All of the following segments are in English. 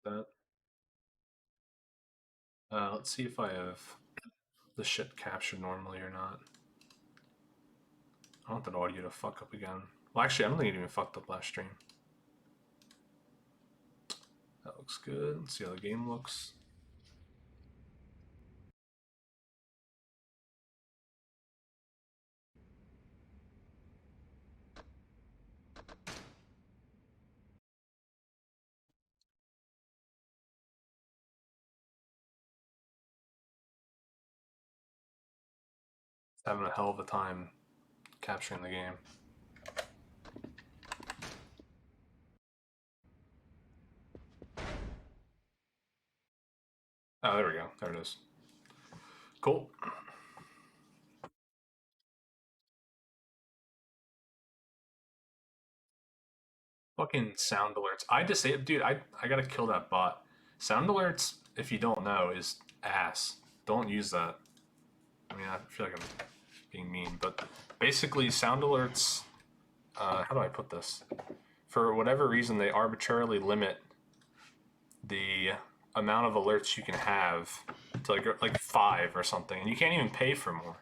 that. Let's see if I have the shit captured normally or not. I want that audio to fuck up again. Well, actually, I don't think it even fucked up last stream. That looks good. Let's see how the game looks. Having a hell of a time capturing the game. Oh, there we go. There it is. Cool. Fucking sound alerts. I disabled, dude. I gotta kill that bot. Sound alerts, if you don't know, is ass. Don't use that. I mean, I feel like I'm being mean, but basically, sound alerts. How do I put this? For whatever reason, they arbitrarily limit the amount of alerts you can have to like 5 or something, and you can't even pay for more.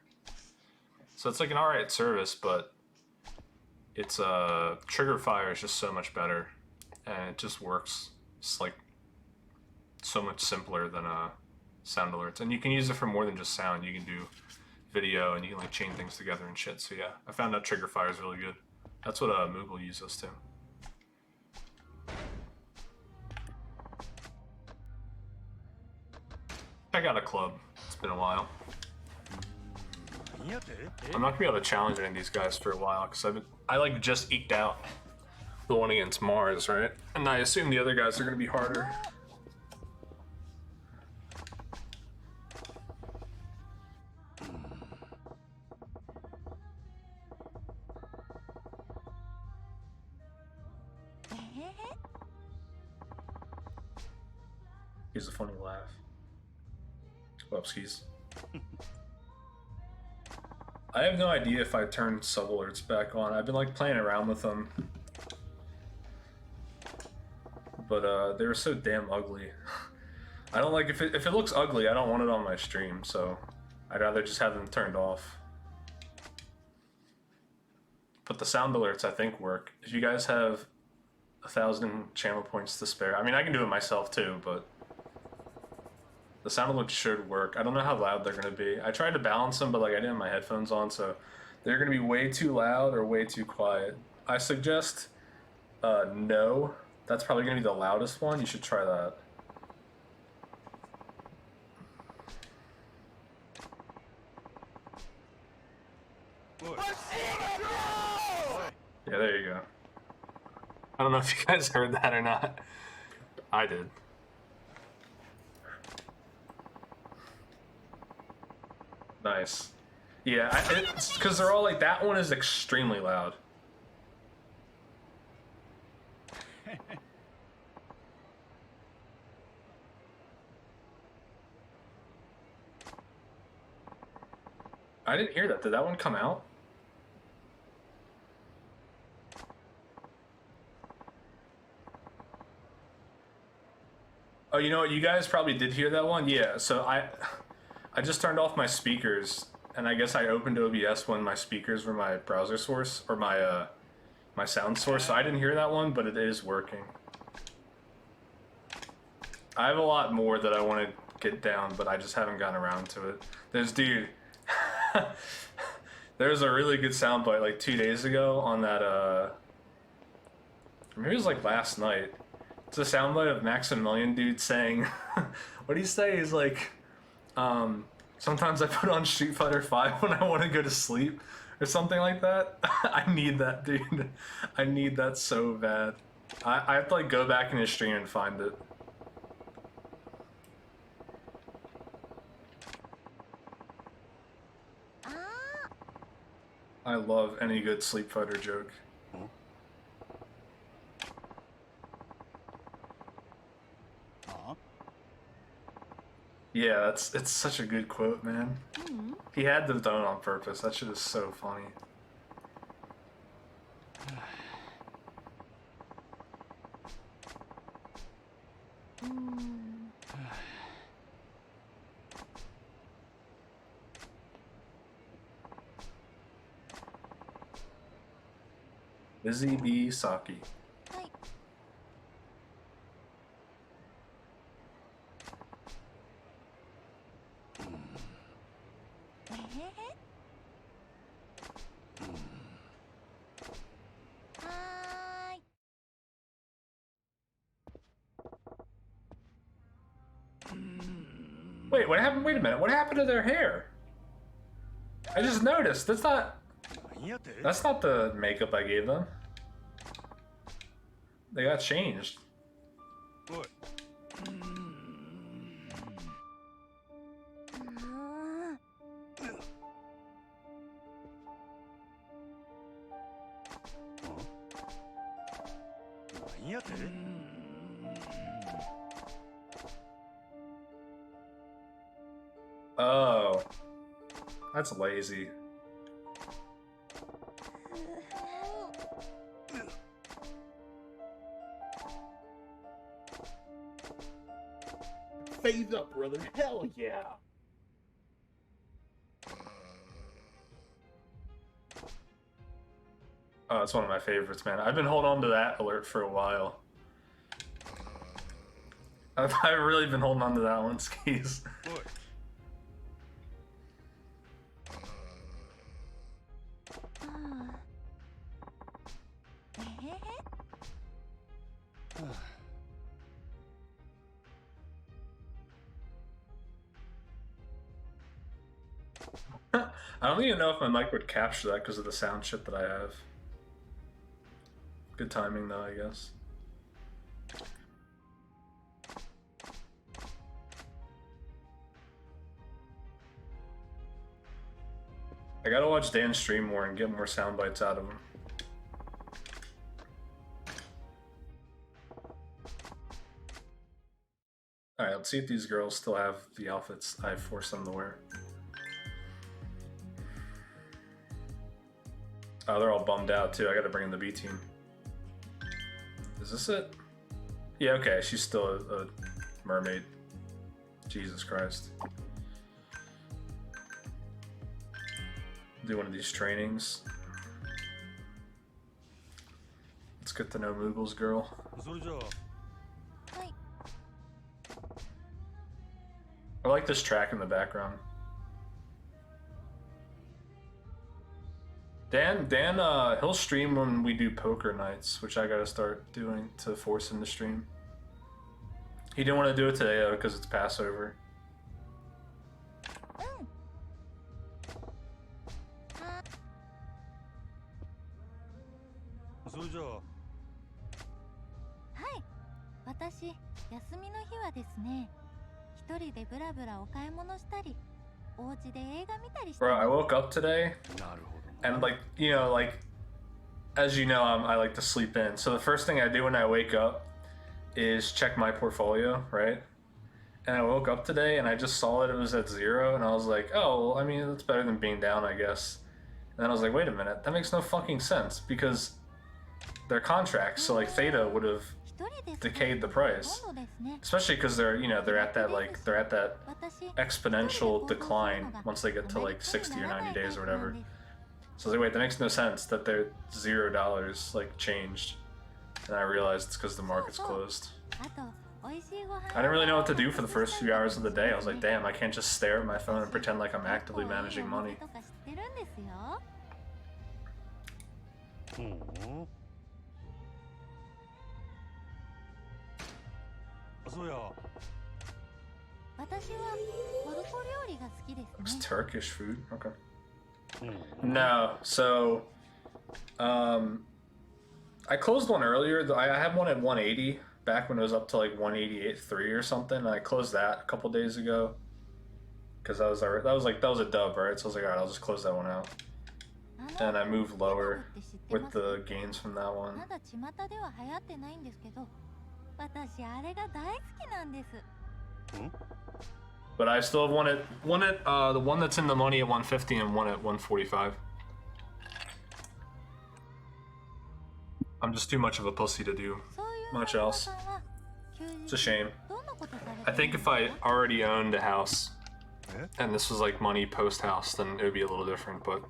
So it's like an alright service, but it's trigger fire is just so much better, and it just works. It's like so much simpler than sound alerts, and you can use it for more than just sound. You can do video, and you can like chain things together and shit. So yeah, I found out trigger fire is really good. That's what Moogle uses too. Check out a club. It's been a while. I'm not gonna be able to challenge any of these guys for a while because I like just eked out the one against Mars, right? And I assume the other guys are gonna be harder. He's a funny laugh. Whoopsies. I have no idea if I turned sub alerts back on. I've been like playing around with them, but they were so damn ugly. I don't like if it looks ugly. I don't want it on my stream, so I'd rather just have them turned off. But the sound alerts I think work. If you guys have 1,000 channel points to spare, I mean I can do it myself too, but the sound alerts should work. I don't know how loud they're gonna be. I tried to balance them, but like I didn't have my headphones on, so they're gonna be way too loud or way too quiet. I suggest no. That's probably gonna be the loudest one. You should try that. Yeah, there you go. I don't know if you guys heard that or not. I did. Nice. Yeah, it's because they're all like, that one is extremely loud. I didn't hear that. Did that one come out? Oh, you know what? You guys probably did hear that one. Yeah. So I just turned off my speakers, and I guess I opened OBS when my speakers were my browser source or my sound source. So I didn't hear that one, but it is working. I have a lot more that I want to get down, but I just haven't gotten around to it. Dude. There's a really good soundbite like 2 days ago on that. Maybe it was like last night. It's a soundbite of Maximilian dude saying, what do you say? He's like, sometimes I put on Street Fighter 5 when I want to go to sleep, or something like that. I need that, dude. I need that so bad. I have to like go back in his stream and find it. I love any good Sleep Fighter joke. Yeah, it's such a good quote, man. He had to have done it on purpose. That shit is so funny. Busy Bee Saki. はい。えへへ。はーい。 Wait, what happened? Wait a minute. What happened to their hair? I just noticed. That's not the makeup I gave them. They got changed. Oh, that's lazy. Phase up, brother. Hell yeah. Oh, it's one of my favorites, man. I've been holding on to that alert for a while. I've really been holding on to that one, Skis. I don't even know if my mic would capture that because of the sound chip that I have. Good timing though, I guess. I gotta watch Dan stream more and get more sound bites out of him. Alright, let's see if these girls still have the outfits I forced them to wear. Oh, they're all bummed out too. I gotta bring in the B team. Is this it? Yeah, okay, she's still a mermaid. Jesus Christ. Do one of these trainings. Let's get to know Moogle's girl. I like this track in the background. Dan, he'll stream when we do poker nights, which I gotta start doing to force him to stream. He didn't want to do it today though, because it's Passover. Bro, I woke up today, and like, you know, like, as you know, I like to sleep in. So the first thing I do when I wake up is check my portfolio, right? And I woke up today and I just saw that it was at 0, and I was like, oh, well, I mean, that's better than being down, I guess. And then I was like, wait a minute, that makes no fucking sense, because their contracts, so like Theta would have decayed the price, especially because they're, you know, they're at that exponential decline once they get to like 60 or 90 days or whatever. So I was like, wait, that makes no sense that they're $0 like changed. And I realized it's because the market's closed. I didn't really know what to do for the first few hours of the day. I was like, damn, I can't just stare at my phone and pretend like I'm actively managing money. It's Turkish food? Okay. No, so I closed one earlier. I had one at 180 back when it was up to like 188.3 or something. And I closed that a couple days ago because that was a dub, right? So I was like, all right, I'll just close that one out. And I moved lower with the gains from that one. But I still have one at the one that's in the money at 150 and one at 145. I'm just too much of a pussy to do much else. It's a shame. I think if I already owned a house and this was like money post house, then it would be a little different. But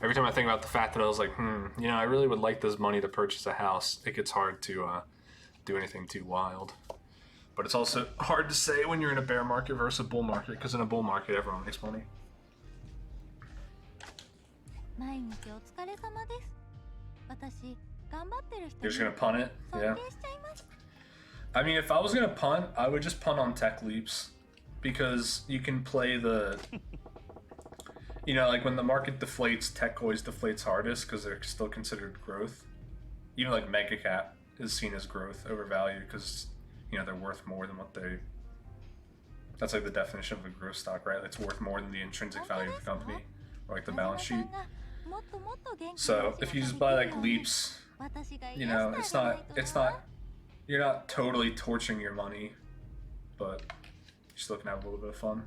every time I think about the fact that I was like, you know, I really would like this money to purchase a house, it gets hard to do anything too wild. But it's also hard to say when you're in a bear market versus a bull market, because in a bull market, everyone makes money. 毎日お疲れ様です。私、頑張ってる人 You're just に gonna punt it? 尊 Yeah. 敬しちゃいます。 I mean, if I was gonna punt, I would just punt on tech leaps, because you can play the, you know, like when the market deflates, tech always deflates hardest because they're still considered growth. Even like mega cap is seen as growth over value because, you know, they're worth more than what they. That's like the definition of a growth stock, right? It's worth more than the intrinsic value of the company, or like the balance sheet. もっともっと元気な So お仕 if you 事 just で buy き like るように leaps, 私が you 癒 know, してあげないとな。 it's not, you're not totally torching your money, but you still can have a little bit of fun.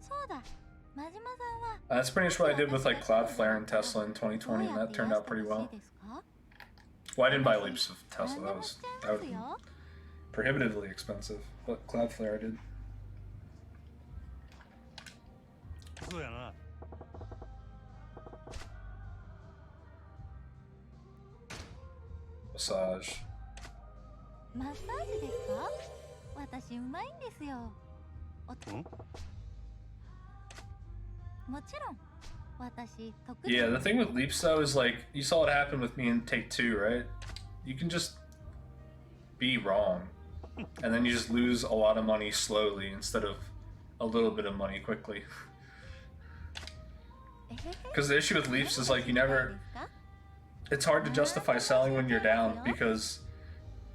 そうだ、真島さんは That's pretty much what I did with like Cloudflare and Tesla in 2020, and that turned out pretty well. Well, I didn't buy leaps of Tesla. That would be prohibitively expensive, but Cloudflare I did. そうやな。 Massage. マッサージですか？私うまいんですよ。もちろん。私得意。 Yeah, the thing with leaps though is like you saw what happened with me in Take Two, right? You can just be wrong, and then you just lose a lot of money slowly instead of a little bit of money quickly. Because the issue with leaps is like you never. It's hard to justify selling when you're down because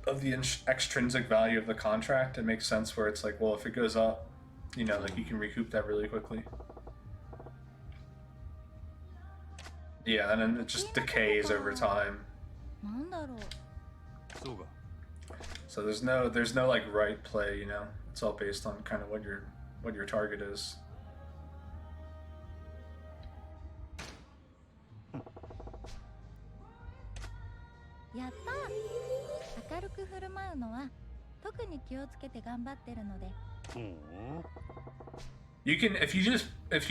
of the extrinsic value of the contract. It makes sense where it's like, well, if it goes up, you know, like you can recoup that really quickly. Yeah, and then it just decays over time. なんだろう。そうか。 So there's no like right play, you know. It's all based on kind of what your target is. やったー。明るく振る舞うのは特に気をつけて頑張ってるので。 You can if you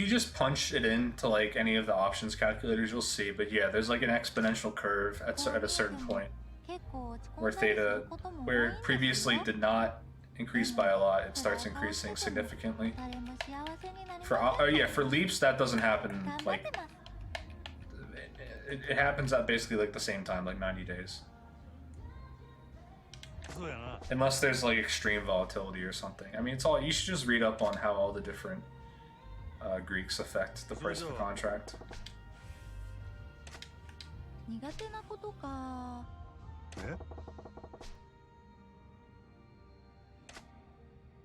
just punch it into like any of the options calculators, you'll see. But yeah, there's like an exponential curve at a certain point 結構落ち込 where んだりす theta, ることも多いん where です it previously よ。 did not increase by a lot, it starts increasing significantly. 誰も幸せになりません For yeah, for leaps that doesn't happen 頑張って like ます。 it happens at basically like the same time, like 90 days. そうやな。 Unless there's like extreme volatility or something. I mean, it's all you should just read up on how all the different Greeks affect the price of the contract. 苦手なことか。え？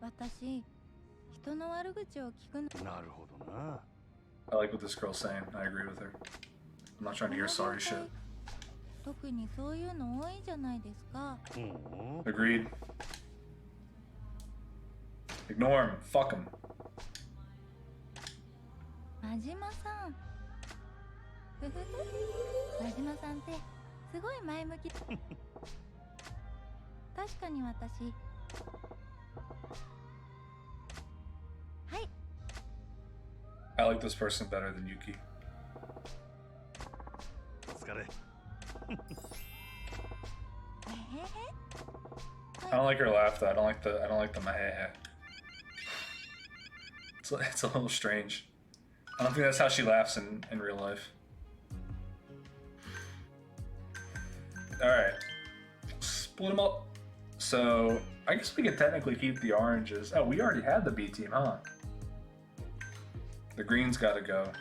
私、人の悪口を聞くの。なるほどな。 I like what this girl's saying. I agree with her. I'm not trying to hear sorry shit. 特にそういうの多いじゃないですか。 Agreed. Ignore him. Fuck him. 真島さん。ふふふ。真島さんってすごい前向き。確かに私。はい。 I like this person better than Yuki. お疲れ。えへへ。 I don't like her laugh though. I don't like the mahehe. It's a little strange. I don't think that's how she laughs in real life. Alright. Split them up. So, I guess we could technically keep the oranges. Oh, we already had the B team, huh? The green's gotta go.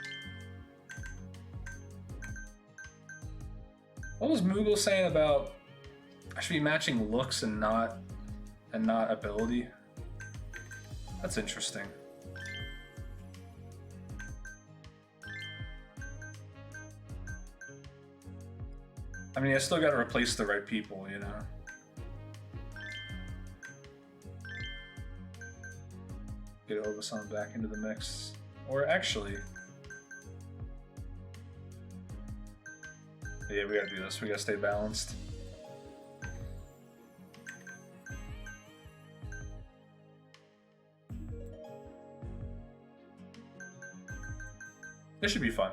What was Moogle saying about I should be matching looks and not ability? That's interesting. I mean, I still gotta replace the right people, you know? Get Obasan back into the mix. Or actually... Yeah, we gotta do this. We gotta stay balanced. It should be fun.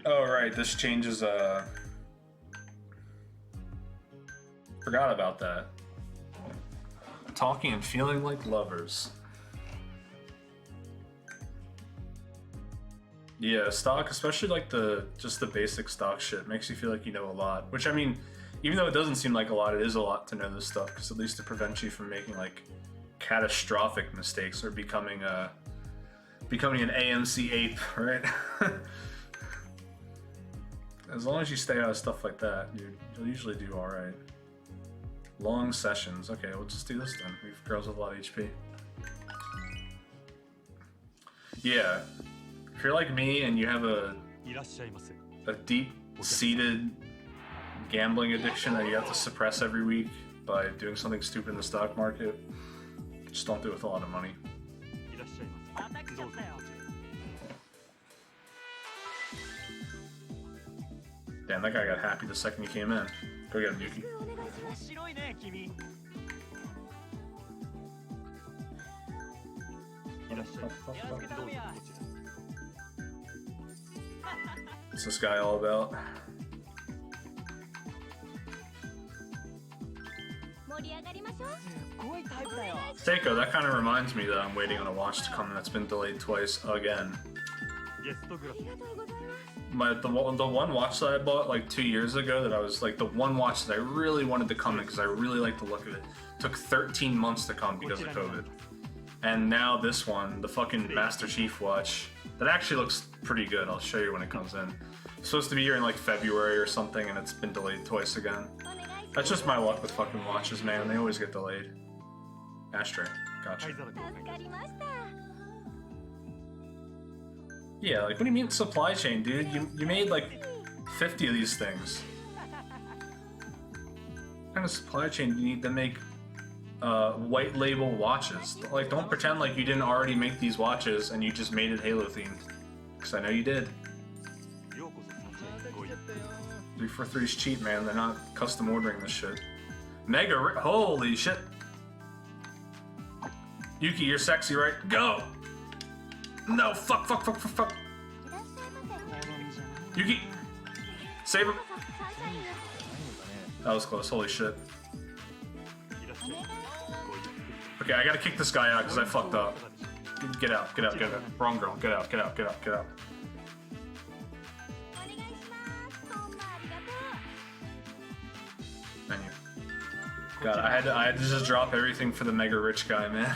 Oh, right. This changes, Forgot about that. Talking and feeling like lovers. Yeah, stock, especially like just the basic stock shit, makes you feel like you know a lot. Which, I mean, even though it doesn't seem like a lot, it is a lot to know this stuff, because at least it prevents you from making like catastrophic mistakes or becoming an AMC ape, right? As long as you stay out of stuff like that, you'll usually do alright. Long sessions. Okay, we'll just do this then. We have girls with a lot of HP. Yeah. If you're like me and you have a deep-seated gambling addiction that you have to suppress every week by doing something stupid in the stock market, just don't do it with a lot of money. Damn, that guy got happy the second he came in. Go get him, Yuki. What's this guy all about? Seiko, that kind of reminds me that I'm waiting on a watch to come that's been delayed twice again. The one watch that I bought like 2 years ago, that I was like the one watch that I really wanted to come in because I really liked the look of it, took 13 months to come because of COVID. And now this one, the fucking Master Chief watch, that actually looks pretty good. I'll show you when it comes in. It's supposed to be here in like February or something, and it's been delayed twice again. That's just my luck with fucking watches, man. They always get delayed. Ashtray, gotcha. Yeah, like, what do you mean supply chain, dude? You made like 50 of these things. What kind of supply chain do you need to make white label watches? Like, don't pretend like you didn't already make these watches and you just made it Halo themed. Because I know you did. 343's cheap, man. They're not custom ordering this shit. Holy shit. Yuki, you're sexy, right? Go! No, fuck. Yuki! Save him! That was close, holy shit. Okay, I gotta kick this guy out because I fucked up. Get out. Wrong girl, get out. Menu. God, I had to just drop everything for the mega rich guy, man.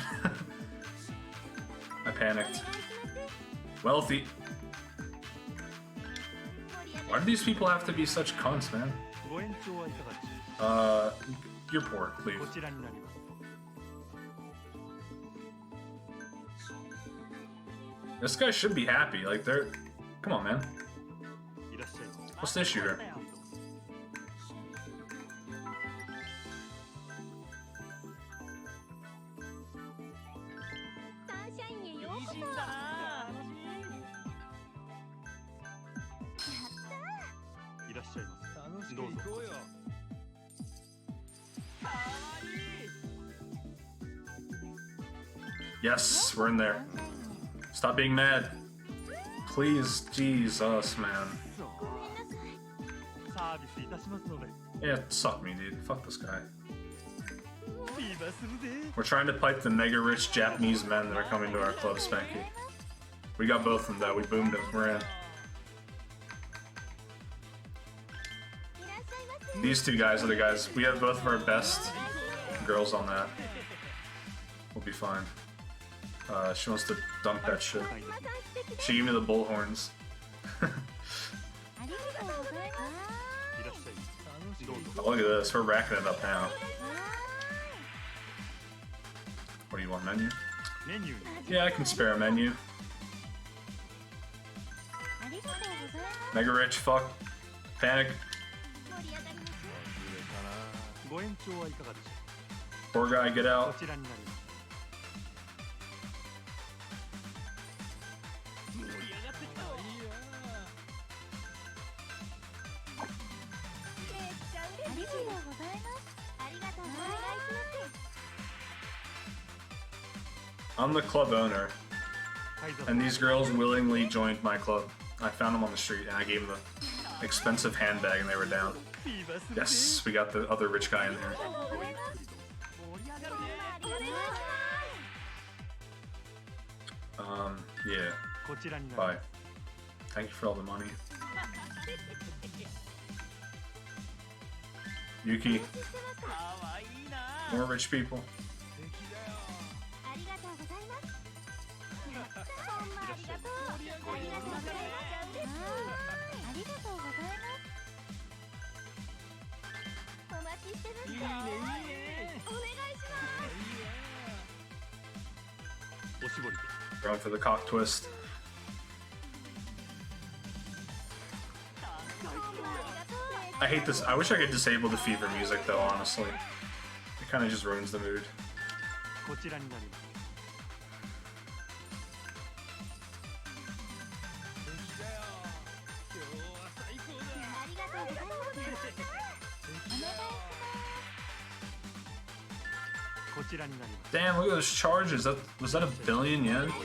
I panicked. Wealthy. Why do these people have to be such cunts, man? You're poor, leave. This guy should be happy, like they're... Come on, man. What's the issue here? Yes, we're in there. Stop being mad. Please, Jesus, man. Yeah, suck me, dude. Fuck this guy. We're trying to pipe the mega rich Japanese men that are coming to our club, Spanky. We got both of them, though. We boomed them. We're in. These two guys are the guys. We have both of our best girls on that. We'll be fine. She wants to dump that shit. She gave me the bullhorns. Look at this, we're racking it up now. What do you want, menu? Yeah, I can spare a menu. Mega rich, fuck. Panic. Poor guy, get out. I'm the club owner, 海賊 and these girls willingly joined my club. I found them on the street, and I gave them an expensive handbag, and they were down. フィーバーするぜ Yes, we got the other rich guy in there. ありがとうございます Yeah. こちらにな Bye. Thank you for all the money. Yuki, かわいいな more rich people. ありがとうございますほんまありがとうありがとうございますありがとうございますお待ちしてましたお願いしますおしぼりで Going for the cock twist. ほんまありがとう I hate this. I wish I could disable the fever music though, honestly. It kind of just ruins the mood. こちらになります ありがとうございますお願いしこちらになります Damn, look at those charges. Was that a billion yen? ます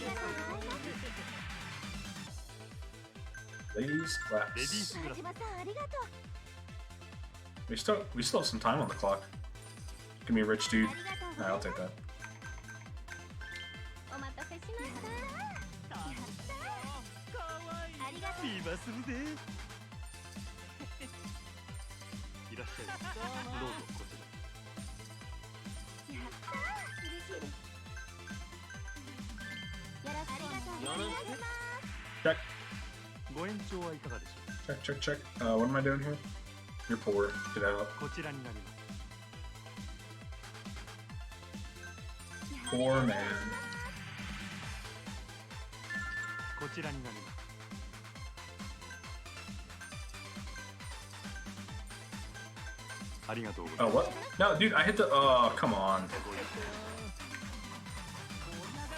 Ladies レディー claps. スクラス 島さんありがとう We still have some time on the clock. Give me a rich dude. ありがとうご Alright, ざい I'll ます take that. お待たせしましたかわいいありがとうフィーバーするぜいらっしゃいませどうぞこちらやったー嬉しいですよろしくお願いします Check, ご延長はいかがでしょ check, check, check. What am I doing here? You're poor. Get out. うこちらになります Poor man. こちらになりますありがとうござい Oh, ます what? No, dude, I hit the. Oh, come on. ごゆっくり ありがとうございます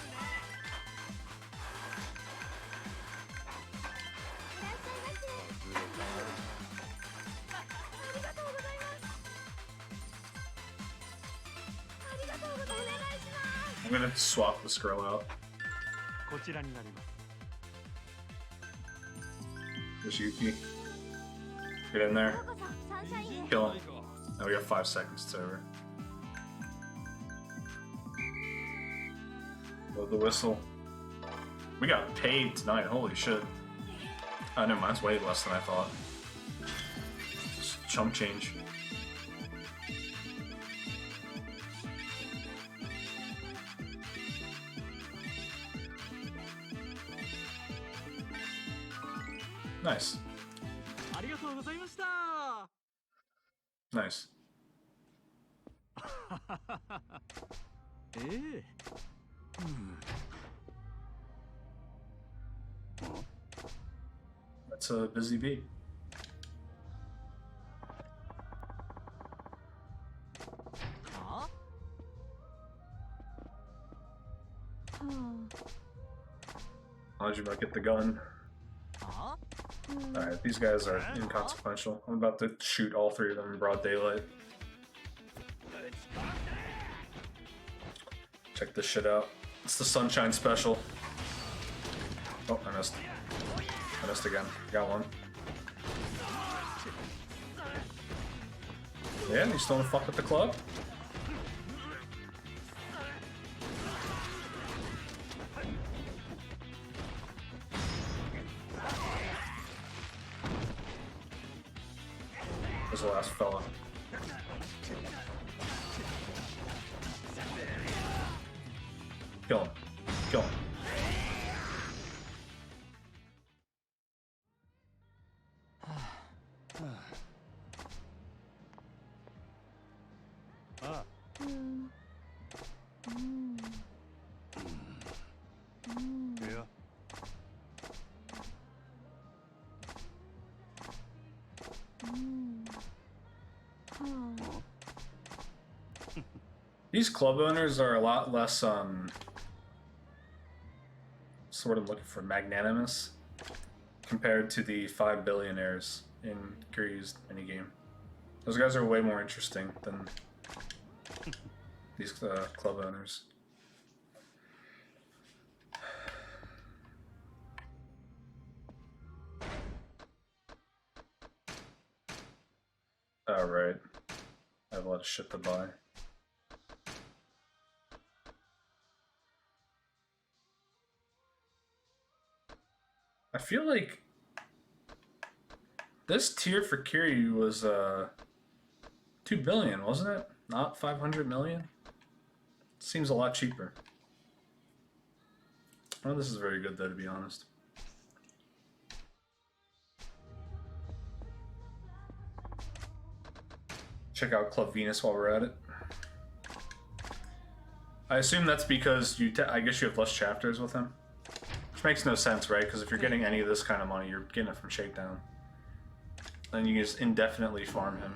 ありがとうございますお願いします I'm gonna swap this girl out. こちらになります There's Yuki. Get in there. ようこそサンシャインへ Kill him. Now we got 5 seconds. It's over. Blow the whistle. We got paid tonight. Holy shit. Oh, never mind. It's way less than I thought. Just chump change. Nice. ありがとうございました Nice. ええ That's a busy beat. あ How'd you get the gun? あ Alright, these guys are inconsequential. I'm about to shoot all 3 of them in broad daylight. Check this shit out. It's the Sunshine Special. Oh, I missed. I missed again. Got one. Yeah, you still wanna fuck with the club? Where's the last fella? Kill him. Kill him. あいや These club owners are a lot less, sort of looking for magnanimous compared to the 5 billionaires in Kiryu's minigame. Those guys are way more interesting than these club owners. Oh, right. I have a lot of shit to buy. I feel like this tier for Kiryu was 2 billion, wasn't it? Not 500 million? Seems a lot cheaper. Oh, this is very good though, to be honest. Check out Club Venus while we're at it. I assume that's because I guess you have less chapters with him. Which makes no sense, right? Because if you're getting any of this kind of money, you're getting it from Shakedown. Then you can just indefinitely farm him.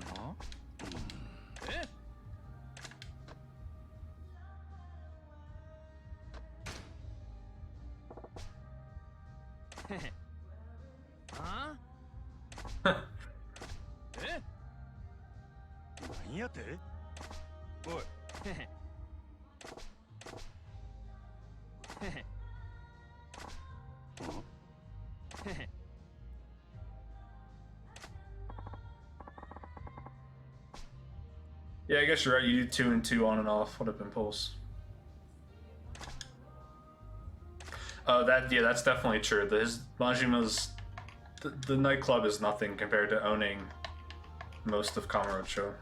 Yeah, I guess you're right. You do 2 and 2 on and off. What up, Impulse? That's definitely true. Majima's the nightclub is nothing compared to owning most of Kamurocho.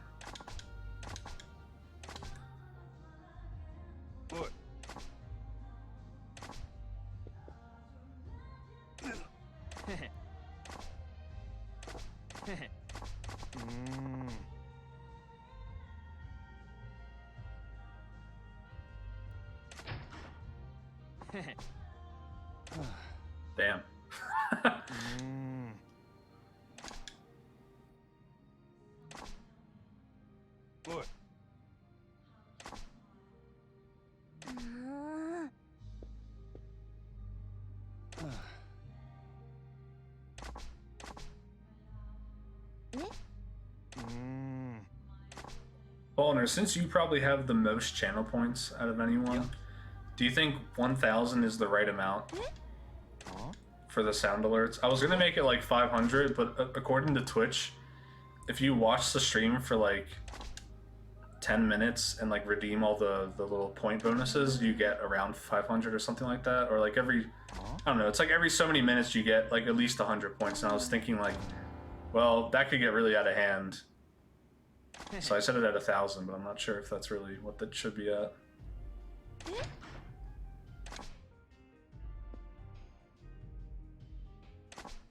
Damn. Ballner, since you probably have the most channel points out of anyone, do you think 1,000 is the right amount for the sound alerts? I was gonna make it like 500, but according to Twitch, if you watch the stream for like 10 minutes and like redeem all the little point bonuses, you get around 500 or something like that. Or like I don't know, it's like every so many minutes you get like at least 100 points. And I was thinking like, well, that could get really out of hand. So I set it at 1,000, but I'm not sure if that's really what that should be at.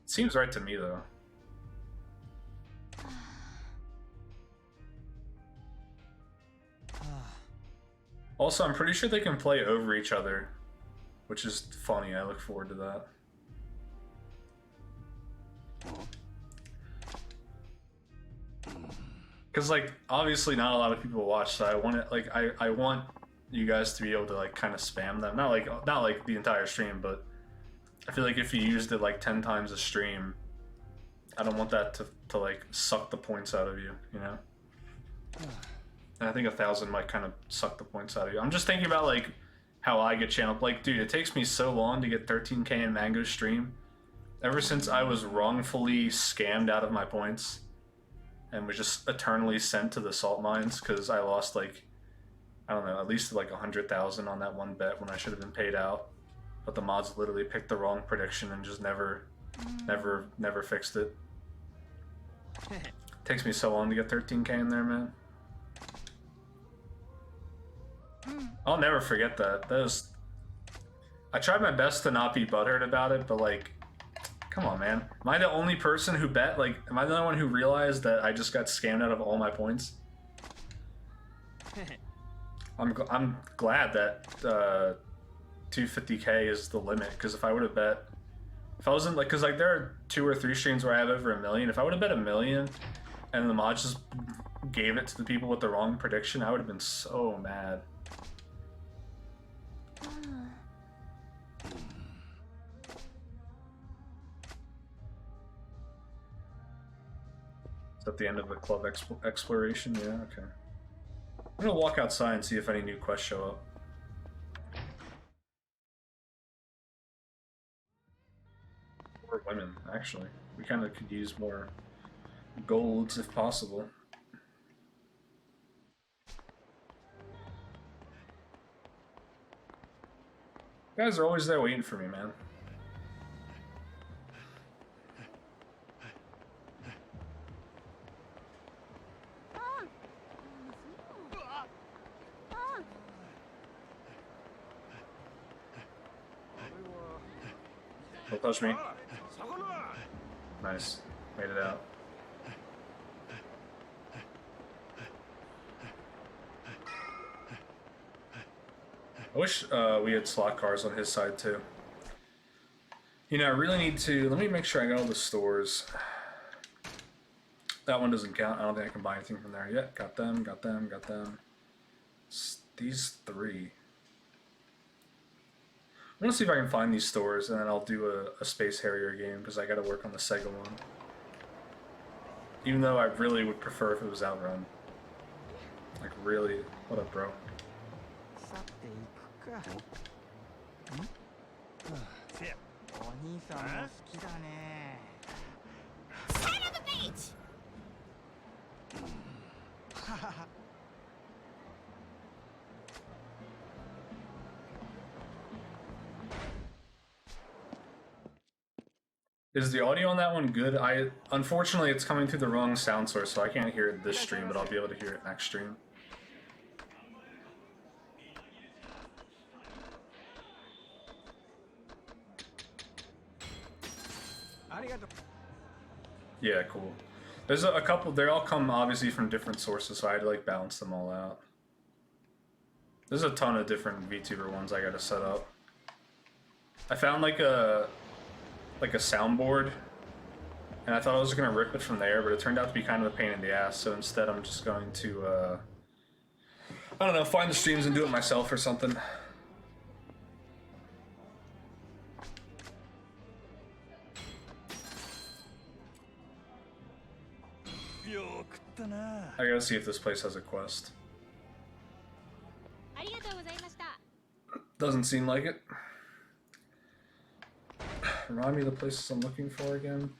Seems right to me though. Also, I'm pretty sure they can play over each other, which is funny. I look forward to that. Because, like, obviously not a lot of people watch, so I want it, like, I want you guys to be able to, like, kind of spam them. Not like the entire stream, but I feel like if you used it, like, 10 times a stream, I don't want that to like, suck the points out of you, you know? And I think 1,000 might kind of suck the points out of you. I'm just thinking about, like, how I get channeled. Like, dude, it takes me so long to get 13k in Mango's stream. Ever since I was wrongfully scammed out of my points and was just eternally sent to the salt mines because I lost, like, I don't know, at least like 100,000 on that one bet when I should have been paid out. But the mods literally picked the wrong prediction and just never fixed it. Takes me so long to get 13k in there, man. I'll never forget that. I tried my best to not be butthurt about it, but like, come on, man. Am I the only person who bet? Like, am I the only one who realized that I just got scammed out of all my points? I'm glad that 250k is the limit, because if I would have bet, if I wasn't like, because like there are 2 or 3 streams where I have over 1 million. If I would have bet 1 million and the mods just gave it to the people with the wrong prediction, I would have been so mad. Is that the end of the club exploration? Yeah, okay. I'm gonna walk outside and see if any new quests show up. Or women, actually. We kind of could use more golds if possible. Guys are always there waiting for me, man. Don't touch me. Nice. Made it out. I wish we had slot cars on his side too. You know, I really need to... Let me make sure I got all the stores. That one doesn't count. I don't think I can buy anything from there yet. Got them, got them, got them. These three. I'm gonna see if I can find these stores, and then I'll do a Space Harrier game, because I gotta work on the Sega one. Even though I really would prefer if it was Outrun. Like, really. What up, bro? さて行くかお兄さんも好きだね Son of a bitch! Is the audio on that one good? Unfortunately, it's coming through the wrong sound source, so I can't hear it this stream, but I'll be able to hear it next stream. Yeah, cool. There's a couple, they all come obviously from different sources, so I had to like balance them all out. There's a ton of different VTuber ones I gotta set up. I found like a soundboard, and I thought I was gonna rip it from there, but it turned out to be kind of a pain in the ass, so instead I'm just going to, I don't know, find the streams and do it myself or something. I gotta see if this place has a quest. ありがとうございました Doesn't seem like it. Remind me of the places I'm looking for again.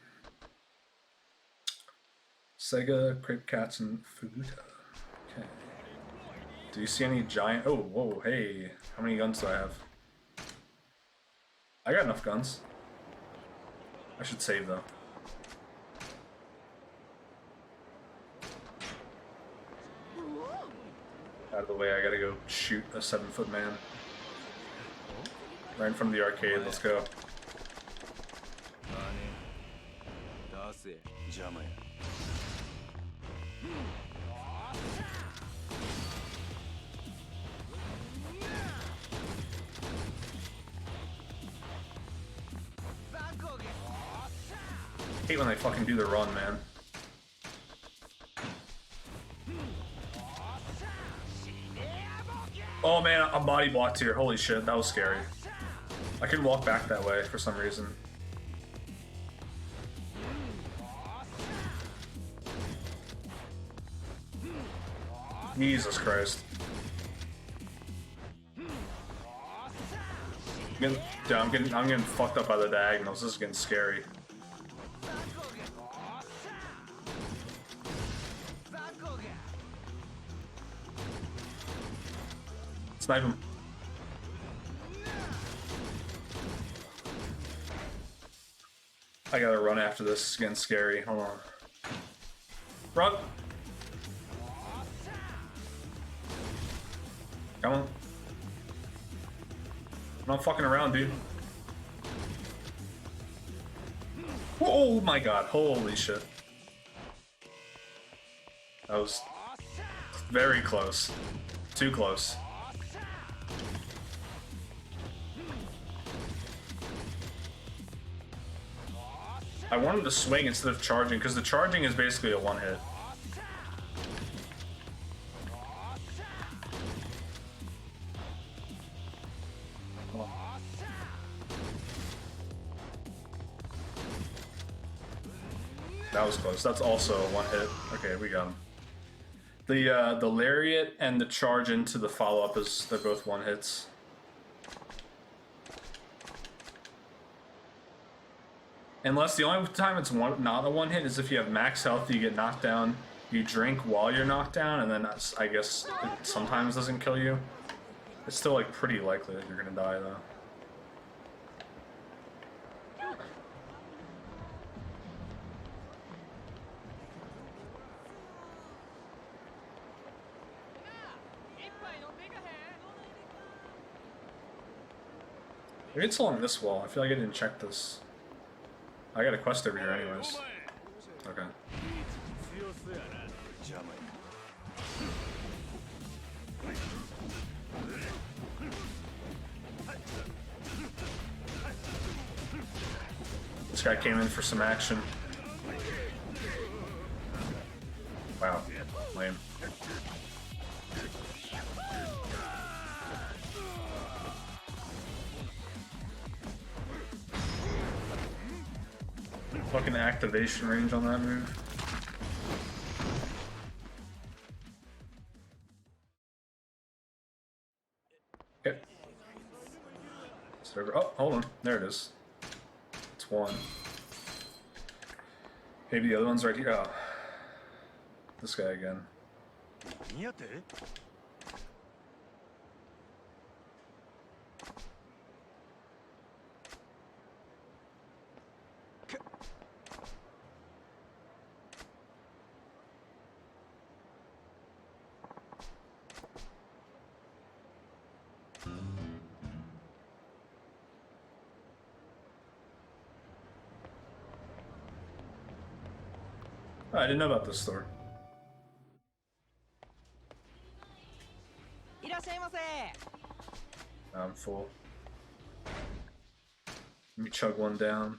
Sega, Crate Cats, and Fuguta. Okay. Do you see any giant... Oh, whoa, hey. How many guns do I have? I got enough guns. I should save, though. Out of the way, I gotta go shoot a 7-foot man. Right in front of the arcade, let's go. Hate when they fucking do the run, man. Oh man, I'm body blocked here. Holy shit, that was scary. I couldn't walk back that way for some reason. Jesus Christ. Dude, I'm getting fucked up by the diagonals. This is getting scary. Snipe him. I gotta run after this. It's getting scary. Hold on. Run! Come on. I'm not fucking around, dude. Oh my god. Holy shit. That was very close. Too close. I wanted to swing instead of charging, because the charging is basically a one-hit. That was close. That's also a one-hit. Okay, we got him. The lariat and the charge into the follow-up they're both one-hits. Unless the only time it's not a one hit is if you have max health, you get knocked down, you drink while you're knocked down, and then I guess it sometimes doesn't kill you. It's still like pretty likely that you're gonna die though. Maybe it's along this wall. I feel like I didn't check this. I got a quest over here anyways. Okay. This guy came in for some action. Wow, lame. Fucking activation range on that move. Okay. So, oh, hold on. There it is. It's one. Maybe the other one's right here. Oh. This guy again. Oh, I didn't know about this store. いらっしゃいませ。 I'm full. Let me chug one down.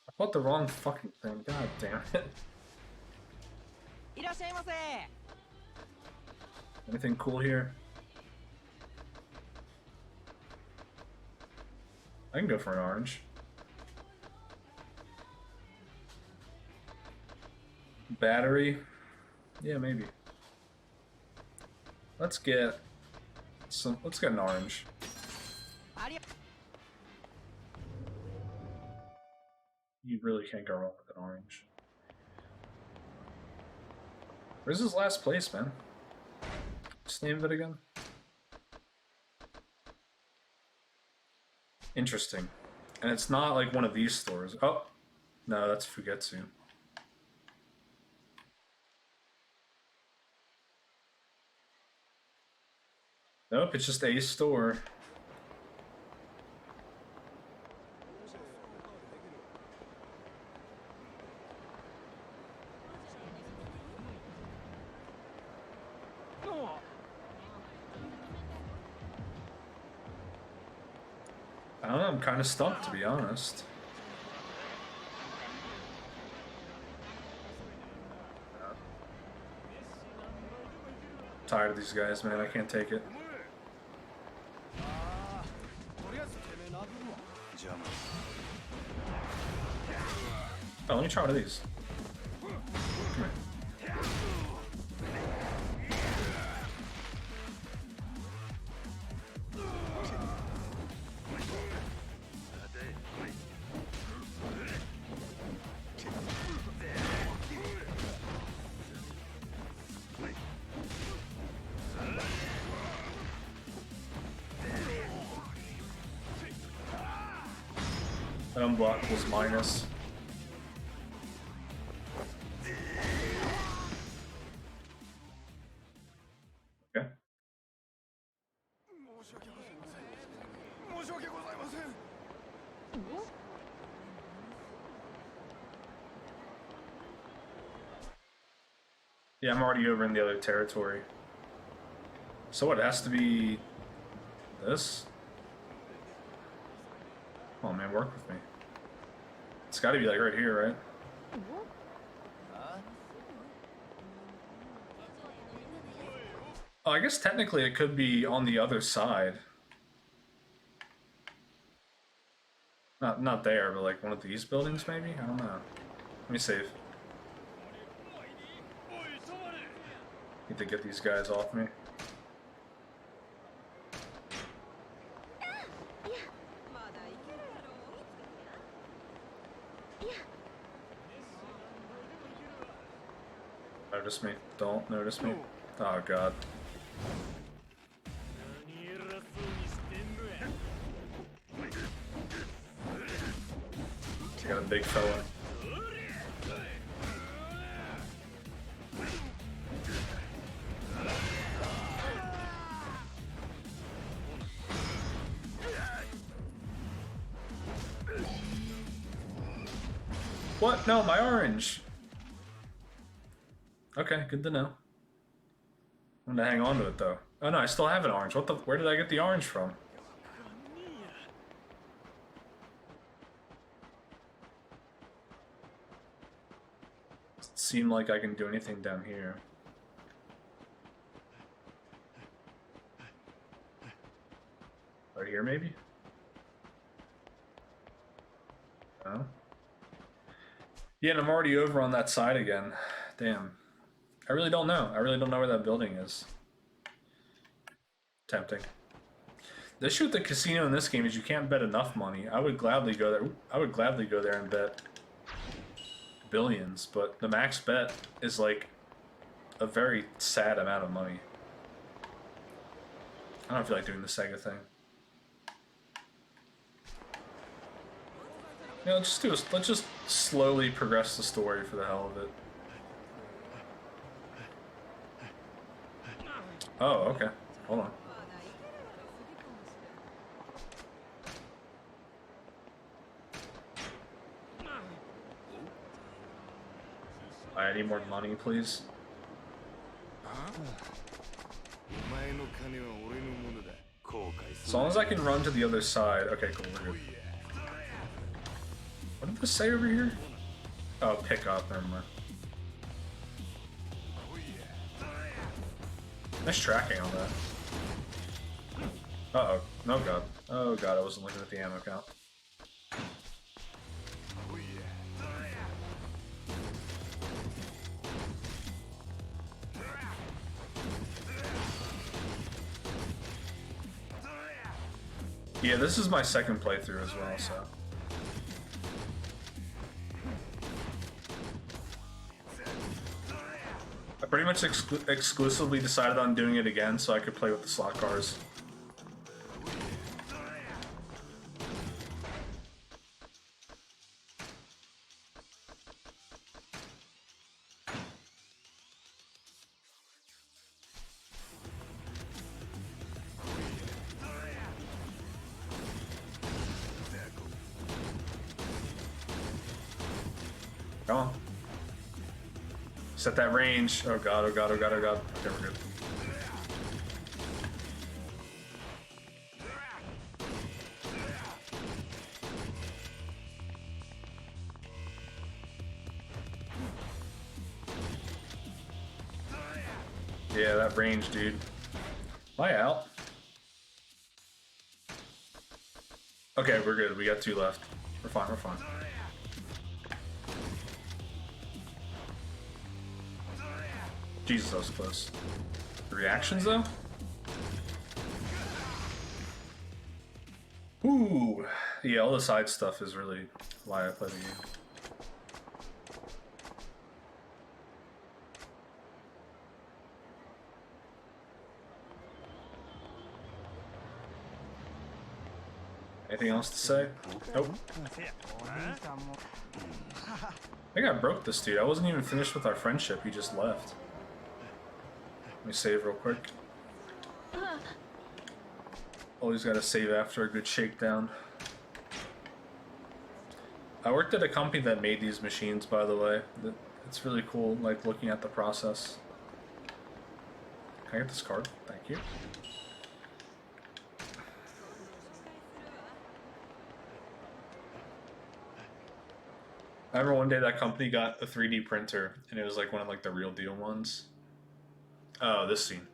I bought the wrong fucking thing. God damn it. いらっしゃいませ。 Anything cool here? I can go for an orange. Battery? Yeah, maybe. Let's get some. Let's get an orange. あり You really can't go wrong with an orange. Where's his last place, man? What's the name of it again? Interesting. And it's not like one of these stores. Oh, no, that's Fugetsu. Nope, it's just a store. I don't know, I'm kind of stumped, to be honest. Tired of these guys, man. I can't take it. Oh, let me try one of these. Come here. Unblock was minus. Okay. Yeah, I'm already over in the other territory. So what, it has to be this? Come on, man, work with me. It's gotta be like right here, right? Oh, I guess technically it could be on the other side. Not there, but like one of these buildings maybe? I don't know. Let me save. Need to get these guys off me. Notice me. Don't notice me. Oh god. Got a big fella. What? No, my orange. Okay, good to know. I'm gonna hang on to it though. Oh no, I still have an orange. What the? Where did I get the orange from? Doesn't seem like I can do anything down here. Right here, maybe? No? Yeah, and I'm already over on that side again. Damn. I really don't know. I really don't know where that building is. Tempting. The issue with the casino in this game is you can't bet enough money. I would gladly go there. I would gladly go there and bet billions, but the max bet is like a very sad amount of money. I don't feel like doing the Sega thing. Yeah, let's just slowly progress the story for the hell of it. Oh, okay. Hold on. I need more money, please. As long as I can run to the other side. Okay, cool, we're good. What did this say over here? Oh, pick up, never mind. Nice tracking on that. Uh-oh. No god. Oh god, I wasn't looking at the ammo count. Yeah, this is my second playthrough as well, so... I pretty much exclusively decided on doing it again so I could play with the slot cars. Come on. Set that range. Oh god, oh god, oh god, oh god. Okay, we're good. Yeah, that range, dude. Am I out? Okay, we're good. We got 2 left. We're fine, we're fine. Jesus, that was close. The reactions, though? Ooh! Yeah, all the side stuff is really why I play the game. Anything else to say? Nope. I think I broke this dude. I wasn't even finished with our friendship. He just left. Let me save real quick. Always gotta save after a good shakedown. I worked at a company that made these machines, by the way. It's really cool, like, looking at the process. Can I get this card? Thank you. I remember one day that company got a 3D printer, and it was like one of like the real deal ones. Oh, this scene.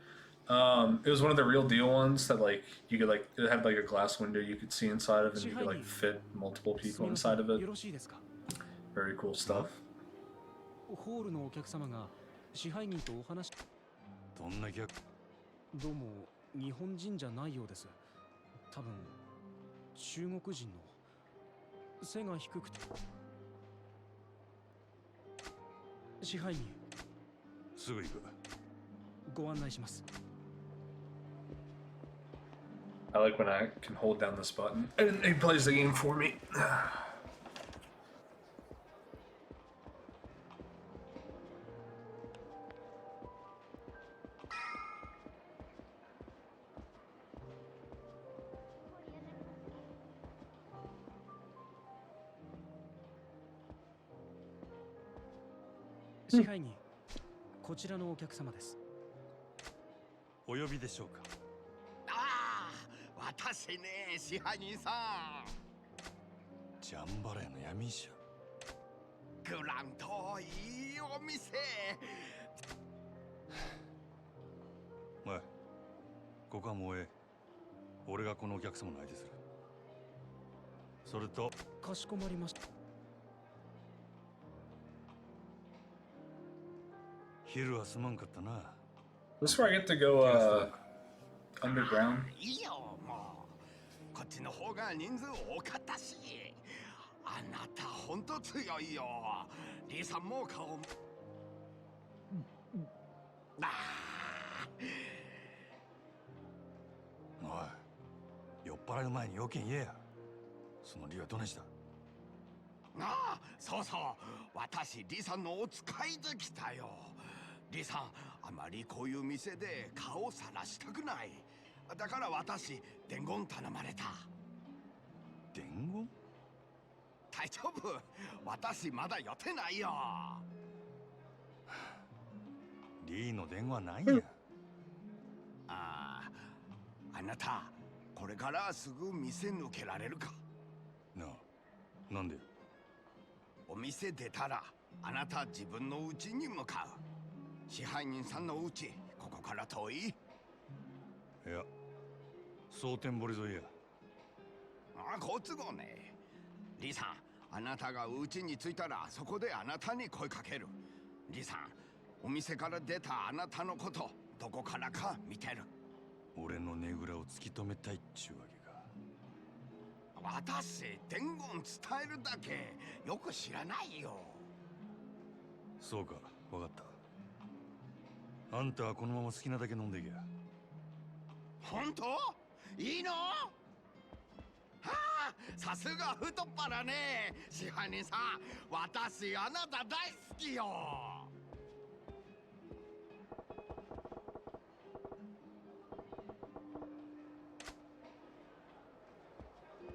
It was one of the real deal ones that like you could like it had like a glass window you could see inside of, and you could like fit multiple people inside of it. Very cool stuff. ホールのお客様が支配人とお話。どんな客？どうも日本人じゃないようです。多分中国人の背が低くて。支配人。すぐ行く。ご案内します。I like when I can hold down this button and it plays the game for me. 支配人、こちらのお客様です。お呼びでしょうか。ああ、私ね、支配人さん。ジャンバレーの闇医者。グランといいお店。おい、ここはもうええ。俺がこのお客様の相手する。それと、かしこまりました。昼はすまんかったな。 This is where I get to go underground. いいよ、もう。こっちの方が人数多かったし。あなたほんと強いよ。リーさんも顔。あおい、酔っ払う前に要件言えや。その理はどないした。あ、そうそう。私、リさんのお使いで来たよ。リさん、あまりこういう店で顔をさらしたくない。だから私、伝言頼まれた。伝言？大丈夫。私、まだ予定ないよ。リーの伝言はないんや。あなた、これからすぐ店抜けられるか？なあ、なんで？お店出たら、あなた自分の家に向かう。支配人さんの家、ここから遠い？いや、蒼天堀沿いや。好都合ね。リさん、あなたが家に着いたら、そこであなたに声かける。リさん、お店から出たあなたのこと、どこからか見てる。俺のねぐらを突き止めたいっちゅうわけか。私、伝言伝えるだけよく知らないよ。そうか、わかった。あんたはこのまま好きなだけ飲んでいけや。本当？いいの？はあ、さすが太っ腹ね。支配人さん、私あなた大好きよ。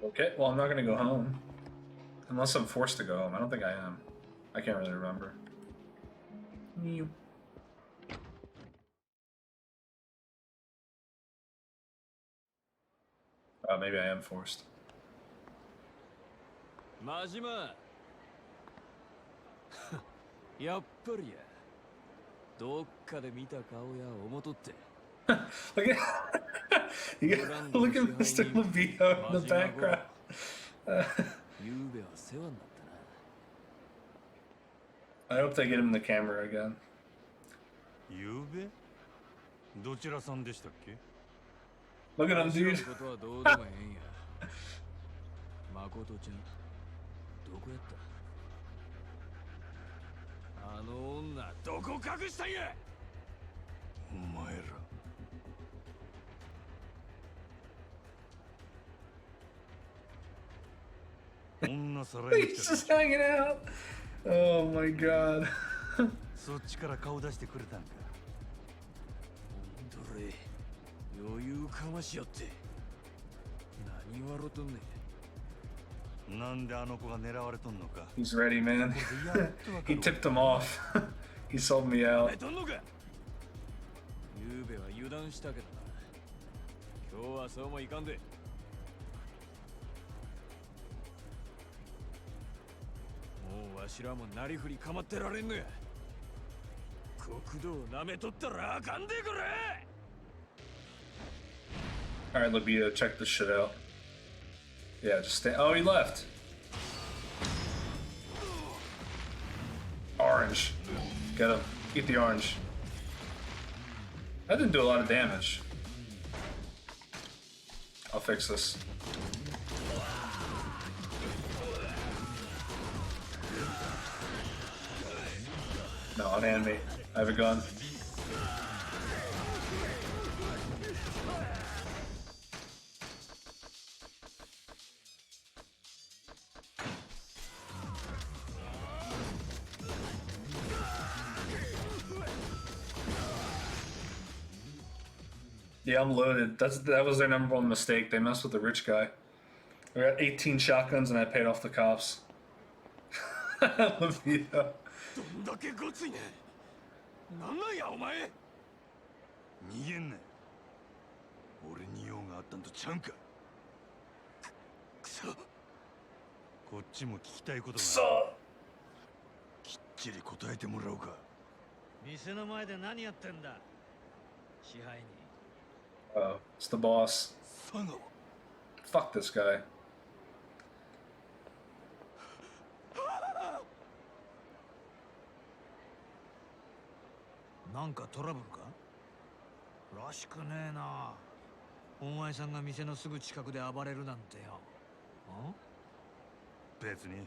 Okay, well, I'm not gonna go home. Unless I'm forced to go home. I don't think I am. I can't really remember. Meow. Maybe I am forced. マジマやっぱりや。どっかで見た顔や思とって。Look at look at Mr. Levito in the background. ゆうべは世話になったな。 I hope they get him in the camera again. ゆうべ？どちらさんでしたっけ？ Look at him, dude. ことはどうでもええんや。誠ちゃん、どこやった？あの女、どこ隠したんや？お前ら。女さらいに He's 来た just hanging out. Oh my god. そっちから顔出してくれたんか。どれ、余裕かましやって。何笑とんねん。なんであの子が狙われとんのか。 He's ready, man. これでやっとわか He るわ。 tipped him off. He sold me お out. 前とんのか。ゆうべは油断したけどな。今日はそうもいかんで。もうわしらもなりふり構ってられんのや。国道を舐めとったらあかんでくれ。 Alright, Libido, check this shit out. Yeah, just stay. Oh, he left. Orange. Get him. Eat the orange. That didn't do a lot of damage. I'll fix this. No, unhand me. I have a gun. Yeah, I'm loaded. That was their number one mistake. They messed with the rich guy. I got 18 shotguns and I paid off the cops. Libido. どんだけごついねん。なんなんやお前。逃げんなよ。俺に用があったんとちゃうんか。くそ。こっちも聞きたいことが So ある。きっちり答えてもらおうか。店の前で何やってんだ支配人。 it's the boss. 佐川。 Fuck this guy. なんかトラブルか。らしくねえな。お前さんが店のすぐ近くで暴れるなんてよ。別に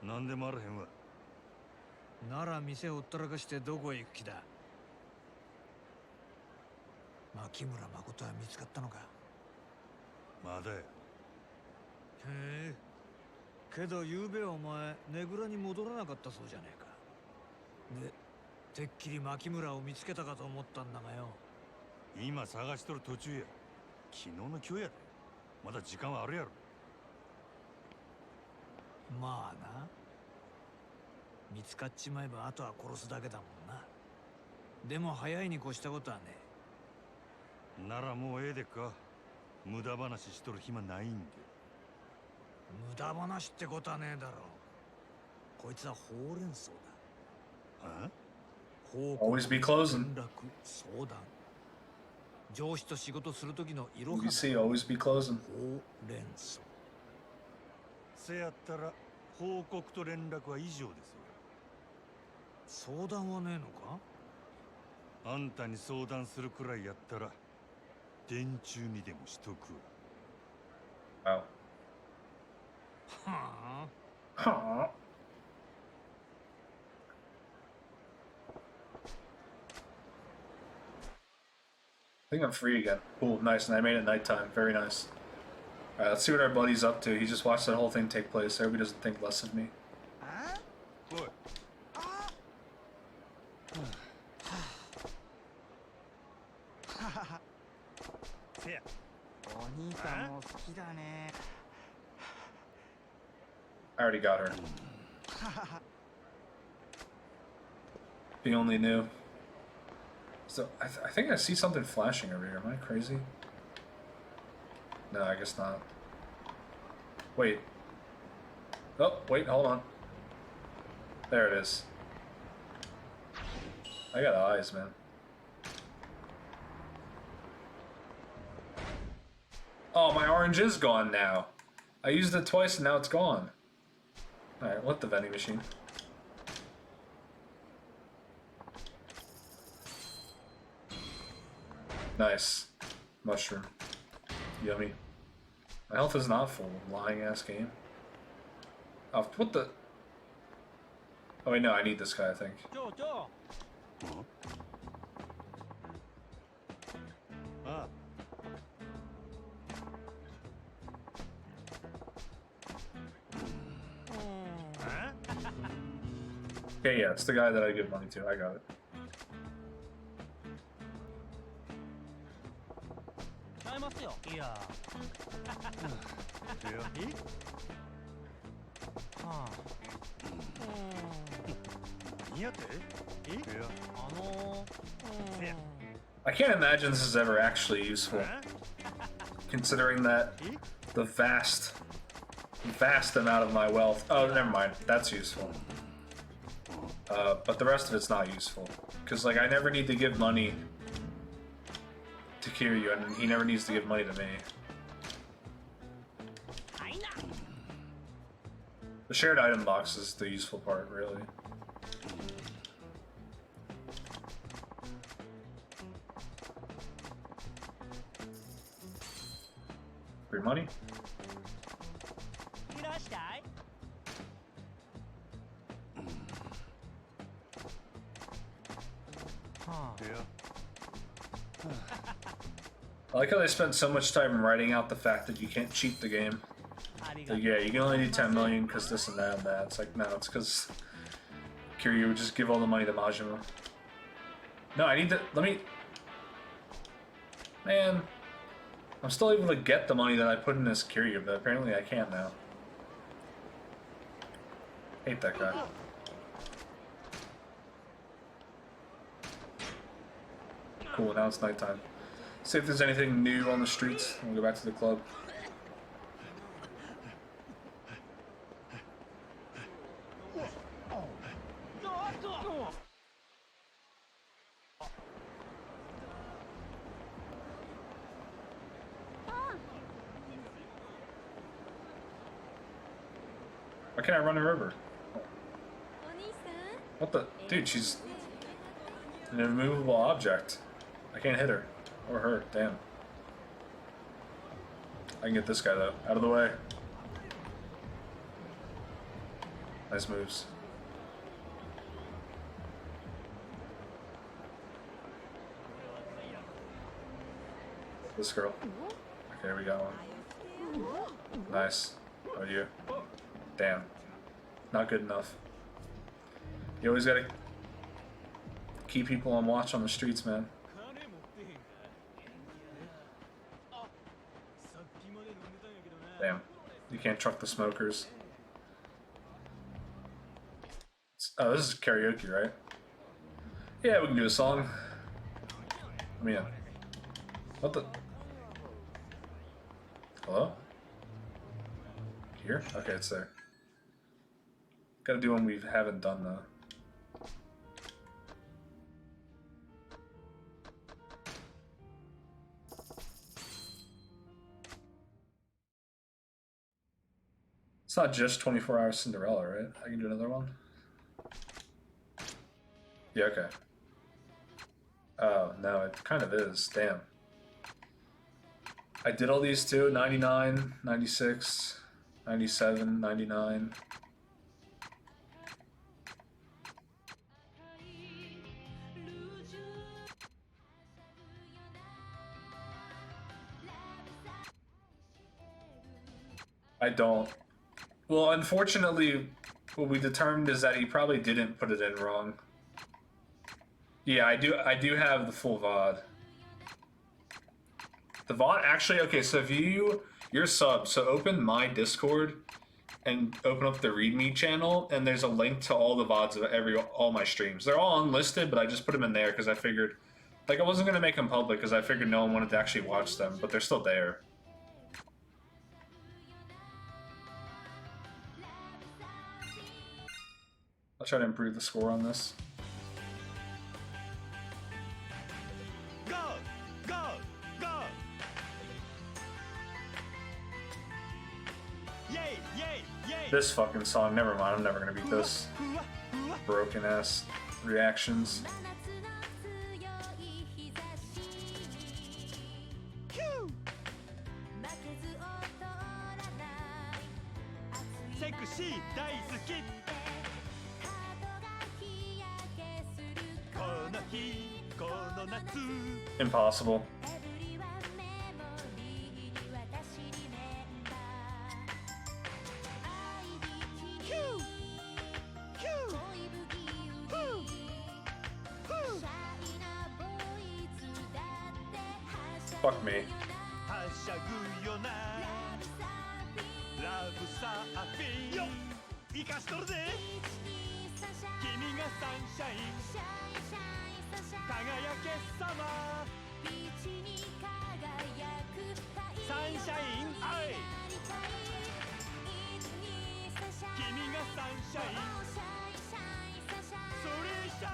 何でもあらへんわ。なら店をほったらかしてどこへ行く気だ。牧村誠は見つかったのか。まだや。へえ。けど昨べお前ねぐらに戻らなかったそうじゃねえか。でてっきり牧村を見つけたかと思ったんだがよ。今探しとる途中や。昨日の今日やで。まだ時間はあるやろ。まあな。見つかっちまえばあとは殺すだけだもんな。でも早いに越したことはねえ。ならもうええでっか。無駄話しとる暇ないんで。無駄話ってことはねえだろう。こいつはほうれん草だ。はあ。報告 Always be closing. 連絡相談。上司と仕事する時の色 You see, always be closing. ほうれん草。せやったら報告と連絡は以上ですよ。相談はねえのか。あんたに相談するくらいやったら電柱にでもしとくわ。 Wow. はあ。 Huh. I think I'm free again. Cool, nice, and I made it nighttime. Very nice. Alright, let's see what our buddy's up to. He just watched that whole thing take place. Everybody doesn't think less of me. おい。せや。お兄さんも好きだね。 I already got her. He only knew. So, I think I see something flashing over here. Am I crazy? No, I guess not. Wait. Oh, wait, hold on. There it is. I got eyes, man. Oh, my orange is gone now. I used it twice and now it's gone. Alright, what the vending machine? Nice. Mushroom. Yummy. My health is not full. Lying ass game. Oh, what the? Oh wait, no, I need this guy, I think. ああ。 Okay, yeah, it's the guy that I give money to. I got it. ちゃいますよ。いや。せや。はあ。何やって。せや。せや。 I can't imagine this is ever actually useful, considering that the vast amount of my wealth. Oh, never mind. That's useful. But the rest of it's not useful. Because, like, I never need to give money to Kiryu, and he never needs to give money to me. The shared item box is the useful part, really. Free money? I like how they spent so much time writing out the fact that you can't cheat the game. Like, yeah, you can only do 10 million because this and that and that. It's like, no, it's because Kiryu would just give all the money to Majima. No, I need to... Let me... Man... I'm still able to get the money that I put in this Kiryu, but apparently I can't now. Hate that guy. Cool, now it's nighttime. See if there's anything new on the streets, and we'll go back to the club. Why can't I run her over? What the? Dude, she's an immovable object. I can't hit her. Or her. Damn. I can get this guy, though. Out of the way. Nice moves. This girl. Okay, we got one. Nice. Oh, you. Damn. Not good enough. You always gotta keep people on watch on the streets, man. Damn. You can't truck the smokers. Oh, this is karaoke, right? Yeah, we can do a song. Let me in. What the? Hello? Here? Okay, it's there. Gotta do one we haven't done, though. It's not just 24 Hour Cinderella, right? I can do another one? Yeah, okay. Oh, no, it kind of is. Damn. I did all these too. 99, 96, 97, 99. I don't. Well, unfortunately, what we determined is that he probably didn't put it in wrong. Yeah, I do have the full VOD. The VOD actually, okay, so if you're sub, so open my Discord and open up the README channel, and there's a link to all the VODs of all my streams. They're all unlisted, but I just put them in there because I figured, like, I wasn't gonna make them public because I figured no one wanted to actually watch them, but they're still there. I'll try to improve the score on this. Go! Go! Go! Yay! Yay! Yay! This fucking song, never mind, I'm never gonna beat this. Broken ass reactions. Sexy 大好きこの日この夏 Impossible. Fuck me. はしゃぐよなラブサーフィンよ生かしとるで君がサンシャイン輝けさまサンシャインアイ君がサンシャインそれじゃ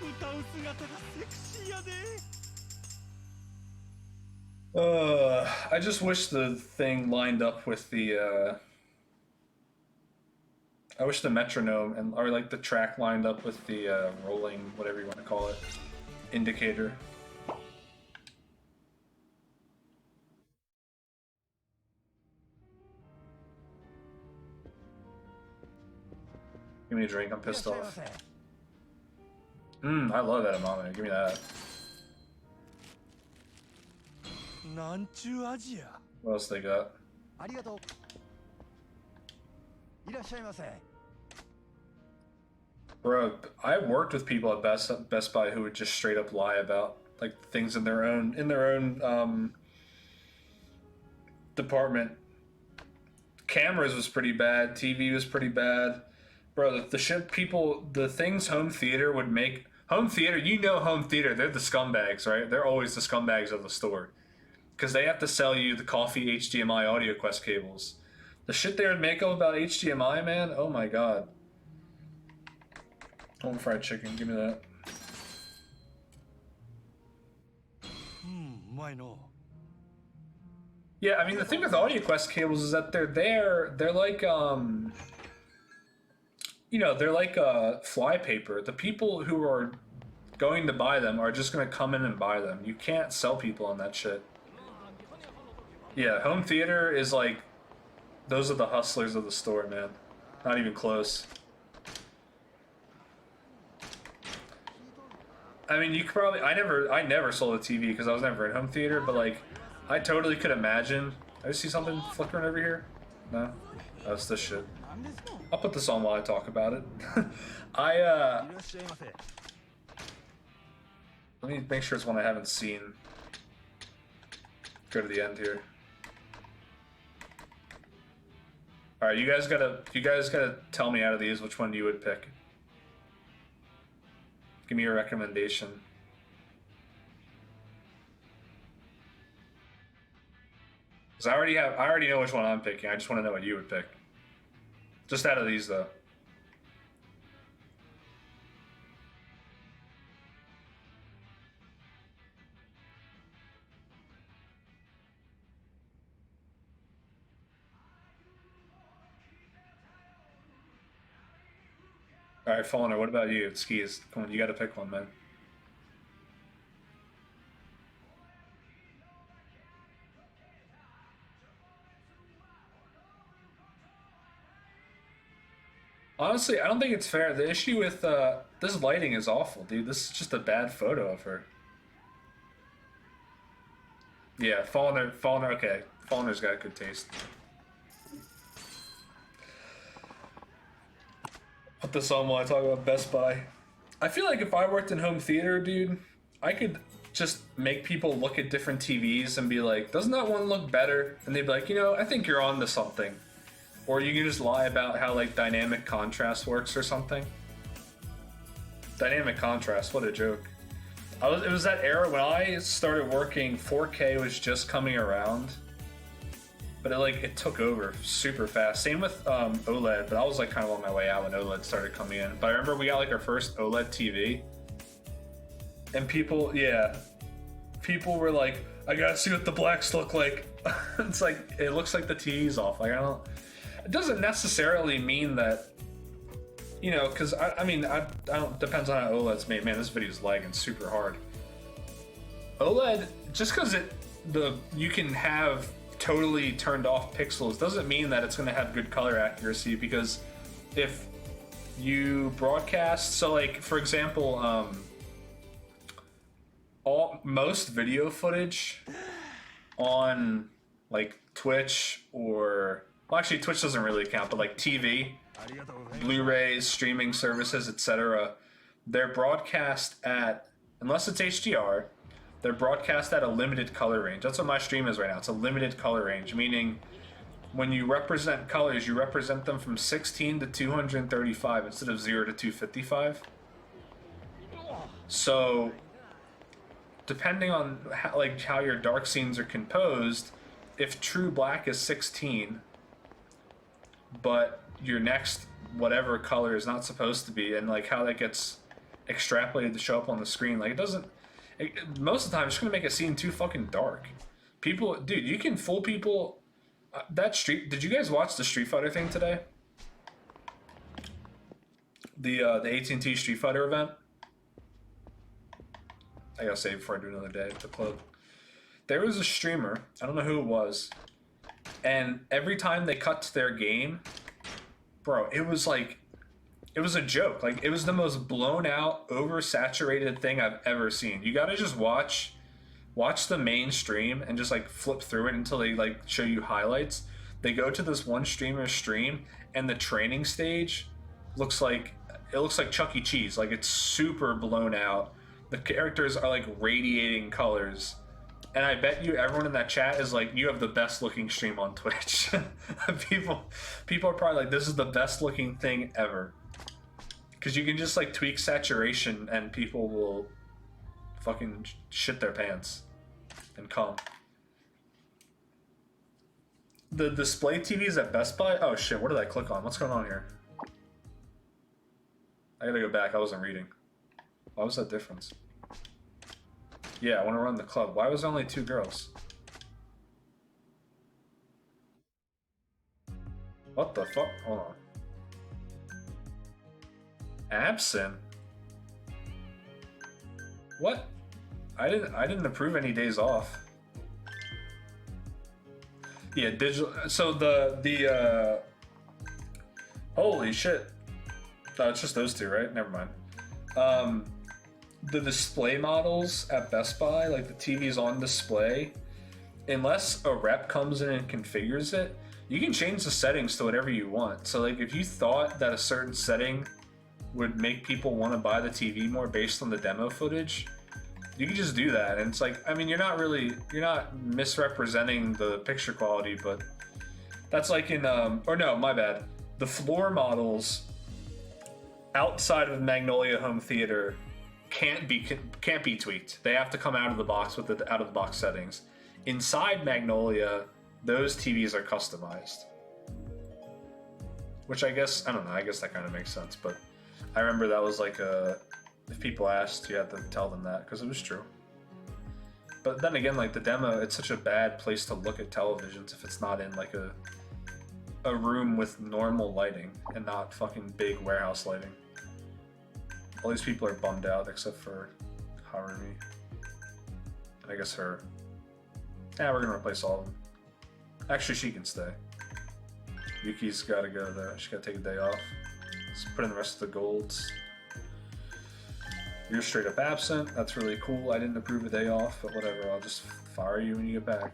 歌う姿がセクシーやで I just wish the thing lined up with the, I wish the metronome and, or like the track lined up with the, rolling, whatever you want to call it, indicator. Give me a drink, I'm pissed off. I love edamame, give me that. なんちゅう味や What else they got? ありがとういらっしゃいませ Bro, I worked with people at Best Buy who would just straight up lie about like things in their own department. cameras was pretty bad. TV was pretty bad. Bro, the shit people, the things home theater would make. Home theater, you know home theater, they're the scumbags, right? They're always the scumbags of the store. Because they have to sell you the coffee HDMI AudioQuest cables. The shit they would make up about HDMI, man, oh my god. Home fried chicken, give me that. うまいの Yeah, I mean, the thing with AudioQuest cables is that they're like, you know, they're like flypaper. The people who are going to buy them are just going to come in and buy them. You can't sell people on that shit. Yeah, home theater is like, those are the hustlers of the store, man. Not even close. I mean, you could probably, I never sold a TV because I was never in home theater, but like, I totally could imagine. I see something flickering over here? No? Oh, it's this shit. I'll put this on while I talk about it. Let me make sure it's one I haven't seen. Go to the end here. Alright, you guys gotta tell me out of these which one you would pick. Give me a recommendation. Because I already know which one I'm picking. I just want to know what you would pick. Just out of these, though. All right, Fallner, what about you? Skis, come on, you got to pick one, man. Honestly, I don't think it's fair. The issue with this lighting is awful, dude. This is just a bad photo of her. Yeah, Fallner, okay. Fallner's got good taste. Put this on while I talk about Best Buy. I feel like if I worked in home theater, dude, I could just make people look at different TVs and be like, doesn't that one look better? And they'd be like, you know, I think you're on to something. Or you can just lie about how, like, dynamic contrast works or something. Dynamic contrast, what a joke. It was that era when I started working, 4K was just coming around. But it took over super fast. Same with OLED, but I was like kind of on my way out when OLED started coming in. But I remember we got like our first OLED TV. And people were like, I gotta see what the blacks look like. It's like, it looks like the TV's off. Like, it doesn't necessarily mean that, you know, because I mean, I don't, depends on how OLED's made. Man, this video's lagging super hard. OLED, just because you can have totally turned off pixels doesn't mean that it's going to have good color accuracy, because if you broadcast, so like for example, most video footage on like Twitch, or well, actually Twitch doesn't really count, but like TV, Blu-rays, streaming services, etc., they're broadcast at, unless it's HDR, they're broadcast at a limited color range. That's what my stream is right now. It's a limited color range, meaning when you represent colors, you represent them from 16 to 235 instead of 0 to 255. So depending on how your dark scenes are composed, if true black is 16, but your next whatever color is not supposed to be, and like how that gets extrapolated to show up on the screen, like most of the time it's going to make a scene too fucking dark. People, dude, you can fool people. Did you guys watch the Street Fighter thing today? The AT&T Street Fighter event? I gotta save before I do another day at the club. There was a streamer, I don't know who it was, and every time they cut to their game, bro, it was a joke. Like, it was the most blown out, oversaturated thing I've ever seen. You gotta just watch the main stream and just like flip through it until they like show you highlights. They go to this one streamer's stream, and the training stage looks like Chuck E. Cheese. Like, it's super blown out. The characters are like radiating colors. And I bet you everyone in that chat is like, you have the best looking stream on Twitch. people are probably like, this is the best looking thing ever. Because you can just like tweak saturation and people will fucking shit their pants and come. The display TVs at Best Buy? Oh shit, what did I click on? What's going on here? I gotta go back, I wasn't reading. Why was that difference? Yeah, I want to run the club. Why was there only 2 girls? What the fuck? Hold on. Absent? What? I didn't approve any days off. Yeah, digital. So the holy shit. No, it's just those 2, right? Never mind. The display models at Best Buy, like the TV's on display, unless a rep comes in and configures it, you can change the settings to whatever you want. So like if you thought that a certain setting would make people want to buy the TV more based on the demo footage, you can just do that. And it's like, I mean, you're not misrepresenting the picture quality, but that's like in or no, my bad. The floor models outside of Magnolia Home Theater can't be tweaked. They have to come out of the box with the out of the box settings. Inside Magnolia, those TVs are customized. Which I guess, I don't know, I guess that kind of makes sense, but I remember that was like if people asked, you had to tell them that because it was true. But then again, like the demo, it's such a bad place to look at televisions if it's not in like a room with normal lighting and not fucking big warehouse lighting. All these people are bummed out except for Harumi. And I guess her. Yeah, we're gonna replace all of them. Actually, she can stay. Yuki's gotta go though. She gotta take a day off. Let's put in the rest of the golds. You're straight up absent. That's really cool. I didn't approve a day off, but whatever. I'll just fire you when you get back.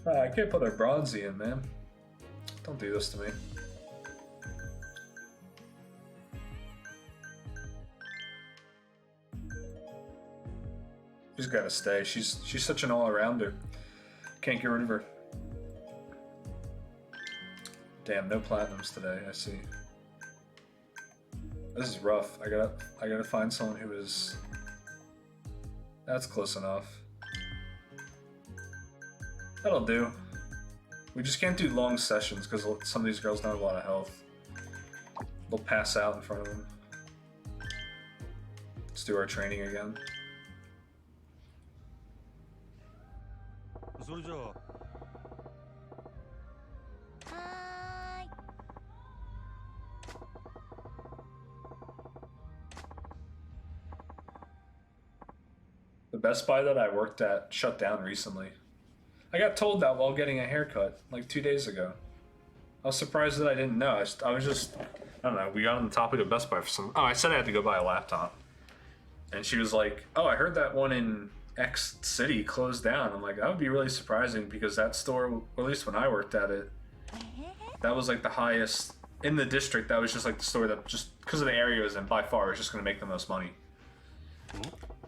I can't put a bronzy in, man. Don't do this to me. She's gotta stay. She's such an all-arounder. Can't get rid of her. Damn, no platinums today. I see. This is rough. I gotta find someone who is. That's close enough. That'll do. We just can't do long sessions because some of these girls don't have a lot of health. They'll pass out in front of them. Let's do our training again. それじゃあはーい。 The Best Buy that I worked at shut down recently. I got told that while getting a haircut like 2 days ago. I was surprised that I didn't know. I was just, I don't know, we got on the topic of Best Buy for some, oh, I said I had to go buy a laptop. And she was like, oh, I heard that one in X city closed down. I'm like, that would be really surprising because that store, or at least when I worked at it, that was like the highest in the district. That was just like the store that just, because of the area it was in, by far, was just going to make the most money.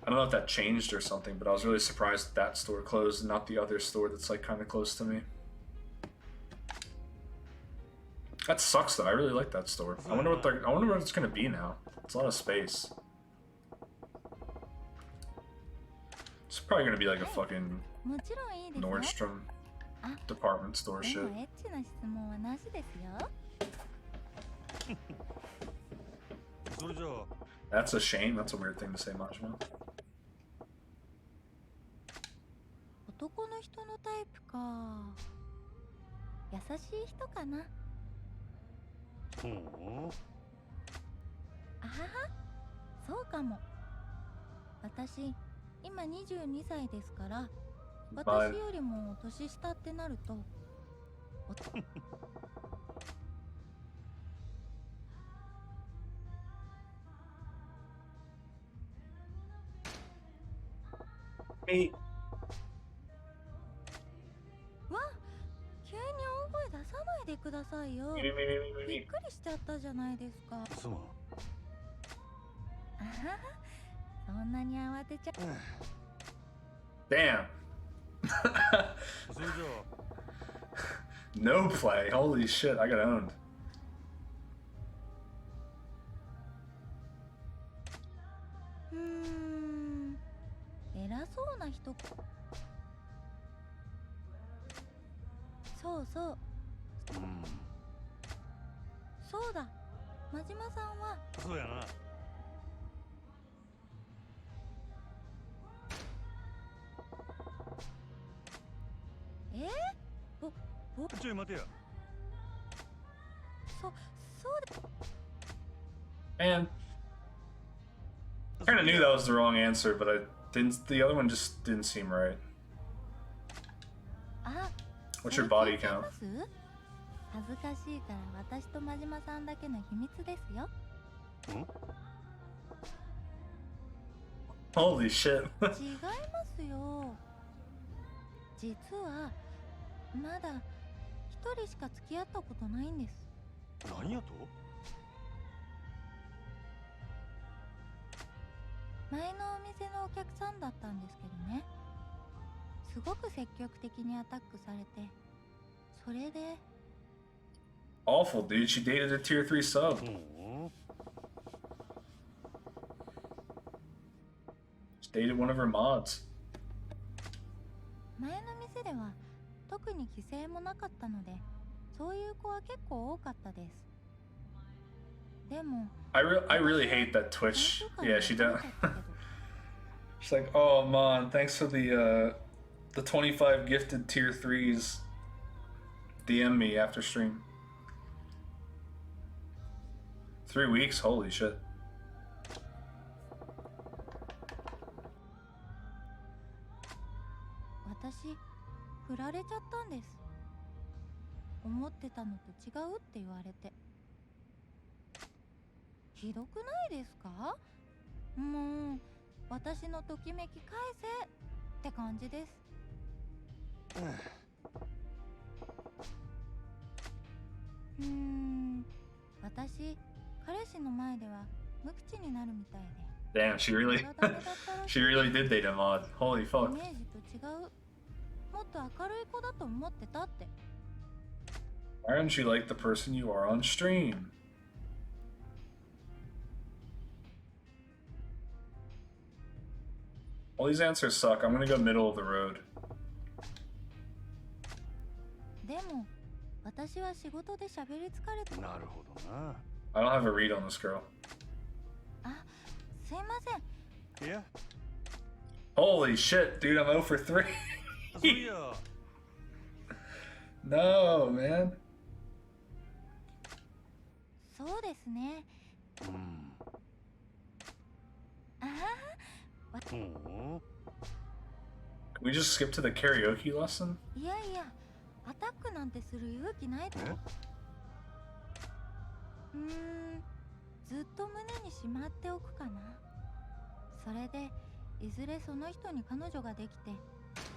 I don't know if that changed or something, but I was really surprised that store closed and not the other store that's like kind of close to me. That sucks though. I really like that store. I wonder what it's gonna be now. It's a lot of space. It's probably gonna be like a fucking もちろんいいですよ。 Nordstrom department store で shit. もエッチな質問はなしですよ。 それじゃあ That's a shame. That's a weird thing to say, Majima. 男の人のタイプか。優しい人かな。ほうあはは、そうかも。私、今22歳ですから、私よりも年下ってなると、くださいよ。 Me, me, me, me, びっ me. くりしちゃったじゃないですか。すまん。あはは、そんなに慌てちゃ。 Damn. それじゃ No play. Holy shit, I got owned. 偉そうな人。そうそう、あ、そうだ。真島さんはそうやな。ちょい待てや。そうだ。 Man, I kind of knew that was the wrong answer, but I didn't. The other one just didn't seem right. あ、 What's your body count? 恥ずかしいから私と真島さんだけの秘密ですよ。 Holy shit. 違いますよ。実はまだ一人しか付き合ったことないんです。何やと？前のお店のお客さんだったんですけどね。すごく積極的にアタックされて、それで Awful, dude. She dated a tier 3 sub. うん。 She dated one of her mods. 前の店では特に規制もなかったので、そういう子は結構多かったです。でも I really hate that Twitch. Yeah, she does. She's like, oh man, thanks for the 25 gifted tier 3s. DM me after stream. 3 weeks, holy shit. 私振られちゃったんです。思ってたのと違うって言われて。ひどくないですか？もう私のときめき返せって感じです。私彼氏の前では無口になるみたいで。 Damn, she really she really did date a mod. Holy イ fuck. メージと違う。もっと明るい子だと思ってたって。 Why aren't you like the person you are on stream? All these answers suck. I'm gonna go middle of the road. でも私は仕事で喋り疲れて。なるほどな。 I don't have a read on this girl. あ、すいません。いや、 Holy shit, dude, I'm 0 for 3. そういや。No, man. そうですね。うん。あうん。 Can we just skip to the karaoke lesson? あ、いやいや、アタックなんてする勇気ないと。え？ずっと胸にしまっておくかな。それでいずれその人に彼女ができて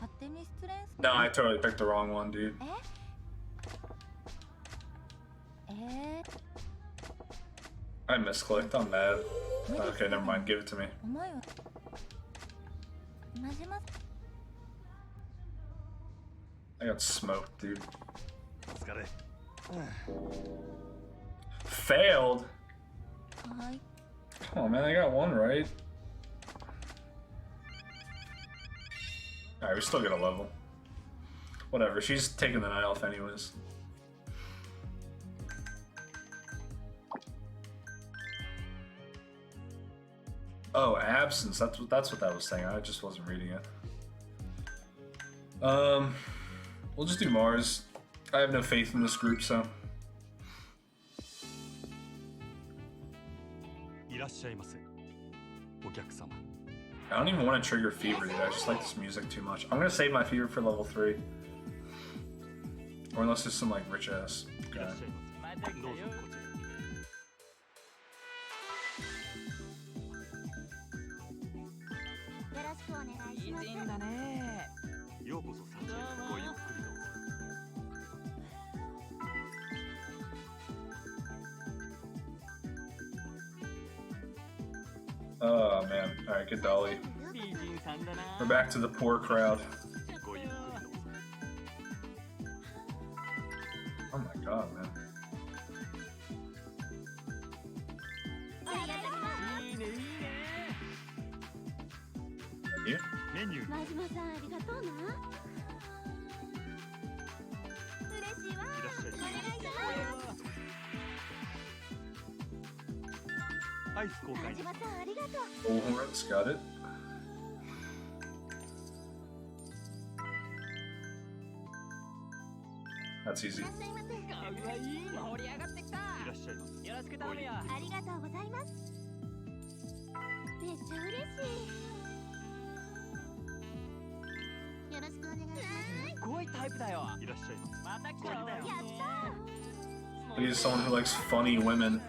勝手に失恋する。 No, I totally picked the wrong one, dude. え I misclicked. I'm mad. Okay, never mind. Give it to me. 思いは真島 I got smoked, dude. お疲れ。 Failed? はい。 Come on, man. I got one right. Alright, we still get a level. Whatever. She's taking the night off anyways. Oh, absence. That's what that was saying. I just wasn't reading it. We'll just do Mars. I have no faith in this group, so. いらっしゃいませ。お客様。 I don't even want to trigger fever, dude. I just like this music too much. I'm gonna save my fever for level 3. Or unless there's some like rich ass いら guy. っしゃいませ。どうぞこちら。よろしくお願いします。いいんだね。ようこそさんへごゆっくりどうぞ。Oh man. Alright, get Dolly. We're back to the poor crowd. ごゆっくりどうぞ Oh my god, man. いいねいいね You? メニュー真島さんありがとうな嬉しいわいらっしゃいお願いしますアイス交換真島さんありがとう Bullhorns, got it. That's easy. いらっしゃいませかわいい盛り上がってきたいらっしゃいますよろしく頼むよありがとうございますめっちゃ嬉しいよろしくお願いしますすごいタイプだよいらっしゃいますまた来たわよやった He's someone who likes funny women.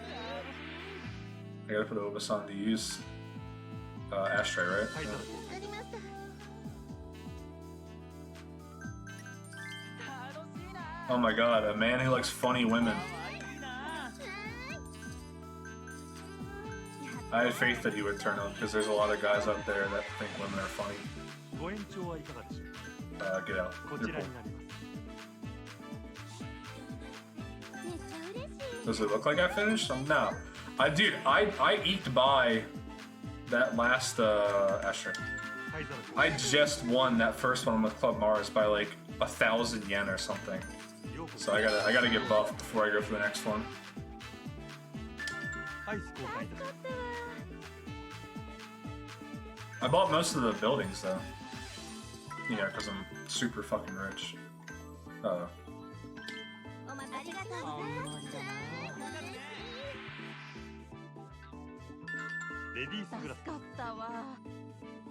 I gotta put Obus on to use Ashtray, right? 灰 Yeah. 皿交換ありました楽しいな Oh my god, a man who likes funny women. かわいいな I had faith that he would turn up because there's a lot of guys out there that think women are funny. ご延長はいかがでしょう Get out. こ You're ちら cool. になります めっちゃ嬉しい Does it look like I finished? No. Dude, I eked by that last Ashtray. 灰皿交 I just won that first one with Club Mars by like 1,000 yen or something. 換ようこ So I gotta get buffed before I go for the next one. アイス交換いたします I bought most of the buildings though. Yeah, because I'm super fucking rich. お待たせありがとうございますレディースグラス助かったわ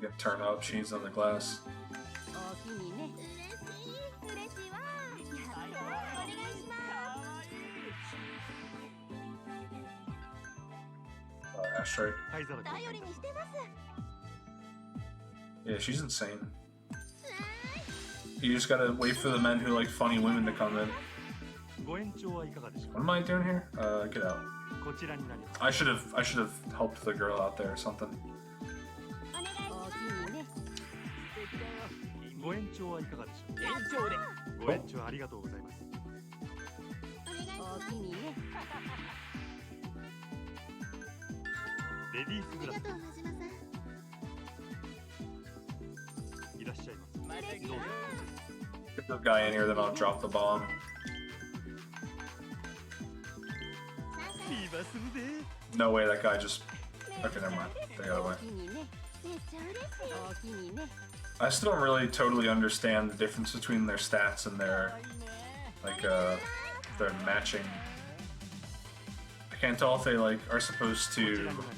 Get turn up, she's on the glass. おおきにね嬉しいわやったお願いしま Ashtray. 灰皿す交換頼りにしてます Yeah, she's insane. You just gotta wait for the men who like funny women to come in. ご延長はいかがでしょう What am I doing here? Get out. こちらになります I should have helped the girl out there or something. お願いしますねご延長はいかがでしょう延長でご延長ありがとうございますお願いしますにねレディースグラスありがとう真島さんいらっしゃいますまた来たどうぞ Get the guy in here, then I'll drop the bomb. ビーバーするで No way, that guy just. Okay, never mind. They got away. おおきにねめっちゃ嬉しいおおきにね I still don't really totally understand the difference between their stats and their like their matching. I can't tell if they like are supposed こちら to になります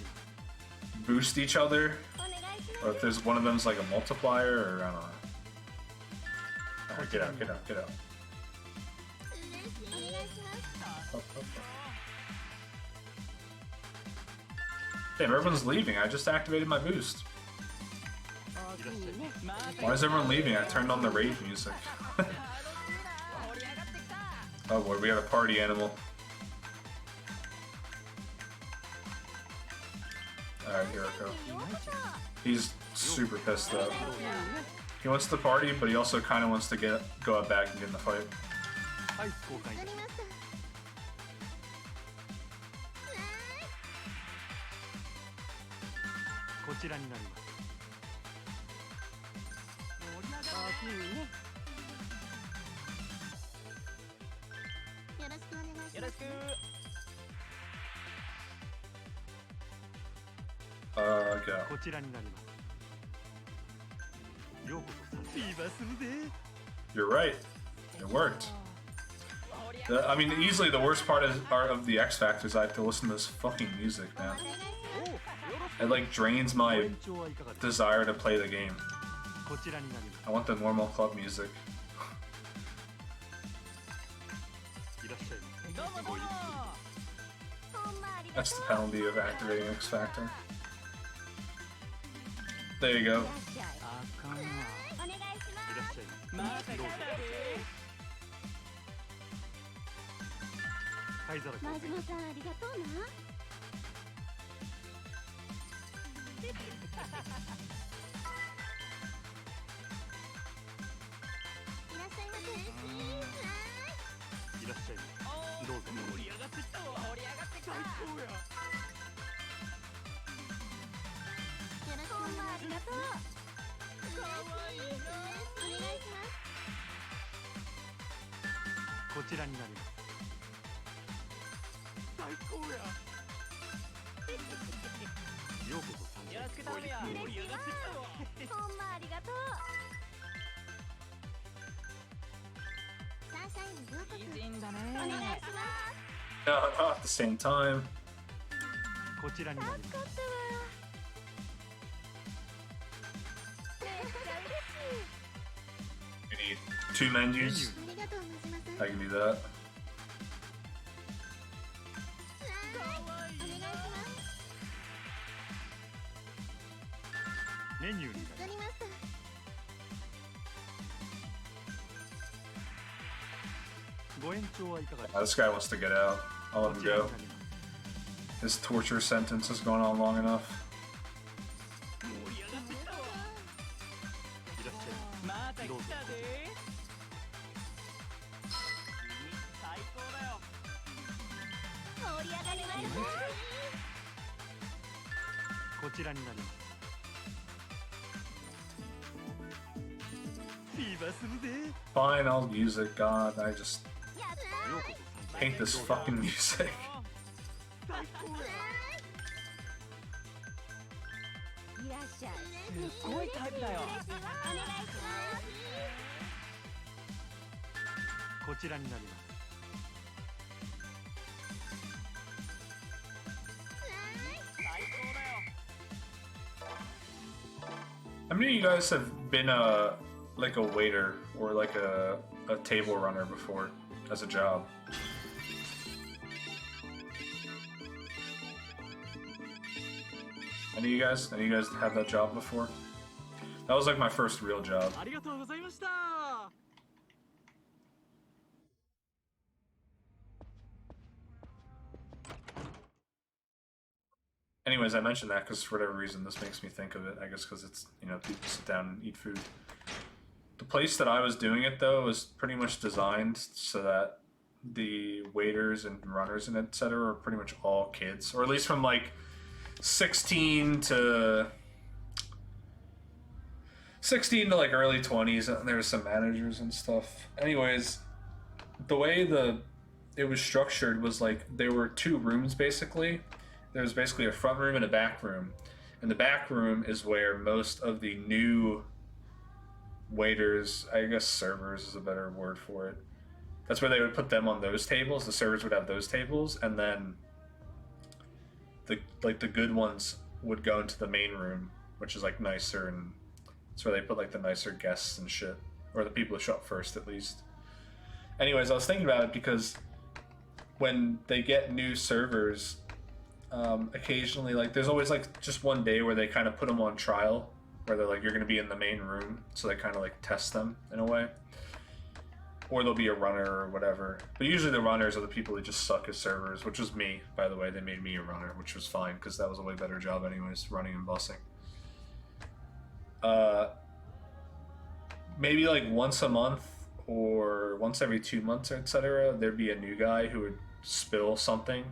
boost each other お願いし or if there's one of them's like a multiplier or I don't know. Alright, get out, get out, get out. ますお願いします Up, up, up. Damn, everyone's leaving. I just activated my boost. おおきにね Why is everyone leaving? I turned on the rave music. 盛り上がってきた Oh boy, we got a party animal. Alright, here we go. He's super pissed though. He wants to party, but he also kind of wants to go out back and get in the fight. アイス交換いたしありますましたこちらになります おおきにねよろしくお願いしますよろしく Go. こちらになりますようこそさビーバーするで You're right. It worked. I mean, easily the worst part of the X Factors. I have to listen to this fucking music, man. お願いします It like drains ご my 延長はいかがでしょ desire to play the game. うこちらになりま I want the normal club music. すいらっしゃいまどうもどうもごゆっくほんまありが That's と the う penalty of activating X Factor. There you go. あかんわお願いしりいらっしゃいままた来たどうぞ灰皿交ます真換島さんありがとうないらっしゃいませ。いらっしゃいどうぞ盛り上がってきたわ。盛り上がってきた。最高や。よろしくお願いします。かわいいな。お願いします。こちらになります。最高や。ようこそ参よろしく頼むよ。盛り上がってきたわ。ほんまありがとう。サンシャインようこそ。美人だね。お願いします。 No, not at the same time. こちらになります。助かったわ。めっちゃ嬉しい。 We need 2 menus. ありがとうございます。 I can do that. お願いします。メニューになり助かりました。ます。ご延長はいかがです This guy wants to get out. I'll か。 let こ him ちらに go. なります。 His torture sentence has gone on long enough. 盛り上がってきたわ。いらっしゃいまた来どうぞたで。君最高だよ。盛り上がりました。こちらになります。ビバするで。 Fine, I'll use it. God, I just やったようこそ参加 hate this fucking music. 最高や。ー。いらっしゃい。すごいタイプだよ。お願いします。こちらになります。最高だよ。 How many of you guys have been like a waiter or like a table runner before as a job? Any of you guys? Any of you guys have that job before? That was like my first real job. ありがとうございました。 Anyways, I mentioned that because for whatever reason this makes me think of it. I guess because it's, you know, people sit down and eat food. The place that I was doing it though was pretty much designed so that the waiters and runners and etc. are pretty much all kids, or at least from like 16 to like early 20s, and there was some managers and stuff. Anyways, the way it was structured was like there were 2 rooms basically. There was basically a front room and a back room. And the back room is where most of the new waiters, I guess servers is a better word for it. That's where they would put them on those tables. The servers would have those tables, and then the good ones would go into the main room, which is like nicer, and it's where they put like the nicer guests and shit, or the people who show up first at least. Anyways, I was thinking about it because when they get new servers, occasionally, like there's always like just one day where they kind of put them on trial, where they're like, you're going to be in the main room, so they kind of like test them in a way, or there'll be a runner or whatever. But usually the runners are the people who just suck as servers, which was me, by the way. They made me a runner, which was fine because that was a way better job anyways, running and bussing. Maybe like once a month or once every 2 months, etc., there'd be a new guy who would spill something,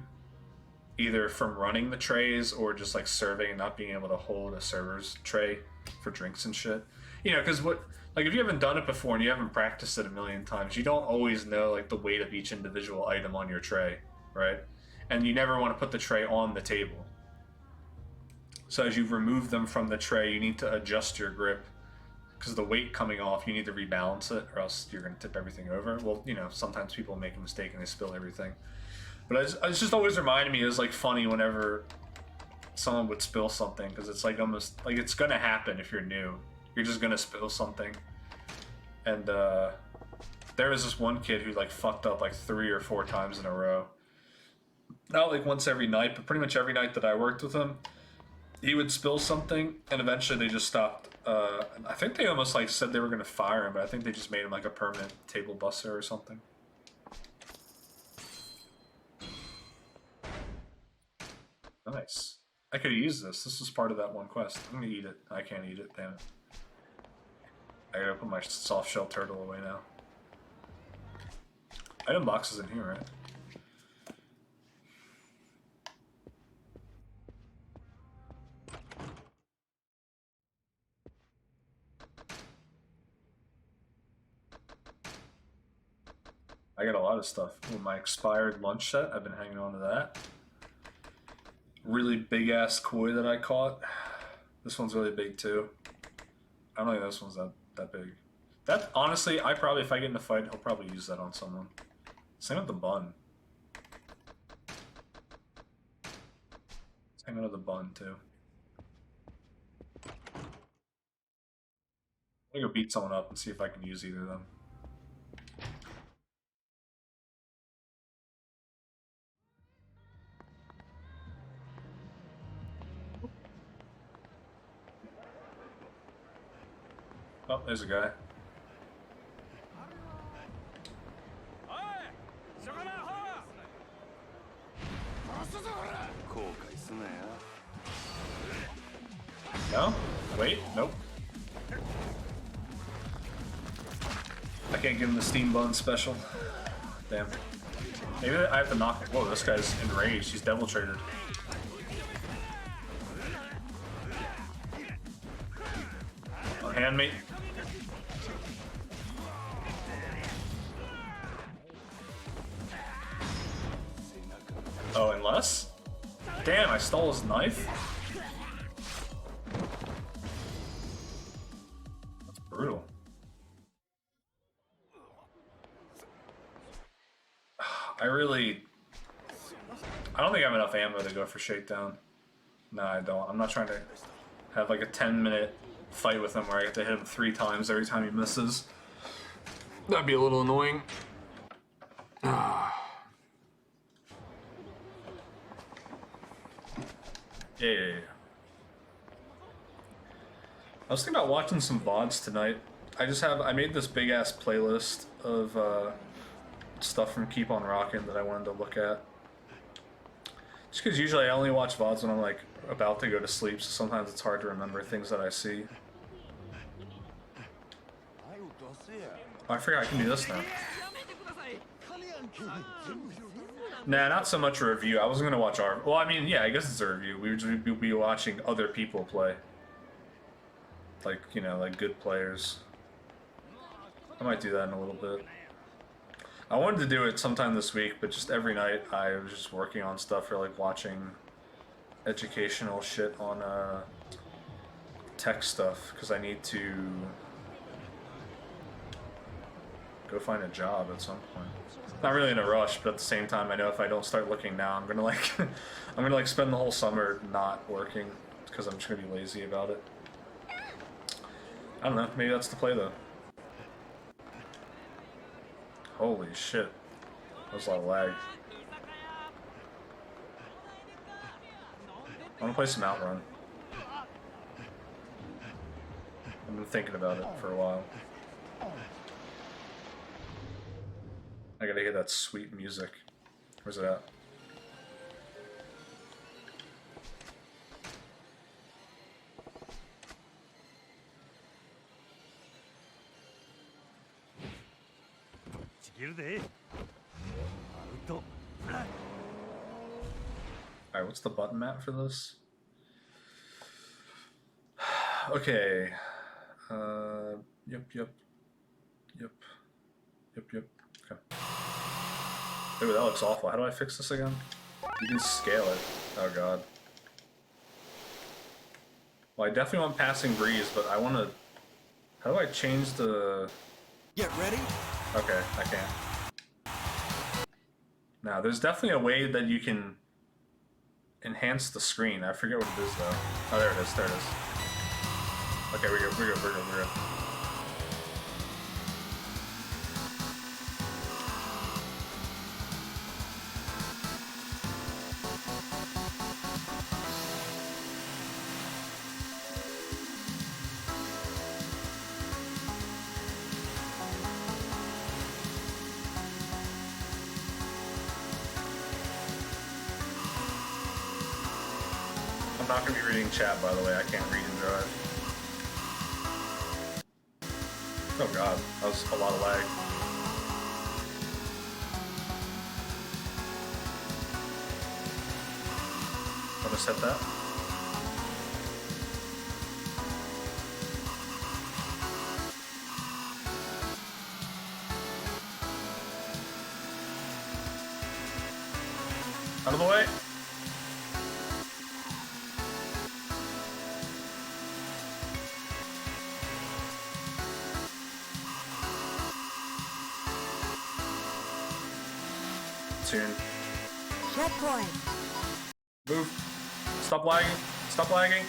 either from running the trays or just like serving and not being able to hold a server's tray for drinks and shit. You know, because what, like if you haven't done it before and you haven't practiced it a million times, you don't always know like the weight of each individual item on your tray, right? And you never want to put the tray on the table. So as you remove them from the tray, you need to adjust your grip, because the weight coming off, you need to rebalance it, or else you're going to tip everything over. Well, you know, sometimes people make a mistake and they spill everything. But it's just always reminded me, it was like funny whenever someone would spill something, because it's like almost like it's going to happen if you're new. You're just going to spill something. And there was this one kid who like fucked up like 3 or 4 times in a row. Not like once every night, but pretty much every night that I worked with him, he would spill something, and eventually they just stopped. I think they almost like said they were going to fire him, but I think they just made him like a permanent table busser or something. Nice. I could use this. This is part of that one quest. I'm gonna eat it. I can't eat it, damn it. I gotta put my soft shell turtle away now. Item box is in here, right? I got a lot of stuff. With my expired lunch set, I've been hanging on to that. Really big ass koi that I caught. This one's really big too. I don't think this one's that big. That honestly, I probably, if I get in a fight, he'll probably use that on someone. Same with the bun. Same with the bun too. I'm gonna go beat someone up and see if I can use either of them. Oh, there's a guy. No? Wait, nope. I can't give him the steam bun special. Damn. Maybe I have to knock it. Whoa, this guy's enraged. He's devil triggered. Oh, hand me. Oh, unless? Damn, I stole his knife? That's brutal. I don't think I have enough ammo to go for shakedown. No, I don't. I'm not trying to have like a 10-minute fight with him where I have to hit him 3 times every time he misses. That'd be a little annoying. Yeah. I was thinking about watching some VODs tonight. I made this big ass playlist of stuff from Keep on Rockin' that I wanted to look at. Just because usually I only watch VODs when I'm like about to go to sleep, so sometimes it's hard to remember things that I see. Oh, I forgot I can do this now. Nah, not so much a review. I wasn't gonna watch our. Well, I mean, yeah, I guess it's a review. We would be watching other people play. Like, you know, like good players. I might do that in a little bit. I wanted to do it sometime this week, but just every night I was just working on stuff or like watching educational shit on tech stuff because I need to go find a job at some point. Not really in a rush, but at the same time I know if I don't start looking now, I'm gonna like spend the whole summer not working because I'm just gonna be lazy about it. I don't know, maybe that's the play though. Holy shit. That was a lot of lag. I want to play some Outrun. I've been thinking about it for a while. I gotta hear that sweet music. Where's it at? Alright, what's the button map for this? Okay. Yep. Okay. Ooh, that looks awful. How do I fix this again? You can scale it. Oh god. Well, I definitely want passing breeze, but I want to... How do I change the... Get ready? Okay, I can't. Now, there's definitely a way that you can enhance the screen. I forget what it is, though. Oh, there it is. Okay, we're good. I'm not gonna be reading chat, by the way. I can't read and drive. Oh god, that was a lot of lag. Want to set that? Out of the way. Tune. Checkpoint. Move. Stop lagging. Stop lagging.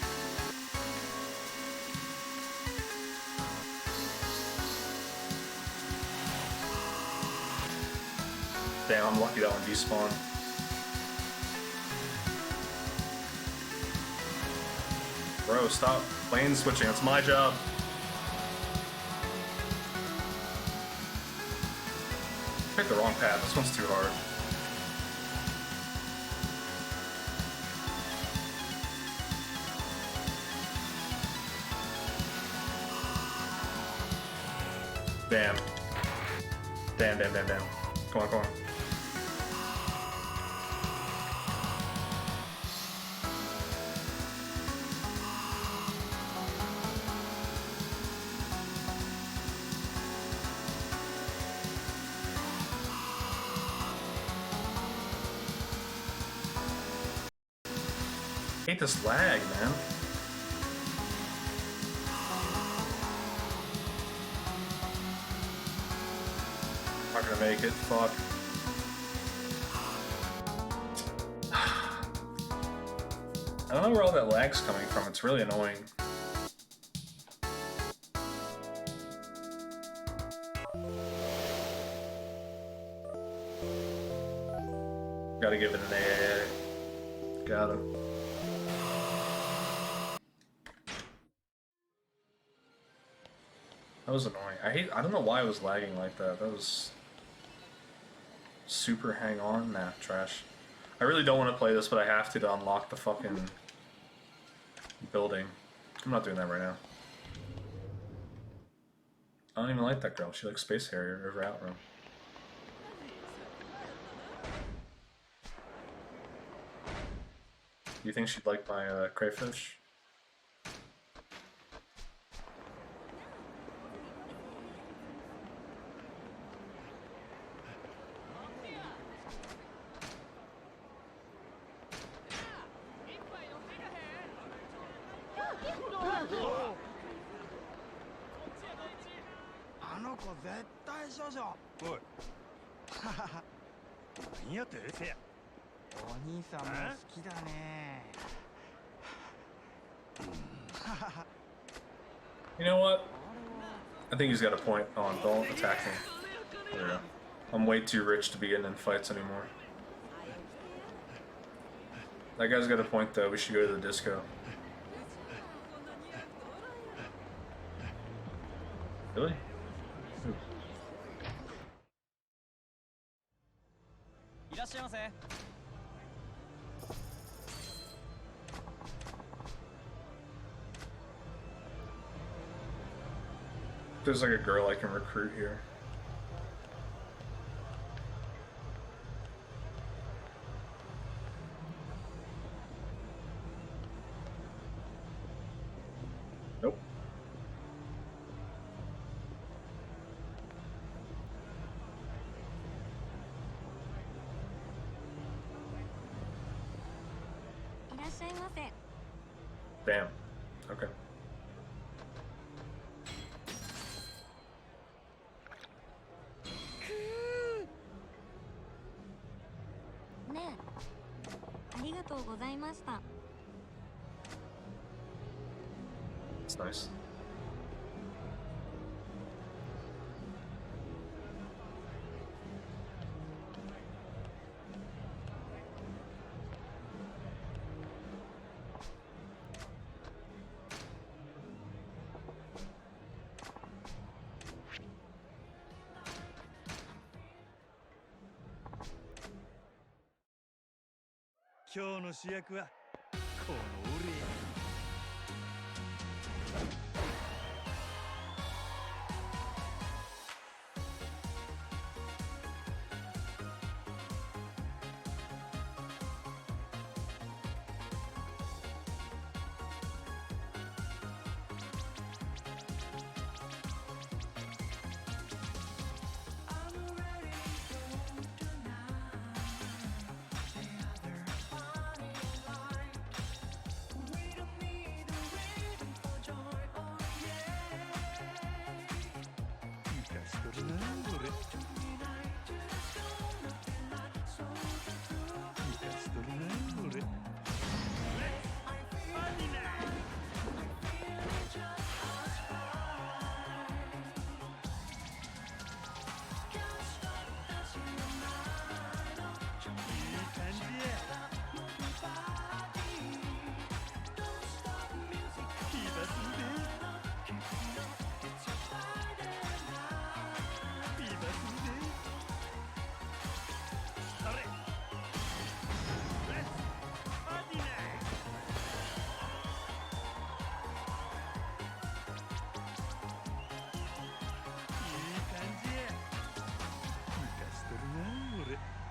Damn, I'm lucky that one despawned. Bro, stop lane switching. That's my job. Picked the wrong path. This one's too hard. Damn. Damn, damn, damn, damn. Come on, come on. I hate this lag, man. Not gonna make it, fuck. I don't know where all that lag's coming from, it's really annoying. Gotta give it an AA. Got him. That was annoying. I don't know why it was lagging like that. That was super hang on. Nah, trash. I really don't want to play this, but I have to unlock the fucking building. I'm not doing that right now. I don't even like that girl. She likes Space Harrier over Outrun. You think she'd like my crayfish? You know what? I think he's got a point. Oh, don't attack me. There we go. I'm way too rich to be getting in fights anymore. That guy's got a point though. We should go to the disco. Really? Ooh. There's like a girl I can recruit here. Nope. Damn. Okay. It's nice.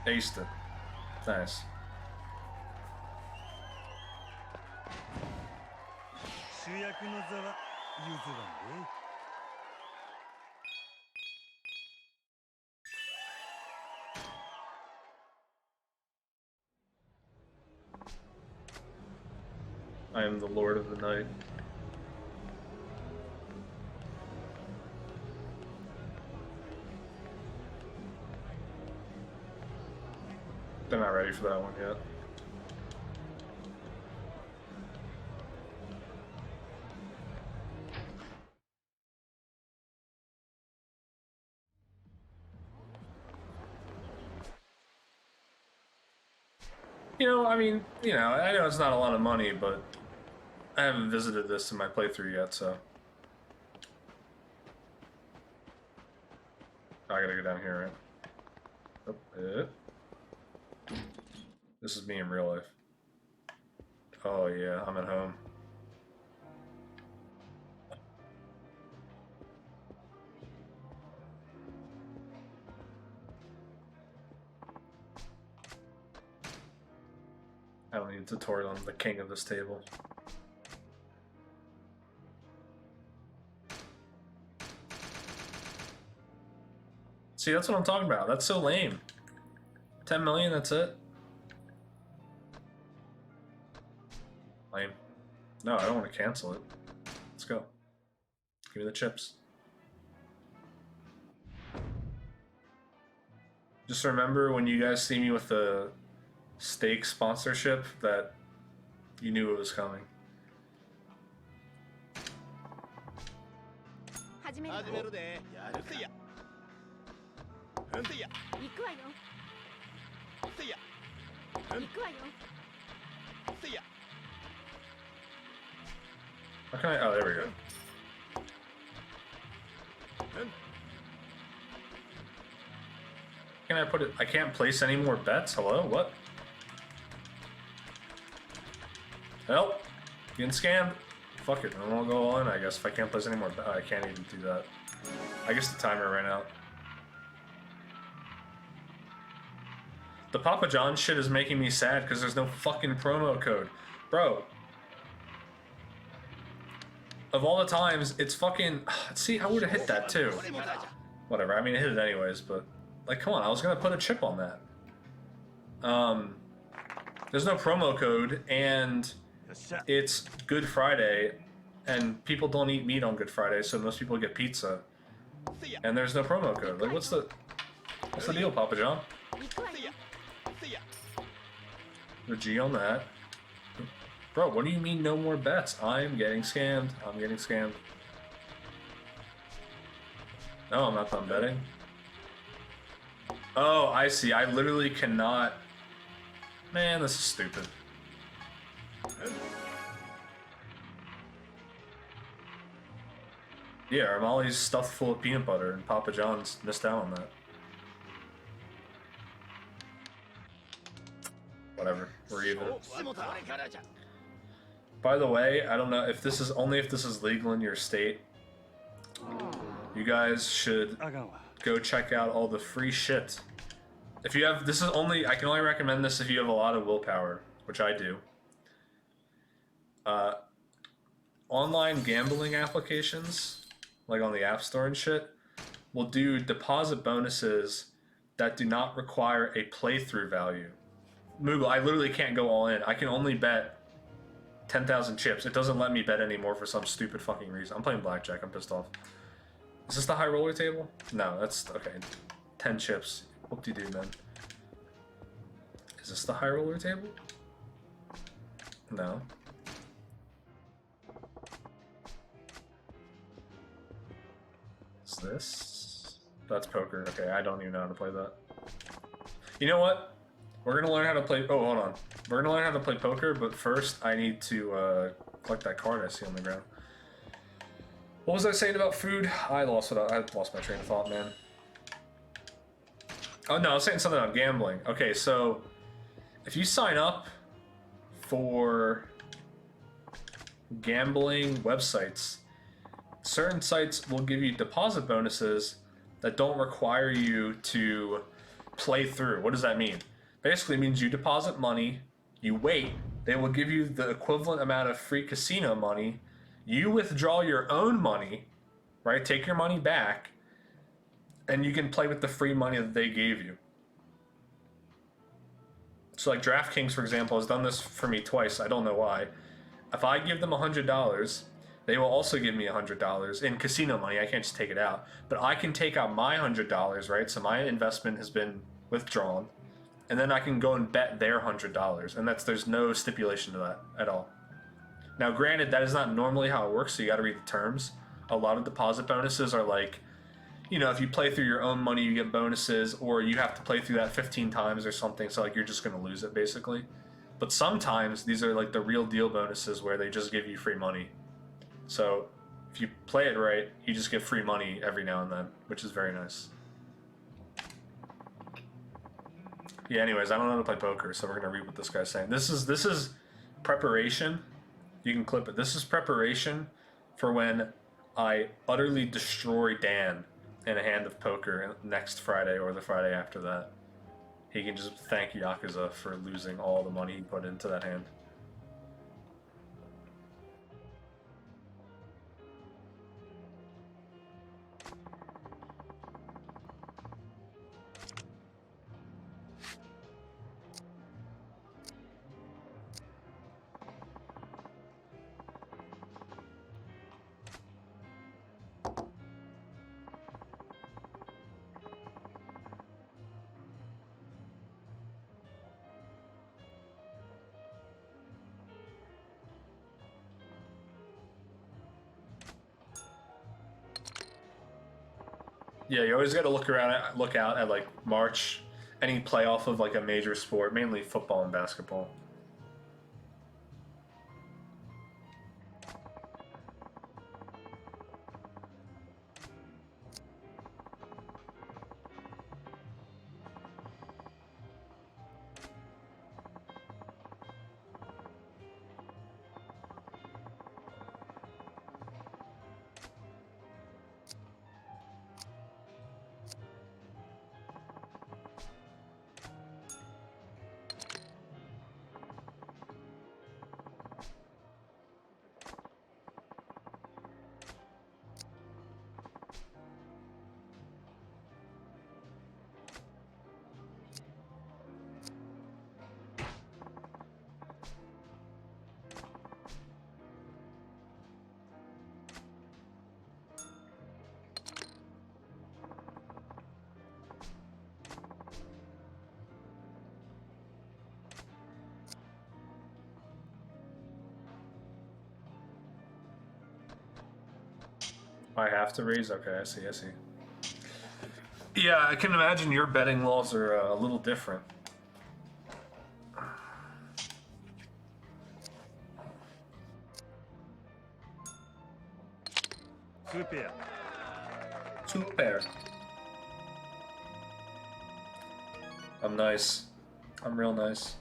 Aced it. Nice. I am the Lord of the Night. They're not ready for that one yet. You know, I mean, you know, I know it's not a lot of money, but I haven't visited this in my playthrough yet, so. I gotta go down here, right? Oh, this is me in real life. Oh yeah, I'm at home. I don't need a tutorial, I'm the king of this table. See, that's what I'm talking about. That's so lame. 10 million, that's it? Lame. No, I don't want to cancel it. Let's go. Give me the chips. Just remember when you guys see me with the steak sponsorship that you knew it was coming. 始める始めるでやるせやせや行くわよせや行くわよせや How can I? Oh, there we go. Can I put it? I can't place any more bets? Hello? What? Help! Getting scammed. Fuck it. Then I'll go all in, I guess. If I can't place any more bets. I can't even do that. I guess the timer ran out. The Papa John shit is making me sad because there's no fucking promo code. Bro. Of all the times, it's fucking... See, I would have hit that too. Whatever, I mean, I hit it anyways, but... Like, come on, I was gonna put a chip on that. There's no promo code, and it's Good Friday, and people don't eat meat on Good Friday, so most people get pizza. And there's no promo code. Like, what's the deal, Papa John? 行くわよ The G on that. Bro, what do you mean no more bets? I'm getting scammed. I'm getting scammed. No, I'm not done betting. Oh, I see. I literally cannot... Man, this is stupid. Yeah, Armali's stuffed full of peanut butter, and Papa John's missed out on that. Whatever, we're even. By the way, I don't know if this is only if this is legal in your state. You guys should go check out all the free shit. If you have, this is only, I can only recommend this if you have a lot of willpower, which I do. Online gambling applications, like on the App Store and shit, will do deposit bonuses that do not require a playthrough value. Moogle, I literally can't go all in. I can only bet 10,000 chips. It doesn't let me bet anymore for some stupid fucking reason. I'm playing blackjack. I'm pissed off. Is this the high roller table? No, that's okay. 10 chips. Whoop-de-doo, man. Is this the high roller table? No. Is this? That's poker. Okay, I don't even know how to play that. You know what? We're gonna learn how to play. Oh, hold on. We're gonna learn how to play poker, but first I need to collect that card I see on the ground. What was I saying about food? I lost it. I lost my train of thought, man. Oh no, I was saying something about gambling. Okay, so if you sign up for gambling websites, certain sites will give you deposit bonuses that don't require you to play through. What does that mean? Basically, it means you deposit money, you wait, they will give you the equivalent amount of free casino money, you withdraw your own money, right? Take your money back, and you can play with the free money that they gave you. So like DraftKings, for example, has done this for me twice. I don't know why. If I give them $100, they will also give me $100 in casino money. I can't just take it out, but I can take out my $100, right? So my investment has been withdrawn, and then I can go and bet their $100, and there's no stipulation to that at all. Now, granted, that is not normally how it works, so you got to read the terms. A lot of deposit bonuses are like, you know, if you play through your own money, you get bonuses, or you have to play through that 15 times or something, so like you're just going to lose it basically. But sometimes these are like the real deal bonuses where they just give you free money. So if you play it right, you just get free money every now and then, which is very nice. Yeah, anyways, I don't know how to play poker, so we're going to read what this guy's saying. This is preparation. You can clip it. This is preparation for when I utterly destroy Dan in a hand of poker next Friday or the Friday after that. He can just thank Yakuza for losing all the money he put into that hand. Yeah, you always got to look out at like March, any playoff of like a major sport, mainly football and basketball. I have to raise? Okay, I see. Yeah, I can imagine your betting laws are a little different. Super. I'm nice. I'm real nice.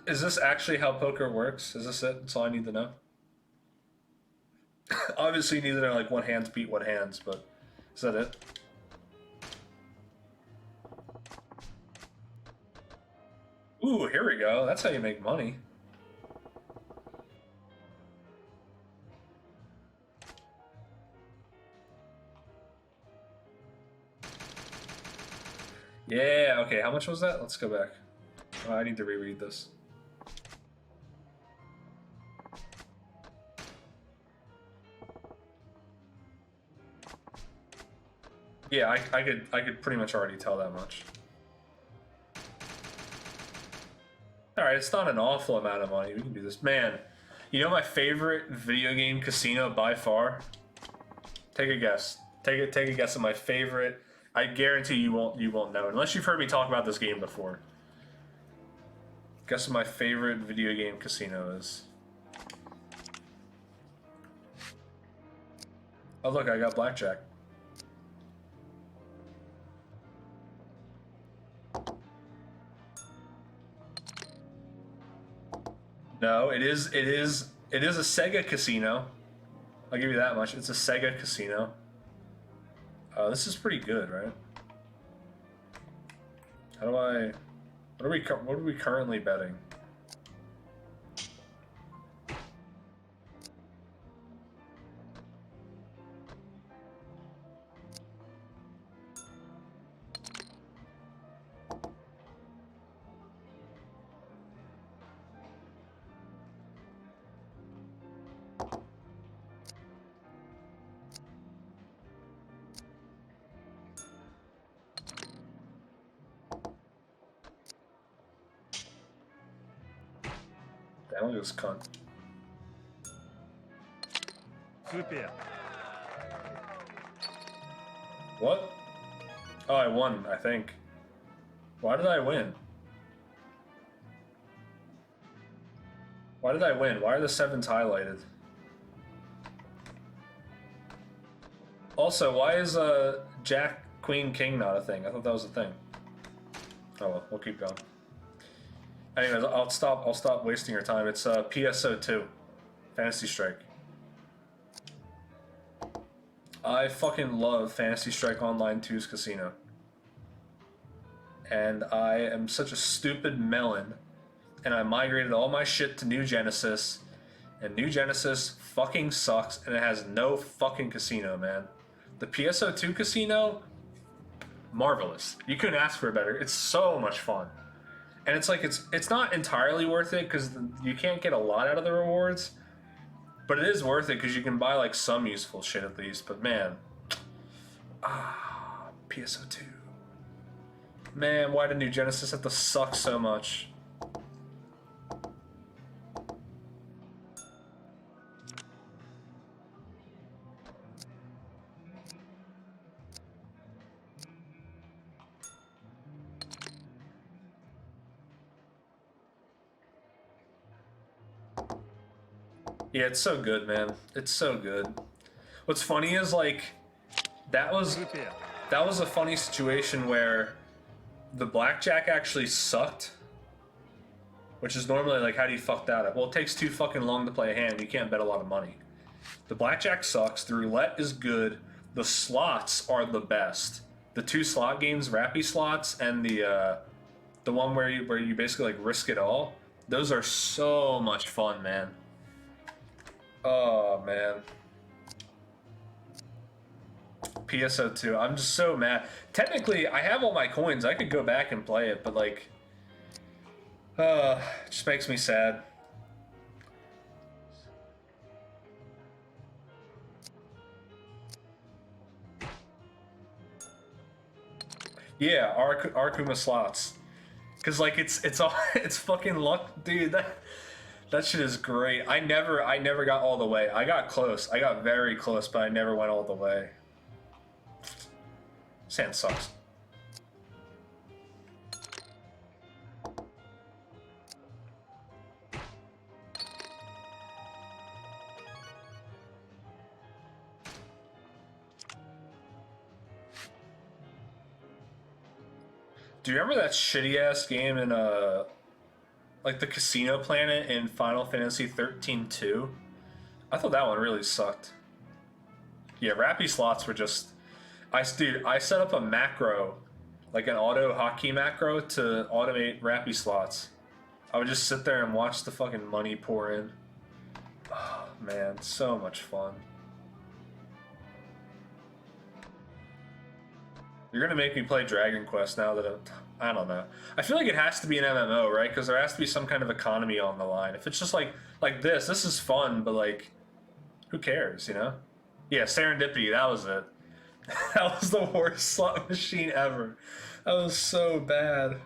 Is this actually how poker works? Is this it? That's all I need to know? Obviously you need to know like what hands beat what hands, but is that it? Ooh, here we go. That's how you make money. Yeah, okay, how much was that? Let's go back. Oh, I need to reread this. Yeah, I could pretty much already tell that much. Alright, it's not an awful amount of money. We can do this. Man, you know my favorite video game casino by far? Take a guess. Take a guess at my favorite. I guarantee you won't know unless you've heard me talk about this game before. Guess what my favorite video game casino is. Oh look, I got blackjack. No, it is It is a Sega casino. I'll give you that much. It's a Sega casino. This is pretty good, right? How do I... What are we currently betting? Damn, look at this cunt. 2ペア What? Oh, I won, I think. Why did I win? Why did I win? Why are the sevens highlighted? Also, why is Jack, Queen, King not a thing? I thought that was a thing. Oh well, we'll keep going. Anyways, I'll stop wasting your time. It's PSO2, Fantasy Strike. I fucking love Fantasy Strike Online 2's casino. And I am such a stupid melon, and I migrated all my shit to New Genesis, and New Genesis fucking sucks, and it has no fucking casino, man. The PSO2 casino, marvelous. You couldn't ask for it better. It's so much fun. And it's like, it's not entirely worth it because you can't get a lot out of the rewards, but it is worth it because you can buy like some useful shit at least. But man, PSO2. Man, why did New Genesis have to suck so much? Yeah, it's so good, man. It's so good. What's funny is like that was a funny situation where the blackjack actually sucked, which is normally like, how do you fuck that up? Well, it takes too fucking long to play a hand. You can't bet a lot of money. The blackjack sucks. The roulette is good. The slots are the best. The two slot games, Rappy slots, and the one where you basically like risk it all. Those are so much fun, man. Oh man. PSO2. I'm just so mad. Technically, I have all my coins. I could go back and play it, but like, it just makes me sad. Yeah, Arkuma slots. Cause like it's all it's fucking luck, dude. That shit is great. I never got all the way. I got close. I got very close, but I never went all the way. Sand sucks. Do you remember that shitty ass game in like the Casino Planet in Final Fantasy 13-2? I thought that one really sucked. Yeah, Rappy slots were just... I set up a macro, like an auto hotkey macro to automate Rappy slots. I would just sit there and watch the fucking money pour in. Oh, man, so much fun. You're gonna make me play Dragon Quest now that I don't know. I feel like it has to be an MMO, right? Because there has to be some kind of economy on the line. If it's just like this is fun, but like, who cares, you know? Yeah, Serendipity, that was it. That was the worst slot machine ever. That was so bad.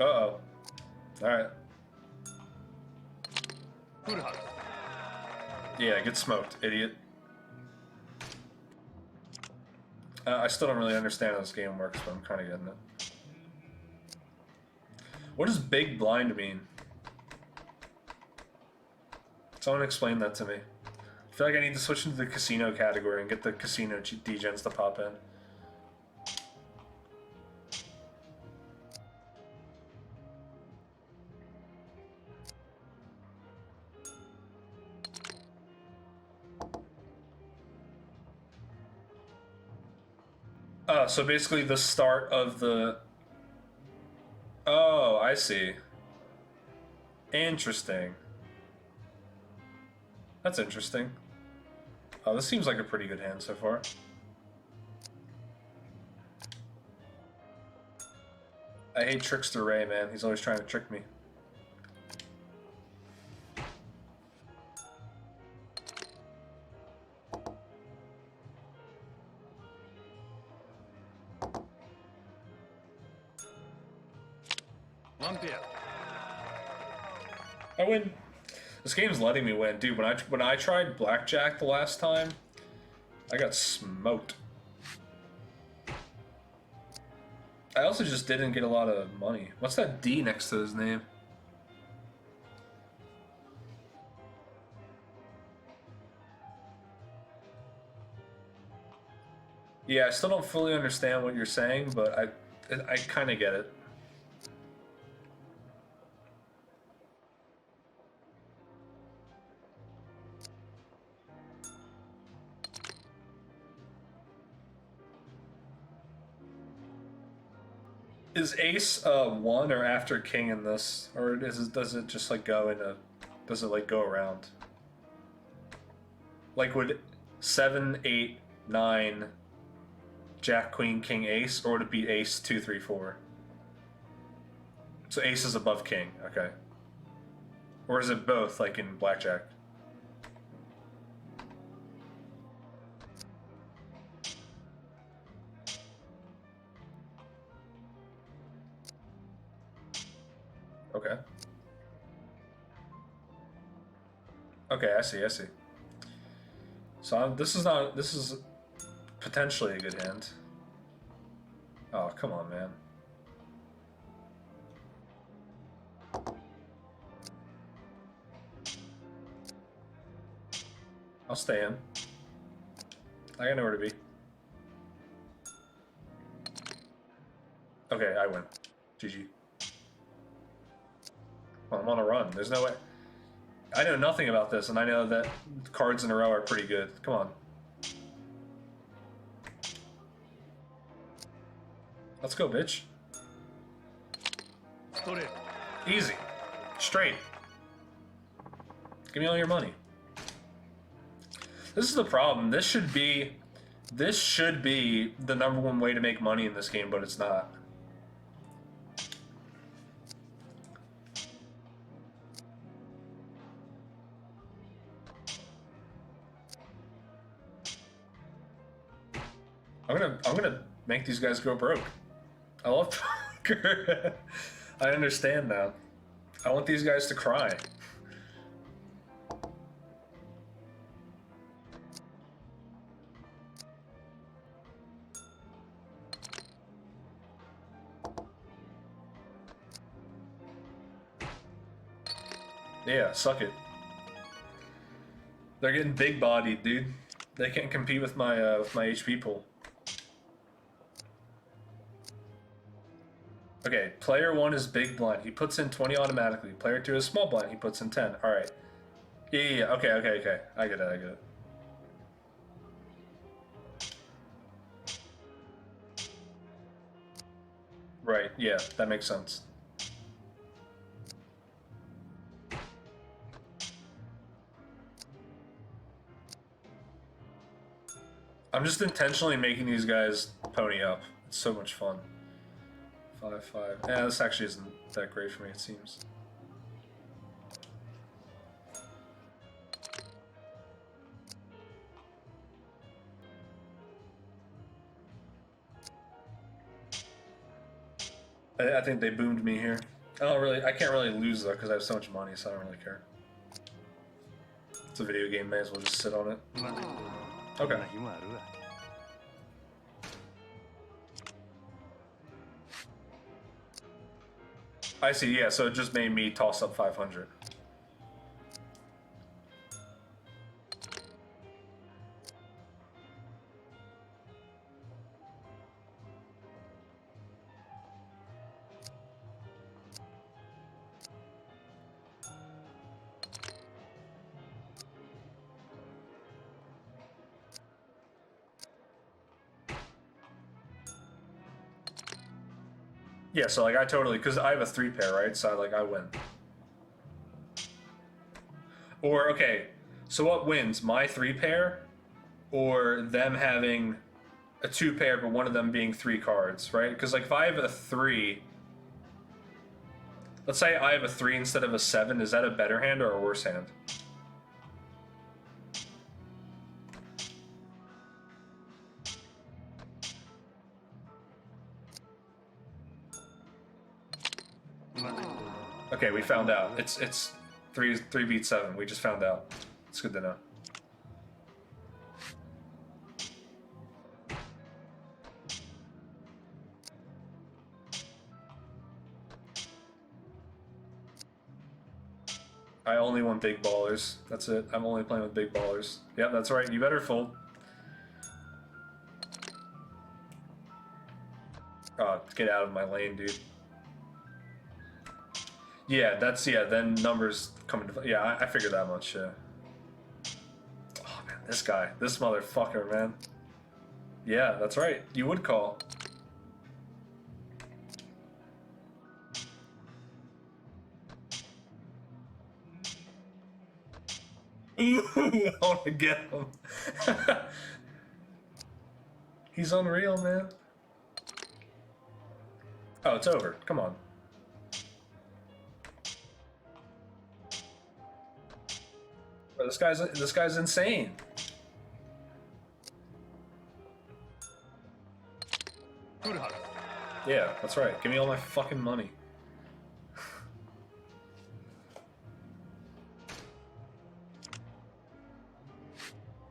Uh-oh. Alright. フルハウ Yeah, get smoked, idiot. I still don't really understand how this game works, but I'm kind of getting it. What does big blind mean? Someone explain that to me. I feel like I need to switch into the casino category and get the casino degens to pop in. So basically the start of the... Oh, I see. Interesting. That's interesting. Oh, this seems like a pretty good hand so far. I hate Trickster Ray, man. He's always trying to trick me. I win. This game's letting me win, dude. When I tried blackjack the last time, I got smoked. I also just didn't get a lot of money. What's that D next to his name? Yeah, I still don't fully understand what you're saying, but I kind of get it. Is ace 1 or after king in this, or does it just like go in a, does it like go around? Like would 7, 8, 9, jack, queen, king, ace, or would it be ace 2, 3, 4? So ace is above king, okay. Or is it both, like in blackjack? Okay. Okay, I see, I see. So this is potentially a good hand. Oh, come on, man. I'll stay in. I got nowhere to be. Okay, I win. GG. Well, I'm on a run. There's no way. I know nothing about this, and I know that cards in a row are pretty good. Come on. Let's go, bitch. Easy. Straight. Give me all your money. This is the problem. This should be the #1 way to make money in this game, but it's not. I'm gonna make these guys go broke. I love poker. I understand now. I want these guys to cry. Yeah, suck it. They're getting big bodied, dude. They can't compete with my HP pool. Okay, player 1 is big blind. He puts in 20 automatically. Player 2 is small blind. He puts in 10. All right. Yeah. Okay. I get it. Right. Yeah, that makes sense. I'm just intentionally making these guys pony up. It's so much fun. 5-5. Yeah, this actually isn't that great for me, it seems. I think they boomed me here. I can't really lose though because I have so much money, so I don't really care. It's a video game, may as well just sit on it. まあ Okay. こんな日もあるわ I see, yeah, so it just made me toss up 500. Yeah, so like I totally, because I have a 3 pair, right? So like I win. Or okay, so what wins? My 3 pair, or them having a 2 pair, but one of them being 3 cards, right? Because like if I have a 3, let's say I have a 3 instead of a 7, is that a better hand or a worse hand? Okay, we found out. It's 3 beats 7. We just found out. It's good to know. I only want big ballers. That's it. I'm only playing with big ballers. Yep, that's right. You better fold. Oh, get out of my lane, dude. Yeah, that's, yeah, then numbers come into, yeah, I figured that much, yeah. Oh, man, this guy, this motherfucker, man. Yeah, that's right, you would call. Ooh, I want to get him. He's unreal, man. Oh, it's over, come on. Bro, this guy's insane. Yeah, that's right. Give me all my fucking money.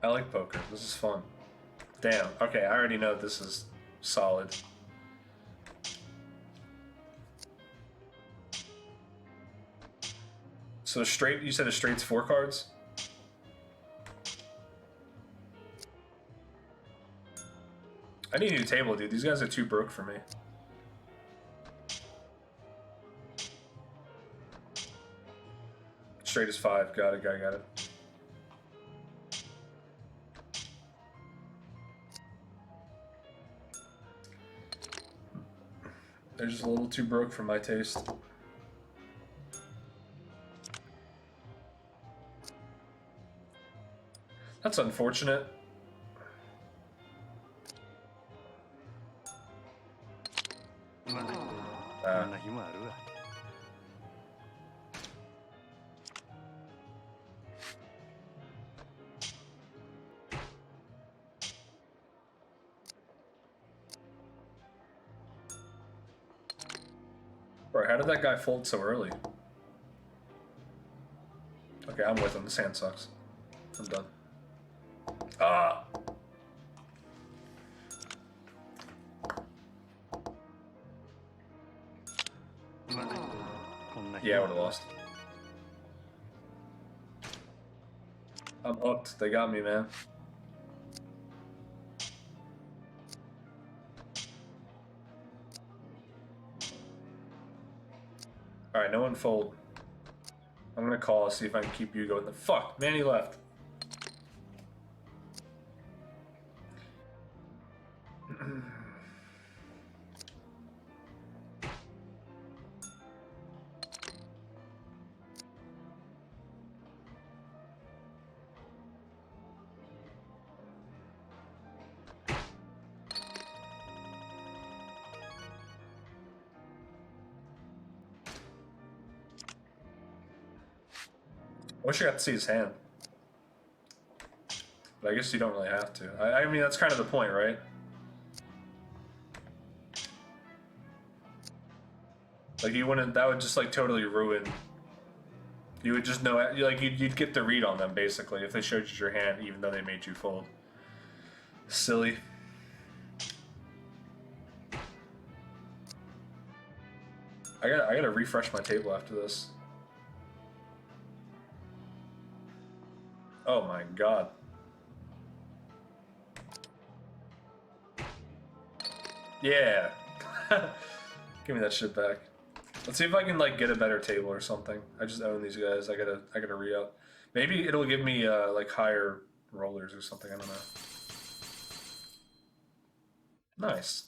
I like poker. This is fun. Damn. Okay, I already know this is solid. So straight, you said a straight's 4 cards? I need a new table, dude. These guys are too broke for me. Straight is 5. Got it, got it. They're just a little too broke for my taste. That's unfortunate. Bro, how did that guy fold so early? Okay, I'm with him. This hand sucks. I'm done. Ah! Yeah, I would have lost. I'm hooked. They got me, man. Alright, no one fold. I'm gonna call, see if I can keep you going. Fuck, man, he left. I wish I got to see his hand. But I guess you don't really have to. I mean, that's kind of the point, right? Like, you wouldn't, that would just, like, totally ruin You would just know, like, you'd get the read on them, basically, if they showed you your hand, even though they made you fold. Silly. I gotta refresh my table after this. Oh my god. Yeah. Give me that shit back. Let's see if I can like get a better table or something. I just own these guys. I gotta re-up. Maybe it'll give me like higher rollers or something. I don't know. Nice.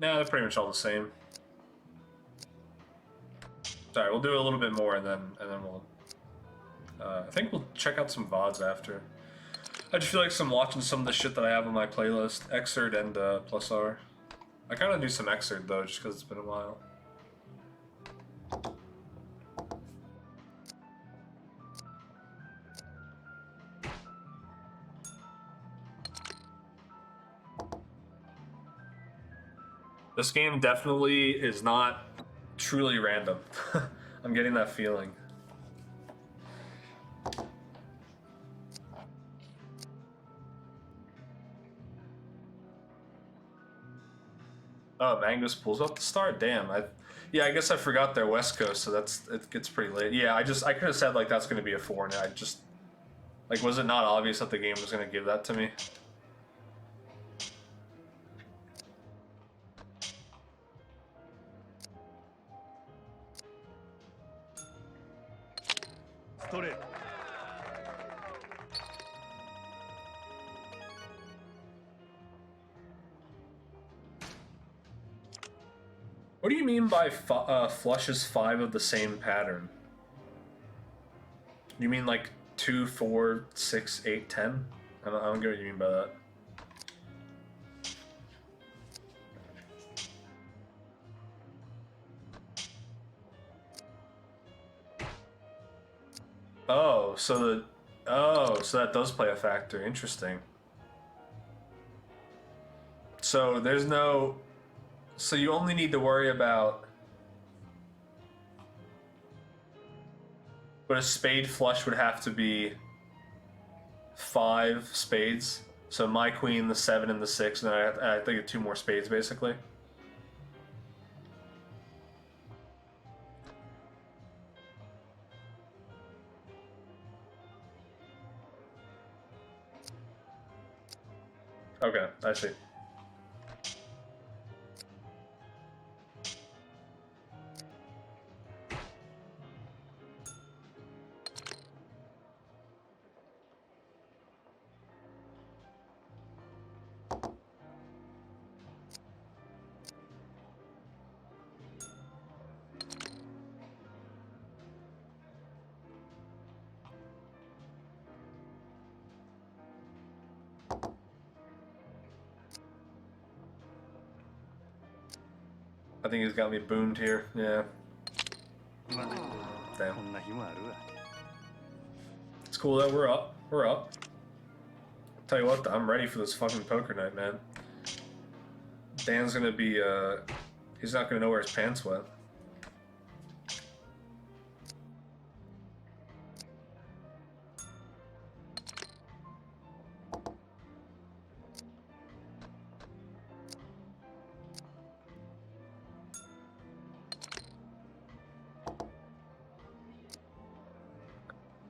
No, they're pretty much all the same. Sorry, we'll do a little bit more and then we'll. I think we'll check out some VODs after. I just feel like I'm watching some of the shit that I have on my playlist, Xrd and Plus R. I kind of do some Xrd though, just because it's been a while. This game definitely is not truly random. I'm getting that feeling. Oh, Mango's pulls up the start? Damn. Yeah, I guess I forgot they're West Coast, so it gets pretty late. Yeah, I could have said like that's gonna be a 4, and I just like, was it not obvious that the game was gonna give that to me? What do you mean by flushes 5 of the same pattern? You mean like 2, 4, 6, 8, 10? I don't get what you mean by that. Oh, so that does play a factor. Interesting. So there's no. So you only need to worry about. But a spade flush would have to be 5 spades. So my queen, the 7, and the 6, and then I think 2 more spades, basically. Okay, I see. I think he's got me boomed here, yeah. Damn. It's cool that we're up. We're up. Tell you what, I'm ready for this fucking poker night, man. Dan's gonna be, he's not gonna know where his pants went.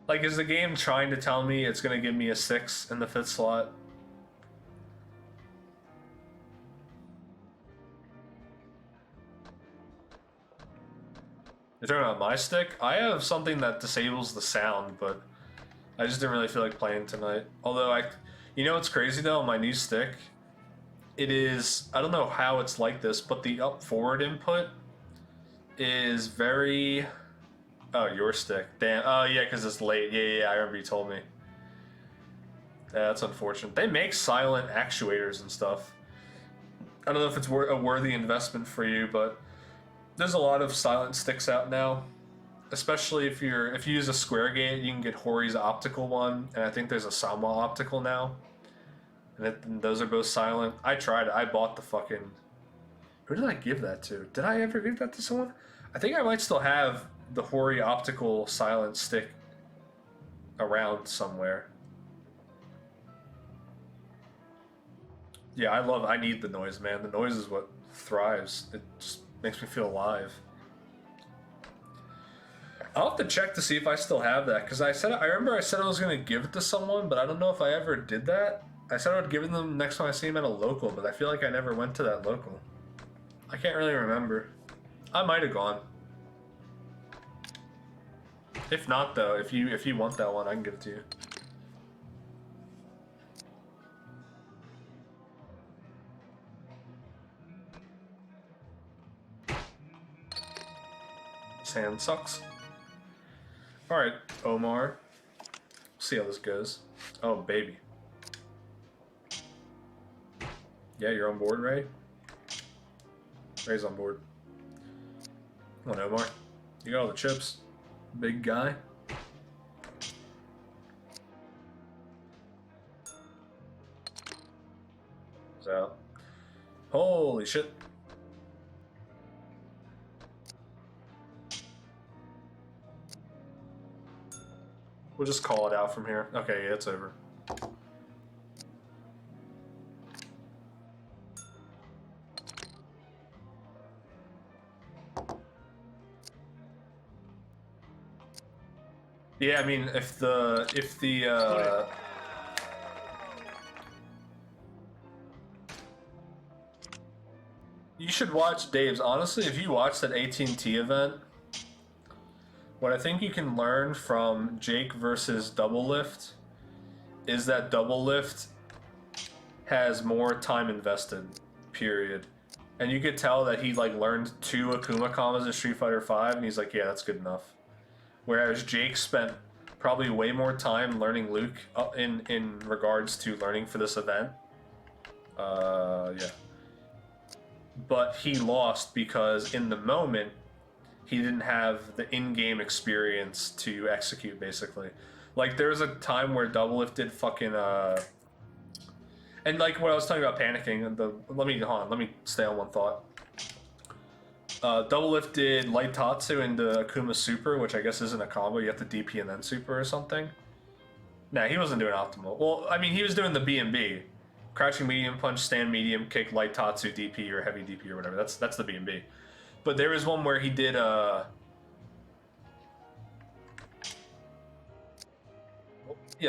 Like, is the game trying to tell me it's gonna give me a 6 in the 5th slot? You're talking about my stick? I have something that disables the sound, but I just didn't really feel like playing tonight. Although you know what's crazy though, my new stick, it is, I don't know how it's like this, but the up forward input is very, Oh, your stick. Damn. Oh, yeah, because it's late. Yeah, I remember you told me. Yeah, that's unfortunate. They make silent actuators and stuff. I don't know if it's a worthy investment for you, but there's a lot of silent sticks out now. Especially if you use a square gate, you can get Hori's optical one, and I think there's a Sama optical now. And those are both silent. I tried it. I bought the fucking... Who did I give that to? Did I ever give that to someone? I think I might still have the Hori optical silent stick around somewhere. Yeah, I need the noise, man. The noise is what thrives. It just makes me feel alive. I'll have to check to see if I still have that, because I remember I said I was going to give it to someone, but I don't know if I ever did that. I said I would give it them next time I see him at a local, but I feel like I never went to that local. I can't really remember. I might have gone. If not, though, if you want that one, I can give it to you. Sand sucks. Alright, Omar. See how this goes. Oh, baby. Yeah, you're on board, Ray? Ray's on board. Come on, Omar. You got all the chips. Big guy. He's out. Holy shit. We'll just call it out from here. Okay, yeah, it's over. Yeah, I mean, if the you should watch Dave's. Honestly, if you watch that AT&T event, what I think you can learn from Jake versus Doublelift is that Doublelift has more time invested, period. And you could tell that he like learned 2 Akuma combos in Street Fighter V, and he's like, yeah, that's good enough. Whereas Jake spent probably way more time learning Luke in regards to learning for this event. Yeah. But he lost because in the moment, he didn't have the in-game experience to execute, basically. Like, there was a time where Doublelift did fucking, and like what I was talking about panicking, let me stay on one thought. Doublelift did Light Tatsu into Akuma Super, which I guess isn't a combo, you have to DP and then Super or something. Nah, he wasn't doing optimal. Well, I mean, he was doing the B&B. Crouching medium punch, stand medium, kick, light tatsu, DP, or heavy DP, or whatever. That's the B&B. But there was one where he did yeah,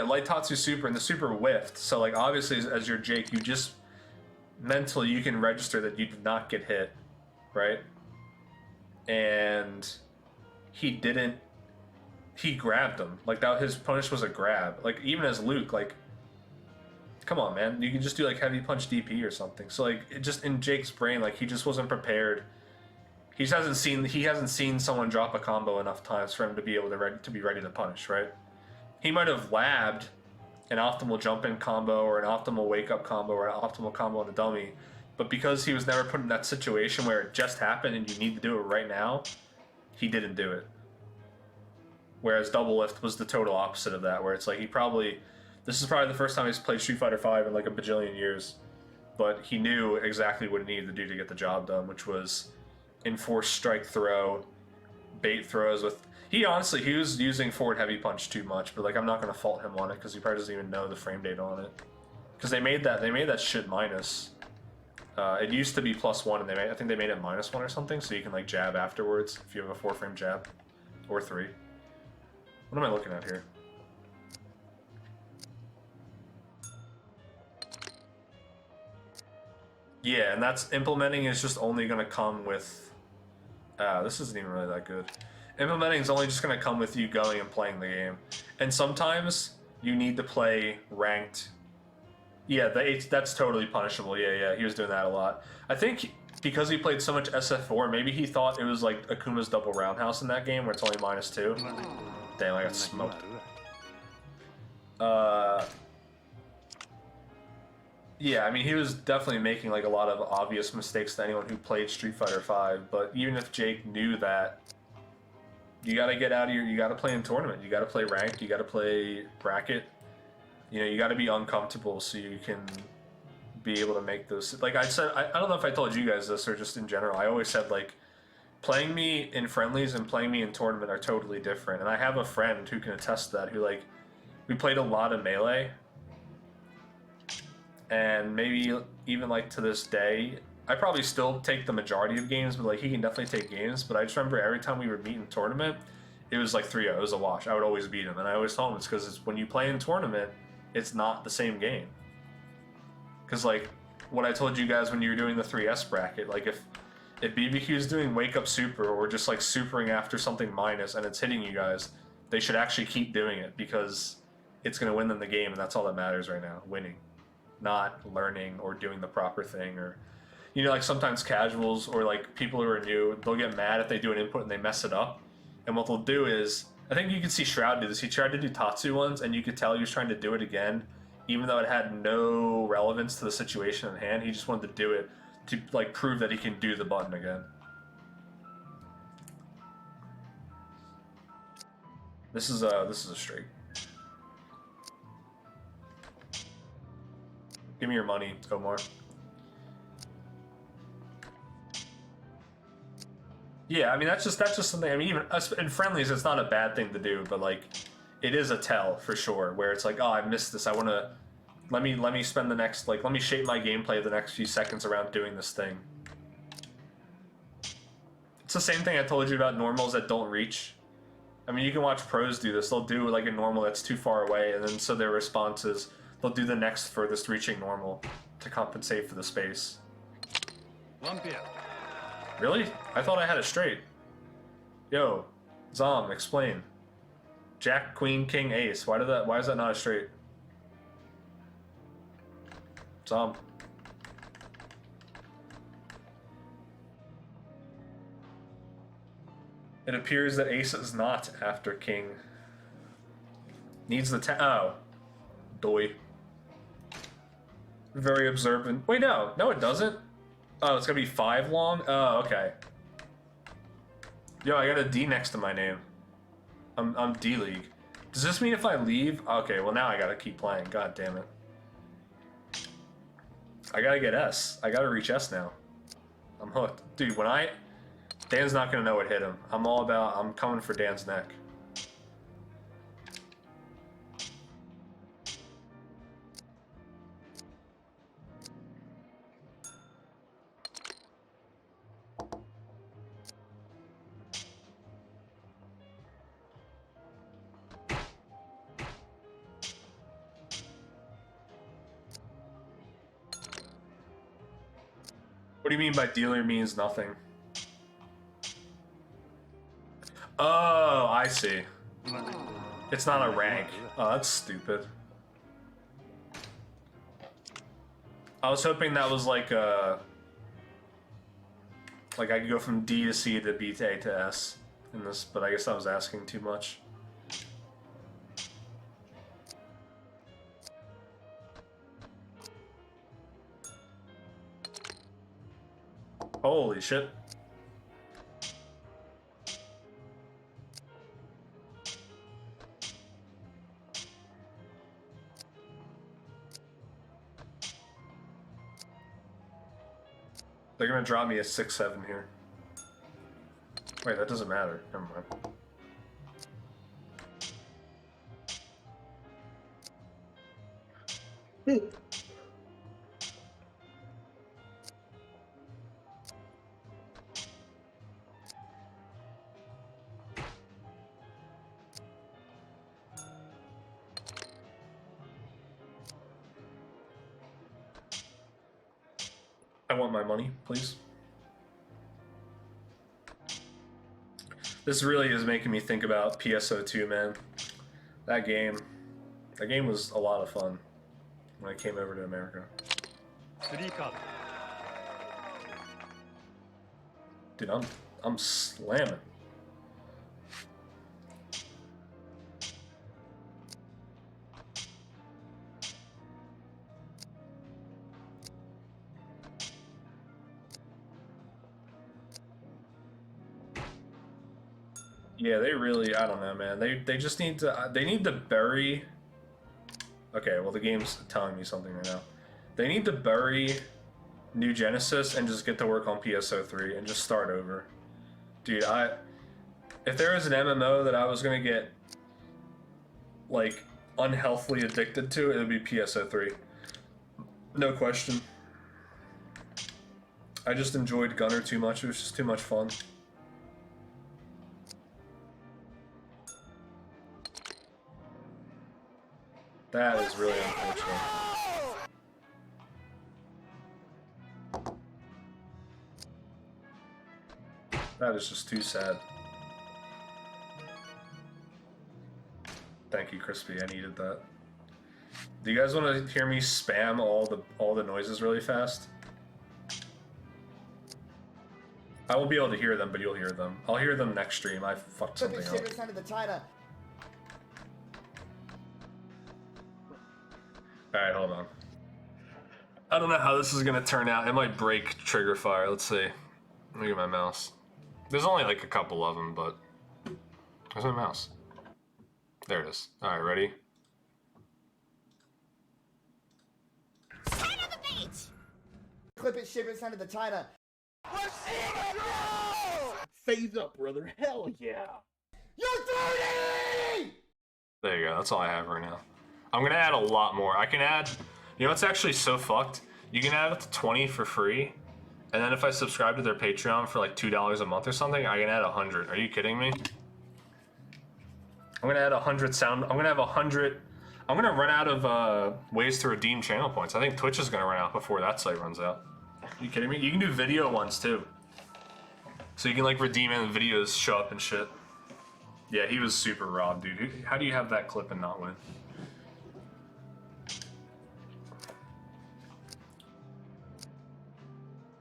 light tatsu super, and the super whiffed. So like obviously as your Jake, you just mentally you can register that you did not get hit, right? And he didn't. He grabbed him like that. His punish was a grab. Like even as Luke, like. Come on, man. You can just do like heavy punch DP or something. So like it just in Jake's brain, like he just wasn't prepared. He hasn't seen someone drop a combo enough times for him to be able to be ready to punish, right? He might have labbed an optimal jump in combo or an optimal wake up combo or an optimal combo on a dummy, but because he was never put in that situation where it just happened and you need to do it right now, he didn't do it. Whereas Doublelift was the total opposite of that, where it's like this is probably the first time he's played Street Fighter V in like a bajillion years, but he knew exactly what he needed to do to get the job done, which was enforce strike throw, bait throws with... He was using forward heavy punch too much, but like I'm not going to fault him on it because he probably doesn't even know the frame data on it. Because they made that shit minus. It used to be +1, and I think they made it -1 or something, so you can like jab afterwards if you have a 4-frame jab, or 3. What am I looking at here? Yeah, and that's implementing is just only going to come with... this isn't even really that good. Implementing is only just going to come with you going and playing the game. And sometimes you need to play ranked. Yeah, that's totally punishable. Yeah, he was doing that a lot. I think because he played so much SF4, maybe he thought it was like Akuma's double roundhouse in that game where it's only -2. Damn, I got smoked. Yeah, I mean, he was definitely making like a lot of obvious mistakes to anyone who played Street Fighter V, but even if Jake knew that, you gotta get out of your, you gotta play in tournament, you gotta play ranked, you gotta play bracket, you know, you gotta be uncomfortable so you can be able to make those, like I said, I don't know if I told you guys this or just in general, I always said like, playing me in friendlies and playing me in tournament are totally different, and I have a friend who can attest to that, who like, we played a lot of Melee, and maybe even like to this day, I probably still take the majority of games, but like he can definitely take games. But I just remember every time we would meet in tournament, it was like 3-0. It was a wash. I would always beat him, and I always told him it's because when you play in tournament, it's not the same game. Because like what I told you guys when you were doing the 3S bracket, like if BBQ is doing wake up super or just like supering after something minus and it's hitting you guys, they should actually keep doing it because it's going to win them the game, and that's all that matters right now, winning. Not learning or doing the proper thing, or you know, like sometimes casuals or like people who are new, they'll get mad if they do an input and they mess it up, and what they'll do is, I think you can see Shroud do this, he tried to do Tatsu once and you could tell he was trying to do it again even though it had no relevance to the situation at hand. He just wanted to do it to like prove that he can do the button again. This is a straight. Give me your money, Omar. Yeah, I mean that's just something. I mean, even us in friendlies, it's not a bad thing to do, but like, it is a tell for sure. Where it's like, oh, I missed this. I want to let me spend the next let me shape my gameplay the next few seconds around doing this thing. It's the same thing I told you about normals that don't reach. I mean, you can watch pros do this. They'll do like a normal that's too far away, and then so their response is, they'll do the next furthest reaching normal to compensate for the space. Really? I thought I had it straight. Yo, Zom, explain. Jack, Queen, King, Ace. Why is that not a straight? Zom. It appears that Ace is not after King. Needs the oh. Doy. Very observant. Wait, no, it doesn't. Oh, it's gonna be 5 long? Oh, okay. Yo, I got a D next to my name. I'm D-League. Does this mean if I leave? Okay, well now I gotta keep playing. God damn it. I gotta get S. I gotta reach S now. I'm hooked. Dude, Dan's not gonna know what hit him. I'm coming for Dan's neck. What do you mean by dealer means nothing? Oh, I see. It's not a rank. Oh, that's stupid. I was hoping that was like a... Like I could go from D to C to B to A to S in this, but I guess I was asking too much. Holy shit. They're gonna drop me a 6-7 here. Wait, that doesn't matter. Never mind. I want my money, please. This really is making me think about PSO2, man. That game was a lot of fun when I came over to America. Dude, I'm slamming. Yeah, they really, I don't know, man. They just need to, they need to bury. Okay, well the game's telling me something right now. They need to bury New Genesis and just get to work on PSO3 and just start over. Dude, if there was an MMO that I was gonna get like unhealthily addicted to, it would be PSO3. No question. I just enjoyed Gunner too much. It was just too much fun. That is really unfortunate. That is just too sad. Thank you, Crispy. I needed that. Do you guys want to hear me spam all the noises really fast? I won't be able to hear them, but you'll hear them. I'll hear them next stream. I fucked something up. Alright, hold on. I don't know how this is gonna turn out. It might break trigger fire. Let's see. Look at my mouse. There's only like a couple of them, but... Where's my mouse? There it is. Alright, ready? Clip it, ship it, send it to China. Phase up, brother. Hell yeah. You're 30! There you go. That's all I have right now. I'm gonna add a lot more. I can add... You know what's actually so fucked? You can add up to 20 for free, and then if I subscribe to their Patreon for like $2 a month or something, I can add 100. Are you kidding me? I'm gonna add 100 sound... I'm gonna have 100... I'm gonna run out of ways to redeem channel points. I think Twitch is gonna run out before that site runs out. Are you kidding me? You can do video ones too. So you can like redeem and videos show up and shit. Yeah, he was super robbed, dude. How do you have that clip and not win?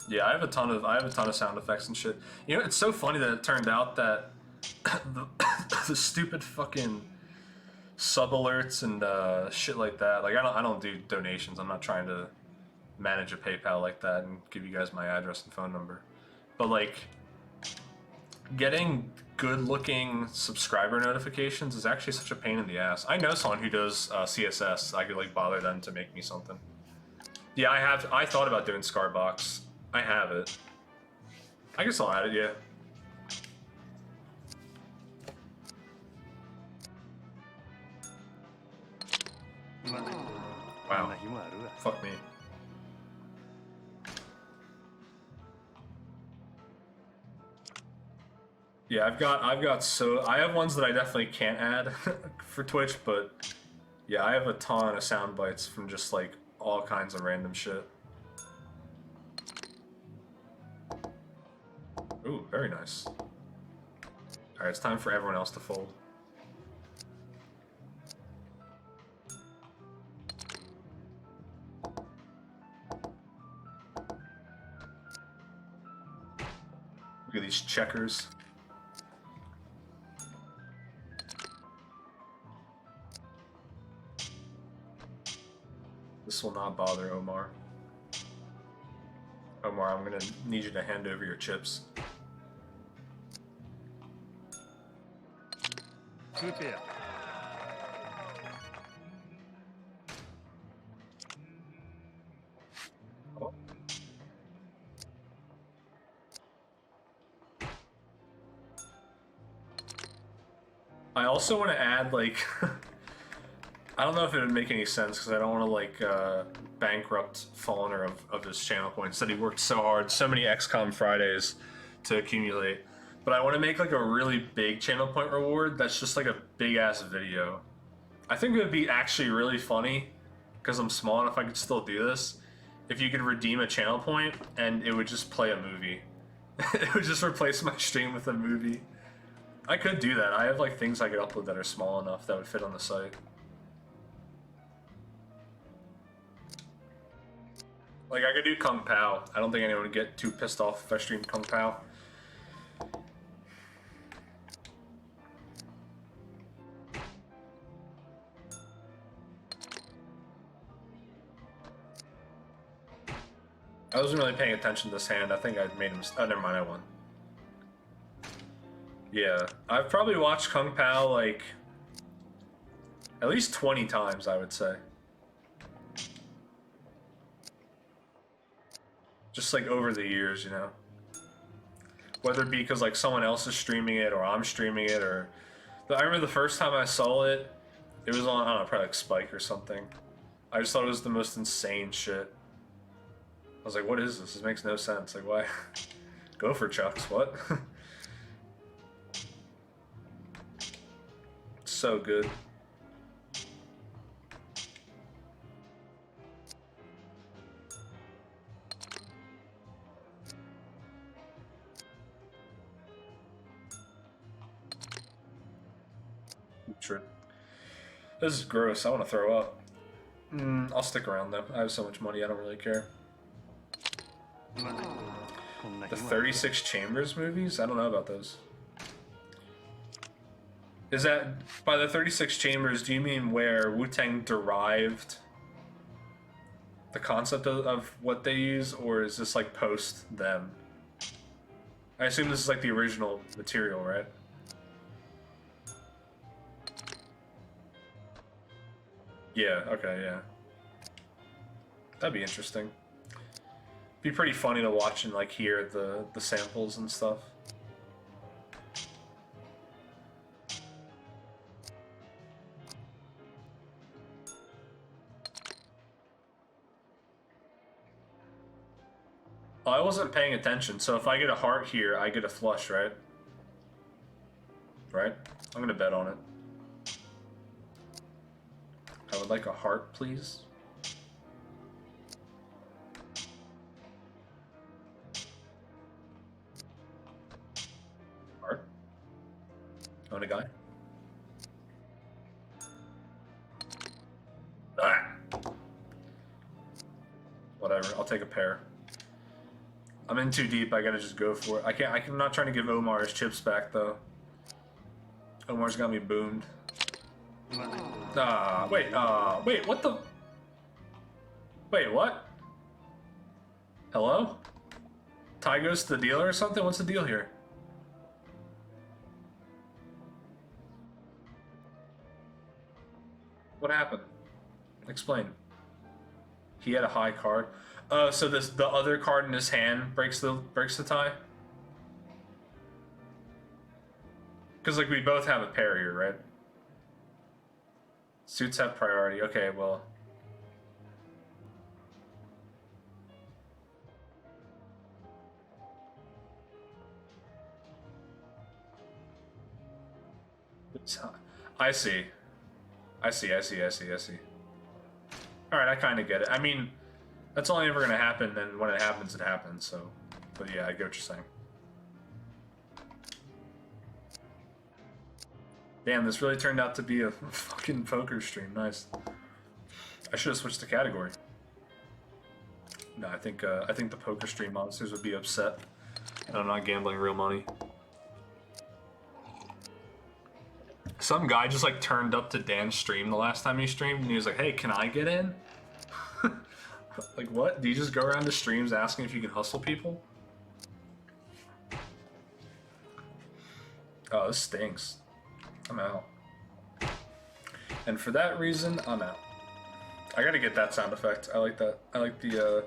Yeah, I have a ton of sound effects and shit. You know, it's so funny that it turned out that the stupid fucking sub alerts and shit like that. Like I don't do donations. I'm not trying to manage a PayPal like that and give you guys my address and phone number. But like getting good looking subscriber notifications is actually such a pain in the ass. I know someone who does CSS. I could like bother them to make me something. Yeah, I thought about doing Scarbox. I have it. I guess I'll add it, yeah. Wow. Fuck me. Yeah, I have ones that I definitely can't add for Twitch, but yeah, I have a ton of sound bites from just like all kinds of random shit. Ooh, very nice. Alright, it's time for everyone else to fold. Look at these checkers. This will not bother Omar. Omar, I'm gonna need you to hand over your chips. Oh. I also want to add, like, I don't know if it would make any sense because I don't want to, like, bankrupt Fallener of his channel points that he worked so hard, so many XCOM Fridays to accumulate. But I want to make, like, a really big channel point reward that's just, like, a big-ass video. I think it would be actually really funny, because I'm small enough I could still do this, if you could redeem a channel point and it would just play a movie. It would just replace my stream with a movie. I could do that. I have, like, things I could upload that are small enough that would fit on the site. Like, I could do Kung Pao. I don't think anyone would get too pissed off if I streamed Kung Pao. I wasn't really paying attention to this hand. I think I made him. Oh, never mind. I won. Yeah, I've probably watched Kung Pao like at least 20 times, I would say. Just like over the years, you know. Whether it be because like someone else is streaming it or I'm streaming it, or I remember the first time I saw it, it was on, I don't know, probably like Spike or something. I just thought it was the most insane shit. I was like, what is this? This makes no sense. Like, why? Go for Chucks, what? So good. True. This is gross. I want to throw up. I'll stick around though. I have so much money, I don't really care. The 36 Chambers movies? I don't know about those. Is that, by the 36 Chambers, do you mean where Wu-Tang derived the concept of what they use, or is this like post them? I assume this is like the original material, right? Yeah, okay, yeah. That'd be interesting. Be pretty funny to watch and like hear the samples and stuff. Oh, I wasn't paying attention, so if I get a heart here, I get a flush, right? Right? I'm gonna bet on it. I would like a heart, please. Heart. Own a guy. Ah. Whatever, I'll take a pair. I'm in too deep, I gotta just go for it. I'm not trying to give Omar his chips back, though. Omar's got me boomed. Wait, what the? Wait, what? Hello? Ty goes to the dealer or something? What's the deal here? What happened? Explain. He had a high card. So the other card in his hand breaks the tie? Because like we both have a pair here, right? Suits have priority. Okay, well. I see. Alright, I kind of get it. I mean, that's only ever going to happen, and when it happens, it happens, so. But yeah, I get what you're saying. Damn, this really turned out to be a fucking poker stream. Nice. I should have switched the category. No, I think the poker stream monsters would be upset. And I'm not gambling real money. Some guy just like turned up to Dan's stream the last time he streamed, and he was like, "Hey, can I get in?" Like, what? Do you just go around to streams asking if you can hustle people? Oh, this stinks. I'm out. And for that reason, I'm out. I gotta get that sound effect. I like that. I like the,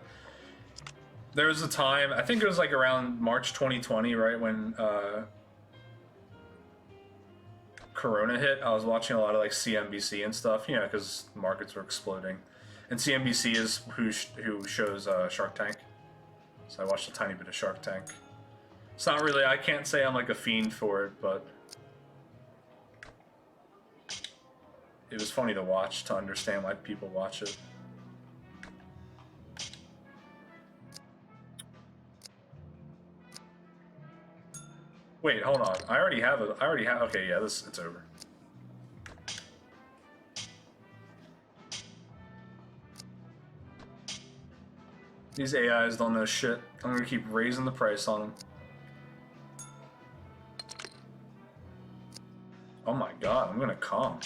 there was a time, I think it was like around March 2020, right, when, Corona hit. I was watching a lot of like CNBC and stuff, you know, because markets were exploding. And CNBC is who shows Shark Tank. So I watched a tiny bit of Shark Tank. It's not really, I can't say I'm like a fiend for it, but it was funny to watch, to understand why people watch it. Wait, hold on. I already have, okay, yeah, it's over. These AIs don't know shit. I'm gonna keep raising the price on them. Oh my god, I'm gonna come.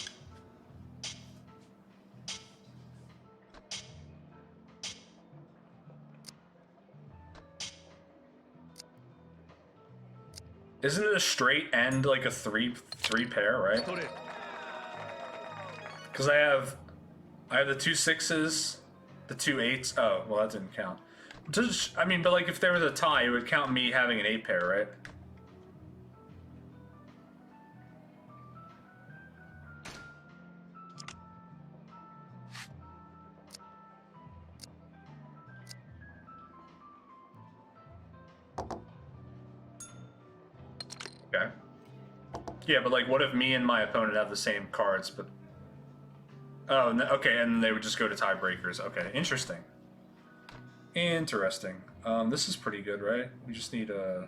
Isn't it a straight and like a three pair, right? Because I have the 2 6s, the 2 8s. Oh, well, that didn't count. Just, I mean, but like if there was a tie, it would count me having an 8 pair, right? Okay. Yeah, but like, what if me and my opponent have the same cards, but... Oh, okay, and they would just go to tiebreakers. Okay, interesting. Interesting. This is pretty good, right? We just need a...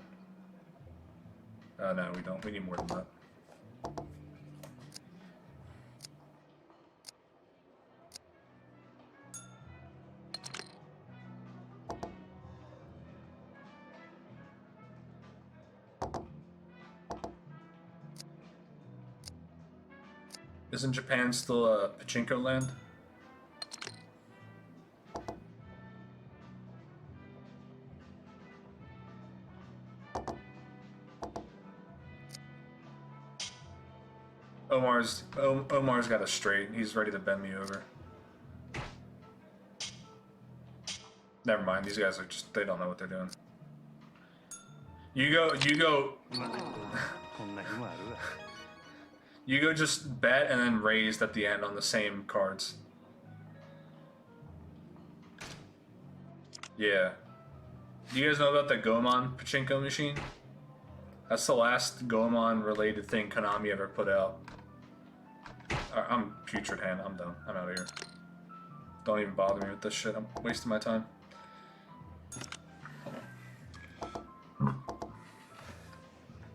no, we don't. We need more than that. Isn't Japan still a pachinko land? Omar's got a straight. He's ready to bend me over. Never mind. These guys are just, they don't know what they're doing. You go. You go just bet and then raised at the end on the same cards. Yeah. Do you guys know about the Goemon pachinko machine? That's the last Goemon related thing Konami ever put out. I'm putrid hand. I'm done. I'm out of here. Don't even bother me with this shit. I'm wasting my time.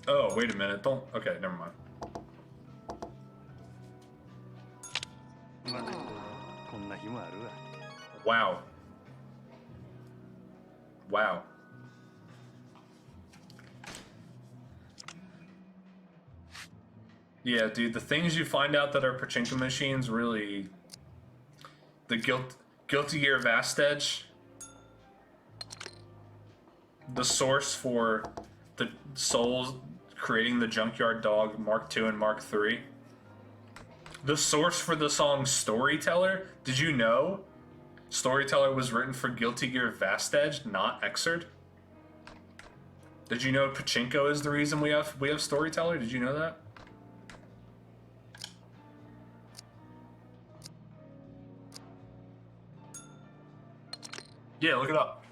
Oh, wait a minute. Don't. Okay, never mind. Wow. Wow. Yeah, dude, the things you find out that are pachinko machines really... The Guilty Gear Vastage. The source for the Souls creating the Junkyard Dog Mark II and Mark III. The source for the song Storyteller. Did you know Storyteller was written for Guilty Gear Vastage, not Xrd? Did you know pachinko is the reason we have Storyteller? Did you know that? Yeah, look it up.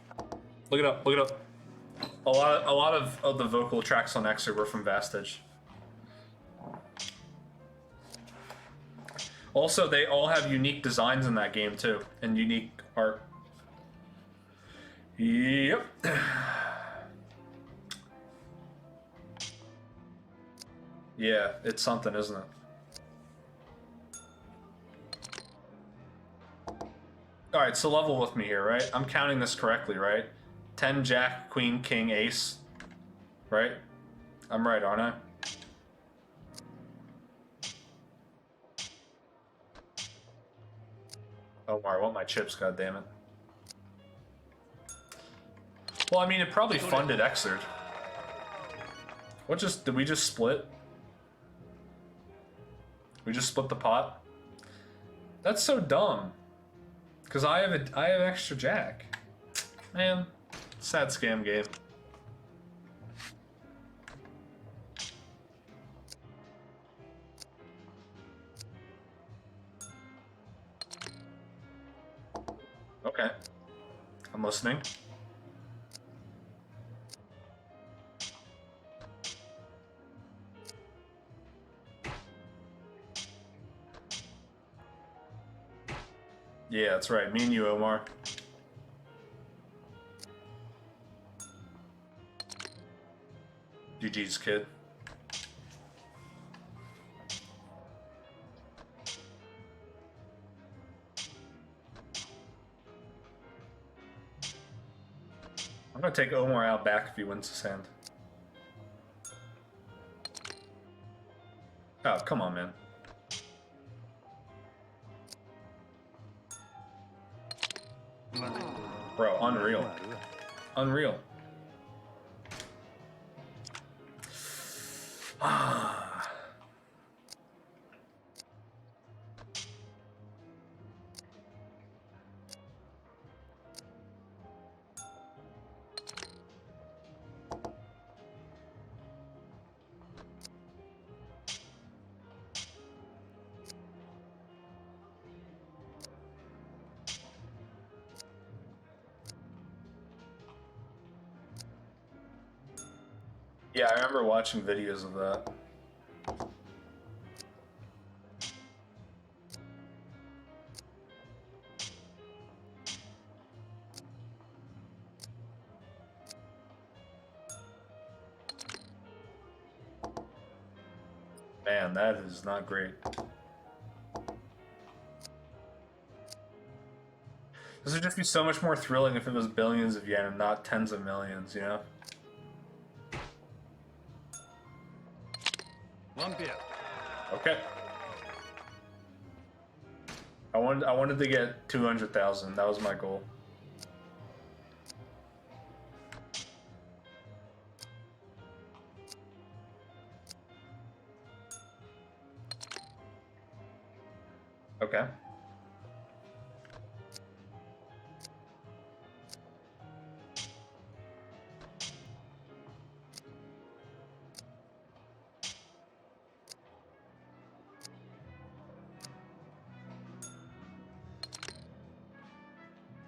Look it up. Look it up. A lot of the vocal tracks on Xrd were from Vastage. Also, they all have unique designs in that game too, and unique art. Yep. Yeah, it's something, isn't it? Alright, so level with me here, right? I'm counting this correctly, right? 10, Jack, Queen, King, Ace. Right? I'm right, aren't I? Omar, I want my chips, goddammit. Well, I mean, it probably funded Xrd. Did we just split? We just split the pot? That's so dumb. Because I have extra Jack. Man, sad scam game. Okay. I'm listening. Yeah, that's right. Me and you, Omar. GG's, kid. I'm gonna take Omar out back if he wins this hand. Oh, come on, man. Bro, unreal. Unreal. Yeah, I remember watching videos of that. Man, that is not great. This would just be so much more thrilling if it was billions of yen and not tens of millions, you know? One pair. Okay. I wanted to get 200,000. That was my goal. Okay.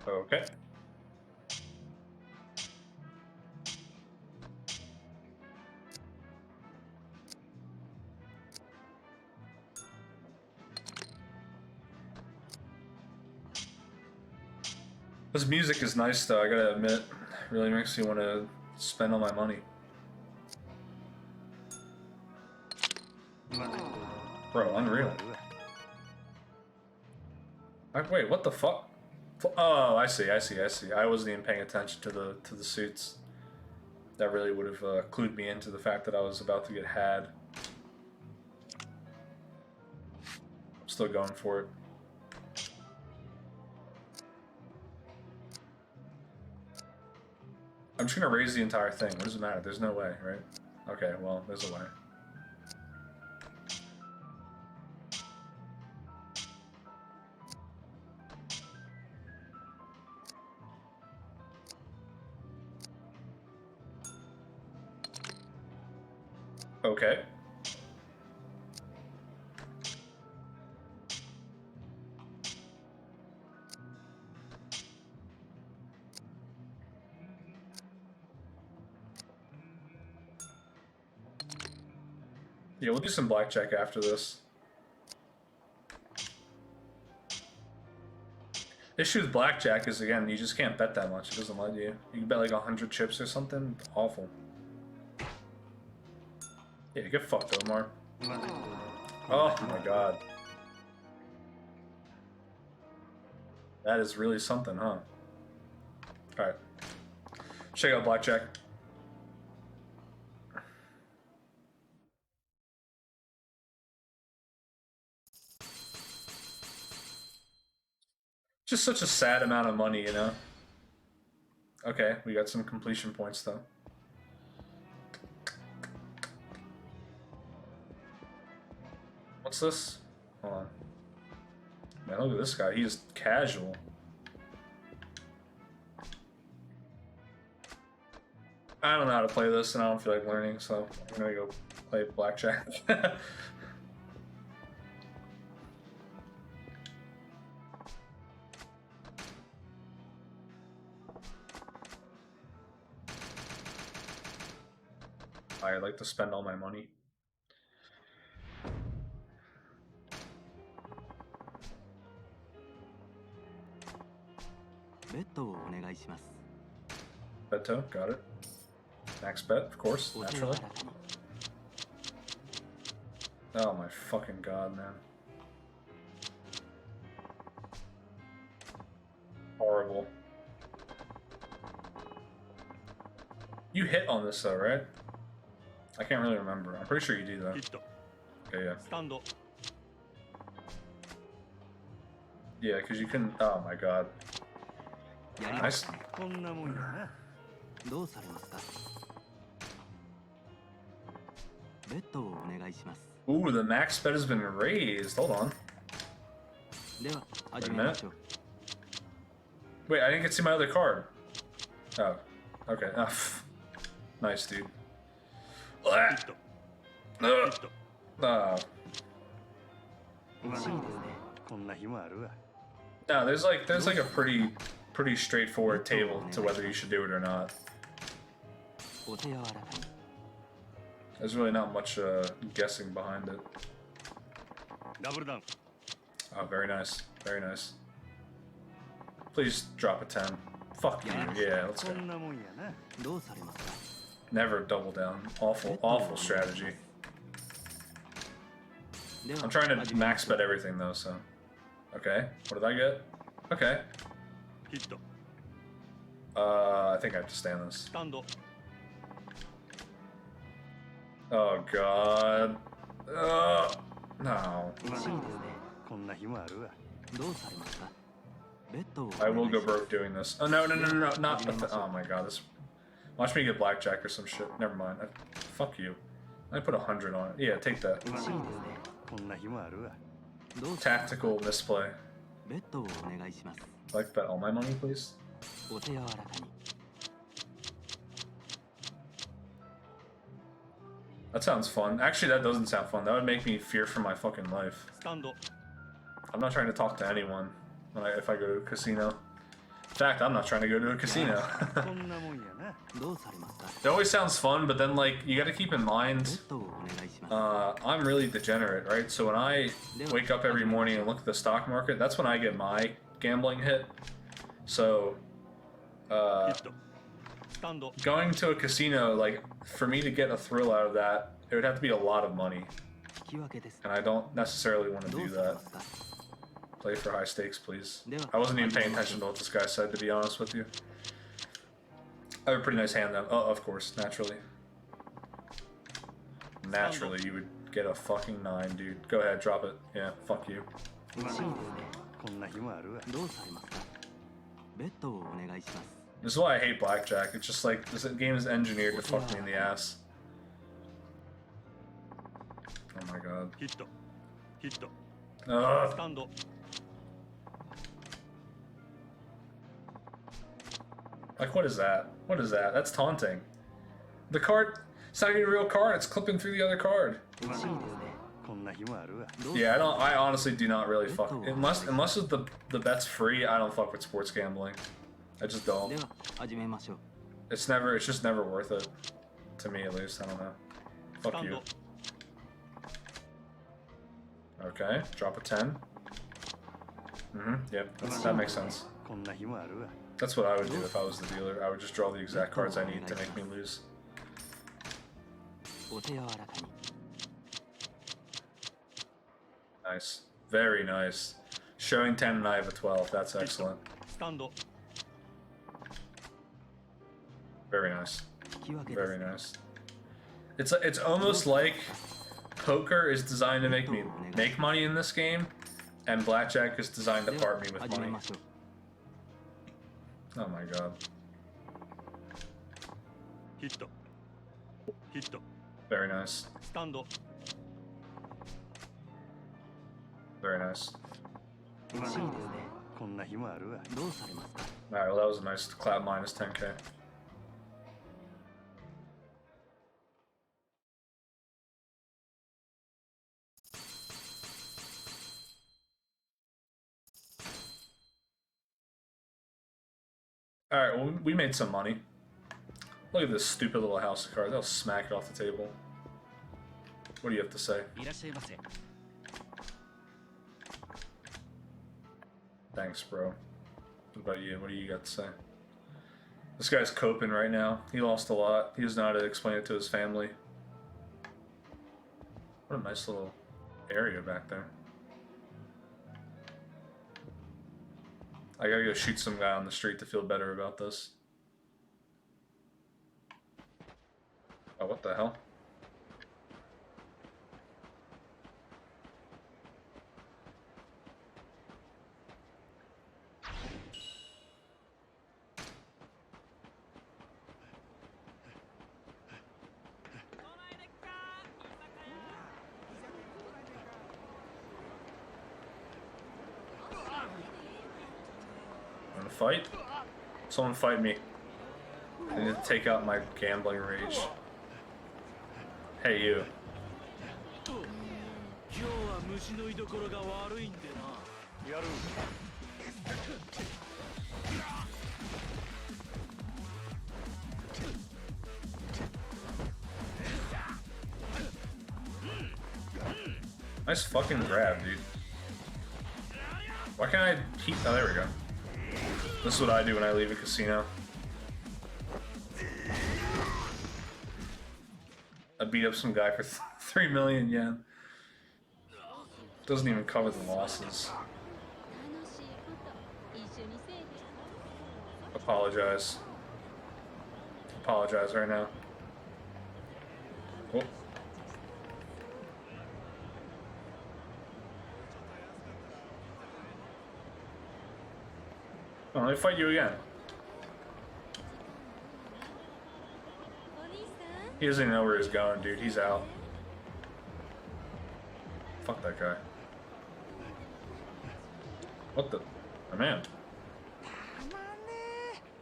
Okay. This music is nice though, I gotta admit. It really makes me want to spend all my money. Bro, unreal. Wait, what the fuck? Oh, I see. I wasn't even paying attention to the suits. That really would have clued me into the fact that I was about to get had. I'm still going for it. I'm just gonna raise the entire thing. What does it matter? There's no way, right? Okay, well, there's a way. Okay. Yeah, we'll do some blackjack after this. Issue with blackjack is, again, you just can't bet that much. It doesn't let you. You can bet like 100 chips or something. Awful. Yeah, get fucked, Omar. Oh my god. That is really something, huh? Alright. Check out blackjack. Just such a sad amount of money, you know? Okay, we got some completion points though. What's this? Hold on. Man, look at this guy. He's casual. I don't know how to play this and I don't feel like learning, so I'm gonna go play blackjack. I like to spend all my money. Beto, got it. Max bet, of course, naturally. Oh my fucking god, man. Horrible. You hit on this though, right? I can't really remember. I'm pretty sure you do though. Okay, yeah. Yeah, because you couldn't. Oh my god. Nice. Ooh, the max bet has been raised. Hold on. Wait a minute. Wait, I didn't get to see my other card. Oh, okay. Nice, dude. Ah. No, there's like a pretty straightforward table to whether you should do it or not. There's really not much guessing behind it. Oh, very nice, very nice. Please drop a 10. Fuck you, yeah, let's go. Never double down. Awful strategy. I'm trying to max bet everything though, so. Okay, what did I get? Okay. I think I have to stand this. Oh god. No. I will go broke doing this. Oh no, not oh my god, this. Watch me get blackjack or some shit. Never mind. Fuck you. I put 100 on it. Yeah, take that. Tactical misplay. I'd like to bet all my money, please. That sounds fun. Actually, that doesn't sound fun. That would make me fear for my fucking life. I'm not trying to talk to anyone if I go to a casino. In fact, I'm not trying to go to a casino. It always sounds fun, but then like you got to keep in mind, I'm really degenerate, right? So when I wake up every morning and look at the stock market, that's when I get my gambling hit. So going to a casino, like for me to get a thrill out of that, it would have to be a lot of money, and I don't necessarily want to do that. Play for high stakes, please. I wasn't even paying attention to what this guy said, to be honest with you. I have a pretty nice hand though. Oh, of course, naturally. Naturally, you would get a fucking 9, dude. Go ahead, drop it. Yeah, fuck you. This is why I hate blackjack. It's just like, this game is engineered to fuck me in the ass. Oh my god. Like, what is that? What is that? That's taunting. The card, it's not even a real card, it's clipping through the other card. Yeah, I honestly do not really fuck, unless the bet's free, I don't fuck with sports gambling. I just don't. It's just never worth it. To me, at least, I don't know. Fuck you. Okay, drop a 10. Yep, that makes sense. That's what I would do if I was the dealer. I would just draw the exact cards I need to make me lose. Nice. Very nice. Showing 10 and I have a 12. That's excellent. Very nice. Very nice. It's almost like poker is designed to make me make money in this game, and blackjack is designed to part me with money. Oh my god. Very nice. Very nice. Alright, well that was a nice clap minus 10k. Alright, well we made some money. Look at this stupid little house of cards. I'll smack it off the table. What do you have to say? Thanks, bro. What about you? What do you got to say? This guy's coping right now. He lost a lot. He doesn't know how to explain it to his family. What a nice little area back there. I gotta go shoot some guy on the street to feel better about this. Oh, what the hell? fight? Someone fight me. I need to take out my gambling rage. Hey, you. 今日は虫の居所が悪いんでな。やる Nice fucking grab, dude. Why can't I keep... Oh, there we go. This is what I do when I leave a casino. I beat up some guy for 3 million yen. Doesn't even cover the losses. 楽しいこと一緒にせえへん？ Apologize. Apologize right now. Oh. Oh, let me fight you again. お兄さん。 He doesn't even know where he's going, dude. He's out. Fuck that guy. What the? Oh, man.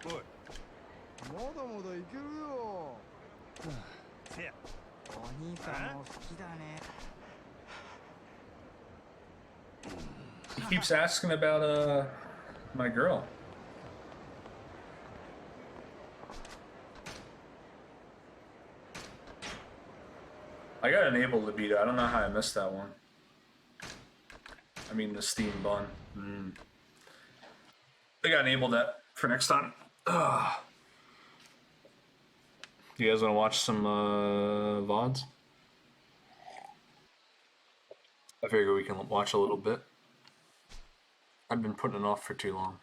おいまだまだいけるよ。せやお兄さんも好きだね。 He keeps asking about, my girl. I got enabled libido. I don't know how I missed that one. I mean, the Steam bun. I got enabled that for next time. Ugh. You guys want to watch some VODs? I figure we can watch a little bit. I've been putting it off for too long.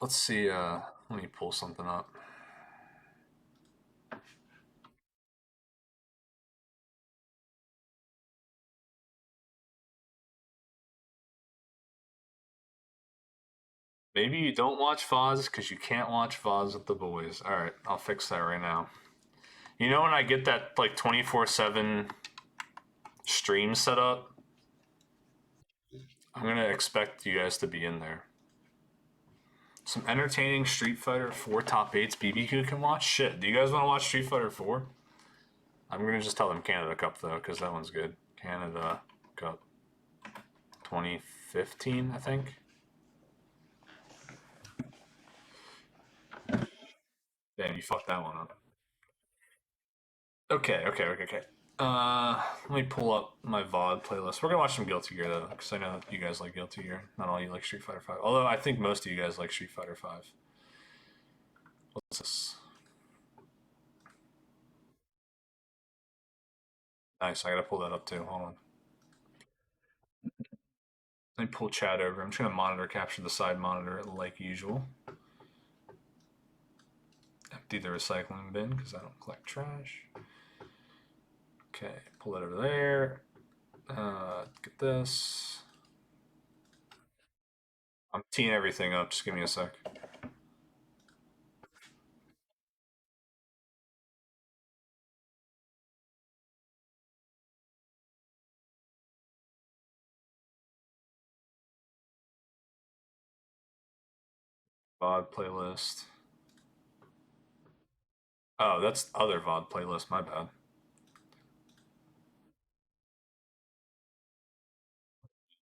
Let's see, let me pull something up. Maybe you don't watch VODs because you can't watch VODs with the boys. Alright, I'll fix that right now. You know when I get that like 24/7 stream set up? I'm gonna expect you guys to be in there. Some entertaining Street Fighter 4 top 8s BBQ can watch? Shit, do you guys want to watch Street Fighter 4? I'm gonna just tell them Canada Cup though, because that one's good. Canada Cup 2015, I think. Damn, you fucked that one up. Okay. Let me pull up my VOD playlist. We're gonna watch some Guilty Gear though, because I know you guys like Guilty Gear. Not all you like Street Fighter 5. Although I think most of you guys like Street Fighter 5. What's this? Nice, I gotta pull that up too. Hold on. Let me pull chat over. I'm just gonna monitor capture the side monitor like usual. Empty the recycling bin because I don't collect trash. Okay, pull that over there. Get this. I'm teeing everything up. Just give me a sec. VOD playlist. Oh, that's other VOD playlist. My bad.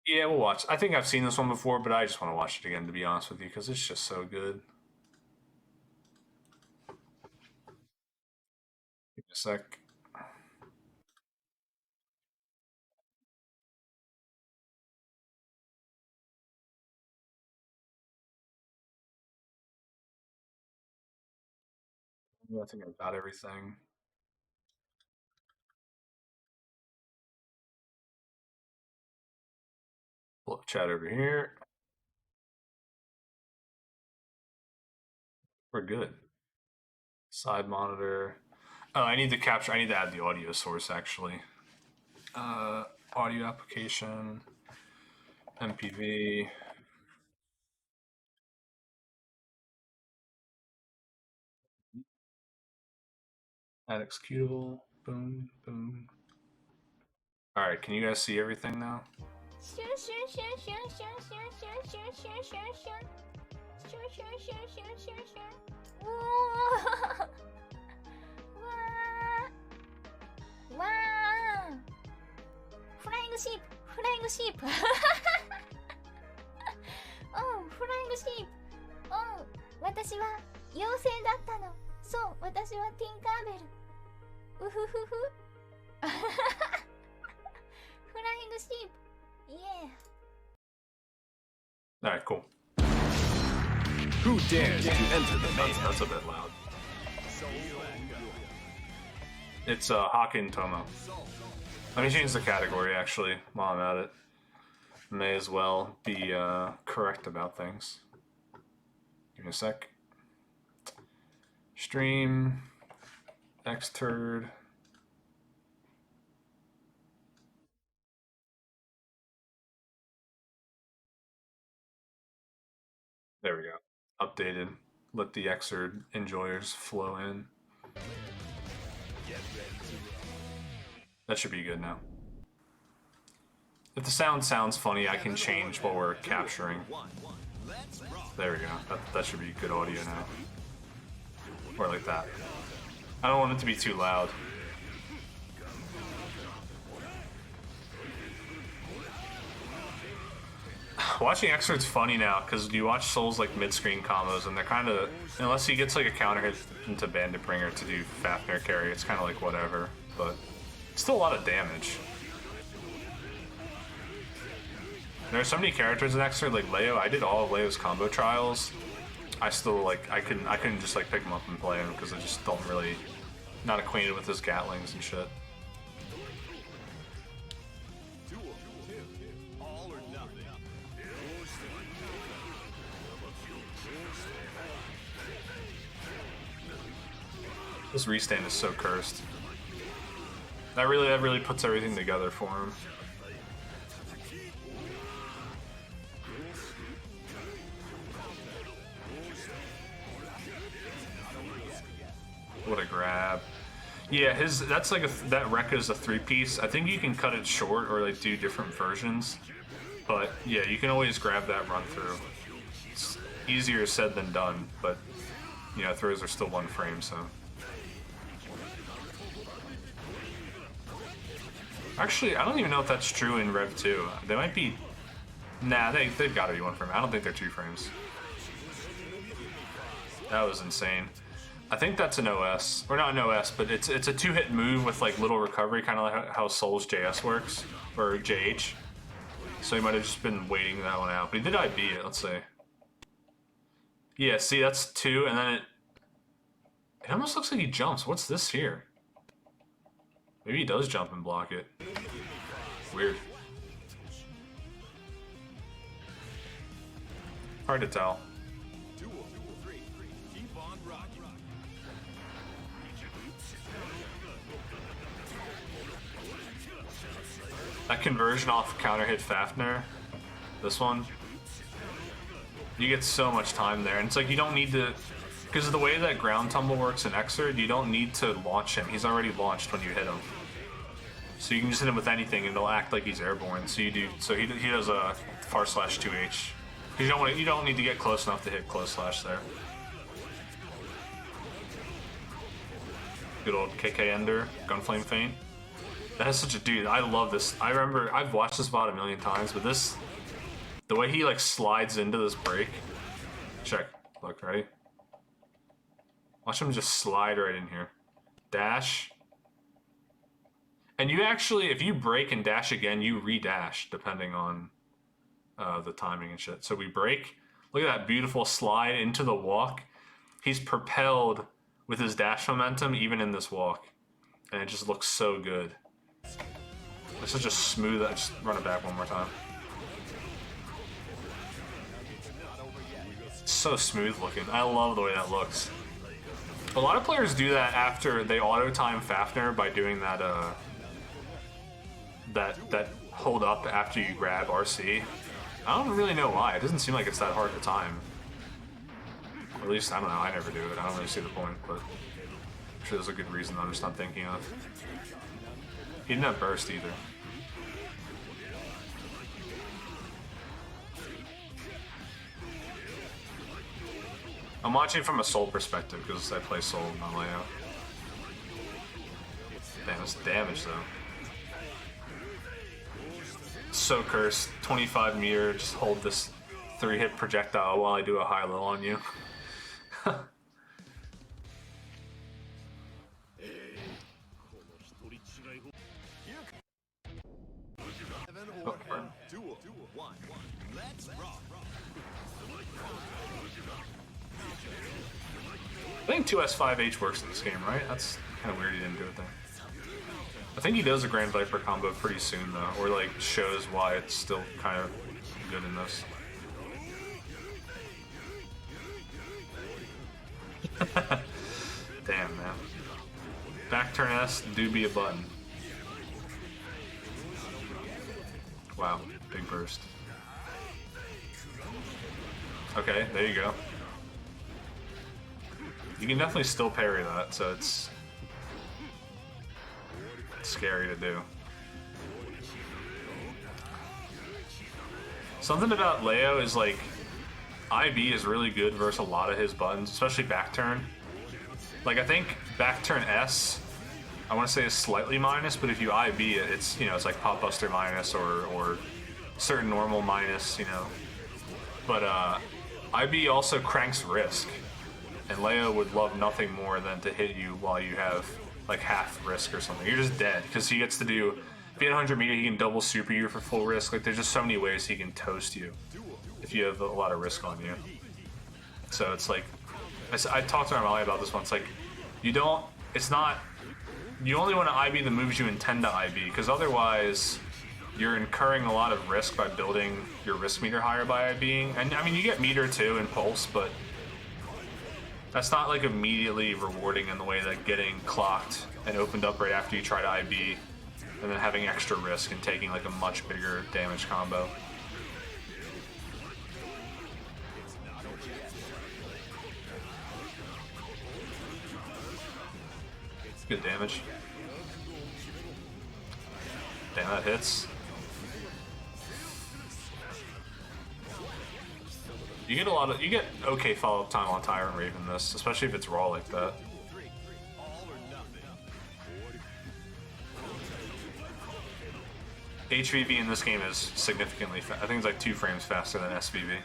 Yeah, we'll watch. I think I've seen this one before, but I just want to watch it again, to be honest with you, because it's just so good. Give me a sec. I think I got everything. Pull up chat over here. We're good. Side monitor. Oh, I need to add the audio source actually. Audio application. MPV. Add executable. Boom, boom. Alright, can you guys see everything now? シュンシュンシュンシュンシュンシュンシュンシュンシュンシュンシュンシュンシュンシュンシュンシュンシュンおーわーわーフライングシープフライングシープうんフライングシープうん私は妖精だったのそう私はティンカーベルうふふふフライングシープYeah. Alright, cool. Who dares to enter the That's a bit loud. It's Hakken Tomo. Let me change the category actually while I'm at it. May as well be correct about things. Give me a sec. Stream. Xturd. There we go. Updated. Let the Xrd enjoyers flow in. That should be good now. If the sound sounds funny, I can change what we're capturing. There we go. That should be good audio now. Or like that. I don't want it to be too loud. Watching Xrd's funny now because you watch Soul's like mid-screen combos and they're kind of, unless he gets like a counter hit into Bandit Bringer to do Fafnir carry, it's kind of like whatever, but it's still a lot of damage. There are so many characters in Xrd, like Leo. I did all of Leo's combo trials. I still like I couldn't just like pick him up and play him because I just don't really not acquainted with his Gatlings and shit. This restand is so cursed. That really puts everything together for him. What a grab. Yeah, that's like that Rekka is a 3-piece. I think you can cut it short or like do different versions. But yeah, you can always grab that run through. It's easier said than done, but you know, throws are still 1 frame, so. Actually, I don't even know if that's true in Rev 2. They might be... Nah, they've got to be 1 frame. I don't think they're 2 frames. That was insane. I think that's an OS. Or not an OS, but it's a 2-hit move with like little recovery, kind of like how Soul's JS works. Or JH. So he might have just been waiting that one out. But he did IB it, let's see. Yeah, see, that's 2, and then it almost looks like he jumps. What's this here? Maybe he does jump and block it. Weird. Hard to tell. That conversion off counter hit Fafnir, this one, you get so much time there. And it's like you don't need to, because of the way that ground tumble works in Xrd, you don't need to launch him. He's already launched when you hit him. So you can just hit him with anything and it'll act like he's airborne. So he does a /2H. You don't need to get close enough to hit close slash there. Good old KK Ender, Gunflame Feint. That is such a dude. I love this. I remember I've watched this VOD a million times, but this, the way he like slides into this break. Check. Look, ready? Watch him just slide right in here. Dash. And you actually, if you break and dash again, you re-dash depending on the timing and shit. So we break. Look at that beautiful slide into the walk. He's propelled with his dash momentum even in this walk. And it just looks so good. It's such a smooth, just run it back one more time. It's so smooth looking. I love the way that looks. A lot of players do that after they auto-time Fafnir by doing that that hold up after you grab RC. I don't really know why. It doesn't seem like it's that hard to time. Or at least, I don't know, I never do it. I don't really see the point, but I'm sure there's a good reason I'm just not thinking of. He didn't have burst either. I'm watching from a soul perspective because I play soul, not layout. Damn, it's damage though. So cursed. 25 meter, just hold this 3-hit projectile while I do a high-low on you. Oh, burn. I think 2S5H works in this game, right? That's kind of weird he didn't do it there. I think he does a Grand Viper combo pretty soon though, or like shows why it's still kind of good in this. Damn, man. Back turn S, do be a button. Wow, big burst. Okay, there you go. You can definitely still parry that, so it's scary to do. Something about Leo is like, IB is really good versus a lot of his buttons, especially back turn. Like I think back turn S, I want to say is slightly minus, but if you IB it, it's, you know, it's like Pop Buster minus or certain normal minus, you know. But IB also cranks risk, and Leo would love nothing more than to hit you while you have like half risk or something. You're just dead because he gets to do, if you hit 100 meter, he can double super you for full risk. Like there's just so many ways he can toast you if you have a lot of risk on you. So it's like, I talked to Molly about this once. Like you don't, it's not, you only want to IB the moves you intend to IB, because otherwise you're incurring a lot of risk by building your risk meter higher by IBing. And I mean, you get meter too in Pulse, but that's not like immediately rewarding in the way that getting clocked and opened up right after you try to IB and then having extra risk and taking like a much bigger damage combo. Good damage. Damn, that hits. You get a lot of, you get okay follow-up time on Tyrant Raven this, especially if it's raw like that. HVV in this game is significantly I think it's like 2 frames faster than SVV.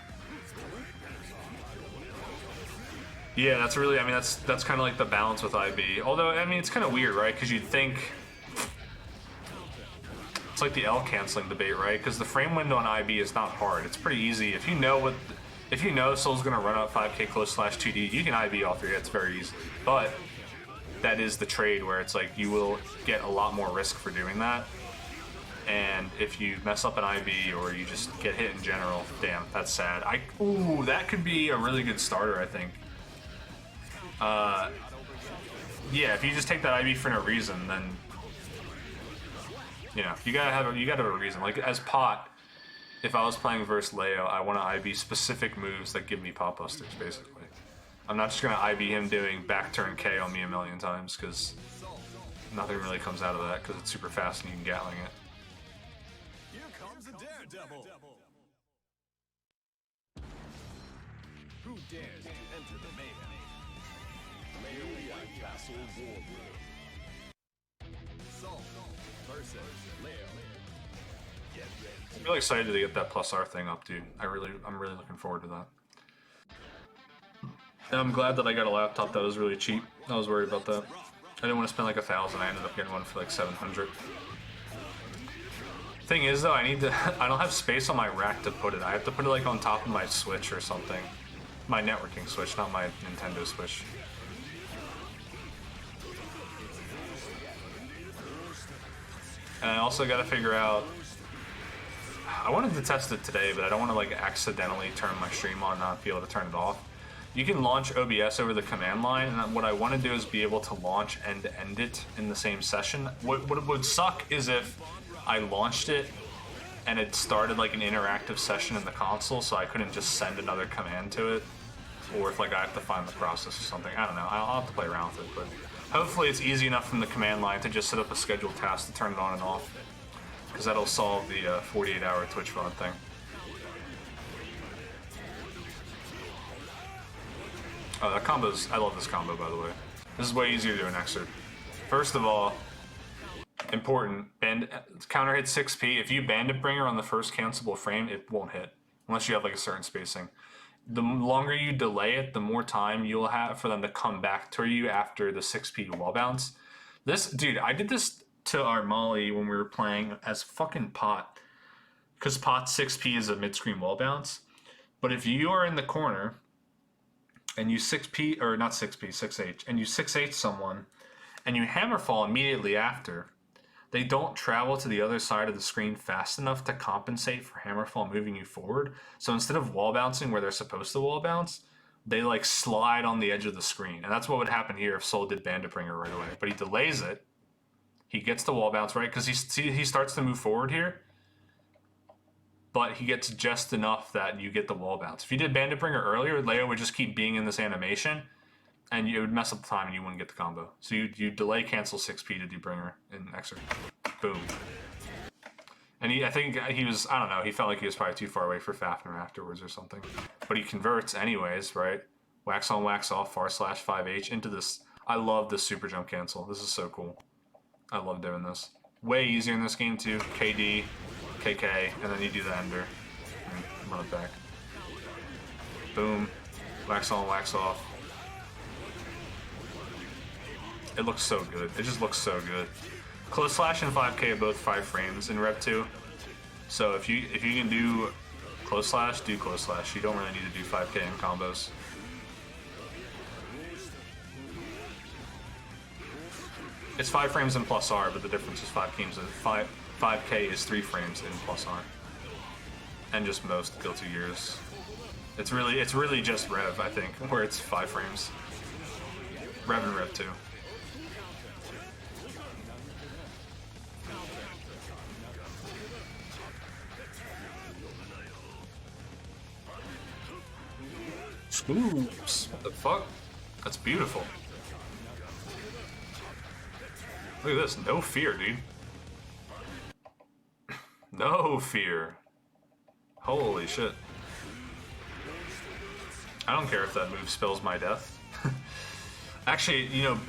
Yeah, that's really, I mean, that's kind of like the balance with IB. Although, I mean, it's kind of weird, right? Because you'd think it's like the L canceling debate, right? Because the frame window on IB is not hard. It's pretty easy. If you know Soul's gonna run out 5k close /2D, you can IB all 3 hits very easy. But that is the trade where it's like you will get a lot more risk for doing that. And if you mess up an IB or you just get hit in general, damn, that's sad. Ooh, that could be a really good starter, I think. Yeah, if you just take that IB for no reason, then you know you gotta have a reason. Like as Pot, if I was playing versus Leo, I want to IB specific moves that give me Pop Busters. Basically, I'm not just gonna IB him doing back turn K on me a million times because nothing really comes out of that because it's super fast and you can Gatling it. Here comes a daredevil. Who dares to enter the mayhem? Castle Warrior. Soul versus Leo. Get ready. I'm really excited to get that +R thing up, dude. I'm really looking forward to that. And I'm glad that I got a laptop that was really cheap. I was worried about that. I didn't want to spend like $1,000. I ended up getting one for like $700. Thing is though, I don't have space on my rack to put it. I have to put it like on top of my Switch or something. My networking Switch, not my Nintendo Switch. And I also got to figure out, I wanted to test it today, but I don't want to like accidentally turn my stream on and not be able to turn it off. You can launch OBS over the command line, and what I want to do is be able to launch and end it in the same session. What would suck is if I launched it and it started like an interactive session in the console, so I couldn't just send another command to it, or if like I have to find the process or something. I don't know. I'll have to play around with it, but hopefully it's easy enough from the command line to just set up a scheduled task to turn it on and off, because that'll solve the 48-hour Twitch VOD thing. Oh, that combo's... I love this combo, by the way. This is way easier to do an excerpt. First of all, important, counter hit 6p. If you Bandit Bringer on the first cancelable frame, it won't hit. Unless you have like a certain spacing. The longer you delay it, the more time you'll have for them to come back to you after the 6p wall bounce. This, dude, I did this to our Molly when we were playing as fucking Pot. Because Pot 6p is a mid-screen wall bounce. But if you are in the corner and you 6p, or not 6p, 6h, and you 6h someone and you hammerfall immediately after, they don't travel to the other side of the screen fast enough to compensate for hammerfall moving you forward. So instead of wall bouncing where they're supposed to wall bounce, they like slide on the edge of the screen. And that's what would happen here if Soul did Bandit Bringer right away. But he delays it. He gets the wall bounce right because he starts to move forward here. But he gets just enough that you get the wall bounce. If you did Bandit Bringer earlier, Leo would just keep being in this animation and it would mess up the time and you wouldn't get the combo. So you delay cancel 6p to do Bringer in Excerpt. Boom. And I think he was, I don't know, he felt like he was probably too far away for Fafnir afterwards or something. But he converts anyways, right? Wax on, wax off, /5h into this. I love this super jump cancel. This is so cool. I love doing this. Way easier in this game too. KD, KK, and then you do the ender. And run it back. Boom. Wax on, wax off. It looks so good. It just looks so good. Close slash and 5k are both 5 frames in Rev 2. So if you can do close slash, do close slash. You don't really need to do 5k in combos. It's 5 frames in plus R, but the difference is 5k is 3 frames in plus R. And just most Guilty Gears. It's really just Rev, I think, where it's 5 frames. Rev and Rev 2. Scoops. What the fuck? That's beautiful. Look at this. No fear, dude. No fear. Holy shit. I don't care if that move spells my death. Actually, you know,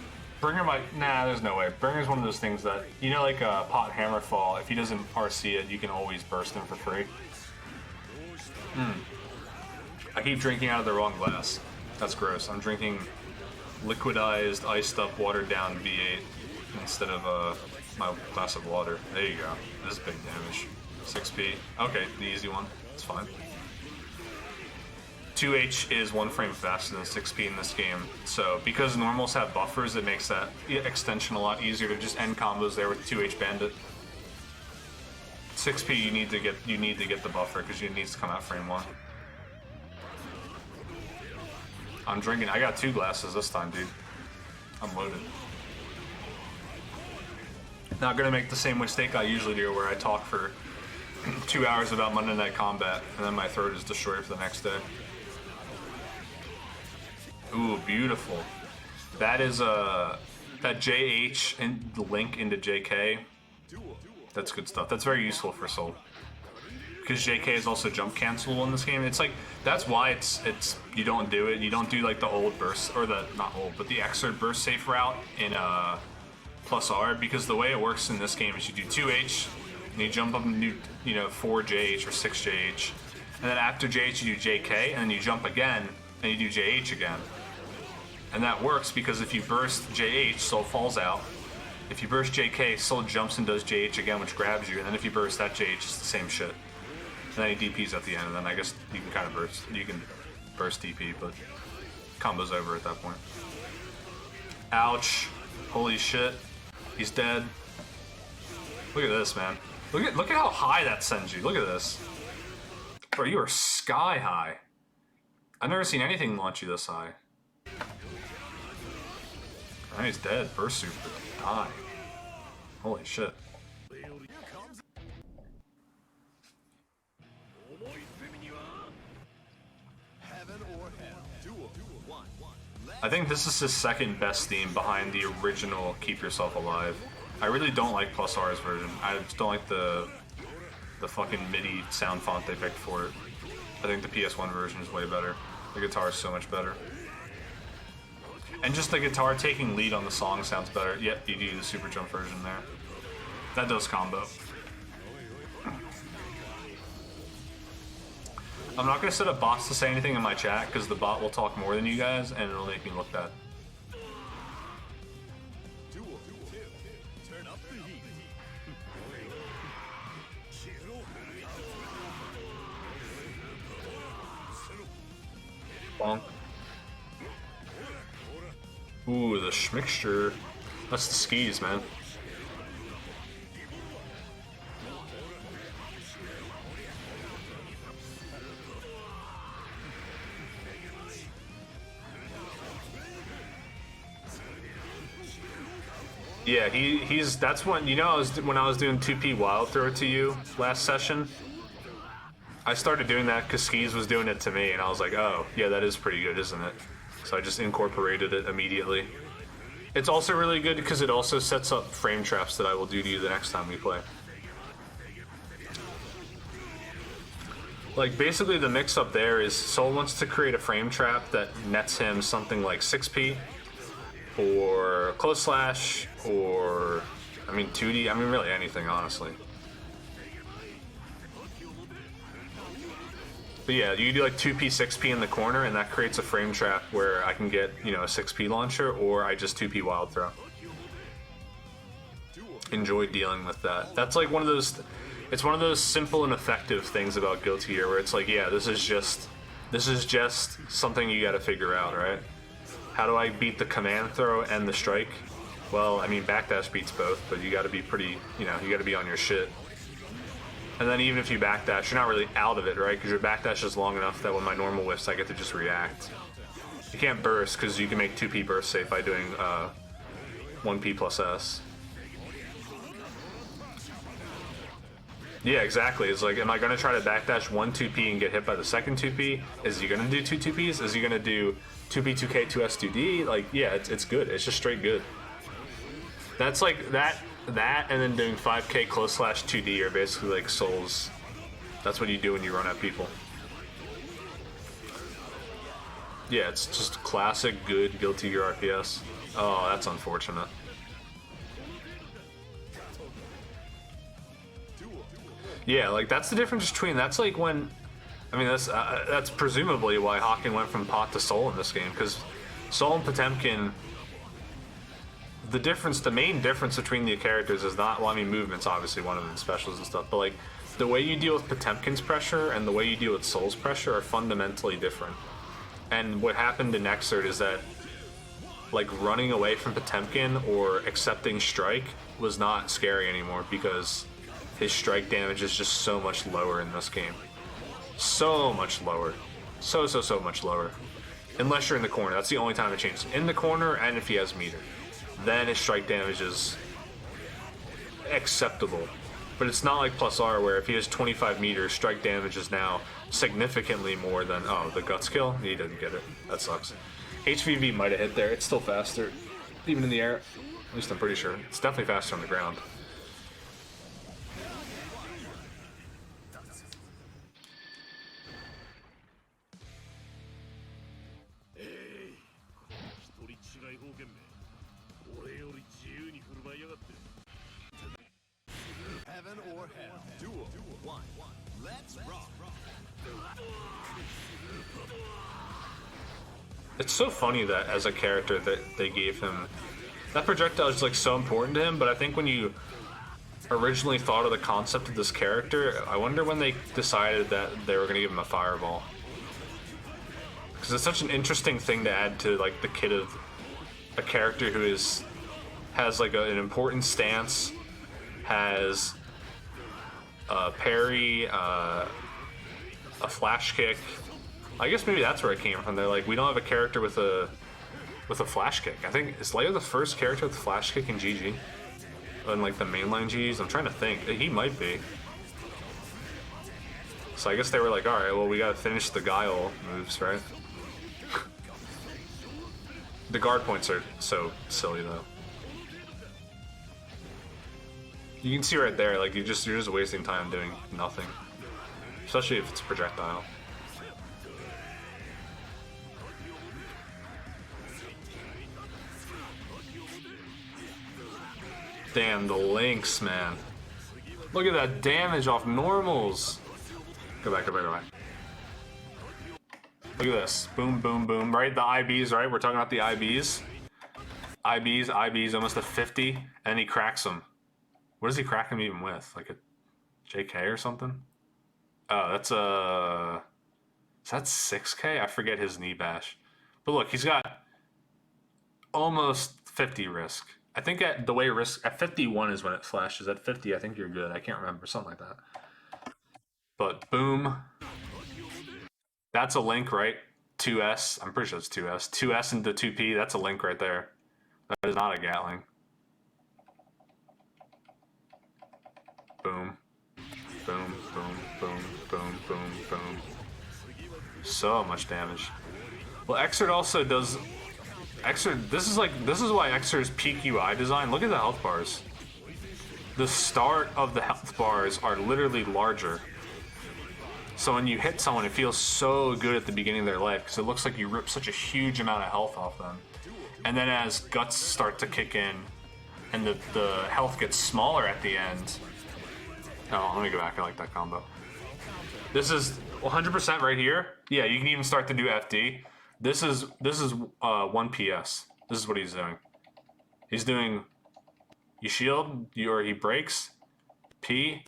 Bringer might... Nah, there's no way. Bringer's one of those things that... You know, like Pot Hammerfall, if he doesn't RC it, you can always burst him for free. I keep drinking out of the wrong glass. That's gross. I'm drinking liquidized, iced up, watered down V8 instead of my glass of water. There you go. This is big damage. 6p. Okay, the easy one. It's fine. 2H is 1 frame faster than 6p in this game. So because normals have buffers, it makes that extension a lot easier to just end combos there with 2H Bandit. 6p you need to get the buffer because it needs to come out frame 1. I'm drinking. I got 2 glasses this time, dude. I'm loaded. Not gonna make the same mistake I usually do where I talk for 2 hours about Monday Night Combat and then my throat is destroyed for the next day. Ooh, beautiful. That is that JH and the link into JK. That's good stuff. That's very useful for Soul. Because JK is also jump cancelable in this game. It's like, that's why it's you don't do it. You don't do like the old burst, or the, not old, but the Exert burst safe route in plus R, because the way it works in this game is you do 2H, and you jump up and do, you know, 4JH or 6JH. And then after JH you do JK, and then you jump again, and you do JH again. And that works because if you burst JH, Soul falls out. If you burst JK, Soul jumps and does JH again, which grabs you, and then if you burst that JH, it's the same shit. And then he DPs at the end, and then I guess you can kind of burst. You can burst DP, but combo's over at that point. Ouch! Holy shit! He's dead. Look at this, man. Look at how high that sends you. Look at this, bro. You are sky high. I've never seen anything launch you this high. Oh, he's dead. Burst super. Die. Holy shit. I think this is his second best theme behind the original Keep Yourself Alive. I really don't like Plus R's version. I just don't like the fucking MIDI sound font they picked for it. I think the PS1 version is way better. The guitar is so much better. And just the guitar taking lead on the song sounds better. Yep, you do the super jump version there. That does combo. I'm not gonna set up bots to say anything in my chat because the bot will talk more than you guys and it'll make me look bad. Bonk. Ooh, the schmixture. That's the skis, man. Yeah, he's that's when, you know, when I was doing 2P wild throw to you last session, I started doing that because Skis was doing it to me, and I was like, oh, yeah, that is pretty good, isn't it? So I just incorporated it immediately. It's also really good because it also sets up frame traps that I will do to you the next time we play. Like, basically the mix-up there is Soul wants to create a frame trap that nets him something like 6P, or close slash, or, I mean, 2D, I mean, really anything, honestly. But yeah, you do like 2P, 6P in the corner, and that creates a frame trap where I can get, you know, a 6P launcher, or I just 2P wild throw. Enjoy dealing with that. That's like one of those, it's one of those simple and effective things about Guilty Gear where it's like, yeah, this is just something you gotta figure out, right? How do I beat the command throw and the strike? Well, I mean, backdash beats both, but you gotta be pretty, you know, you gotta be on your shit. And then even if you backdash, you're not really out of it, right? Because your backdash is long enough that when my normal whiffs, I get to just react. You can't burst because you can make 2P burst safe by doing 1P plus S. Yeah, exactly. It's like, am I going to try to backdash 1 2P and get hit by the second 2P? Is he going to do 2 2Ps? Is he going to do 2P, 2K, 2S, 2D? Like, yeah, it's good. It's just straight good. That's like, that and then doing 5K close slash 2D are basically like Souls. That's what you do when you run at people. Yeah, it's just classic, good Guilty Gear RPS. Oh, that's unfortunate. Yeah, like that's the difference between, that's like when, I mean, that's presumably why Hawken went from Pot to Soul in this game, because Soul and Potemkin, the main difference between the characters is not, well, I mean, movement's obviously one of them, specials and stuff, but like, the way you deal with Potemkin's pressure and the way you deal with Soul's pressure are fundamentally different. And what happened in Exert is that, like, running away from Potemkin or accepting strike was not scary anymore because his strike damage is just so much lower in this game. So much lower. So much lower. Unless you're in the corner. That's the only time it changes. In the corner and if he has meter. Then his strike damage is acceptable. But it's not like plus R where if he has 25 meters, strike damage is now significantly more than, oh, the guts kill? He didn't get it. That sucks. HVV might have hit there. It's still faster. Even in the air. At least I'm pretty sure. It's definitely faster on the ground. Heaven or hell. Duel. One. Let's rock. It's so funny that as a character that they gave him, that projectile is like so important to him, but I think when you originally thought of the concept of this character, I wonder when they decided that they were going to give him a fireball. Because it's such an interesting thing to add to like the kit of a character who has like an important stance, has a parry, a flash kick. I guess maybe that's where it came from. They're like, we don't have a character with a flash kick. I think, is Leo the first character with flash kick in GG? In like the mainline GGs? I'm trying to think. He might be. So I guess they were like, alright, well we gotta finish the Guile moves, right? The guard points are so silly though. You can see right there, like you're just wasting time doing nothing. Especially if it's a projectile. Damn, the links, man. Look at that damage off normals. Go back, go back, go back. Look at this. Boom, boom, boom. Right, the IBs, right? We're talking about the IBs. IBs, almost a 50, and he cracks them. What does he crack him even with? Like a JK or something? Oh, that's a... Is that 6K? I forget his knee bash. But look, he's got almost 50 risk. I think at the way risk... At 51 is when it flashes. At 50, I think you're good. I can't remember. Something like that. But boom. That's a link, right? 2S. I'm pretty sure it's 2S. 2S into 2P. That's a link right there. That is not a Gatling. Boom. Boom, boom, boom, boom, boom, boom. So much damage. Well, Xrd also does... Xrd, this is why Xrd's peak UI design, look at the health bars. The start of the health bars are literally larger. So when you hit someone, it feels so good at the beginning of their life because it looks like you rip such a huge amount of health off them. And then as guts start to kick in and the health gets smaller at the end... Oh, let me go back. I like that combo. This is 100% right here. Yeah, you can even start to do FD. This is 1 PS. This is what he's doing. He's doing you shield, or he breaks, P,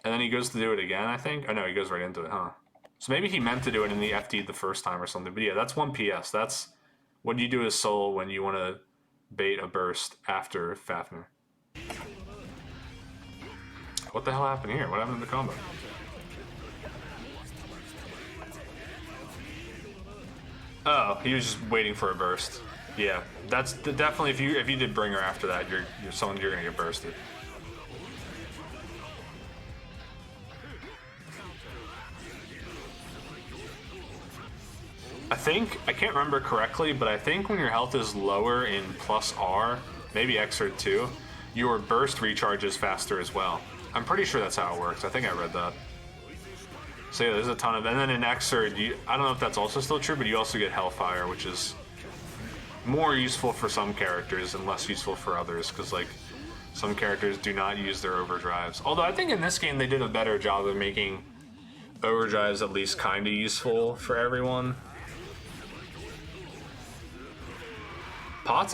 and then he goes to do it again, I think. Oh no, he goes right into it, huh? So maybe he meant to do it in the FD the first time or something. But yeah, that's 1 PS. That's what you do as Soul when you want to bait a burst after Fafnir. What the hell happened here? What happened to the combo? Oh, he was just waiting for a burst. Yeah, that's definitely if you did Bringer after that, you're gonna get bursted. I can't remember correctly, but I think when your health is lower in plus R, maybe Xrd too, your burst recharges faster as well. I'm pretty sure that's how it works. I think I read that. So yeah, there's a ton of... And then in Xrd, I don't know if that's also still true, but you also get Hellfire, which is more useful for some characters and less useful for others, because like some characters do not use their overdrives. Although I think in this game they did a better job of making overdrives at least kind of useful for everyone. I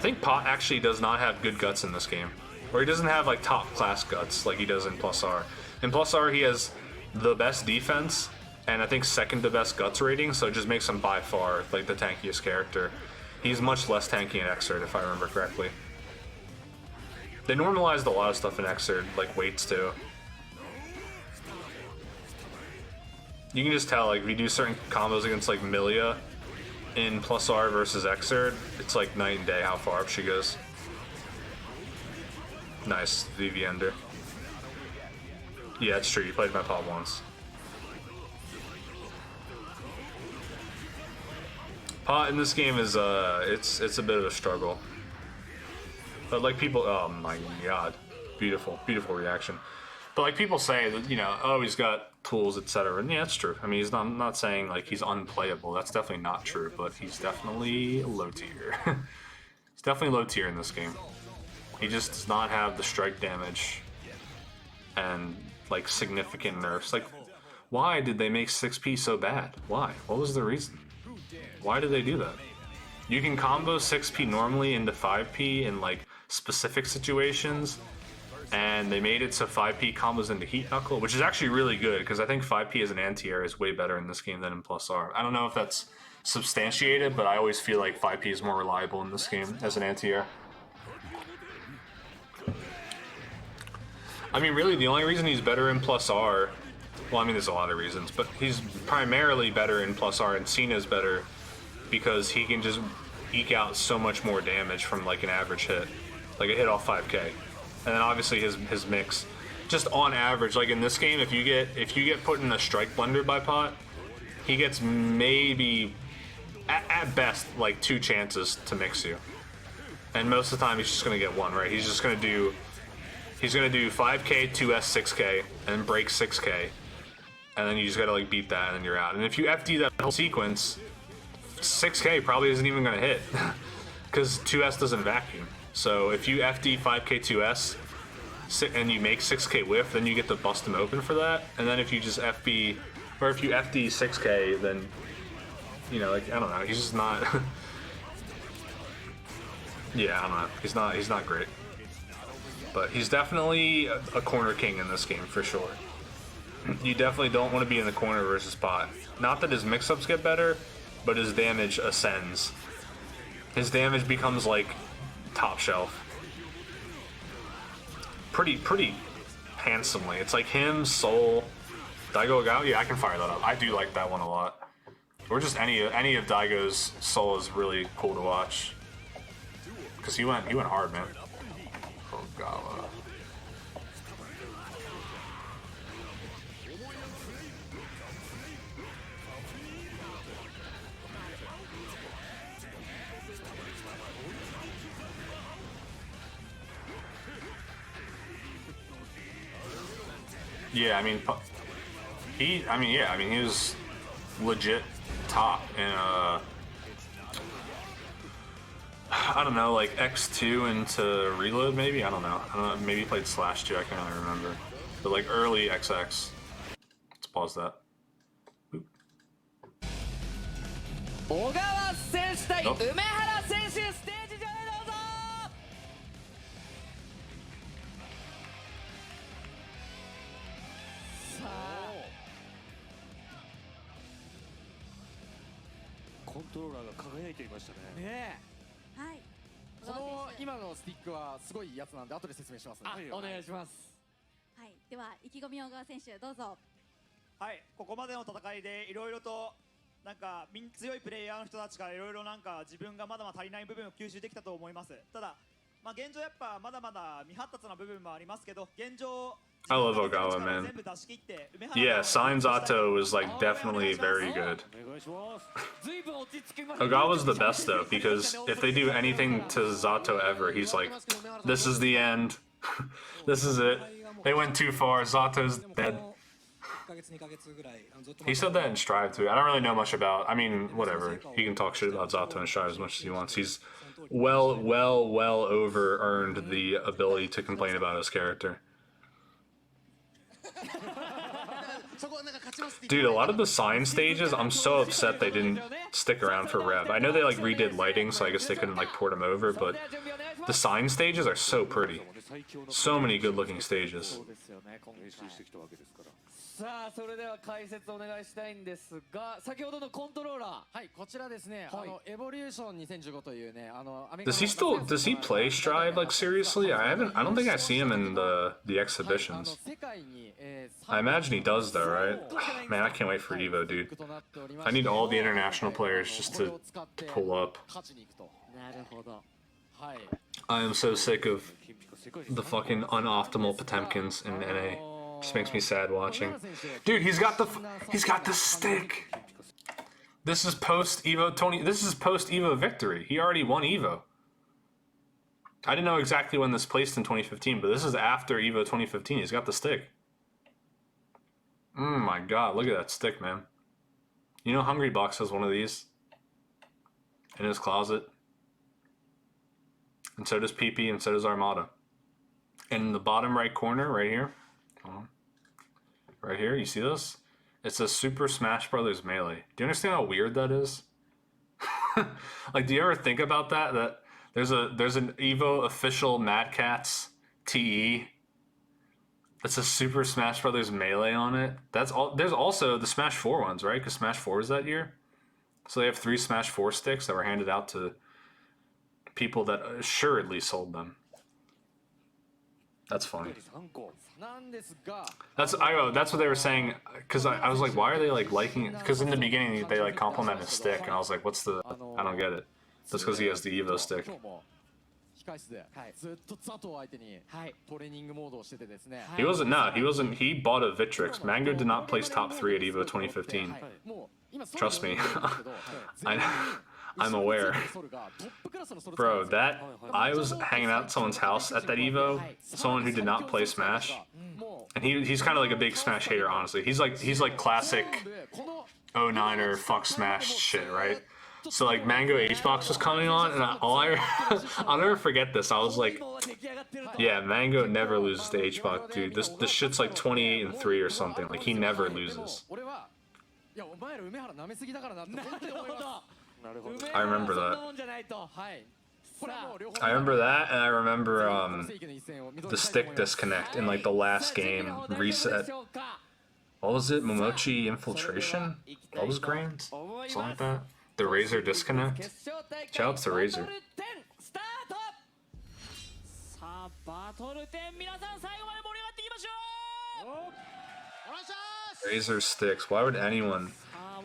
think Pot actually does not have good guts in this game. Or he doesn't have like top class guts like he does in Plus R. In Plus R he has the best defense and I think second to best guts rating, so it just makes him by far like the tankiest character. He's much less tanky in Xrd if I remember correctly. They normalized a lot of stuff in Xrd, like weights too. You can just tell like if you do certain combos against like Milia in Plus R versus Xrd, it's like night and day how far up she goes. Nice, VV Ender. Yeah, it's true, you played my Pot once. Pot in this game is, it's a bit of a struggle. But like people, oh my god. Beautiful, beautiful reaction. But like people say that, you know, oh, he's got tools, etc. And yeah, that's true. I mean, I'm not saying like he's unplayable. That's definitely not true, but he's definitely low tier. He's definitely low tier in this game. He just does not have the strike damage and like significant nerfs. Like, why did they make 6P so bad? Why? What was the reason? Why did they do that? You can combo 6P normally into 5P in like specific situations, and they made it so 5P combos into Heat Knuckle, which is actually really good because I think 5P as an anti-air is way better in this game than in Plus R. I don't know if that's substantiated, but I always feel like 5P is more reliable in this game as an anti-air. I mean, really, the only reason he's better in Plus R, well, I mean, there's a lot of reasons, but he's primarily better in Plus R, and Cena's better because he can just eke out so much more damage from like an average hit, like a hit off 5K, and then obviously his mix, just on average, like in this game, if you get put in a strike blender by Pot, he gets maybe at best like 2 chances to mix you, and most of the time he's just gonna get 1, right? He's gonna do 5K, 2S, 6K, and break 6K. And then you just gotta like beat that and then you're out. And if you FD that whole sequence, 6K probably isn't even gonna hit. Because 2S doesn't vacuum. So if you FD 5K2S and you make 6K whiff, then you get to bust him open for that. And then if you just FB, or if you FD 6K, then, you know, like, I don't know, he's just not, yeah, I don't know, he's not great. But he's definitely a corner king in this game, for sure. You definitely don't want to be in the corner versus bot. Not that his mix-ups get better, but his damage ascends. His damage becomes like top shelf. Pretty handsomely. It's like him, Soul, Daigo Gao. Yeah, I can fire that up. I do like that one a lot. Or just any of Daigo's Soul is really cool to watch. Cause he went hard, man. Ogawa. Yeah, I mean, he was legit top in I don't know, like X2 into Reload maybe? I don't know, maybe he played Slash 2, I can't really remember. But like early XX. Let's pause that. Oop. 小川選手対 Nope. 梅原選手、ステージ上へどうぞ。さあ、コントローラーが輝いていましたね。ねはい。え、この今のスティックはすごいやつなんで後で説明しますね。お願いします。はい。では意気込み小川選手どうぞ。はい、ここまでの戦いでいろいろとなんか強いプレイヤーの人たちからいろいろなんか自分がまだまだ足りない部分を吸収できたと思います。ただ、まあ現状やっぱまだまだ未発達な部分もありますけど、現状 I love Ogawa, man. Yeah, Sign Zato was like definitely very good. Ogawa's the best though, because if they do anything to Zato ever, he's like, this is the end. This is it. They went too far. Zato's dead. He said that in Strive too. I don't really know much about, I mean, whatever. He can talk shit about Zato and Strive as much as he wants. He's well over earned the ability to complain about his character. Dude, a lot of the sign stages, I'm so upset they didn't stick around for Rev. I know they like redid lighting, so I guess they couldn't like port them over, but the sign stages are so pretty. So many good looking stages. さあ、それでは解説お願いしたいんですが、先ほどのコントローラー、はい、こちらですね、エボリューション2015というね、アメリカ Does he play Strive like seriously? I don't think I see him in the exhibitions. I imagine he does though, right? Man, I can't wait for Evo, dude. I need all the international players just to pull up. なるほど。はい。 I am so sick of the fucking unoptimal Potemkins in NA. Just makes me sad watching. Dude, he's got the stick. This is post Evo Tony. This is post Evo victory. He already won Evo. I didn't know exactly when this placed in 2015, but this is after Evo 2015. He's got the stick. My god, look at that stick, man. You know Hungry Box has one of these in his closet. And so does PP, and so does Armada. And in the bottom right corner, right here, right here, you see this? It's a Super Smash Brothers Melee. Do you understand how weird that is? Like, do you ever think about that? That there's an Evo official Mad Catz TE. That's a Super Smash Brothers Melee on it. That's all. There's also the Smash 4 ones, right? Because Smash 4 is that year. So they have 3 Smash 4 sticks that were handed out to people that assuredly sold them. That's funny. That's what they were saying, because I was like, why are they like liking it? Because in the beginning they like compliment his stick, and I was like, what's the? I don't get it. That's because he has the Evo stick. 控室で、ずっと佐藤相手に、トレーニングモードをしててですね。He wasn't. He bought a Victrix. Mango did not place top 3 at Evo 2015. Trust me. I'm aware. Bro, I was hanging out at someone's house at that Evo, someone who did not play Smash, and he's kind of like a big Smash hater, honestly. He's like classic 09er fuck Smash shit, right? So like Mango HBox was coming on, and I'll never forget this. I was like, yeah, Mango never loses to HBox, dude. This shit's like 28-3 or something. Like he never loses. I remember that. I remember that, and I remember the stick disconnect in like the last game reset. What was it? Momochi infiltration? What was grand? Something like that. The Razor disconnect. Shout out to Razor. Razor sticks. Why would anyone?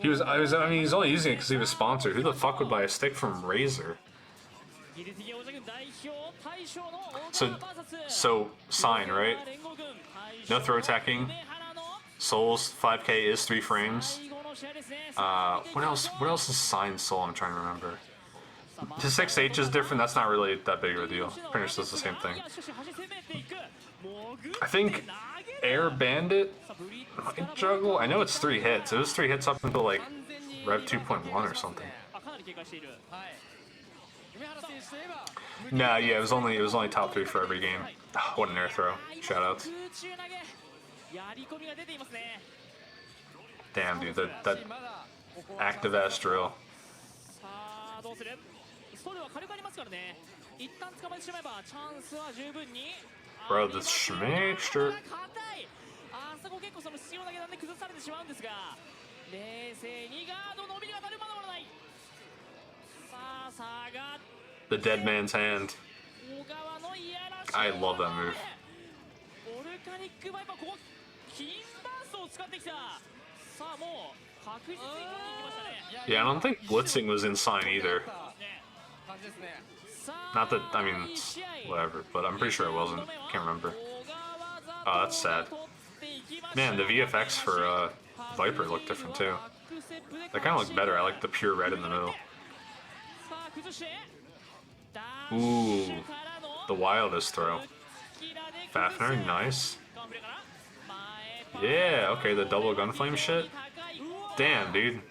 I mean, he's only using it because he was sponsored. Who the fuck would buy a stick from Razor? So sign, right? No throw attacking. Souls 5k is 3 frames. What else is sign soul? I'm trying to remember. The 6H is different. That's not really that big of a deal. Pretty much does the same thing. I think Air Bandit might juggle. I know it's 3 hits. It was 3 hits up until like Rev 2.1 or something. Nah, yeah, it was only top 3 for every game. Oh, what an air throw! Shoutouts. Damn, dude, that active ass drill. Bro, this schmixter. The dead man's hand. I love that move. Yeah, I don't think blitzing was in sign either. Not that, I mean, whatever, but I'm pretty sure it wasn't. Can't remember. Oh, that's sad. Man, the VFX for Viper looked different too. That kind of looked better. I like the pure red in the middle. Ooh, the wildest throw. Fafner, nice. Yeah, okay, the double gunflame shit. Damn, dude.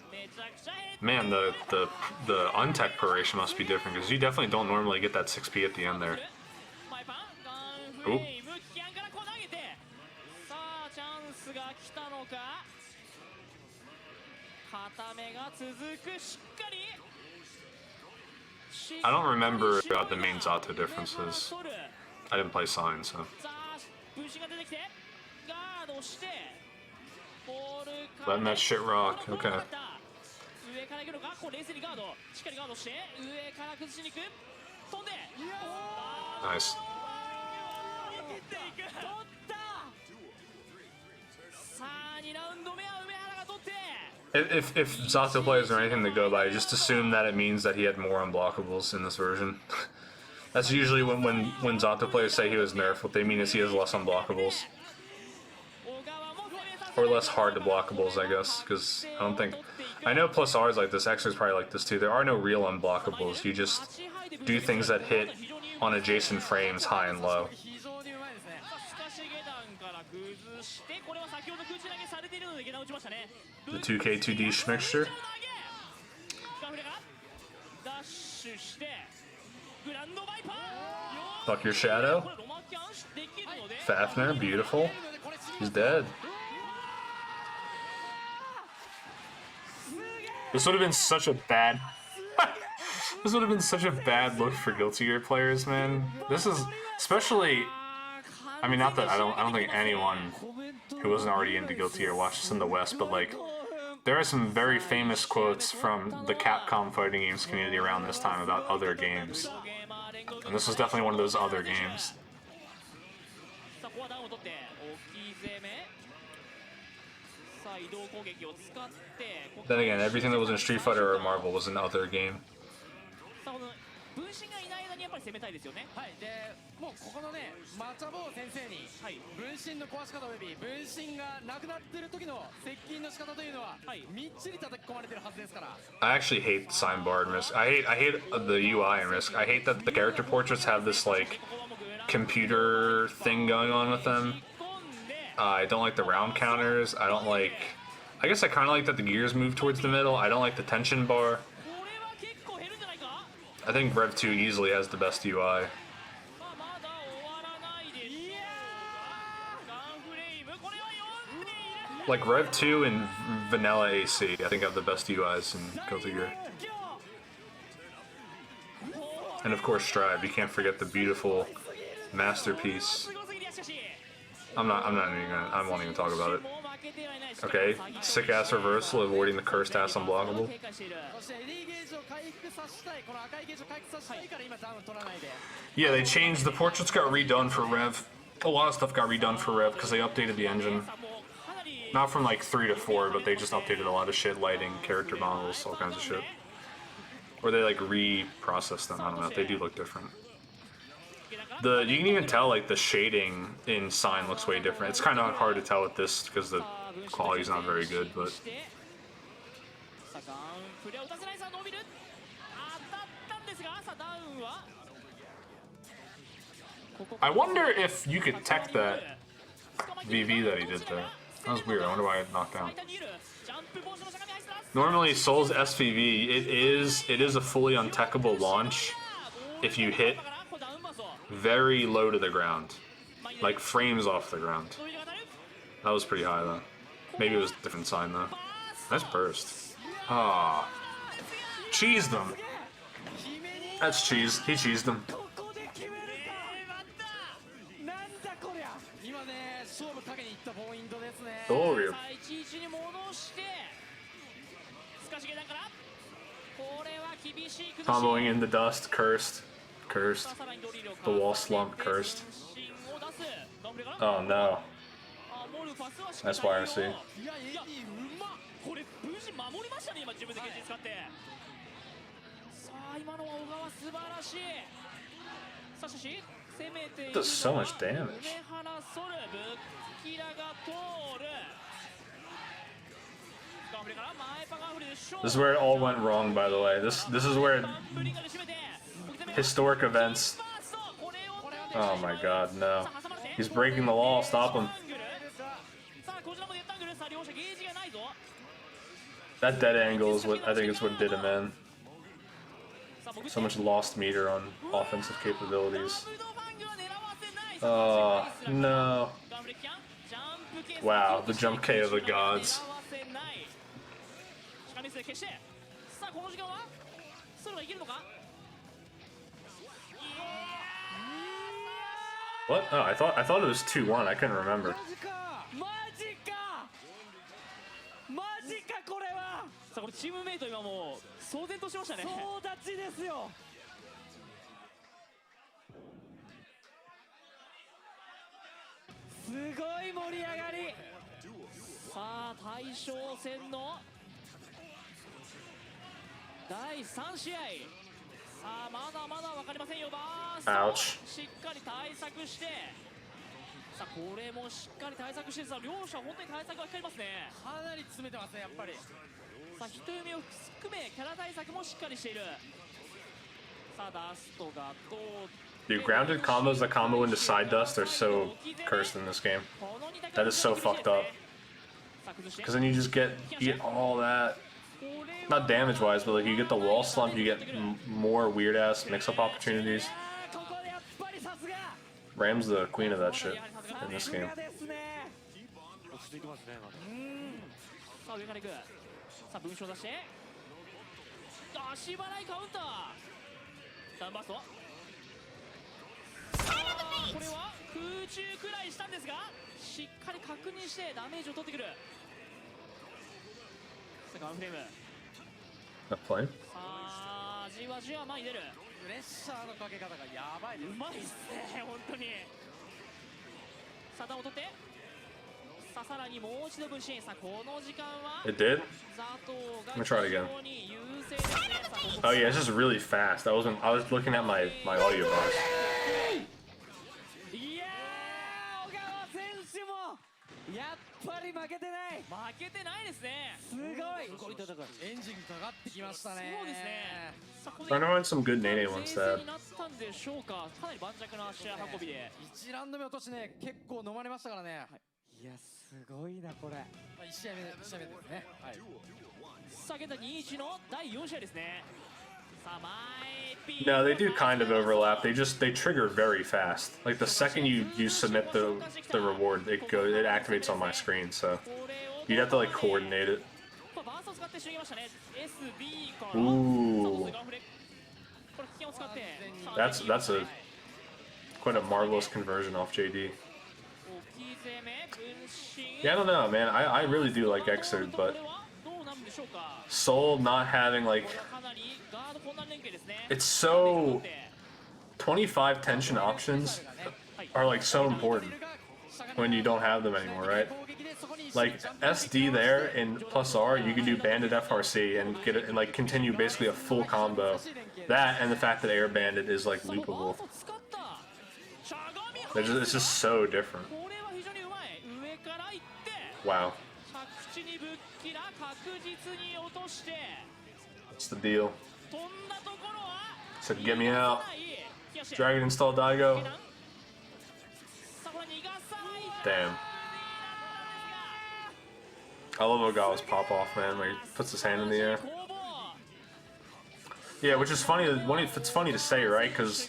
Man, the untech peroration must be different because you definitely don't normally get that 6p at the end there. Oop. I don't remember the main Zato differences. I didn't play Sign, so. Letting that shit rock, okay. Nice. If Zato players are anything to go by, just assume that it means that he had more unblockables in this version. That's usually when Zato players say he was nerfed, what they mean is he has less unblockables. Or less hard to blockables, I guess, because I don't think... I know plus R is like this, X is probably like this too. There are no real unblockables, you just do things that hit on adjacent frames high and low. The 2K 2D schmixture. Fuck your shadow. Fafner, beautiful. He's dead. This would have been such a bad... This would have been such a bad look for Guilty Gear players, man. This is... Especially... I mean, not that I don't think anyone who wasn't already into Guilty Gear watched this in the West, but like... There are some very famous quotes from the Capcom fighting games community around this time about other games. And this was definitely one of those other games. Then again, everything that was in Street Fighter or Marvel was another game. I actually hate Sign Bar and Risk. I hate the UI in Risk. I hate that the character portraits have this like computer thing going on with them. I don't like the round counters. I don't like... I guess I kind of like that the gears move towards the middle. I don't like the tension bar. I think Rev 2 easily has the best UI. Like Rev 2 and Vanilla AC, I think have the best UIs in Guilty Gear. And of course Strive, you can't forget the beautiful masterpiece. I won't even talk about it. Okay, sick ass reversal, avoiding the cursed ass unblockable. Yeah, they changed, the portraits got redone for Rev. A lot of stuff got redone for Rev because they updated the engine. Not from like 3 to 4, but they just updated a lot of shit, lighting, character models, all kinds of shit. Or they like reprocessed them, I don't know, they do look different. You can even tell like the shading in Sign looks way different. It's kind of hard to tell with this because the quality's not very good, but I wonder if you could tech that VV that he did there. That was weird. I wonder why it knocked down. Normally, Soul's SVV, it is a fully untechable launch if you hit very low to the ground, like frames off the ground. That was pretty high though. Maybe it was a different sign though. Nice burst. Ah, cheesed them. That's cheese. He cheesed them. Glory. Comboing in the dust, cursed. Cursed. The wall slump, cursed. Oh no. That's YRC. Does so much damage. This is where it all went wrong, by the way. This is where historic events. Oh my god, no. He's breaking the law, stop him. That dead angle is what I think is what did him in. So much lost meter on offensive capabilities. Oh, no. Wow, the jump K of the gods. What? Oh, I thought it was 2-1. I couldn't remember. さあこれチームメイト今もう騒然としましたね。総立ちですよ。すごい盛り上がり。さあ大将戦の第3試合。さあまだまだ分かりませんよ。バーストしっかり対策して。さあこれもしっかり対策してさあ両者本当に対策が光りますね。かなり詰めてますねやっぱり。さあ人読みを含めキャラ対策もしっかりしている。さあダストがどう Dude, grounded combos that combo into side dust are so cursed in this game. That is so fucked up. Because then you get all that, not damage wise, but like you get the wall slump, you get more weird ass mix up opportunities. Ram's the queen of that shit in this game. さあ文章出して足払いカウンターサンバーストこれは空中くらいしたんですがしっかり確認してダメージを取ってくるさあワンフレーム That play? さあじわじわ前に出るプレッシャーのかけ方がやばいですうまいっすね本当にさあダウンを取ってさあさらにもう一度分身さあこの時間は It did? I'm gonna try it again. Oh yeah, it's just really fast. I was looking at my audio bars. いやー小川選手もやっぱり負けてない負けてないですねすごい戦いエンジンかかってきましたねそうですね I know when some good Nene once that. なったんでしょうかかなり盤石な試合運びで1ラウンド目落としね結構飲まれましたからねいやすごいなこれ1試合目ですねはいさあ現在2-1の第4試合ですね No, they do kind of overlap. They trigger very fast. Like the second you submit the reward, it activates on my screen. So you'd have to like coordinate it. Ooh, that's a quite a marvelous conversion off JD. Yeah, I don't know, man. I really do like Xrd, but Soul not having like, it's so 25 tension options are like so important when you don't have them anymore, right? Like SD there in plus R, you can do Bandit FRC and get it and like continue basically a full combo. That and the fact that Air Bandit is like loopable. It's just so different. Wow. What's the deal? Said get me out. Dragon install Daigo. Damn. I love Ogawa's pop off, man, where he puts his hand in the air. Yeah, which is funny. It's funny to say, right? Because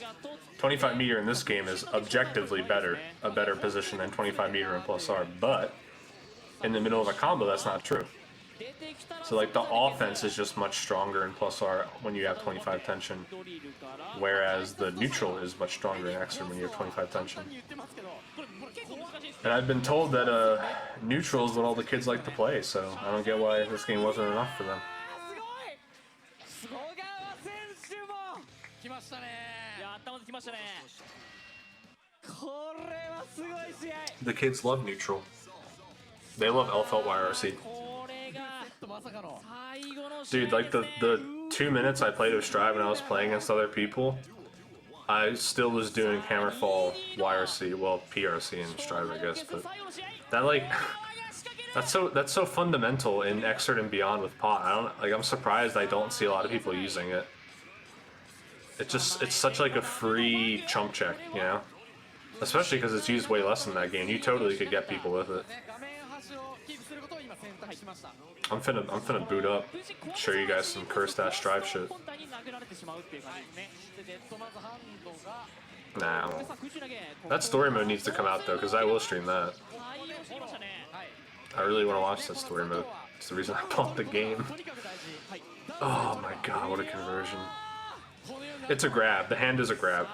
25 meter in this game is objectively a better position than 25 meter in plus R. But in the middle of a combo, that's not true. So like the offense is just much stronger in plus R when you have 25 tension, whereas the neutral is much stronger in Xrd when you have 25 tension. And I've been told that neutral is what all the kids like to play, so I don't get why this game wasn't enough for them. The kids love neutral. They love Elfelt YRC. Dude, like the 2 minutes I played with Strive when I was playing against other people, I still was doing Hammerfall YRC, well PRC and Strive I guess, but that like that's so fundamental in Xrd and beyond with pot. I'm surprised I don't see a lot of people using it. It's such like a free chump check, you know? Especially because it's used way less in that game. You totally could get people with it. I'm finna boot up, show you guys some cursed ass Strive shit. Nah, that story mode needs to come out though, because I will stream that. I really want to watch that story mode. It's the reason I bought the game. Oh my god, what a conversion. It's a grab. The hand is a grab.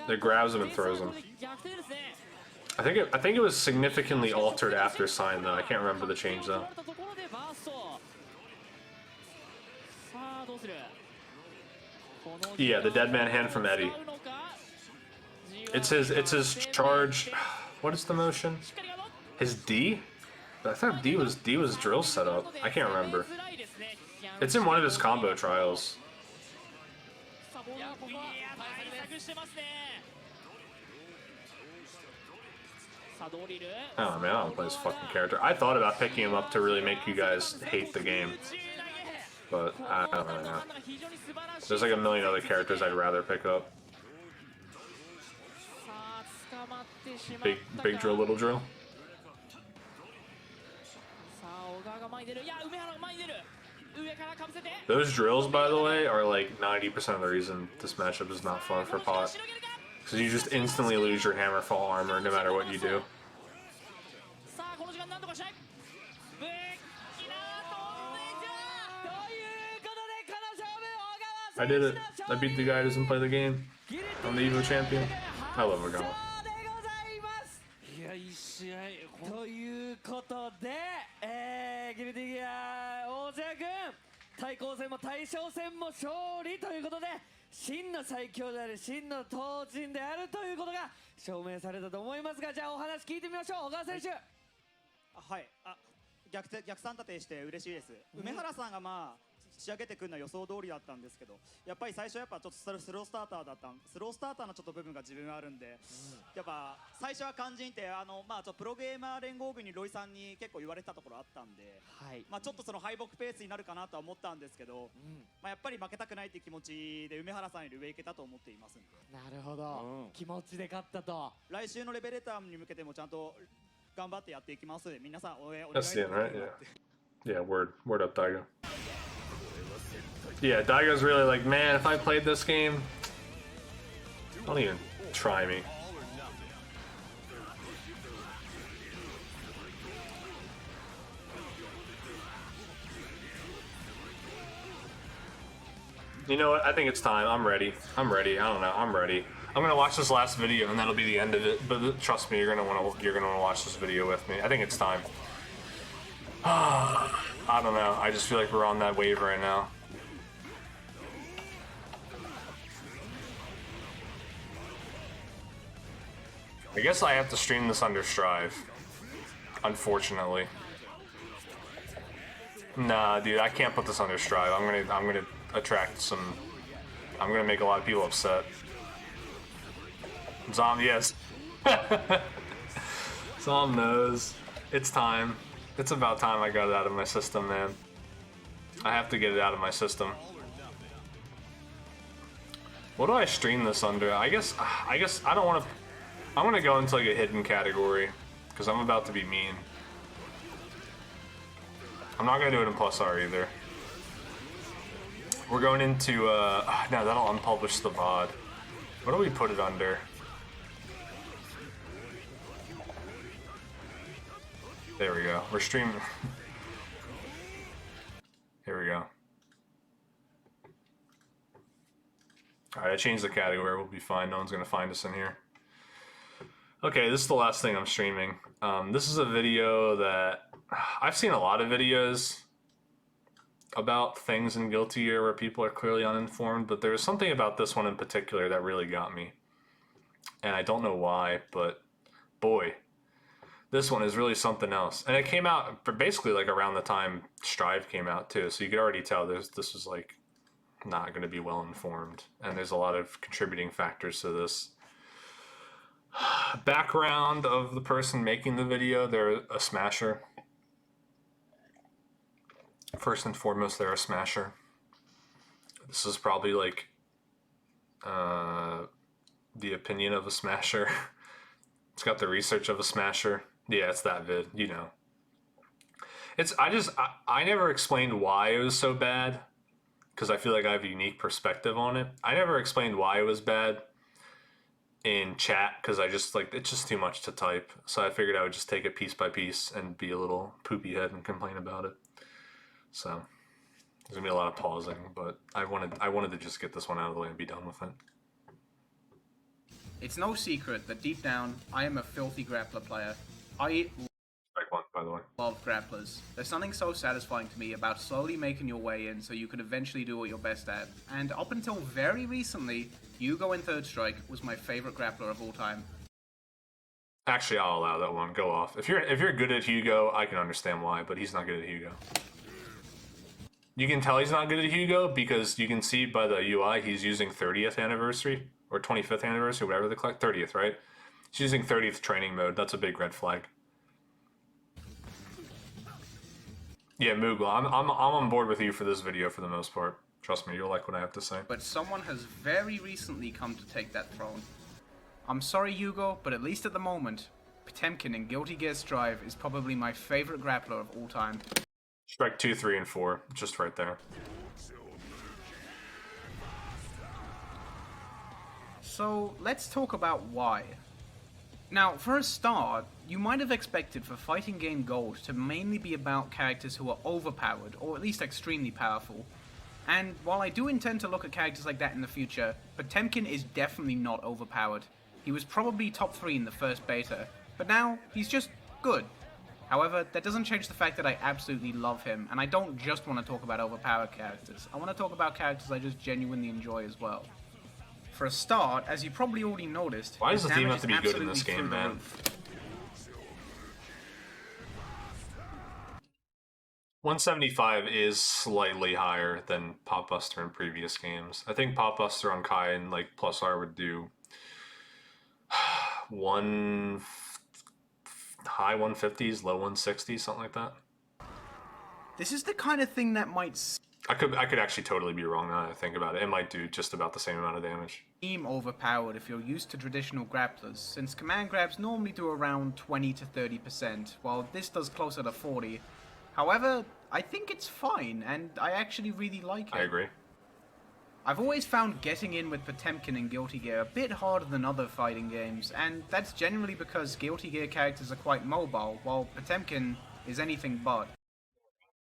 It grabs him and throws him. I think it was significantly altered after sign though. I can't remember the change though. Yeah, the dead man hand from Eddie. It's his charge. What is the motion? His D? I thought D was drill setup. I can't remember. It's in one of his combo trials. Oh man, I don't play this fucking character. I thought about picking him up to really make you guys hate the game, but I don't really know. There's like a million other characters I'd rather pick up. Big drill, little drill. Those drills, by the way, are like 90% of the reason this matchup is not fun for pot. Because you just instantly lose your hammer fall armor no matter what you do. I did it. I beat the guy who doesn't play the game. I'm the Evo champion. I love Ogawa. ということで、ギルディギア王者軍対抗戦も対象戦も勝利ということで真の最強であり真の闘神であるということが証明されたと思いますが、じゃあお話聞いてみましょう。小川選手。はい、逆算立てして嬉しいです。梅原さんがまあ仕上げてくるのは予想通りだったんですけど、やっぱり最初ちょっとスロースターターのちょっと部分が自分はあるんで、やっぱ最初は肝心ってまあプロゲーマー連合軍にロイさんに結構言われてたところあったんで、まあちょっとその敗北ペースになるかなとは思ったんですけど、まあやっぱり負けたくないっていう気持ちで梅原さんより上行けたと思っていますんで。なるほど、気持ちで勝ったと。来週のレベレーターに向けてもちゃんと頑張ってやっていきます。皆さん応援お願いします。That's the end, right? Yeah. Yeah, word up, Daigo. Yeah, Daigo's really like, man, if I played this game, don't even try me. You know what? I think it's time. I'm ready. I'm ready. I don't know. I'm ready. I'm gonna watch this last video and that'll be the end of it. But trust me, you're gonna wanna watch this video with me. I think it's time. I don't know. I just feel like we're on that wave right now. I guess I have to stream this under Strive. Unfortunately. Nah, dude, I can't put this under Strive. I'm gonna attract some. I'm gonna make a lot of people upset. Zom, yes. Zom knows. It's time. It's about time I got it out of my system, man. I have to get it out of my system. What do I stream this under? I guess I don't want to. I'm gonna go into like a hidden category because I'm about to be mean. I'm not gonna do it in Plus R either. We're going into no, that'll unpublish the VOD. What do we put it under? There we go. We're streaming. Here we go. Alright, I changed the category. We'll be fine. No one's gonna find us in here. Okay, this is the last thing I'm streaming. This is a video that I've seen a lot of videos about things in Guilty Gear where people are clearly uninformed, but there's something about this one in particular that really got me. And I don't know why, but boy, this one is really something else. And it came out basically like around the time Strive came out too, so you could already tell this was like not going to be well informed. And there's a lot of contributing factors to this. Background of the person making the video, they're a smasher. First and foremost, they're a smasher. This is probably like the opinion of a smasher. It's got the research of a smasher. Yeah, it's that vid, you know. I never explained why it was so bad because I feel like I have a unique perspective on it. I never explained why it was bad in chat because I just like it's just too much to type. So I figured I would just take it piece by piece and be a little poopy head and complain about it. So there's gonna be a lot of pausing, but I wanted to just get this one out of the way and be done with it. It's no secret that deep down, I am a filthy grappler player. I by the way, love grapplers. There's something so satisfying to me about slowly making your way in so you can eventually do what you're best at. And up until very recently, Yugo in Third Strike was my favorite grappler of all time. Actually, I'll allow that one. Go off. If you're good at Hugo, I can understand why, but he's not good at Hugo. You can tell he's not good at Hugo because you can see by the UI he's using 30th anniversary or 25th anniversary, whatever they collect. 30th, right? He's using 30th training mode. That's a big red flag. Yeah, Moogle, I'm on board with you for this video for the most part. Trust me, you'll like what I have to say. But someone has very recently come to take that throne. I'm sorry, Yugo, but at least at the moment, Potemkin in Guilty Gear Strive is probably my favorite grappler of all time. Strike 2, 3, and 4, just right there. So, let's talk about why. Now, for a start, you might have expected for Fighting Game Gold to mainly be about characters who are overpowered, or at least extremely powerful. And while I do intend to look at characters like that in the future, Potemkin is definitely not overpowered. He was probably top 3 in the first beta, but now he's just good. However, that doesn't change the fact that I absolutely love him, and I don't just want to talk about overpowered characters. I want to talk about characters I just genuinely enjoy as well. For a start, as you probably already noticed, why does the team have to be good in this game, man? $175 is slightly higher than Popbuster in previous games. I think Popbuster on Kai and like Plus R would do high 150s, low 160s, something like that. This is the kind of thing that might I could actually totally be wrong now that I think about it. It might do just about the same amount of damage. Seem overpowered if you're used to traditional grapplers, since command grabs normally do around 20 to 30%, while this does closer to 40. However, I think it's fine, and I actually really like it. I agree. I've always found getting in with Potemkin in Guilty Gear a bit harder than other fighting games, and that's generally because Guilty Gear characters are quite mobile, while Potemkin is anything but.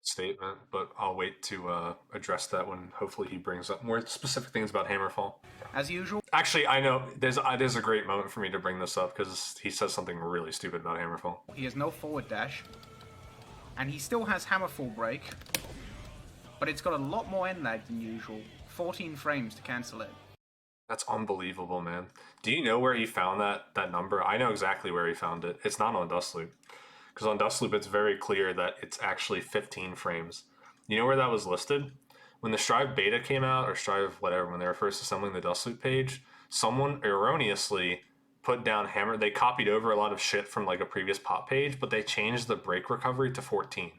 Statement, but I'll wait to address that when hopefully he brings up more specific things about Hammerfall. As usual. Actually, I know there's a great moment for me to bring this up because he says something really stupid about Hammerfall. He has no forward dash, and he still has Hammerfall break, but it's got a lot more end lag than usual, 14 frames to cancel it. That's unbelievable, man. Do you know where he found that number? I know exactly where he found it. It's not on Dustloop. Because on Dustloop, it's very clear that it's actually 15 frames. You know where that was listed? When the Strive beta came out, or Strive whatever, when they were first assembling the Dustloop page, someone erroneously put down Hammer. They copied over a lot of shit from like a previous pop page, but they changed the break recovery to 14.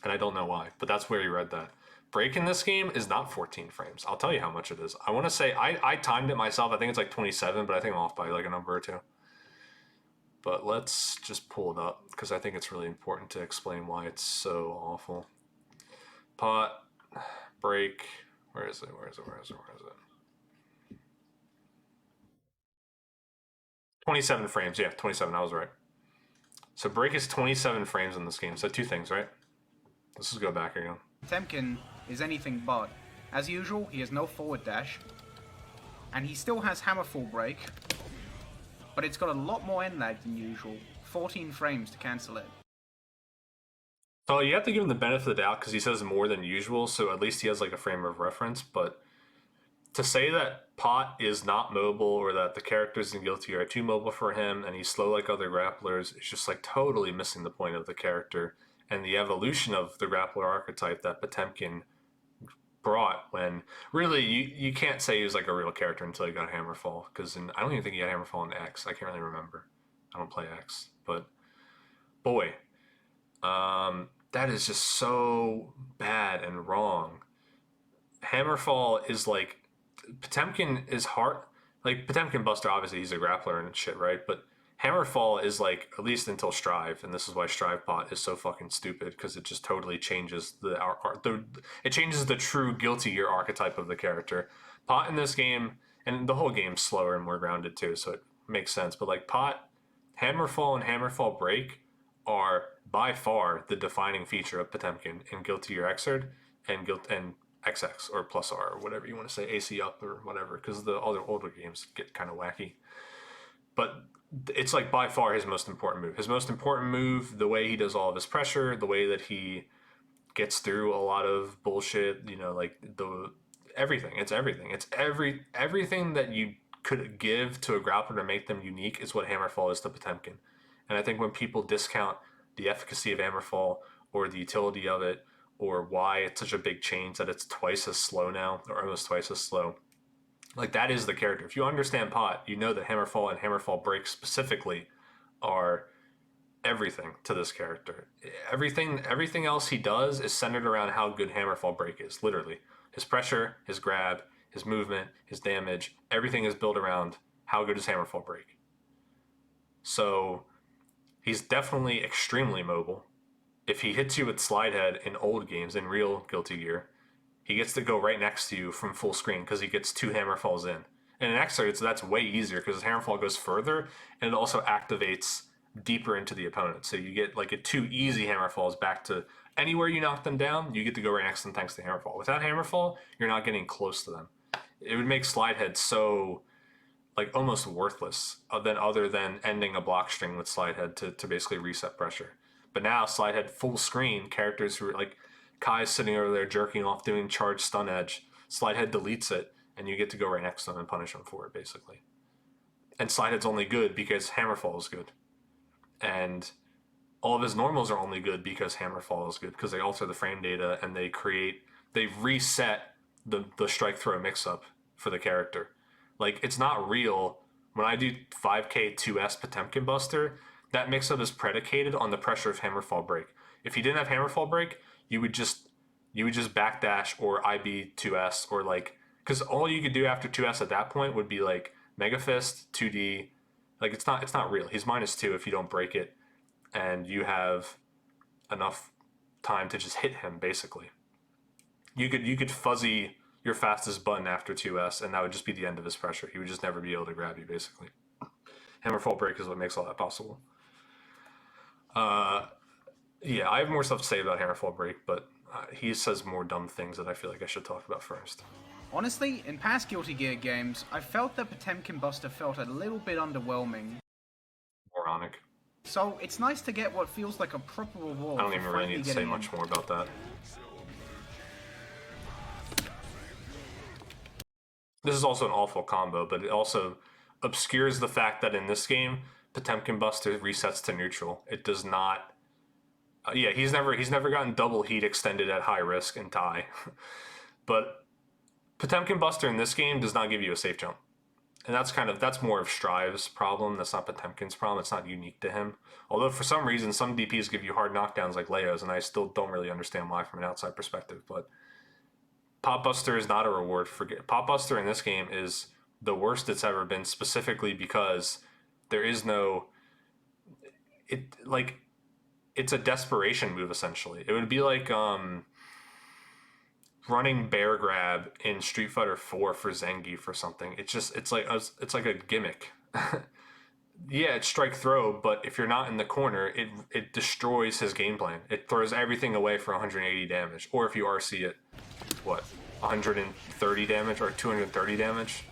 And I don't know why, but that's where he read that. Break in this game is not 14 frames. I'll tell you how much it is. I want to say, I timed it myself. I think it's like 27, but I think I'm off by like a number or two. But let's just pull it up because I think it's really important to explain why it's so awful. Pot, break, where is it? 27 frames, yeah, 27, I was right. So break is 27 frames in this game, so two things, right? Let's just go back again. Potemkin is anything but. As usual, he has no forward dash, and he still has Hammerfall break, but it's got a lot more end lag than usual, 14 frames to cancel it. So you have to give him the benefit of the doubt because he says more than usual, so at least he has like a frame of reference, but to say that Pot is not mobile or that the characters in Guilty are too mobile for him and he's slow like other grapplers is just like totally missing the point of the character and the evolution of the grappler archetype that Potemkin brought when really you can't say he was like a real character until he got Hammerfall, because I don't even think he had Hammerfall in X. I can't really remember. I don't play X, but boy, that is just so bad and wrong. Hammerfall is like, Potemkin is hard, like Potemkin Buster obviously he's a grappler and shit, right? But Hammerfall is like, at least until Strive, and this is why Strive Pot is so fucking stupid, because it just totally changes it changes the true Guilty Gear archetype of the character. Pot in this game, and the whole game's slower and more grounded too, so it makes sense. But like Pot, Hammerfall and Hammerfall Break are by far the defining feature of Potemkin in Guilty Gear Xrd and XX or Plus R or whatever you want to say, AC Up or whatever, because the other older games get kind of wacky. But it's like by far his most important move. His most important move, the way he does all of his pressure, the way that he gets through a lot of bullshit, you know, like everything. It's everything. It's everything that you could give to a grappler to make them unique is what Hammerfall is to Potemkin. And I think when people discount the efficacy of Hammerfall or the utility of it or why it's such a big change that it's twice as slow now or almost twice as slow, like that is the character. If you understand Pot, you know that Hammerfall and Hammerfall Break specifically are everything to this character. Everything else he does is centered around how good Hammerfall Break is, literally. His pressure, his grab, his movement, his damage, everything is built around how good is Hammerfall Break. So he's definitely extremely mobile. If he hits you with Slide Head in old games, in real Guilty Gear, he gets to go right next to you from full screen because he gets 2 Hammerfalls in. And in Xrd, that's way easier because Hammerfall goes further and it also activates deeper into the opponent. So you get like 2 easy Hammerfalls back to anywhere you knock them down, you get to go right next to them thanks to Hammerfall. Without Hammerfall, you're not getting close to them. It would make Slide Head so like almost worthless other than ending a block string with Slide Head to basically reset pressure. But now Slide Head full screen, characters who are like Kai's sitting over there jerking off doing charge stun edge, Slide Head deletes it and you get to go right next to them and punish them for it basically. And Slide Head's only good because Hammerfall is good. And all of his normals are only good because Hammerfall is good, because they alter the frame data and they reset the strike throw mix up for the character. Like, it's not real. When I do 5k 2s Potemkin Buster, that mix up is predicated on the pressure of Hammerfall Break. If you didn't have Hammerfall Break, you would just backdash or IB 2s, or like, because all you could do after 2s at that point would be like Mega Fist 2D. Like, it's not real. He's -2 if you don't break it, and you have enough time to just hit him basically. You could fuzzy your fastest button after 2S, and that would just be the end of his pressure. He would just never be able to grab you, basically. Hammerfall break is what makes all that possible. Yeah, I have more stuff to say about Hammerfall break, but he says more dumb things that I feel like I should talk about first. Honestly, in past Guilty Gear games, I felt that Potemkin Buster felt a little bit underwhelming. Moronic. So it's nice to get what feels like a proper reward. I don't even really need to say much more about that. This is also an awful combo, but it also obscures the fact that in this game, Potemkin Buster resets to neutral. It does not. Yeah, he's never gotten double heat extended at high risk and tie, but Potemkin Buster in this game does not give you a safe jump. And that's more of Strive's problem. That's not Potemkin's problem. It's not unique to him. Although for some reason, some DPs give you hard knockdowns like Leo's, and I still don't really understand why from an outside perspective. But Pop Buster is not a reward for... Pop Buster in this game is the worst it's ever been, specifically because there is no... It's a desperation move, essentially. It would be like... running bear grab in Street Fighter 4 for Zangief or something. It's like a gimmick. Yeah, it's strike throw, but if you're not in the corner, it destroys his game plan. It throws everything away for 180 damage. Or if you RC it, what, 130 damage or 230 damage?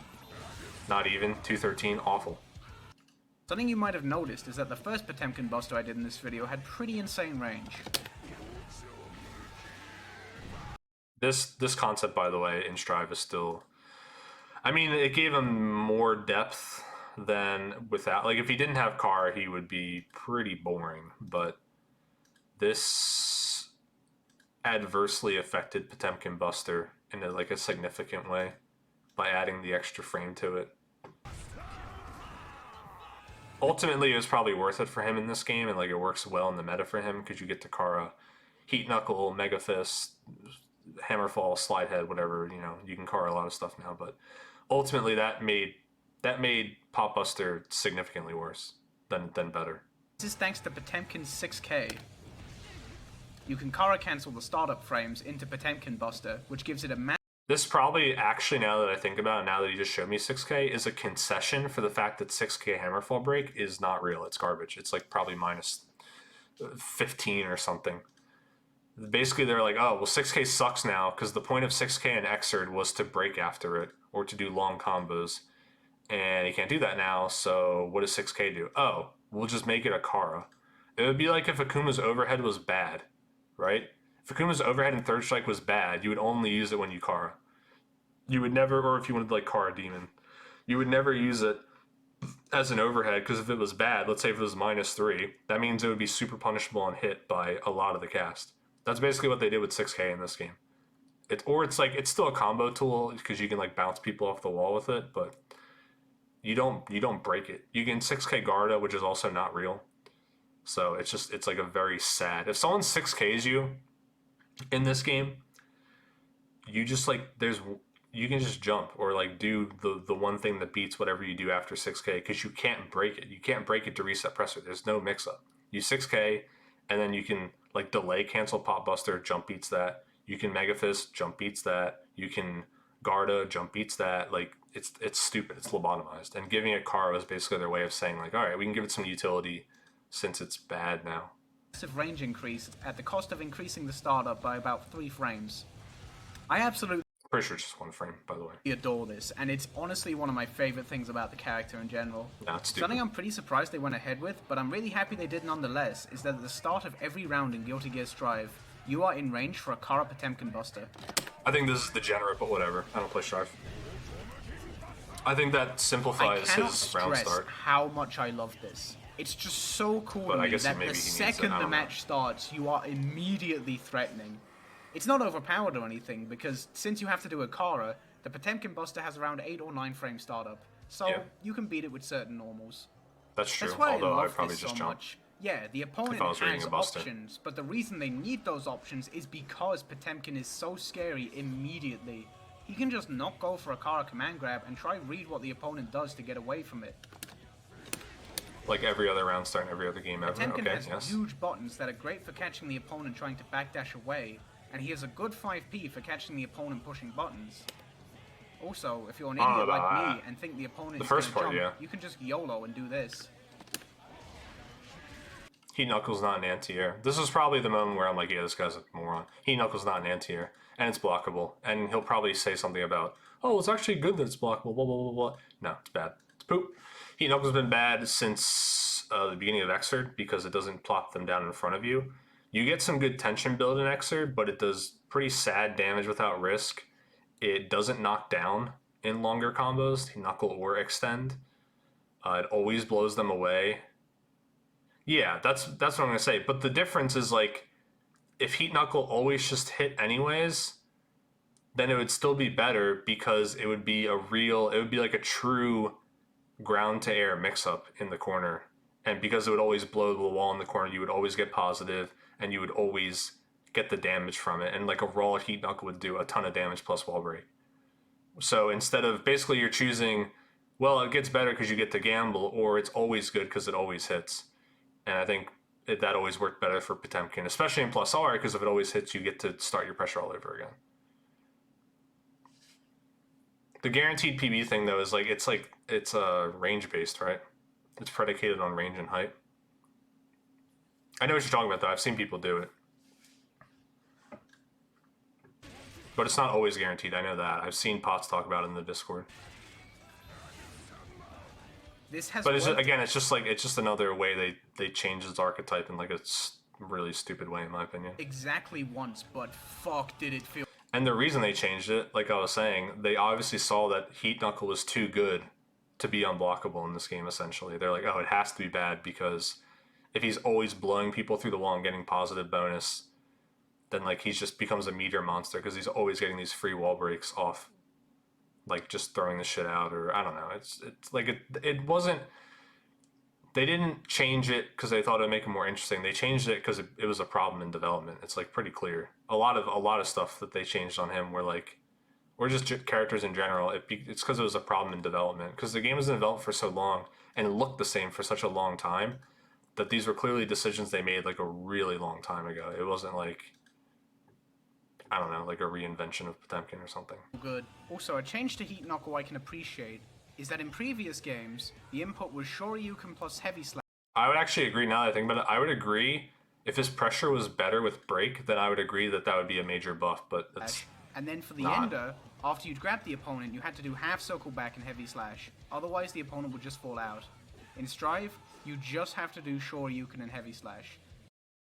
Not even 213. Awful. Something you might have noticed is that the first Potemkin Buster I did in this video had pretty insane range. This concept, by the way, in Strive is still... I mean, it gave him more depth than without... Like, if he didn't have Car, he would be pretty boring. But this adversely affected Potemkin Buster in a significant way by adding the extra frame to it. Ultimately, it was probably worth it for him in this game, and it works well in the meta for him, because you get to Kara Heat Knuckle, Mega Fist, Hammerfall, Slide Head, whatever, you can Kara a lot of stuff now, but ultimately that made Pop Buster significantly worse than better. This is thanks to Potemkin's 6K. You can Kara cancel the startup frames into Potemkin Buster, which gives it a This probably, actually, now that I think about it, now that he just showed me 6K, is a concession for the fact that 6K Hammerfall break is not real. It's garbage. It's probably minus 15 or something. Basically, they're like, oh, well, 6K sucks now, because the point of 6K and Xrd was to break after it, or to do long combos. And you can't do that now, so what does 6K do? Oh, we'll just make it a Kara. It would be like if Akuma's overhead was bad, right? If Akuma's overhead and third strike was bad, you would only use it when you Kara. You would never, or if you wanted to Kara Demon, you would never use it as an overhead, because if it was bad, let's say if it was -3, that means it would be super punishable on hit by a lot of the cast. That's basically what they did with 6K in this game. It's still a combo tool, because you can bounce people off the wall with it, but you don't break it. You can 6K Garda, which is also not real. So it's a very sad. If someone 6Ks you in this game, you just you can just jump or do the one thing that beats whatever you do after 6K, because you can't break it. You can't break it to reset pressure. There's no mix up. You 6K and then you can delay cancel Pop Buster, jump beats that. You can Mega Fist, jump beats that. You can Garda, jump beats that. It's stupid. It's lobotomized. And giving it Kara was basically their way of saying all right, we can give it some utility since it's bad now. Massive range increase at the cost of increasing the startup by about 3 frames. I absolutely... Pretty sure it's just 1 frame, by the way. Adore this, and it's honestly one of my favorite things about the character in general. No, it's stupid. Something I'm pretty surprised they went ahead with, but I'm really happy they did nonetheless, is that at the start of every round in Guilty Gear Strive, you are in range for a Kara Potemkin Buster. I think this is degenerate, but whatever. I don't play Strive. I think that simplifies his round start. How much I love this. It's just so cool But to I me guess that maybe the he needs second it, I the don't match starts, you are immediately threatening. It's not overpowered or anything, because since you have to do a Kara, the Potemkin Buster has around 8 or 9 frame startup, so you can beat it with certain normals. That's true, That's why although I I'd love probably this just so jump. much. Yeah, the opponent If I was reading has a Buster. options, but the reason they need those options is because Potemkin is so scary immediately. He can just not go for a Kara command grab and try read what the opponent does to get away from it. Like every other round start in every other game ever. Potemkin Okay, has yes. huge buttons that are great for catching the opponent trying to backdash away, and he has a good 5p for catching the opponent pushing buttons. Also, if you're an I don't idiot know like about me and think the opponent The is first gonna part, jump, yeah. you can just YOLO and do this. Heat Knuckles not an anti-air. This is probably the moment where I'm like, yeah, this guy's a moron. Heat Knuckles not an anti-air, and it's blockable. And he'll probably say something about, oh, it's actually good that it's blockable, blah, blah, blah, blah. No, it's bad. It's poop. Heat Knuckles has been bad since the beginning of Xrd because it doesn't plop them down in front of you. You get some good tension build in Xrd, but it does pretty sad damage without risk. It doesn't knock down in longer combos, Knuckle or Extend. It always blows them away. Yeah, that's what I'm gonna say. But the difference is like, if Heat Knuckle always just hit anyways, then it would still be better because it would be like a true ground to air mix up in the corner. And because it would always blow the wall in the corner, you would always get positive and you would always get the damage from it. And like a raw Heat Knuckle would do a ton of damage plus wall break. So instead of, basically you're choosing, well, it gets better because you get to gamble, or it's always good because it always hits. And I think that always worked better for Potemkin, especially in Plus R, because if it always hits, you get to start your pressure all over again. The guaranteed PB thing, though, is it's range based, right? It's predicated on range and height. I know what you're talking about, though. I've seen people do it. But it's not always guaranteed. I know that. I've seen Potts talk about it in the Discord. This has But it's just another way they changed its archetype in like a really stupid way, in my opinion. Exactly once, but fuck did it feel. And the reason they changed it, like I was saying, they obviously saw that Heat Knuckle was too good to be unblockable in this game, essentially. They're like, oh, it has to be bad because if he's always blowing people through the wall and getting positive bonus, then like he just becomes a meteor monster because he's always getting these free wall breaks off, like just throwing the shit out, or I don't know. It's like it wasn't. They didn't change it because they thought it'd make it more interesting. They changed it because it was a problem in development. It's like pretty clear. A lot of stuff that they changed on him were like, or just characters in general. It's because it was a problem in development. Because the game was in development for so long and it looked the same for such a long time that these were clearly decisions they made like a really long time ago. It wasn't like, I don't know, like a reinvention of Potemkin or something. Good. Also, a change to Heat Knuckle I can appreciate is that in previous games, the input was Shoryuken plus Heavy Slash. I would actually agree, now that I think about it, I would agree if his pressure was better with Break, then I would agree that would be a major buff, but that's And then for the not. Ender, after you'd grab the opponent, you had to do half circle back and Heavy Slash. Otherwise, the opponent would just fall out. In Strive, you just have to do Shoryuken and Heavy Slash.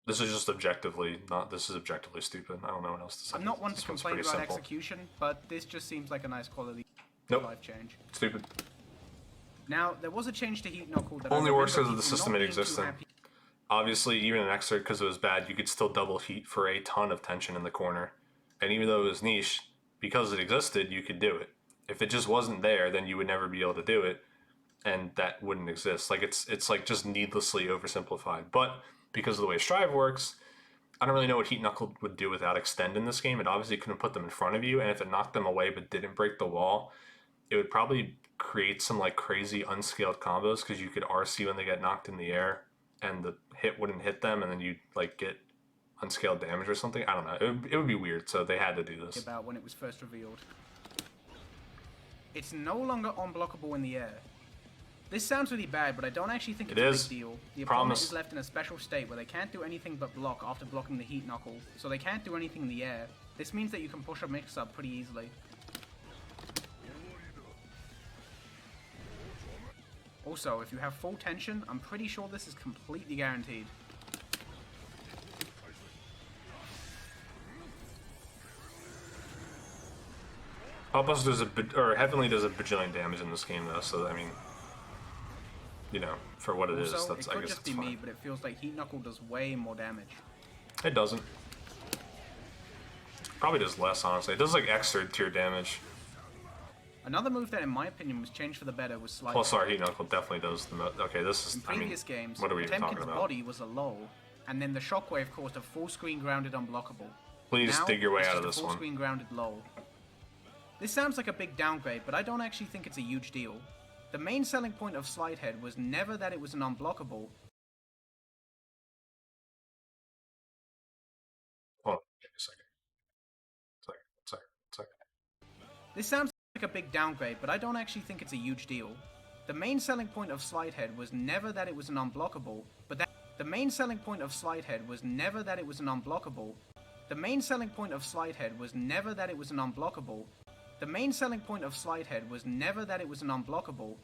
This is just objectively stupid. I don't know what else to say. I'm not one to This one's complain pretty about simple. execution, but this just seems like a nice quality Nope. life change. Stupid. Now, there was a change to Heat Knuckle that Only I works remember because of the people system not it being too exists in. happy. Obviously, even in Xrd, because it was bad, you could still double heat for a ton of tension in the corner. And even though it was niche, because it existed, you could do it. If it just wasn't there, then you would never be able to do it, and that wouldn't exist. Like it's like just needlessly oversimplified. But because of the way Strive works, I don't really know what Heat Knuckle would do without Extend in this game. It obviously couldn't put them in front of you, and if it knocked them away but didn't break the wall, it would probably create some like crazy unscaled combos because you could RC when they get knocked in the air and the hit wouldn't hit them, and then you'd like get unscaled damage or something. I don't know. It would be weird, so they had to do this. About when it was first revealed. It's no longer unblockable in the air. This sounds really bad, but I don't actually think it's a big deal. The opponent Promise. is left in a special state where they can't do anything but block after blocking the Heat Knuckle, so they can't do anything in the air. This means that you can push a mix-up pretty easily. Also, if you have full tension, I'm pretty sure this is completely guaranteed. Outburst does Heavenly does a bajillion damage in this game though, so I mean, you know, for what it is, Also, that's it I could guess just it's be fine. me, but it feels like Heat Knuckle does way more damage. It doesn't. Probably does less, honestly. It does like Xrd tier damage. Another move that, in my opinion, was changed for the better was Slide. Plus our Heat Knuckle definitely does the most. Okay, this is, In I mean, previous games, what are we even talking Potemkin's about? body was a low, and then the Shockwave caused a full-screen grounded unblockable. Please Now, dig your way it's out of just a this one. full-screen grounded low. This sounds like a big downgrade, but I don't actually think it's a huge deal. The main selling point of Slidehead was never that it was an unblockable. Hold on, give me a second. This sounds like a big downgrade, but I don't actually think it's a huge deal. The main selling point of Slidehead was never that it was an unblockable, but that the main selling point of Slidehead was never that it was an unblockable. The main selling point of Slidehead was never that it was an unblockable. The main selling point of Slidehead was never that it was an unblockable.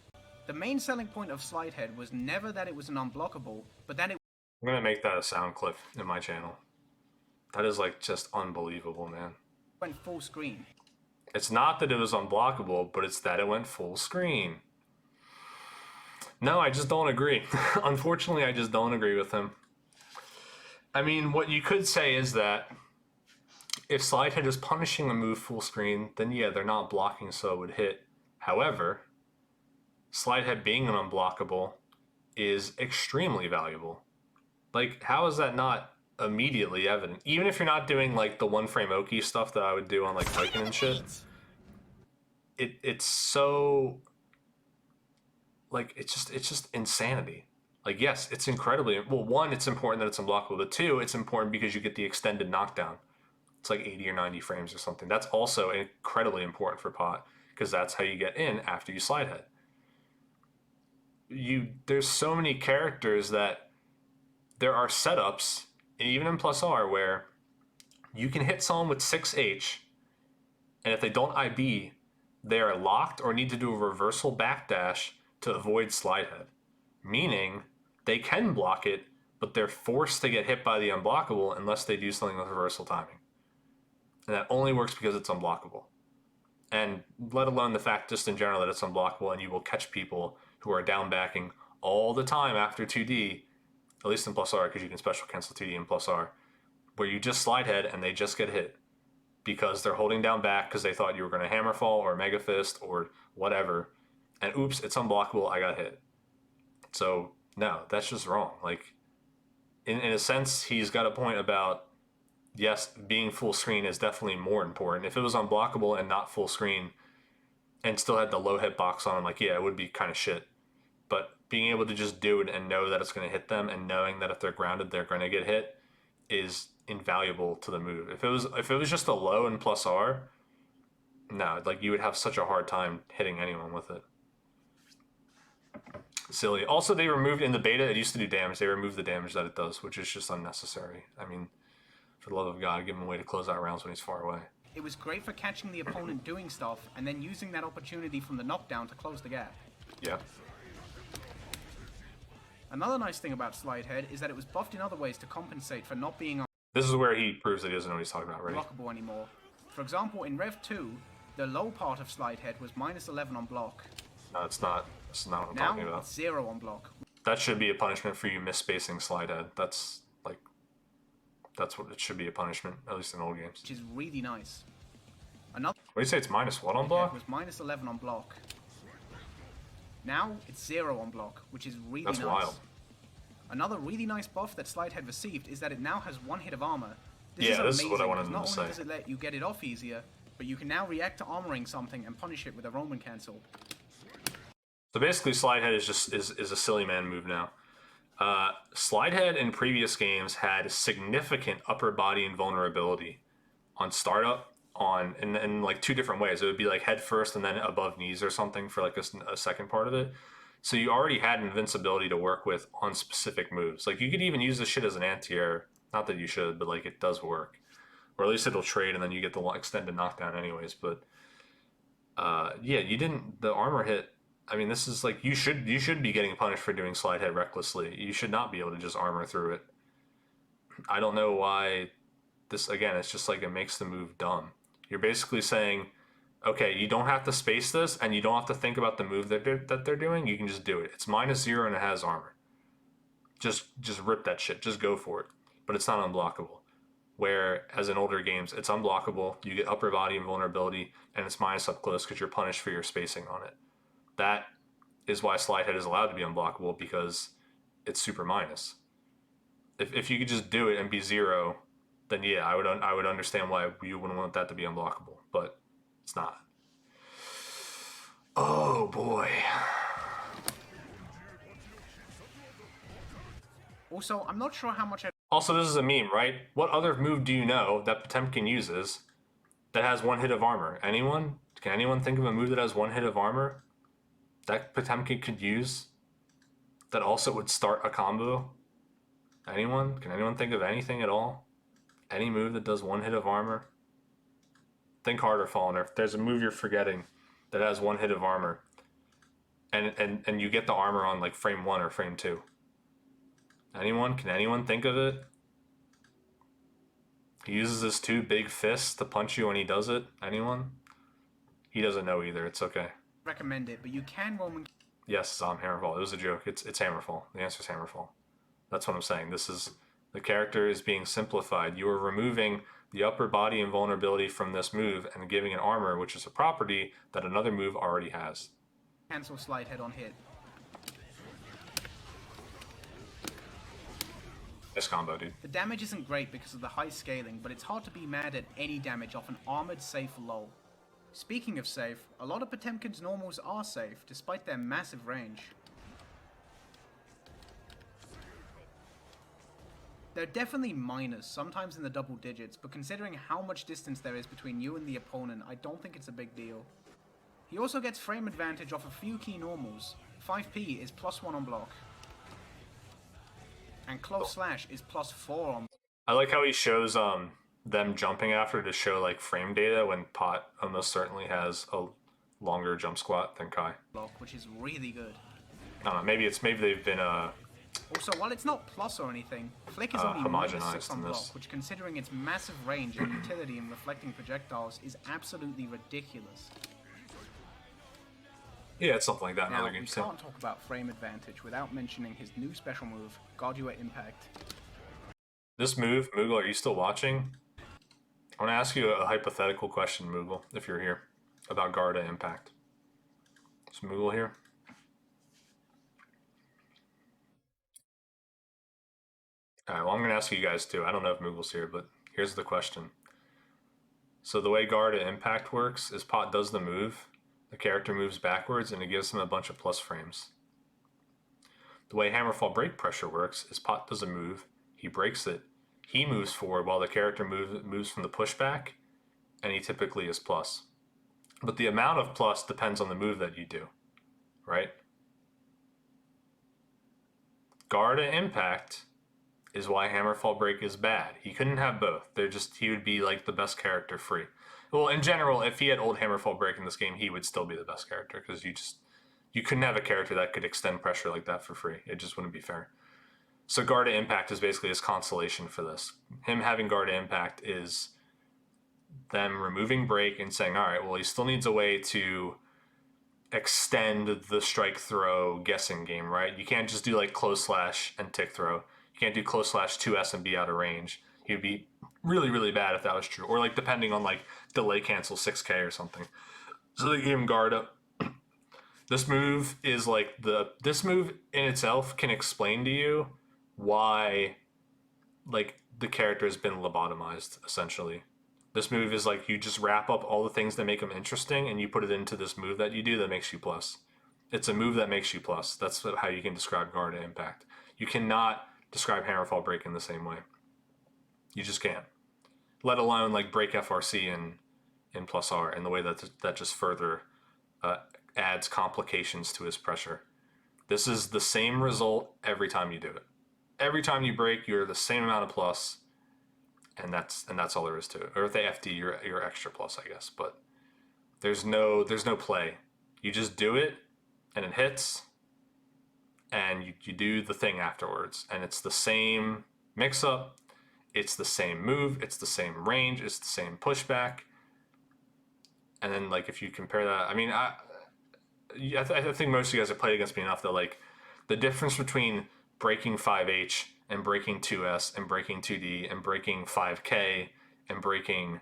The main selling point of Slidehead was never that it was an unblockable, but that it I'm gonna make that a sound clip in my channel. That is like just unbelievable, man. went full screen. It's not that it was unblockable, but it's that it went full screen. No, I just don't agree. Unfortunately, I just don't agree with him. I mean, what you could say is that if Slidehead is punishing a move full screen, then yeah, they're not blocking, so it would hit. However, Slidehead being an unblockable is extremely valuable. Like, how is that not immediately evident? Even if you're not doing like the one frame Oki stuff that I would do on like Viking and shit, it's so like it's just insanity. Like, yes, it's incredibly well. One, it's important that it's unblockable. But two, it's important because you get the extended knockdown. It's like 80 or 90 frames or something. That's also incredibly important for pot because that's how you get in after you slide head. There's so many characters that there are setups, even in Plus R, where you can hit someone with 6H, and if they don't IB, they are locked or need to do a reversal backdash to avoid slide head. Meaning they can block it, but they're forced to get hit by the unblockable unless they do something with reversal timing. And that only works because it's unblockable. And let alone the fact just in general that it's unblockable and you will catch people who are down backing all the time after 2D, at least in Plus R, because you can special cancel 2D in Plus R, where you just slide head and they just get hit because they're holding down back because they thought you were going to hammer fall or mega fist or whatever. And oops, it's unblockable, I got hit. So no, that's just wrong. Like, in a sense, he's got a point about, yes, being full screen is definitely more important. If it was unblockable and not full screen and still had the low hitbox on, like, yeah, it would be kind of shit. But being able to just do it and know that it's going to hit them and knowing that if they're grounded, they're going to get hit is invaluable to the move. If it was just a low in Plus R, no, like, you would have such a hard time hitting anyone with it. Silly. Also, they removed in the beta, it used to do damage. They removed the damage that it does, which is just unnecessary. I mean, for the love of God, give him a way to close out rounds when he's far away. It was great for catching the opponent doing stuff and then using that opportunity from the knockdown to close the gap. Yeah. Another nice thing about Slidehead is that it was buffed in other ways to compensate for not being This is where he proves that he doesn't know what he's talking about, right? unblockable anymore. For example, in Rev 2, the low part of Slidehead was -11 on block. No, it's not. That's not what I'm Now talking about. it's 0 on block. That should be a punishment for you misspacing slide head. That's what it should be, a punishment, at least in old games. Which is really nice. Another What do you say, it's -1 on block? was -11 on block. Now it's 0 on block, which is really That's nice. wild. Another really nice buff that Slidehead received is that it now has 1 hit of armor. Yeah, this is amazing what I wanted because to not say. only does it let you get it off easier, but you can now react to armoring something and punish it with a Roman cancel. So basically, slide head is just is a silly man move now. Slide head in previous games had significant upper body invulnerability on startup in like 2 different ways. It would be like head first and then above knees or something for like a second part of it. So you already had invincibility to work with on specific moves. Like, you could even use this shit as an anti-air. Not that you should, but like, it does work. Or at least it'll trade and then you get the extended knockdown anyways. But yeah, you didn't, the armor hit. I mean, this is like, you should be getting punished for doing slide head recklessly. You should not be able to just armor through it. I don't know why this, again, it's just like, it makes the move dumb. You're basically saying, okay, you don't have to space this and you don't have to think about the move that they're doing. You can just do it. It's -0 and it has armor. Just rip that shit. Just go for it. But it's not unblockable. Where, as in older games, it's unblockable. You get upper body invulnerability and it's minus up close because you're punished for your spacing on it. That is why slide head is allowed to be unblockable, because it's super minus. If you could just do it and be 0, then yeah, I would understand why you wouldn't want that to be unblockable, but it's not. Oh boy. Also, I'm not sure how much Also, this is a meme, right? What other move do you know that Potemkin uses that has 1 hit of armor? Anyone? Can anyone think of a move that has one hit of armor that Potemkin could use that also would start a combo? Anyone? Can anyone think of anything at all? Any move that does one hit of armor? Think harder, Fallener. If there's a move you're forgetting that has one hit of armor, and you get the armor on like frame 1 or frame 2. Anyone? Can anyone think of it? He uses his 2 big fists to punch you when he does it. Anyone? He doesn't know either. It's okay. Recommend it, but you can Roman. Yes, Hammerfall. It was a joke. It's Hammerfall. The answer is Hammerfall. That's what I'm saying. This is the character is being simplified. You are removing the upper body invulnerability from this move and giving it armor, which is a property that another move already has. Cancel slide head on hit. This combo, dude. The damage isn't great because of the high scaling, but it's hard to be mad at any damage off an armored safe low. Speaking of safe, a lot of Potemkin's normals are safe, despite their massive range. They're definitely minors, sometimes in the double digits, but considering how much distance there is between you and the opponent, I don't think it's a big deal. He also gets frame advantage off a few key normals. 5p is +1 on block. And close slash is +4 on. I like how he shows them jumping after to show like frame data when Pot almost certainly has a longer jump squat than Kai. Block, which is really good. I don't know, maybe they've been Also, while it's not plus or anything, Flick is only -6 on block, which considering its massive range and utility in reflecting projectiles is absolutely ridiculous. Yeah, it's something like that in Now, other games we too. can't talk about frame advantage without mentioning his new special move, Guardua Impact. This move, Moogle, are you still watching? I want to ask you a hypothetical question, Moogle, if you're here, about Garda Impact. Is Moogle here? Alright, well I'm going to ask you guys too. I don't know if Moogle's here, but here's the question. So the way Garda Impact works is Pot does the move, the character moves backwards, and it gives him a bunch of plus frames. The way Hammerfall Break Pressure works is Pot does a move, he breaks it, he moves forward while the character moves from the pushback, and he typically is plus. But the amount of plus depends on the move that you do, right? Garda Impact is why Hammerfall Break is bad. He couldn't have both. He would be like the best character free. Well, in general, if he had old Hammerfall Break in this game, he would still be the best character because you couldn't have a character that could extend pressure like that for free. It just wouldn't be fair. So Garda Impact is basically his consolation for this. Him having Garda Impact is them removing Break and saying, all right, well, he still needs a way to extend the strike throw guessing game, right? You can't just do like close slash and tick throw. You can't do close slash 2S and be out of range. He would be really, really bad if that was true. Or like depending on like delay cancel 6K or something. So they gave him Garda. This move is like this move in itself can explain to you why like the character has been lobotomized essentially. This move is like you just wrap up all the things that make them interesting and you put it into this move that you do that makes you plus. It's a move that makes you plus. That's how you can describe Garda Impact. You cannot describe Hammerfall Break in the same way. You just can't. Let alone like break FRC in plus R and the way that just further adds complications to his pressure. This is the same result every time you do it. Every time you break, you're the same amount of plus, and that's all there is to it. Or if they FD, you're extra plus, I guess. But there's no play. You just do it, and it hits, and you do the thing afterwards, and it's the same mix-up. It's the same move. It's the same range. It's the same pushback. And then like if you compare that, I mean, I think most of you guys have played against me enough that like the difference between breaking 5H and breaking 2S and breaking 2D and breaking 5K and breaking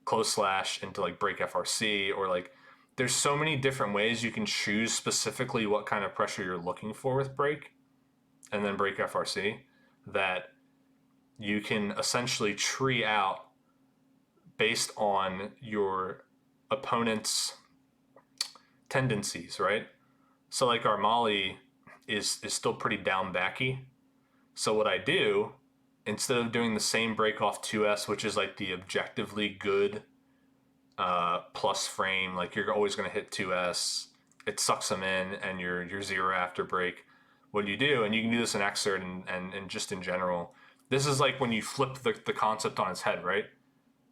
close slash into like break FRC or like there's so many different ways you can choose specifically what kind of pressure you're looking for with break and then break FRC that you can essentially tree out based on your opponent's tendencies, right? So like our Molly is still pretty down backy. So what I do, instead of doing the same break off 2S, which is like the objectively good plus frame, like you're always going to hit 2S. It sucks them in, and you're 0 after break. What do you do? And you can do this in Xrd and just in general. This is like when you flip the concept on its head, right?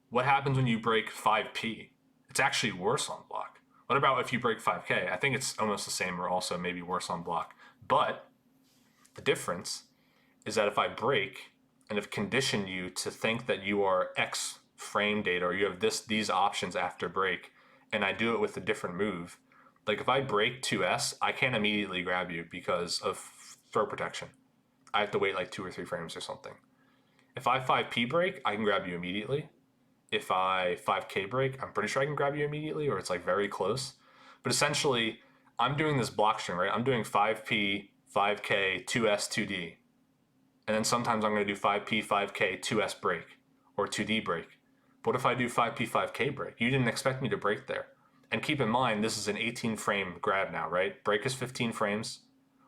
What happens when you break 5P? It's actually worse on block. What about if you break 5K? I think it's almost the same, or also maybe worse on block. But the difference is that if I break and have conditioned you to think that you are X frame data, or you have these options after break, and I do it with a different move, like if I break 2S, I can't immediately grab you because of throw protection. I have to wait like 2 or 3 frames or something. If I 5P break, I can grab you immediately. If I 5K break, I'm pretty sure I can grab you immediately, or it's like very close. But essentially, I'm doing this block string, right? I'm doing 5P, 5K, 2S, 2D. And then sometimes I'm going to do 5P, 5K, 2S break, or 2D break. What if I do 5P, 5K break? You didn't expect me to break there. And keep in mind, this is an 18 frame grab now, right? Break is 15 frames,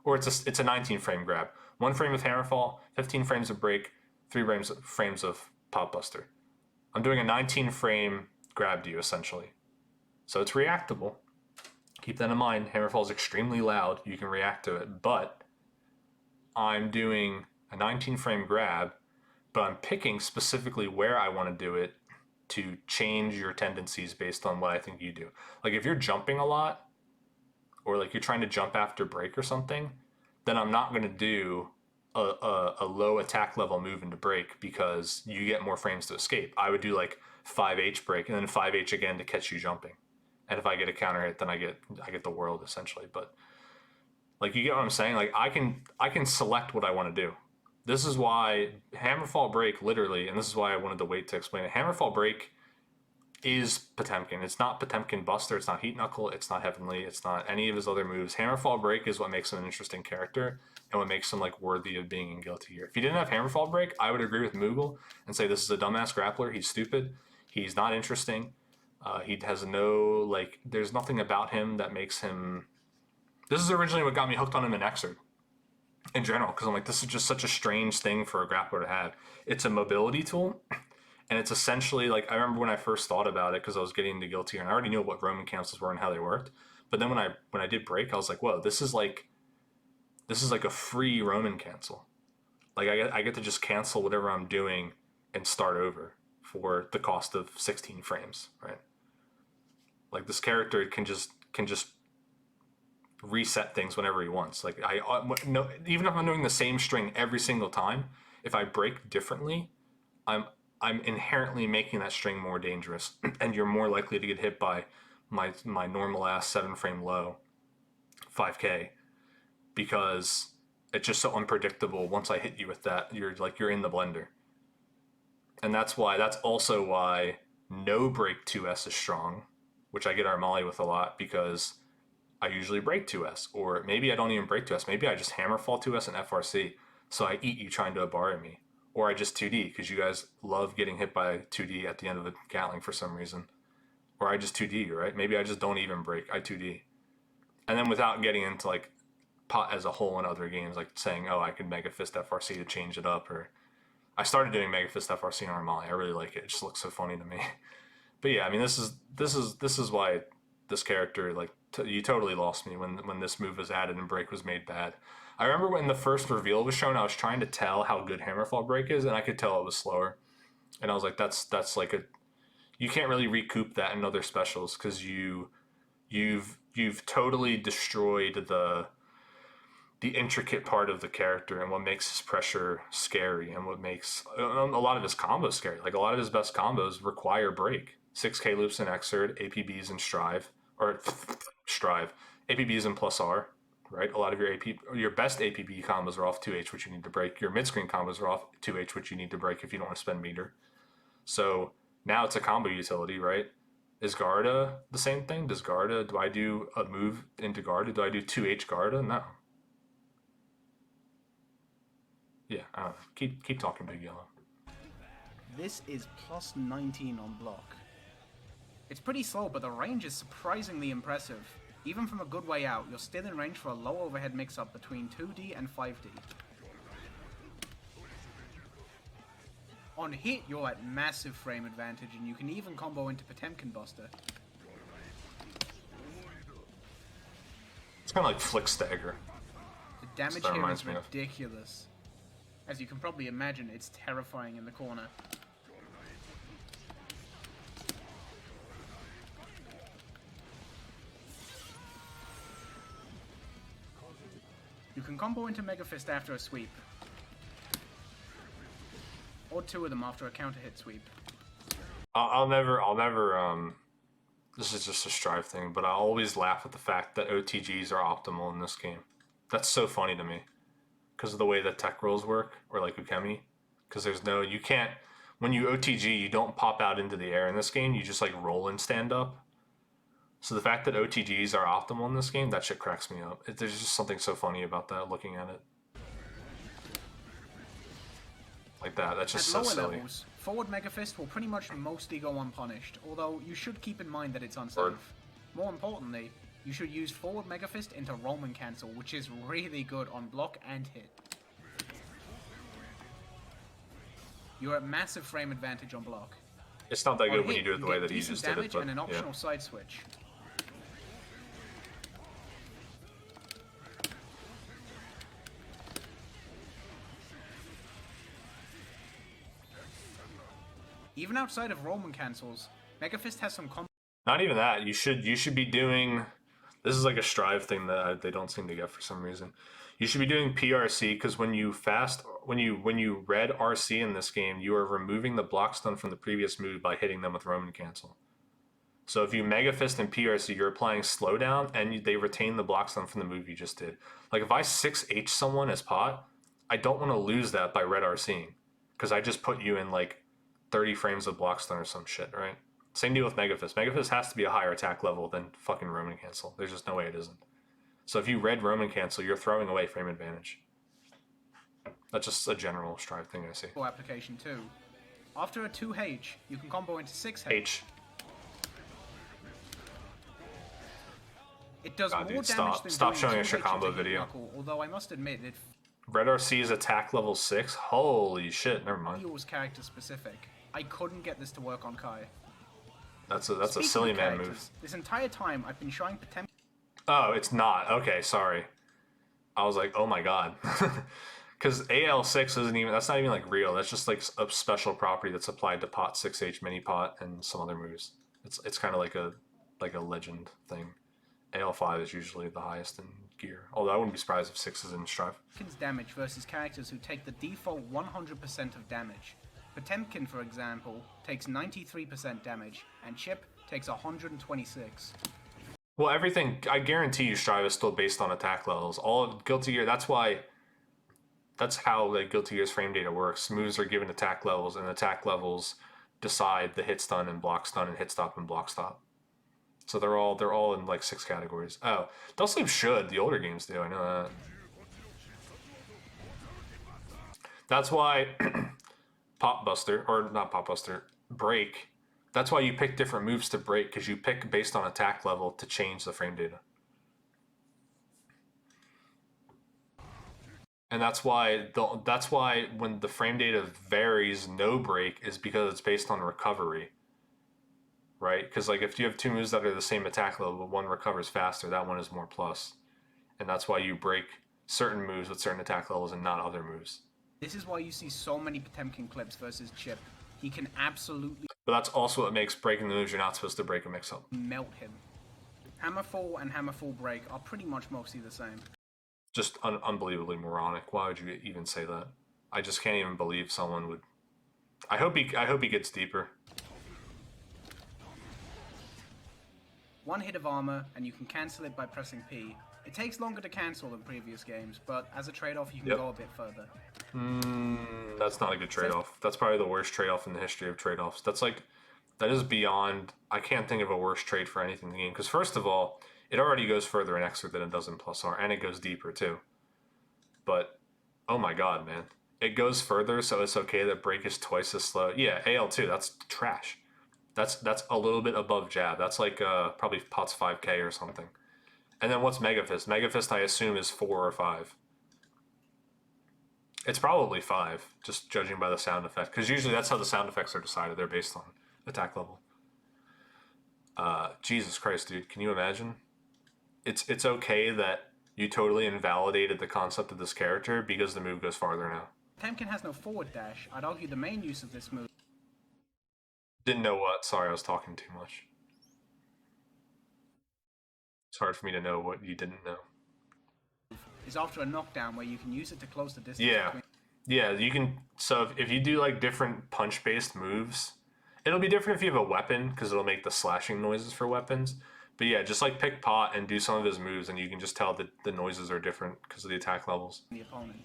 or it's a 19 frame grab. 1 frame of Hammerfall, 15 frames of break, 3 frames of Popbuster. I'm doing a 19 frame grab to you, essentially. So it's reactable. Keep that in mind. Hammerfall is extremely loud. You can react to it, but I'm doing a 19 frame grab, but I'm picking specifically where I want to do it to change your tendencies based on what I think you do. Like if you're jumping a lot, or like you're trying to jump after break or something, then I'm not going to do a low attack level move into break because you get more frames to escape. I would do like 5H break and then 5H again to catch you jumping. And if I get a counter hit, then I get the world essentially. But like, you get what I'm saying? Like I can select what I want to do. This is why Hammerfall break literally, and this is why I wanted to wait to explain it. Hammerfall break is Potemkin. It's not Potemkin Buster. It's not Heat Knuckle. It's not Heavenly. It's not any of his other moves. Hammerfall break is what makes him an interesting character and what makes him like worthy of being in Guilty Gear. If he didn't have Hammerfall break, I would agree with Moogle and say this is a dumbass grappler. He's stupid. He's not interesting. He has no, like, there's nothing about him that makes him... This is originally what got me hooked on him in Xrd in general, because I'm like, this is just such a strange thing for a grappler to have. It's a mobility tool, and it's essentially like, I remember when I first thought about it, because I was getting into Guilty Gear, and I already knew what Roman cancels were and how they worked. But then when I did break, I was like, whoa, this is like a free Roman cancel. Like I get to just cancel whatever I'm doing and start over for the cost of 16 frames, right? Like this character can just reset things whenever he wants. Like no, even if I'm doing the same string every single time, if I break differently, I'm inherently making that string more dangerous, and you're more likely to get hit by my normal ass 7 frame low 5K, because it's just so unpredictable. Once I hit you with that, you're in the blender. And that's also why no break 2S is strong, which I get Armali with a lot, because I usually break 2S, or maybe I don't even break 2S. Maybe I just Hammerfall 2S and FRC, so I eat you trying to bar me. Or I just 2D, because you guys love getting hit by 2D at the end of a Gatling for some reason. Or I just 2D, right? Maybe I just don't even break, I 2D. And then without getting into like pot as a whole in other games, like saying, oh, I could Mega Fist FRC to change it up, or I started doing Mega Fist FRC on Armali. I really like it. It just looks so funny to me. But yeah, I mean, this is why this character, like, you totally lost me when this move was added and break was made bad. I remember when the first reveal was shown, I was trying to tell how good Hammerfall break is, and I could tell it was slower. And I was like, that's like you can't really recoup that in other specials, because you've totally destroyed the intricate part of the character and what makes his pressure scary, and what makes a lot of his combos scary. Like a lot of his best combos require break. 6K loops in Xrd, APBs in Strive, APBs in plus R, right? A lot of your best APB combos are off 2H, which you need to break. Your mid-screen combos are off 2H, which you need to break if you don't want to spend meter. So now it's a combo utility, right? Is Garda the same thing? Do I do a move into Garda? Do I do 2H Garda? No. Yeah, I don't know. Keep talking, Big Yellow. This is plus 19 on block. It's pretty slow, but the range is surprisingly impressive. Even from a good way out, you're still in range for a low overhead mix-up between 2D and 5D. On hit, you're at massive frame advantage, and you can even combo into Potemkin Buster. It's kind of like Flick Stagger. The damage That here reminds is me of. ridiculous. As you can probably imagine, it's terrifying in the corner. You can combo into Mega Fist after a sweep. Or two of them after a counter hit sweep. I'll never, this is just a Strive thing, but I always laugh at the fact that OTGs are optimal in this game. That's so funny to me. Because of the way that tech rolls work, or like Ukemi. Because there's no, you can't, when you OTG, you don't pop out into the air in this game, you just like roll and stand up. So the fact that OTGs are optimal in this game, that shit cracks me up. There's just something so funny about that, looking at it. Like that, that's just At so lower silly. levels, forward Mega Fist will pretty much mostly go unpunished, although you should keep in mind that it's unsafe. Word. More importantly, you should use forward Mega Fist into Roman Cancel, which is really good on block and hit. You're at massive frame advantage on block. It's not that On good when hit, you do it the way get that he decent just did it, damage but and an optional yeah. side switch. Even outside of Roman cancels, Mega Fist has some Not even that. You should be doing. This is like a Strive thing that they don't seem to get for some reason. You should be doing PRC because when you read RC in this game, you are removing the block stun from the previous move by hitting them with Roman Cancel. So if you Mega Fist and PRC, you're applying slowdown and they retain the block stun from the move you just did. Like if I 6H someone as pot, I don't want to lose that by red RCing because I just put you in like 30 frames of block stun or some shit, right? Same deal with Mega Fist. Mega Fist has to be a higher attack level than fucking Roman Cancel. There's just no way it isn't. So if you read Roman Cancel, you're throwing away frame advantage. That's just a general Strive thing I see. application too. After a 2H, you can combo into 6H. H. It does God, more dude, damage stop. than Stop doing showing 2H extra combo into Heat video. Knuckle, although I must admit it Red RC is attack level 6? Holy shit, never mind. feels character specific. I couldn't get this to work on Kai. That's a Speaking silly of man characters, move. This entire time I've been showing Potemkin. Oh, it's not. Okay, sorry. I was like, oh my god. Because AL6 isn't even, that's not even like real. That's just like a special property that's applied to pot 6H mini pot and some other moves. It's kind of like a legend thing. AL5 is usually the highest in gear. Although I wouldn't be surprised if 6 is in Strive. Potemkin's damage versus characters who take the default 100% of damage. Potemkin, for example, takes 93% damage, and Chip takes 126. Well, everything, I guarantee you Strive is still based on attack levels. All of Guilty Gear, that's how like Guilty Gear's frame data works. Moves are given attack levels, and attack levels decide the hit stun and block stun and hit stop and block stop. So they're all in like 6 categories. Oh, Dull Sleep should. The older games do. I know that. That's why Pop Buster, or not Pop Buster, Break. That's why you pick different moves to break, because you pick based on attack level to change the frame data. And that's why when the frame data varies, no break is because it's based on recovery. Right? Because like if you have 2 moves that are the same attack level, but one recovers faster, that one is more plus. And that's why you break certain moves with certain attack levels and not other moves. This is why you see so many Potemkin clips versus Chip. He can absolutely But that's also what makes breaking the moves you're not supposed to break a mix-up. melt him. Hammerfall and Hammerfall Break are pretty much mostly the same. Just unbelievably moronic. Why would you even say that? I just can't even believe someone would. I hope he gets deeper. One hit of armor, and you can cancel it by pressing P. It takes longer to cancel than previous games, but as a trade-off, you can Yep. go a bit further. That's not a good trade-off. That's probably the worst trade-off in the history of trade-offs. That is beyond. I can't think of a worse trade for anything in the game. Because first of all, it already goes further in Extra than it does in Plus R, and it goes deeper too. But oh my god, man, it goes further, so it's okay that break is twice as slow. Yeah, AL2, that's trash. That's a little bit above jab. That's like probably Pot's 5K or something. And then what's Mega Fist? Mega Fist, I assume, is 4 or 5. It's probably 5, just judging by the sound effect. Because usually that's how the sound effects are decided. They're based on attack level. Jesus Christ, dude. Can you imagine? It's okay that you totally invalidated the concept of this character because the move goes farther now. Potemkin has no forward dash. I'd argue the main use of this move Didn't know what. Sorry, I was talking too much. It's hard for me to know what you didn't know. is after a knockdown where you can use it to close the distance Yeah. between... Yeah, you can... So if you do, like, different punch-based moves, it'll be different if you have a weapon, because it'll make the slashing noises for weapons. But yeah, just, like, pick Pot and do some of his moves, and you can just tell that the noises are different because of the attack levels. The opponent.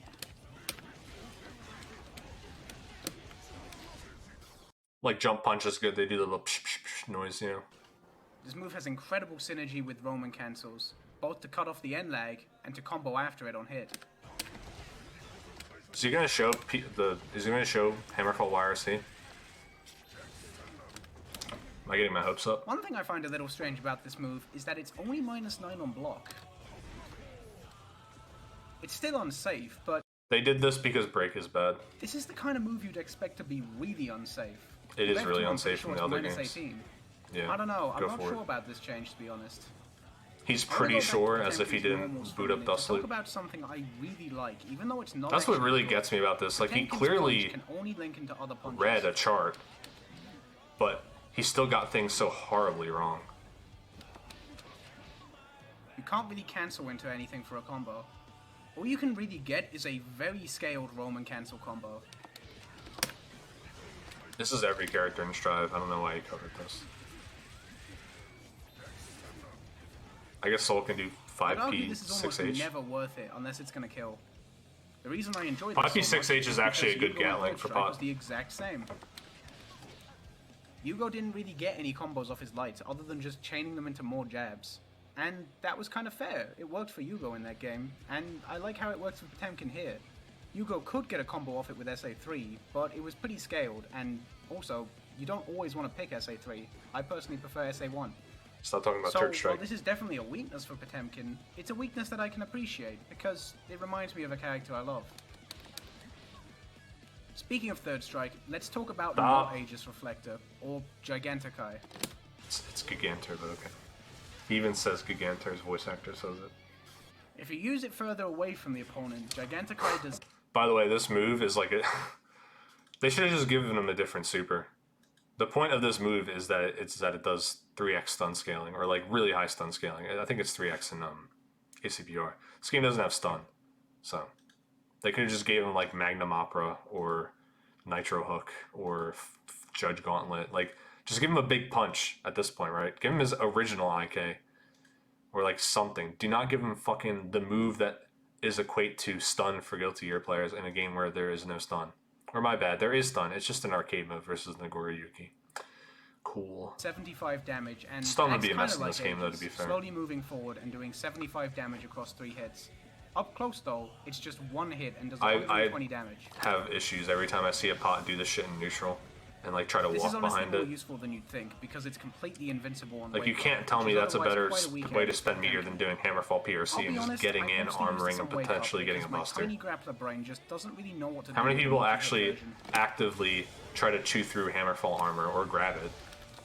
Like, jump punch is good. They do the little psh, psh, psh noise, you know. This move has incredible synergy with Roman cancels, both to cut off the end lag and to combo after it on hit. Is he gonna show Hammerfall YRC? Am I getting my hopes up? One thing I find a little strange about this move is that it's only -9 on block. It's still unsafe, but They did this because break is bad. this is the kind of move you'd expect to be really unsafe. It is Left really to, I'm unsafe pretty in the sure other it's games. -18. Yeah, I don't know, I'm go not for sure it. about this change, to be honest. He's I wanna pretty go back to sure, as if he Potemkin's normals didn't for a boot up minute to talk Dustloop. about something I really like, even though it's not That's what actually really good. gets me about this. Like, he Potemkin's clearly punch can only link into other punches. read a chart, but he still got things so horribly wrong. You can't really cancel into anything for a combo. All you can really get is a very scaled Roman cancel combo. This is every character in Strive. I don't know why he covered this. I guess Soul can do I'd argue 5P, this is almost 6H. never worth it unless it's gonna kill. The reason I enjoy 5P, this so 6H much is actually a because good Yugo and Gatling Cold for Strike Pot. was the exact same. Yugo didn't really get any combos off his lights other than just chaining them into more jabs. And that was kind of fair. It worked for Yugo in that game, and I like how it works with Potemkin here. Yugo could get a combo off it with SA3, but it was pretty scaled, and also, you don't always want to pick SA3. I personally prefer SA1. Stop talking about So, Turk Strike. while this is definitely a weakness for Potemkin, it's a weakness that I can appreciate, because it reminds me of a character I love. Speaking of Third Strike, let's talk about Stop. Not Aegis Reflector, or Gigantokai. It's Gigantor, but okay. He even says Gigantor's voice actor says it. If you use it further away from the opponent, Gigantokai does... By the way, this move is like a... They should have just given him a different super. The point of this move is that it does 3x stun scaling, or like really high stun scaling. I think it's 3x in ACPR. This game doesn't have stun, so they could have just gave him like Magnum Opera or Nitro Hook or Judge Gauntlet. Like, just give him a big punch at this point, right? Give him his original IK or like something. Do not give him fucking the move that is equate to stun for Guilty Gear players in a game where there is no stun. Or my bad, there is stun. It's just an arcade mode versus Nagoriyuki. Cool. 75 damage, and Stun would acts be a mess kinda in this like game, though, to Aegis, be fair. slowly moving forward and doing 75 damage across 3 hits. Up close though, it's just 1 hit and does 120 damage. Have issues every time I see a Pot do this shit in neutral and like try to This walk is honestly behind more it. useful than you'd think, because it's completely invincible on Like, wave you can't up, tell which me is that's a otherwise better quite a weak way to area spend for meter than doing Hammerfall PRC I'll and be just honest, getting I in, mostly use armoring, this and on wake up potentially getting a because my buster. tiny grappler brain just doesn't really know what to How do many with people the actually version. actively try to chew through Hammerfall armor or grab it,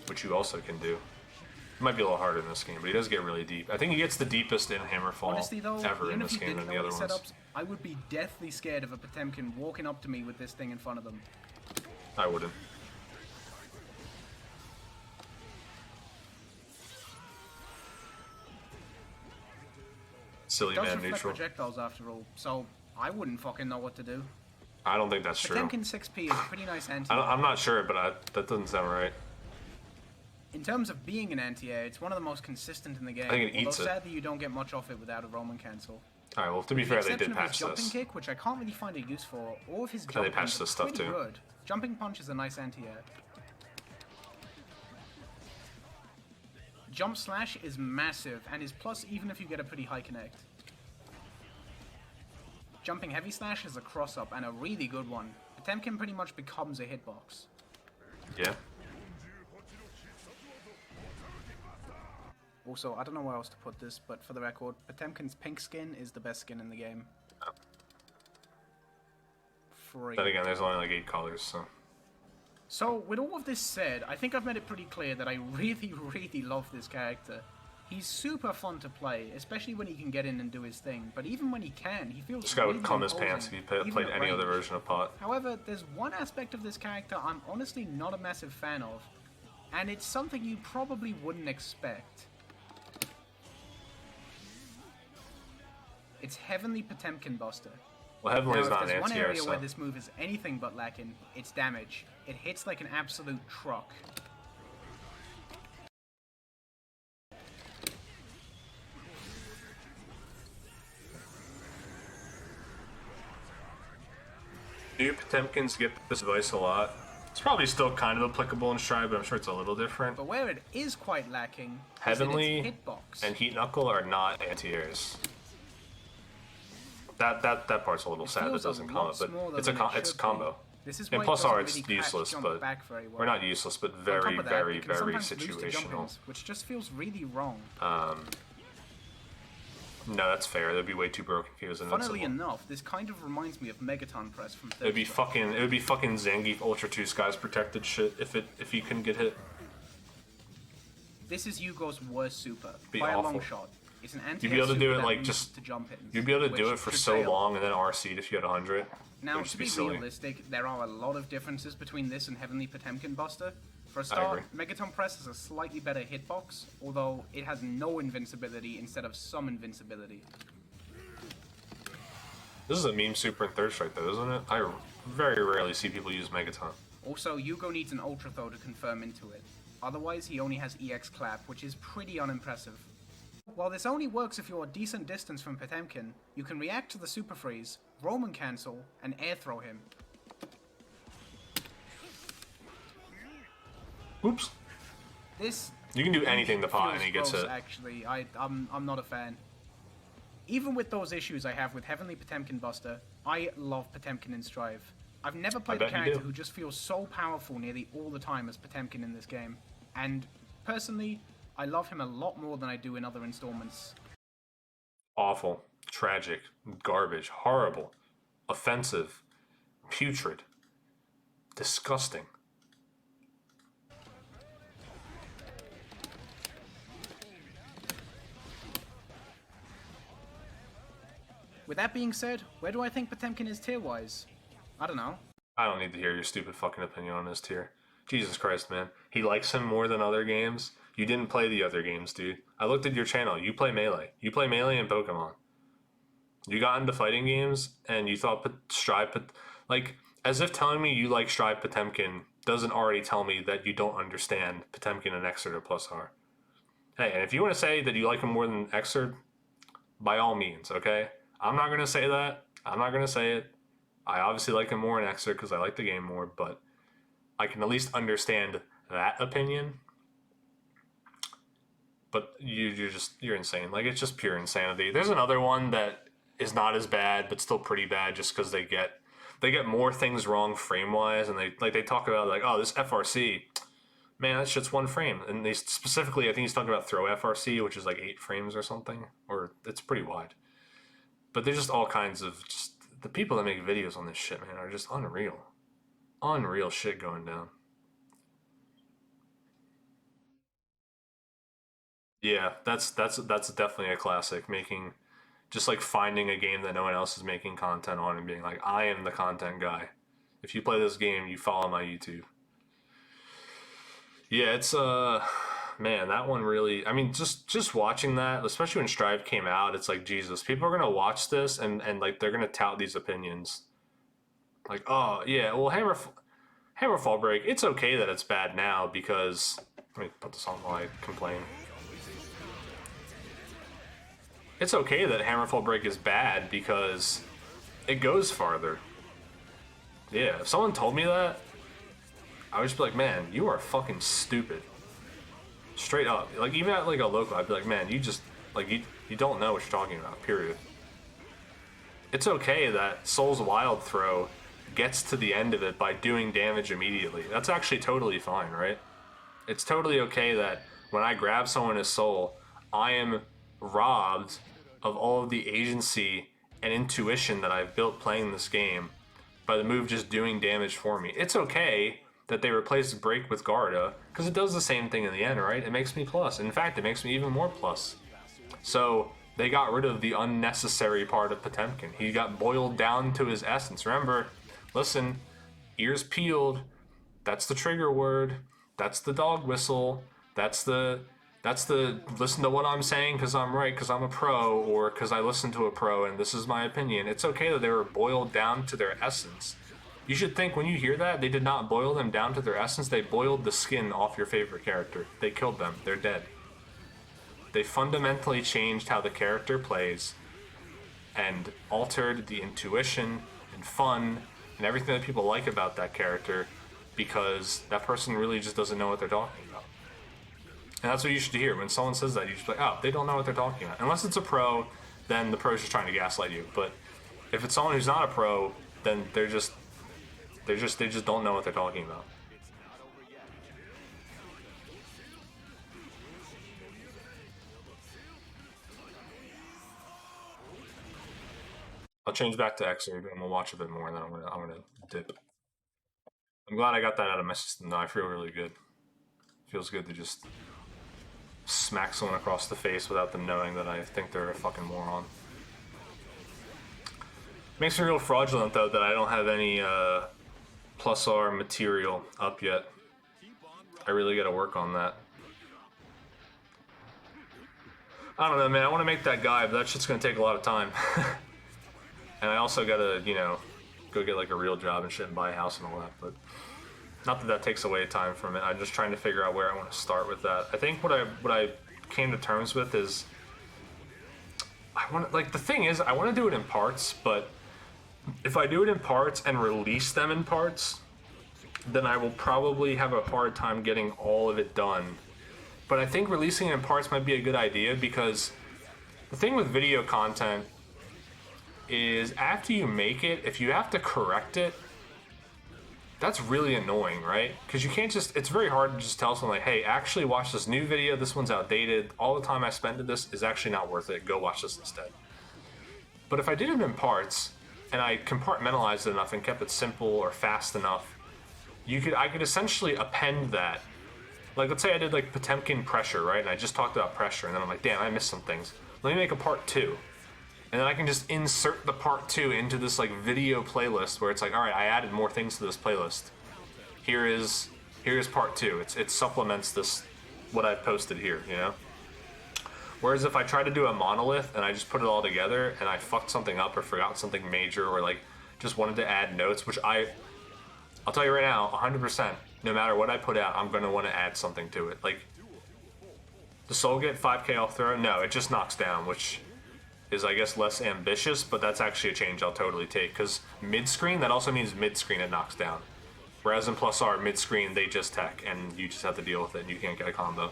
which you also can do? It might be a little harder in this game, but he does get really deep. I think he gets the deepest in Hammerfall Honestly though, ever in even if this you game didn't than know the any other ones. setups, I would be deathly scared of a Potemkin walking up to me with this thing in front of them. I wouldn't. Silly It does man reflect neutral. projectiles after all, so I wouldn't fucking know what to do. I don't think that's true. Potemkin 6P is a pretty nice anti. I'm not sure, but that doesn't sound right. In terms of being an anti-air, it's one of the most consistent in the game. I think it although eats it. sadly you don't get much off it without a Roman cancel. Alright, well, to be With fair, the they exception did of his patch jumping this. kick, which I can't really find a use for, or if his Yeah, they jumping patched is this stuff pretty too. good. Jumping punch is a nice anti-air. Jump slash is massive and is plus even if you get a pretty high connect. Jumping heavy slash is a cross-up and a really good one. Potemkin pretty much becomes a hitbox. Yeah. Also, I don't know where else to put this, but for the record, Potemkin's pink skin is the best skin in the game. free. Then again, there's only like 8 colors, so. So, with all of this said, I think I've made it pretty clear that I really, really love this character. He's super fun to play, especially when he can get in and do his thing, but even when he can, he feels This guy really would cum his imposing, pants if he even played at any other range. version of Pot. However, there's one aspect of this character I'm honestly not a massive fan of, and it's something you probably wouldn't expect. It's Heavenly Potemkin Buster. Well, Heavenly's Now, not if an there's one anti-air, area so. where this move is anything but lacking, it's damage. It hits like an absolute truck. New Potemkins get this advice a lot. It's probably still kind of applicable in Strive, but I'm sure it's a little different. But where it is quite lacking Heavenly is in its hitbox. and Heat Knuckle are not anti-airs. That part's a little sad that feels a doesn't lot come, but smaller it's a than it it's a should combo. be. This is And why it plus doesn't R, it's really catch useless, jump but back very well. or not useless, but On top very, of that, very, it can very sometimes lose to situational. jump-ins, which just feels really wrong. No, that's fair. That'd be way too broken if he was invincible. Funnily enough, this kind of reminds me of Megaton Press from It would be fucking Zangief Ultra 2 Skies protected shit if he couldn't get hit. This is Yugo's worst super Be by a long awful. shot. It's an anti-air You'd be able to do super it that like leads just to jump hits, you'd be able to do which it for should so fail. long and then RC'd if you had 100. Now, It would to just be silly. realistic, there are a lot of differences between this and Heavenly Potemkin Buster. For a start, Megaton Press has a slightly better hitbox, although it has no invincibility instead of some invincibility. This is a meme super in Third Strike though, isn't it? I very rarely see people use Megaton. Also, Yugo needs an Ultra Throw to confirm into it. Otherwise, he only has EX Clap, which is pretty unimpressive. While this only works if you're a decent distance from Potemkin, you can react to the Super Freeze, Roman Cancel, and Air Throw him. Oops. This You can do anything to Pot and feels he gets gross, hit. Actually, I'm not a fan. Even with those issues I have with Heavenly Potemkin Buster, I love Potemkin in Strive. I've never played a bet you character do. who just feels so powerful nearly all the time as Potemkin in this game. And personally, I love him a lot more than I do in other installments. Awful, tragic, garbage, horrible, offensive, putrid, disgusting. With that being said, where do I think Potemkin is tier-wise? I don't know. I don't need to hear your stupid fucking opinion on this tier. Jesus Christ, man. He likes him more than other games. You didn't play the other games, dude. I looked at your channel. You play Melee. You play Melee and Pokemon. You got into fighting games and you thought like, as if telling me you like Strive Potemkin doesn't already tell me that you don't understand Potemkin and Exeter plus R. Hey, and if you want to say that you like him more than Exeter, by all means, okay? I'm not going to say that. I'm not going to say it. I obviously like him more in Exeter because I like the game more, but I can at least understand that opinion. But you're insane. Like, it's just pure insanity. There's another one that is not as bad, but still pretty bad, just because they get more things wrong frame wise, and they talk about like, oh, this FRC, man, that shit's one frame, and they specifically, I think he's talking about throw FRC, which is like 8 frames or something, or it's pretty wide. But there's just all kinds of the people that make videos on this shit, man, are just unreal shit going down. Yeah, that's definitely a classic. Just like finding a game that no one else is making content on and being like, I am the content guy. If you play this game, you follow my YouTube. Yeah, it's man, that one really, I mean, just watching that, especially when Strive came out, it's like, Jesus, people are gonna watch this and like they're gonna tout these opinions. Like, oh yeah, well Hammer Fall Break, it's okay that it's bad now because, let me put this on while I complain. It's okay that Hammerfall Break is bad because it goes farther. Yeah, if someone told me that, I would just be like, man, you are fucking stupid. Straight up. Like, even at like a local, I'd be like, man, you just, like, you don't know what you're talking about, period. It's okay that Soul's Wild Throw gets to the end of it by doing damage immediately. That's actually totally fine, right? It's totally okay that when I grab someone as Soul, I am robbed of all of the agency and intuition that I've built playing this game by the move just doing damage for me. It's okay that they replaced Break with Garda, because it does the same thing in the end, right? It makes me plus. In fact, it makes me even more plus. So they got rid of the unnecessary part of Potemkin. He got boiled down to his essence. Remember, listen, ears peeled, that's the trigger word, that's the dog whistle, that's the listen to what I'm saying because I'm right, because I'm a pro, or because I listen to a pro and this is my opinion. It's okay that they were boiled down to their essence. You should think when you hear that, they did not boil them down to their essence, they boiled the skin off your favorite character. They killed them, they're dead. They fundamentally changed how the character plays and altered the intuition and fun and everything that people like about that character, because that person really just doesn't know what they're talking about. And that's what you should hear. When someone says that, you should be like, oh, they don't know what they're talking about. Unless it's a pro, then the pro's just trying to gaslight you. But if it's someone who's not a pro, then they just don't know what they're talking about. I'll change back to Xrd and we'll watch a bit more, and then I'm gonna dip. I'm glad I got that out of my system though. I feel really good. Feels good to just smack someone across the face without them knowing that I think they're a fucking moron. Makes me real fraudulent though that I don't have any plus R material up yet. I really gotta work on that. I don't know, man. I want to make that guy, but that shit's gonna take a lot of time. And I also gotta, you know, go get like a real job and shit and buy a house and all that. But not that that takes away time from it. I'm just trying to figure out where I want to start with that. I think what I came to terms with is I want to, like, the thing is I want to do it in parts, but if I do it in parts and release them in parts, then I will probably have a hard time getting all of it done. But I think releasing it in parts might be a good idea, because the thing with video content is after you make it, if you have to correct it, that's really annoying, right? Because you can't just, it's very hard to just tell someone like, hey, actually watch this new video, this one's outdated, all the time I spent in this is actually not worth it, go watch this instead. But if I did it in parts, and I compartmentalized it enough and kept it simple or fast enough, I could essentially append that. Like, let's say I did like Potemkin pressure, right? And I just talked about pressure, and then I'm like, damn, I missed some things. Let me make a part 2. And then I can just insert the part 2 into this like video playlist where it's like, all right, I added more things to this playlist. Here is part 2. It supplements this, what I posted here, you know? Whereas if I try to do a monolith and I just put it all together and I fucked something up or forgot something major, or like just wanted to add notes, which I'll tell you right now, 100%, no matter what I put out, I'm gonna want to add something to it. Like, the Soul Gate 5k off throw? No, it just knocks down, which is, I guess, less ambitious, but that's actually a change I'll totally take, because mid-screen, that also means mid-screen it knocks down. Whereas in Plus R, mid-screen, they just tech, and you just have to deal with it, and you can't get a combo.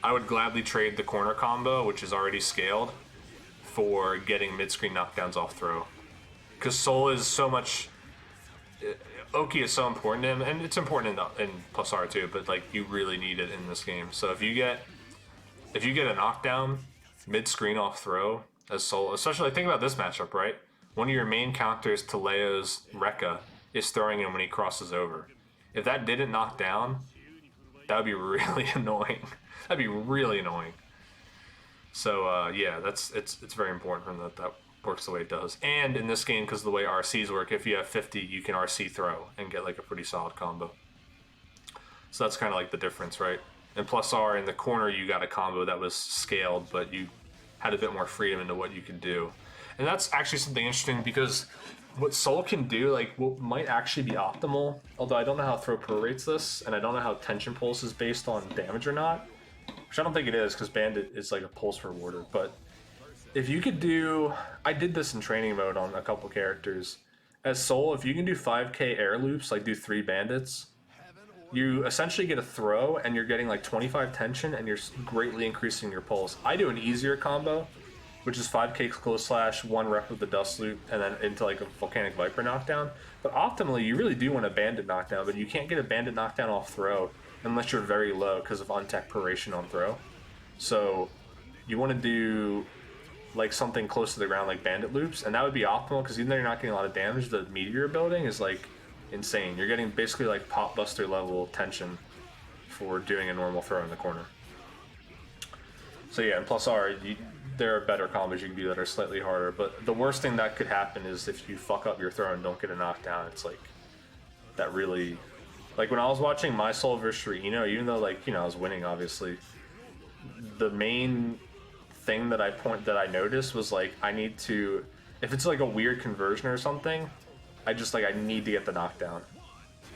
I would gladly trade the corner combo, which is already scaled, for getting mid-screen knockdowns off throw. Because Soul is so much... Oki is so important to him, and it's important in Plus R too, but like, you really need it in this game. So if you get a knockdown mid-screen off throw as Soul, especially, think about this matchup, right? One of your main counters to Leo's Rekka is throwing him when he crosses over. If that didn't knock down, that would be really annoying. That'd be really annoying. So yeah, it's very important for him that works the way it does. And in this game, because of the way RCs work, if you have 50, you can RC throw and get like a pretty solid combo. So that's kind of like the difference, right? And Plus R, in the corner, you got a combo that was scaled, but you had a bit more freedom into what you could do. And that's actually something interesting, because what Soul can do, like, what might actually be optimal, although I don't know how throw prorates this, and I don't know how tension pulse is based on damage or not, which I don't think it is, because Bandit is like a pulse rewarder, but if you could do, I did this in training mode on a couple characters. As Soul, if you can do 5k air loops, like do 3 bandits, you essentially get a throw and you're getting like 25 tension and you're greatly increasing your pulse. I do an easier combo, which is 5k close slash, 1 rep of the dust loop, and then into like a Volcanic Viper knockdown. But optimally, you really do want a bandit knockdown, but you can't get a bandit knockdown off throw unless you're very low because of untech proration on throw. So you want to do like something close to the ground like bandit loops, and that would be optimal because even though you're not getting a lot of damage, the meteor building is like insane. You're getting basically like pop buster level tension for doing a normal throw in the corner. So yeah, and plus R, there are better combos you can do that are slightly harder, but the worst thing that could happen is if you fuck up your throw and don't get a knockdown. It's like that really, like when I was watching My Soul versus Reino, even though like, you know, I was winning obviously, the main thing that I noticed was like I need to, if it's like a weird conversion or something, I need to get the knockdown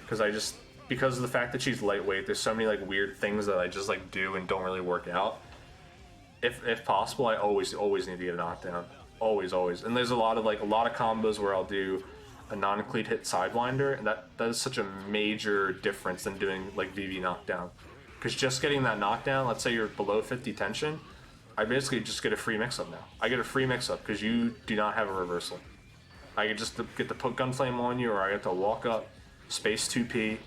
because of the fact that she's lightweight. There's so many like weird things that I just like do and don't really work out. If possible, I always need to get a knockdown, always. And there's a lot of combos where I'll do a non-cleat hit sidewinder, and that is such a major difference than doing like VV knockdown. Because just getting that knockdown, let's say you're below 50 tension, I basically just get a free mix-up now. I get a free mix-up because you do not have a reversal. I get just to get to put Gunflame on you, or I get to walk up, space 2P,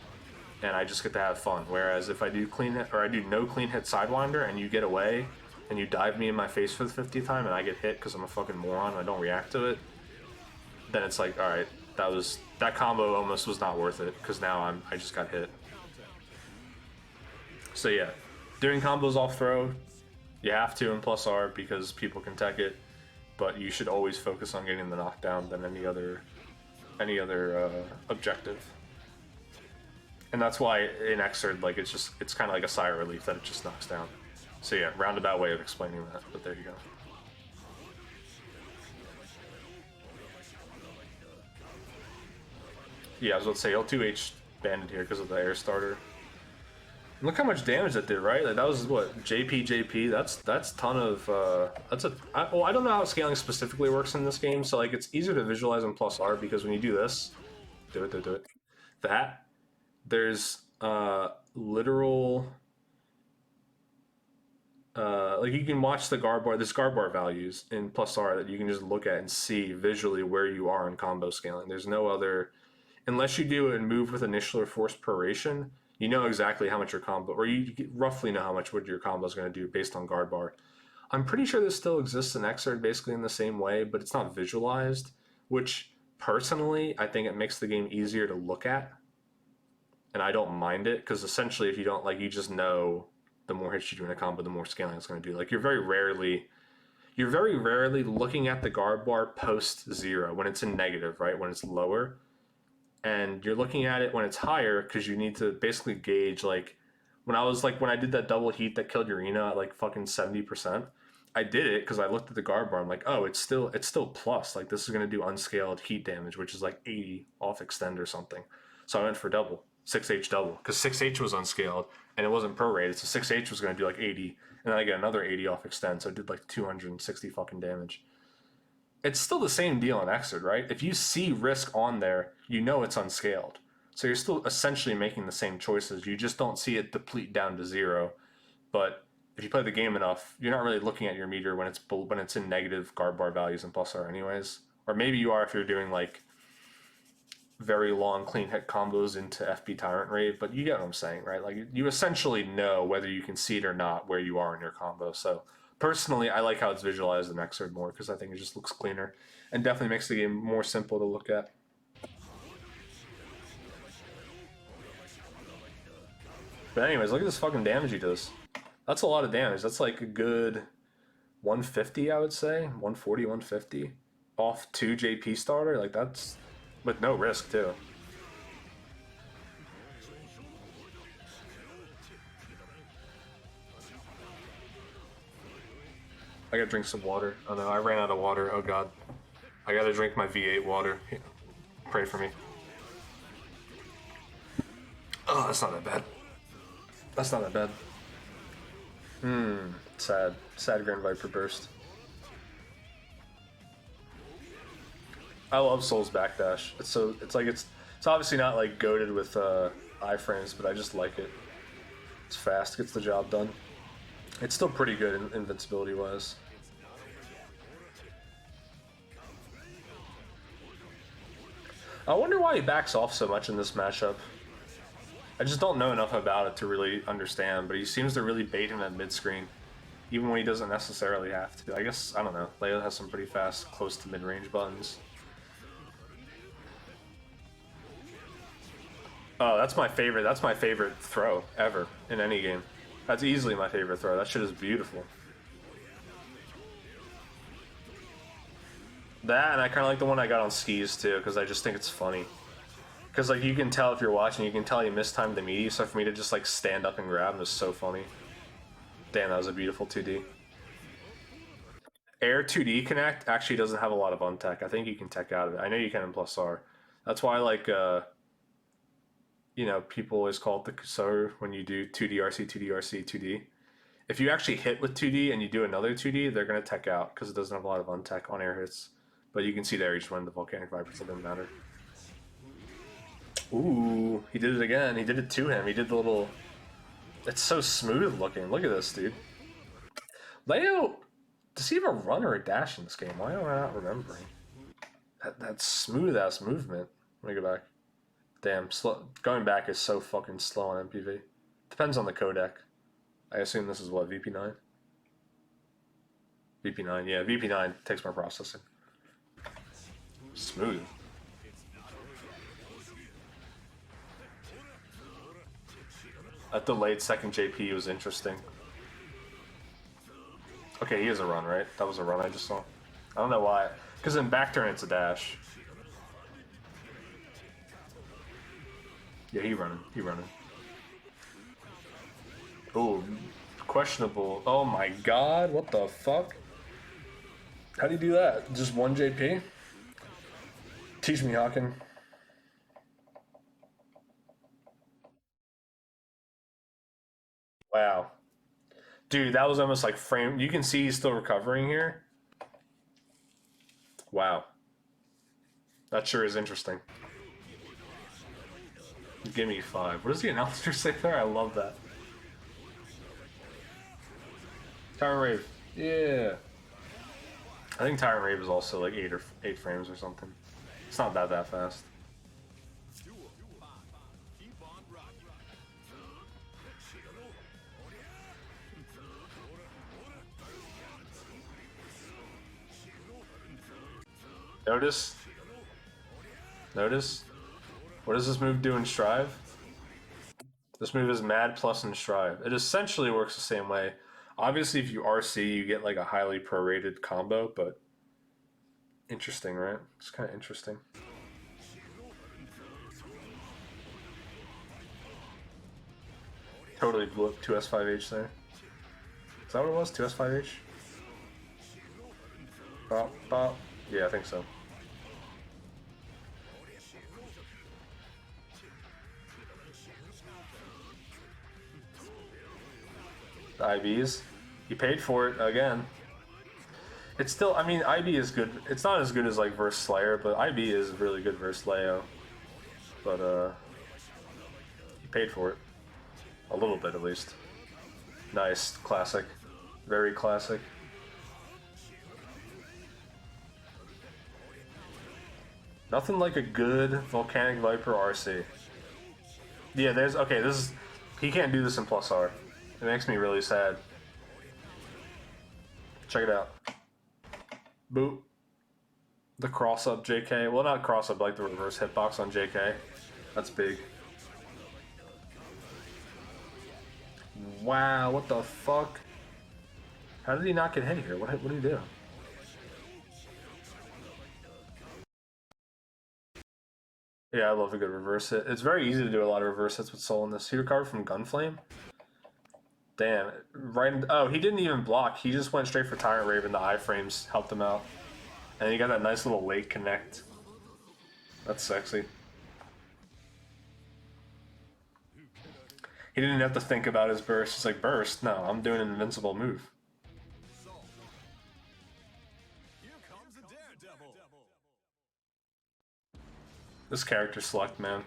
and I just get to have fun. Whereas if I do clean hit, or I do no clean hit sidewinder, and you get away, and you dive me in my face for the 50th time, and I get hit because I'm a fucking moron and I don't react to it, then it's like, all right, that combo almost was not worth it because now I just got hit. So yeah, doing combos off throw, you have to in plus R because people can tech it, but you should always focus on getting the knockdown than any other objective. And that's why in Xrd, like it's kind of like a sigh of relief that it just knocks down. So yeah, roundabout way of explaining that, but there you go. Yeah, I was about to say L2H banded here because of the air starter. Look how much damage that did, right? Like that was what, JP. That's ton of I don't know how scaling specifically works in this game, so like it's easier to visualize in plus R because when you do this, do it. There's literal like you can watch the guard bar, there's guard bar values in plus R that you can just look at and see visually where you are in combo scaling. There's no other, unless you do it and move with initial or forced proration, you know exactly how much your combo, or you roughly know how much what your combo is going to do based on guard bar. I'm pretty sure this still exists in Xrd basically in the same way, but it's not visualized, which personally I think it makes the game easier to look at, and I don't mind it because essentially if you don't, like, you just know the more hits you do in a combo, the more scaling it's going to do. Like you're very rarely looking at the guard bar post 0 when it's in negative, right? When it's lower, and you're looking at it when it's higher because you need to basically gauge, like when I did that double heat that killed Yurina at like fucking 70%, I did it because I looked at the guard bar. I'm like, oh, it's still plus. Like this is going to do unscaled heat damage, which is like 80 off extend or something. So I went for double. 6H double, because 6H was unscaled and it wasn't prorated, so 6H was going to do like 80, and then I get another 80 off extend, so it did like 260 fucking damage. It's still the same deal in Xrd, right? If you see risk on there, you know it's unscaled, so you're still essentially making the same choices. You just don't see it deplete down to 0. But if you play the game enough, you're not really looking at your meter when it's in negative guard bar values and plus R anyways, or maybe you are if you're doing like very long clean hit combos into FP Tyrant Raid, but you get what I'm saying, right? Like you essentially know whether you can see it or not where you are in your combo. So personally, I like how it's visualized in Xrd more because I think it just looks cleaner and definitely makes the game more simple to look at. But anyways, look at this fucking damage he does. That's a lot of damage. That's like a good 150, I would say. 140, 150 off 2 JP starter. Like that's with no risk too. I gotta drink some water. Oh no, I ran out of water. Oh god. I gotta drink my V8 water. Pray for me. Oh, that's not that bad. That's not that bad. Sad. Sad Grand Viper burst. I love Soul's backdash. It's obviously not like goated with iframes, but I just like it. It's fast, gets the job done. It's still pretty good invincibility wise. I wonder why he backs off so much in this matchup. I just don't know enough about it to really understand, but he seems to really bait him at mid screen. even when he doesn't necessarily have to. I guess, I don't know. Leo has some pretty fast, close to mid-range buttons. Oh, that's my favorite. That's my favorite throw ever in any game. That's easily my favorite throw. That shit is beautiful. That, and I kind of like the one I got on skis too, because I just think it's funny. Because like you can tell if you're watching, you can tell you mistimed the meaty. So for me to just like stand up and grab him is so funny. Damn, that was a beautiful 2D. Air 2D Connect actually doesn't have a lot of untech. I think you can tech out of it. I know you can in Plus R. That's why like you know, people always call it the Kusar when you do 2D RC, 2D RC, 2D. If you actually hit with 2D and you do another 2D, they're gonna tech out because it doesn't have a lot of untech on air hits. But you can see there each one the Volcanic Vipers, it doesn't matter. Ooh, he did it again. He did it to him. He did the little... It's so smooth looking. Look at this, dude. Leo, does he have a run or a dash in this game? Why am I not remembering? That smooth-ass movement. Let me go back. Damn, going back is so fucking slow on MPV. Depends on the codec. I assume this is what, VP9? VP9, yeah, VP9 takes more processing. Smooth. That delayed second JP was interesting. Okay, he has a run, right? That was a run I just saw. I don't know why. Because in back turn it's a dash. Yeah, he running. He running. Oh, questionable. Oh my god, what the fuck? How do you do that? Just one JP? Teach me, Hawken. Wow. Dude, that was almost like frame. You can see he's still recovering here. Wow. That sure is interesting. Give me 5. What does the announcer say there? I love that. Tyrant Rave. Yeah. I think Tyrant Rave is also like 8 frames or something. It's not that fast. Notice? Notice? What does this move do in Strive? This move is Mad Plus in Strive. It essentially works the same way. Obviously, if you RC, you get like a highly prorated combo, but interesting, right? It's kind of interesting. Totally blew up 2S5H there. Is that what it was? 2S5H? Bop, bop. Yeah, I think so. The IBs. You paid for it again. It's still, I mean, IB is good. It's not as good as like versus Slayer, but IB is really good versus Leo. But you paid for it. A little bit at least. Nice. Classic. Very classic. Nothing like a good Volcanic Viper RC. Yeah, there's, okay, this is, he can't do this in Plus R. It makes me really sad. Check it out. Boop. The cross-up JK. Well, not cross-up, like the reverse hitbox on JK. That's big. Wow, what the fuck? How did he not get hit here? What did he do? Yeah, I love a good reverse hit. It's very easy to do a lot of reverse hits with Soul in this. He recovered from Gunflame? Damn. Right in, oh, he didn't even block. He just went straight for Tyrant Rave and the iframes helped him out. And he got that nice little late connect. That's sexy. He didn't have to think about his burst. He's like, burst? No, I'm doing an invincible move. This character select, man.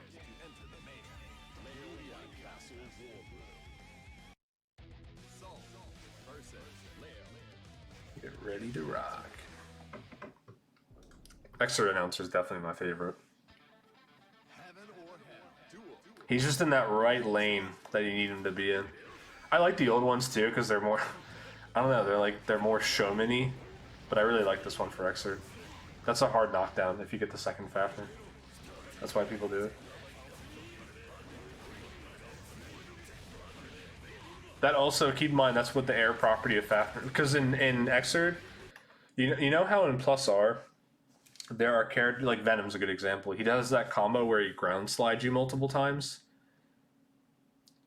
Get ready to rock. Extra announcer is definitely my favorite. He's just in that right lane that you need him to be in. I like the old ones too because they're more. I don't know, they're more showman-y, but I really like this one for Xrd. That's a hard knockdown if you get the second Fafnir. That's why people do it. That also, keep in mind, that's what the air property of Fafnir, because in Xrd, you know how in Plus R, there are characters, like Venom's a good example. He does that combo where he ground slides you multiple times.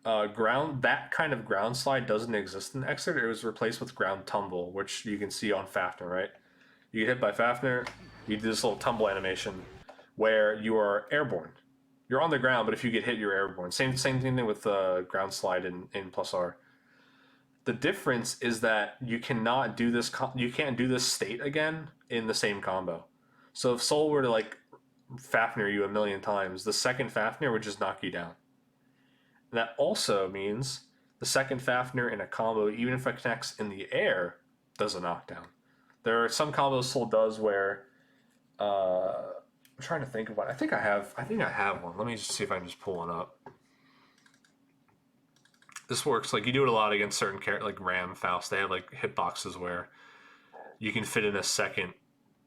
That kind of ground slide doesn't exist in Xrd. It was replaced with ground tumble, which you can see on Fafnir, right? You get hit by Fafnir, you do this little tumble animation where you are airborne. You're on the ground, but if you get hit, you're airborne. Same thing with ground slide in Plus R. The difference is that you cannot do this. You can't do this state again in the same combo. So if Soul were to like Fafnir you a million times, the second Fafnir would just knock you down. And that also means the second Fafnir in a combo, even if it connects in the air, does a knockdown. There are some combos Soul does where I'm trying to think of one. I think I have one. Let me just see if I can just pull one up. This works like you do it a lot against certain characters like Ram, Faust. They have like hitboxes where you can fit in a second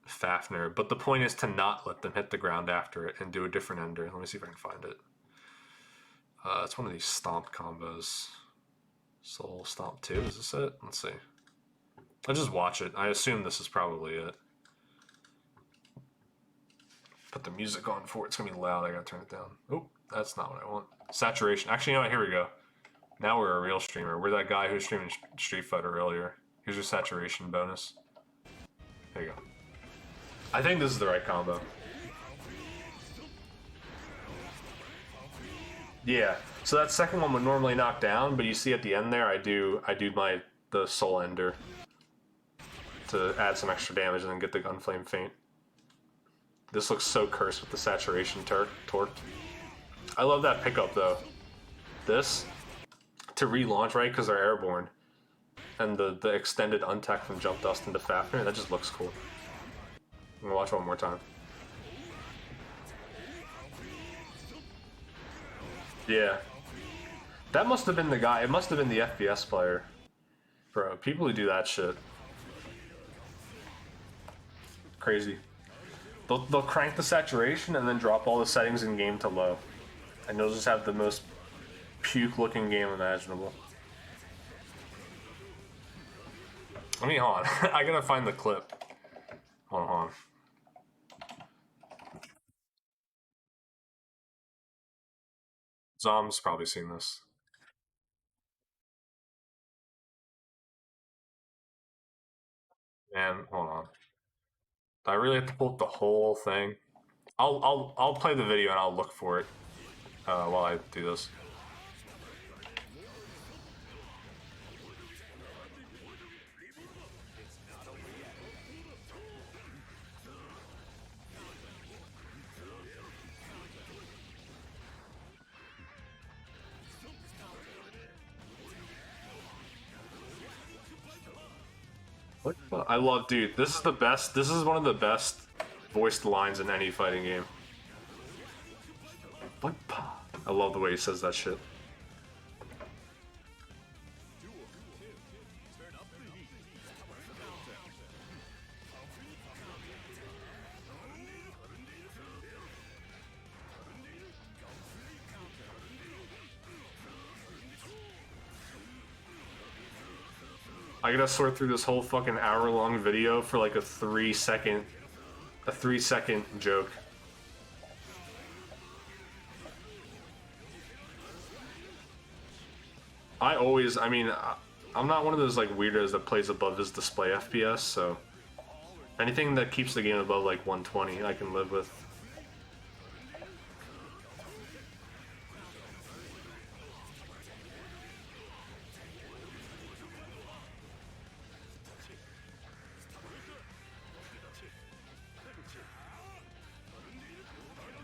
Fafnir, but the point is to not let them hit the ground after it and do a different ender. Let me see if I can find it. It's one of these stomp combos. Soul Stomp 2, is this it? Let's see. I'll just watch it. I assume this is probably it. Put the music on for it. It's gonna be loud. I gotta turn it down. Oh, that's not what I want. Saturation. Actually, you know what? Here we go. Now we're a real streamer. We're that guy who was streaming Street Fighter earlier. Here's your saturation bonus. There you go. I think this is the right combo. Yeah. So that second one would normally knock down, but you see at the end there, I do the Soul Ender to add some extra damage and then get the Gunflame Feint. This looks so cursed with the saturation torque. I love that pickup though. This to relaunch, right? Because they're airborne, and the extended untech from Jump Dust into Fafnir, that just looks cool. I'm gonna watch one more time. Yeah, that must have been the guy. It must have been the FPS player, bro. People who do that shit, crazy. They'll crank the saturation and then drop all the settings in game to low, and you'll just have the most puke-looking game imaginable. Let me hold on. I gotta find the clip. Hold on. Zom's probably seen this. Man, hold on. Do I really have to pull up the whole thing? I'll play the video and I'll look for it while I do this. I love, dude, this is the best. This is one of the best voiced lines in any fighting game. I love the way he says that shit. I gotta sort through this whole fucking hour-long video for like a 3-second joke. I'm not one of those like weirdos that plays above his display FPS, so anything that keeps the game above like 120 I can live with.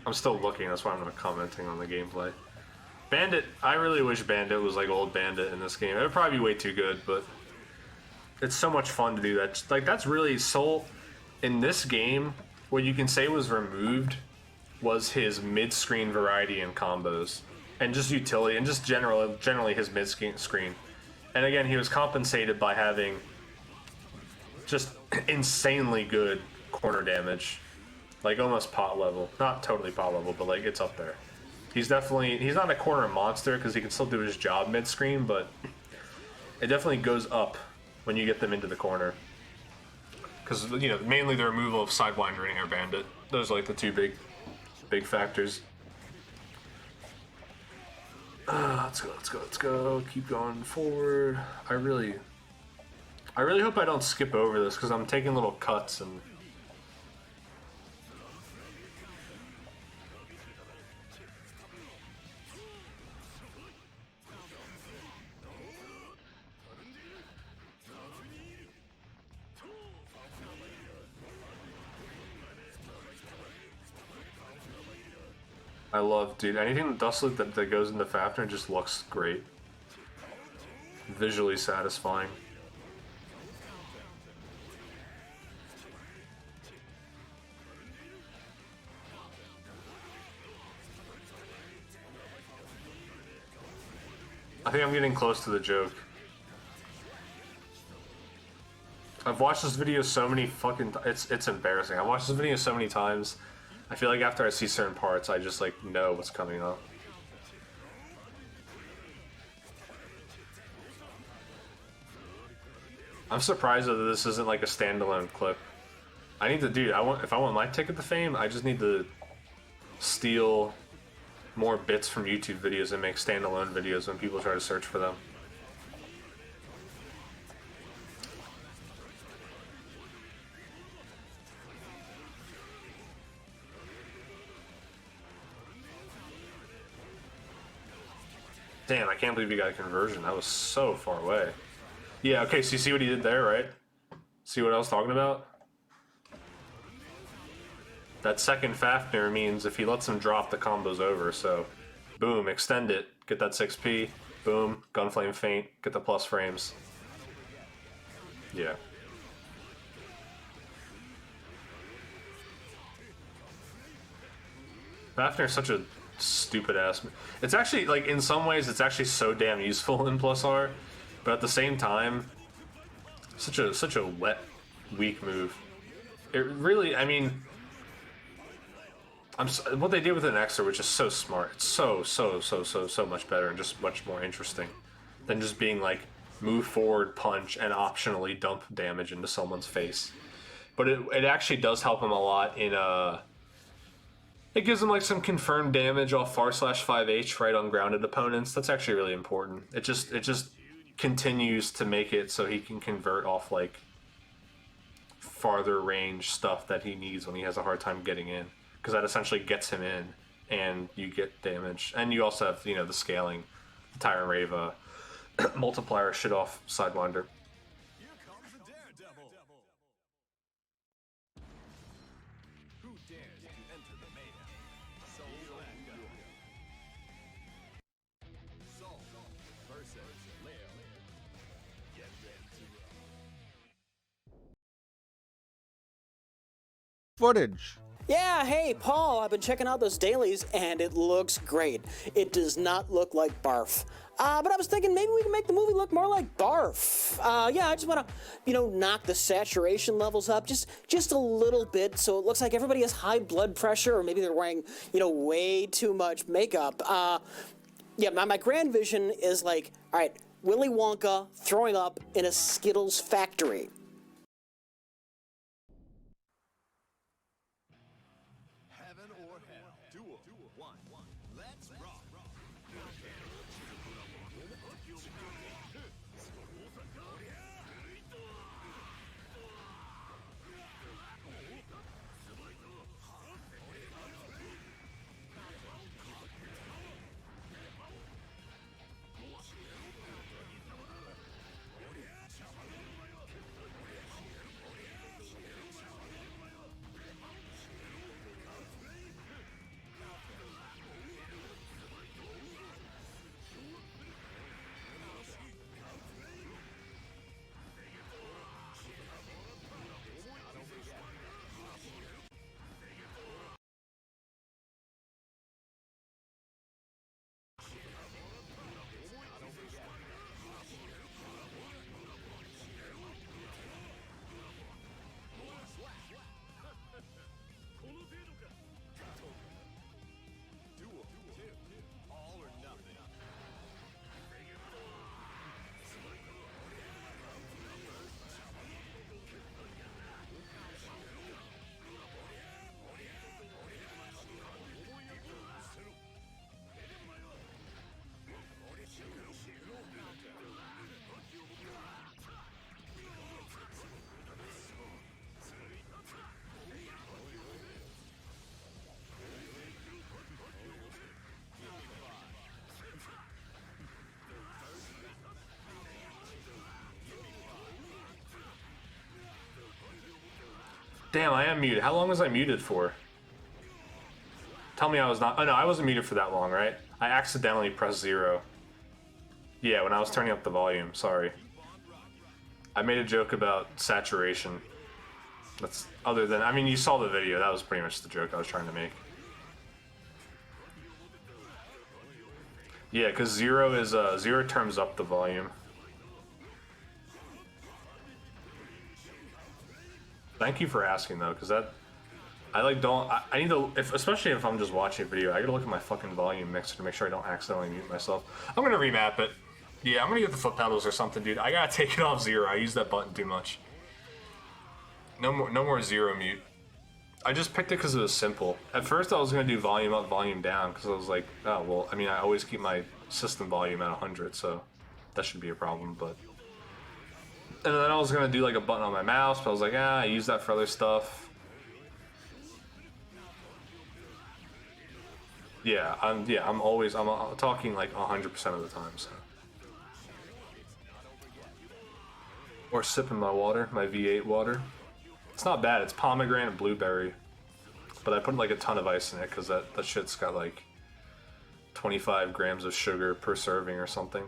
I'm still looking, that's why I'm not commenting on the gameplay. Bandit, I really wish Bandit was like old Bandit in this game. It would probably be way too good, but it's so much fun to do that. Like, that's really Soul in this game. What you can say was removed was his mid-screen variety and combos, and just utility, and just generally his mid-screen. And again, he was compensated by having just insanely good corner damage. Like almost pot level. Not totally pot level, but like it's up there. He's not a corner monster because he can still do his job mid-screen, but it definitely goes up when you get them into the corner. Because, you know, mainly the removal of Sidewinder and Air Bandit. Those are like the two big factors. Let's go. Keep going forward. I really hope I don't skip over this because I'm taking little cuts and... I love, dude, anything Dust Loop that goes into Fafnir just looks great. Visually satisfying. I think I'm getting close to the joke. I've watched this video so many fucking it's embarrassing. I've watched this video so many times. I feel like after I see certain parts, I just like know what's coming up. I'm surprised that this isn't like a standalone clip. I need to, dude. If I want my ticket to fame, I just need to steal more bits from YouTube videos and make standalone videos when people try to search for them. Damn, I can't believe you got a conversion. That was so far away. Yeah, okay, so you see what he did there, right? See what I was talking about? That second Fafnir means if he lets him drop, the combo's over, so... Boom, extend it, get that 6p. Boom, Gunflame Feint, get the plus frames. Yeah. Fafnir's such a stupid ass. It's actually, like, in some ways, it's actually so damn useful in Plus R, but at the same time, such a wet, weak move. It really, I mean, what they did with an Exer was just so smart. It's so much better and just much more interesting than just being like move forward, punch, and optionally dump damage into someone's face. But it actually does help him a lot in it gives him like some confirmed damage off /5H right on grounded opponents. That's actually really important. It just continues to make it so he can convert off like farther range stuff that he needs when he has a hard time getting in, because that essentially gets him in and you get damage. And you also have, you know, the scaling, the Tyrant Rave multiplier shit off Sidewinder. Footage. Yeah, hey, Paul, I've been checking out those dailies, and it looks great. It does not look like barf. But I was thinking maybe we can make the movie look more like barf. Yeah, I just want to, knock the saturation levels up just a little bit so it looks like everybody has high blood pressure, or maybe they're wearing, way too much makeup. Yeah, my grand vision is like, all right, Willy Wonka throwing up in a Skittles factory. Damn, I am muted. How long was I muted for? Tell me I was not. Oh no, I wasn't muted for that long, right? I accidentally pressed 0. Yeah, when I was turning up the volume. Sorry. I made a joke about saturation. That's other than. I mean, you saw the video. That was pretty much the joke I was trying to make. Yeah, because 0 is 0 turns up the volume. Thank you for asking though, because that I like don't I need to especially if I'm just watching a video, I gotta look at my fucking volume mixer to make sure I don't accidentally mute myself. I'm gonna remap it. Yeah, I'm gonna get the foot pedals or something, dude. I gotta take it off 0. I use that button too much. No more 0 mute. I just picked it because it was simple. At first I was gonna do volume up, volume down, because I was like, oh well, I mean I always keep my system volume at 100, so that shouldn't be a problem, but. And then I was gonna do like a button on my mouse, but I was like, I use that for other stuff. Yeah, I'm talking like 100% of the time, so. Or sipping my water, my V8 water. It's not bad, it's pomegranate and blueberry. But I put like a ton of ice in it because that shit's got like 25 grams of sugar per serving or something.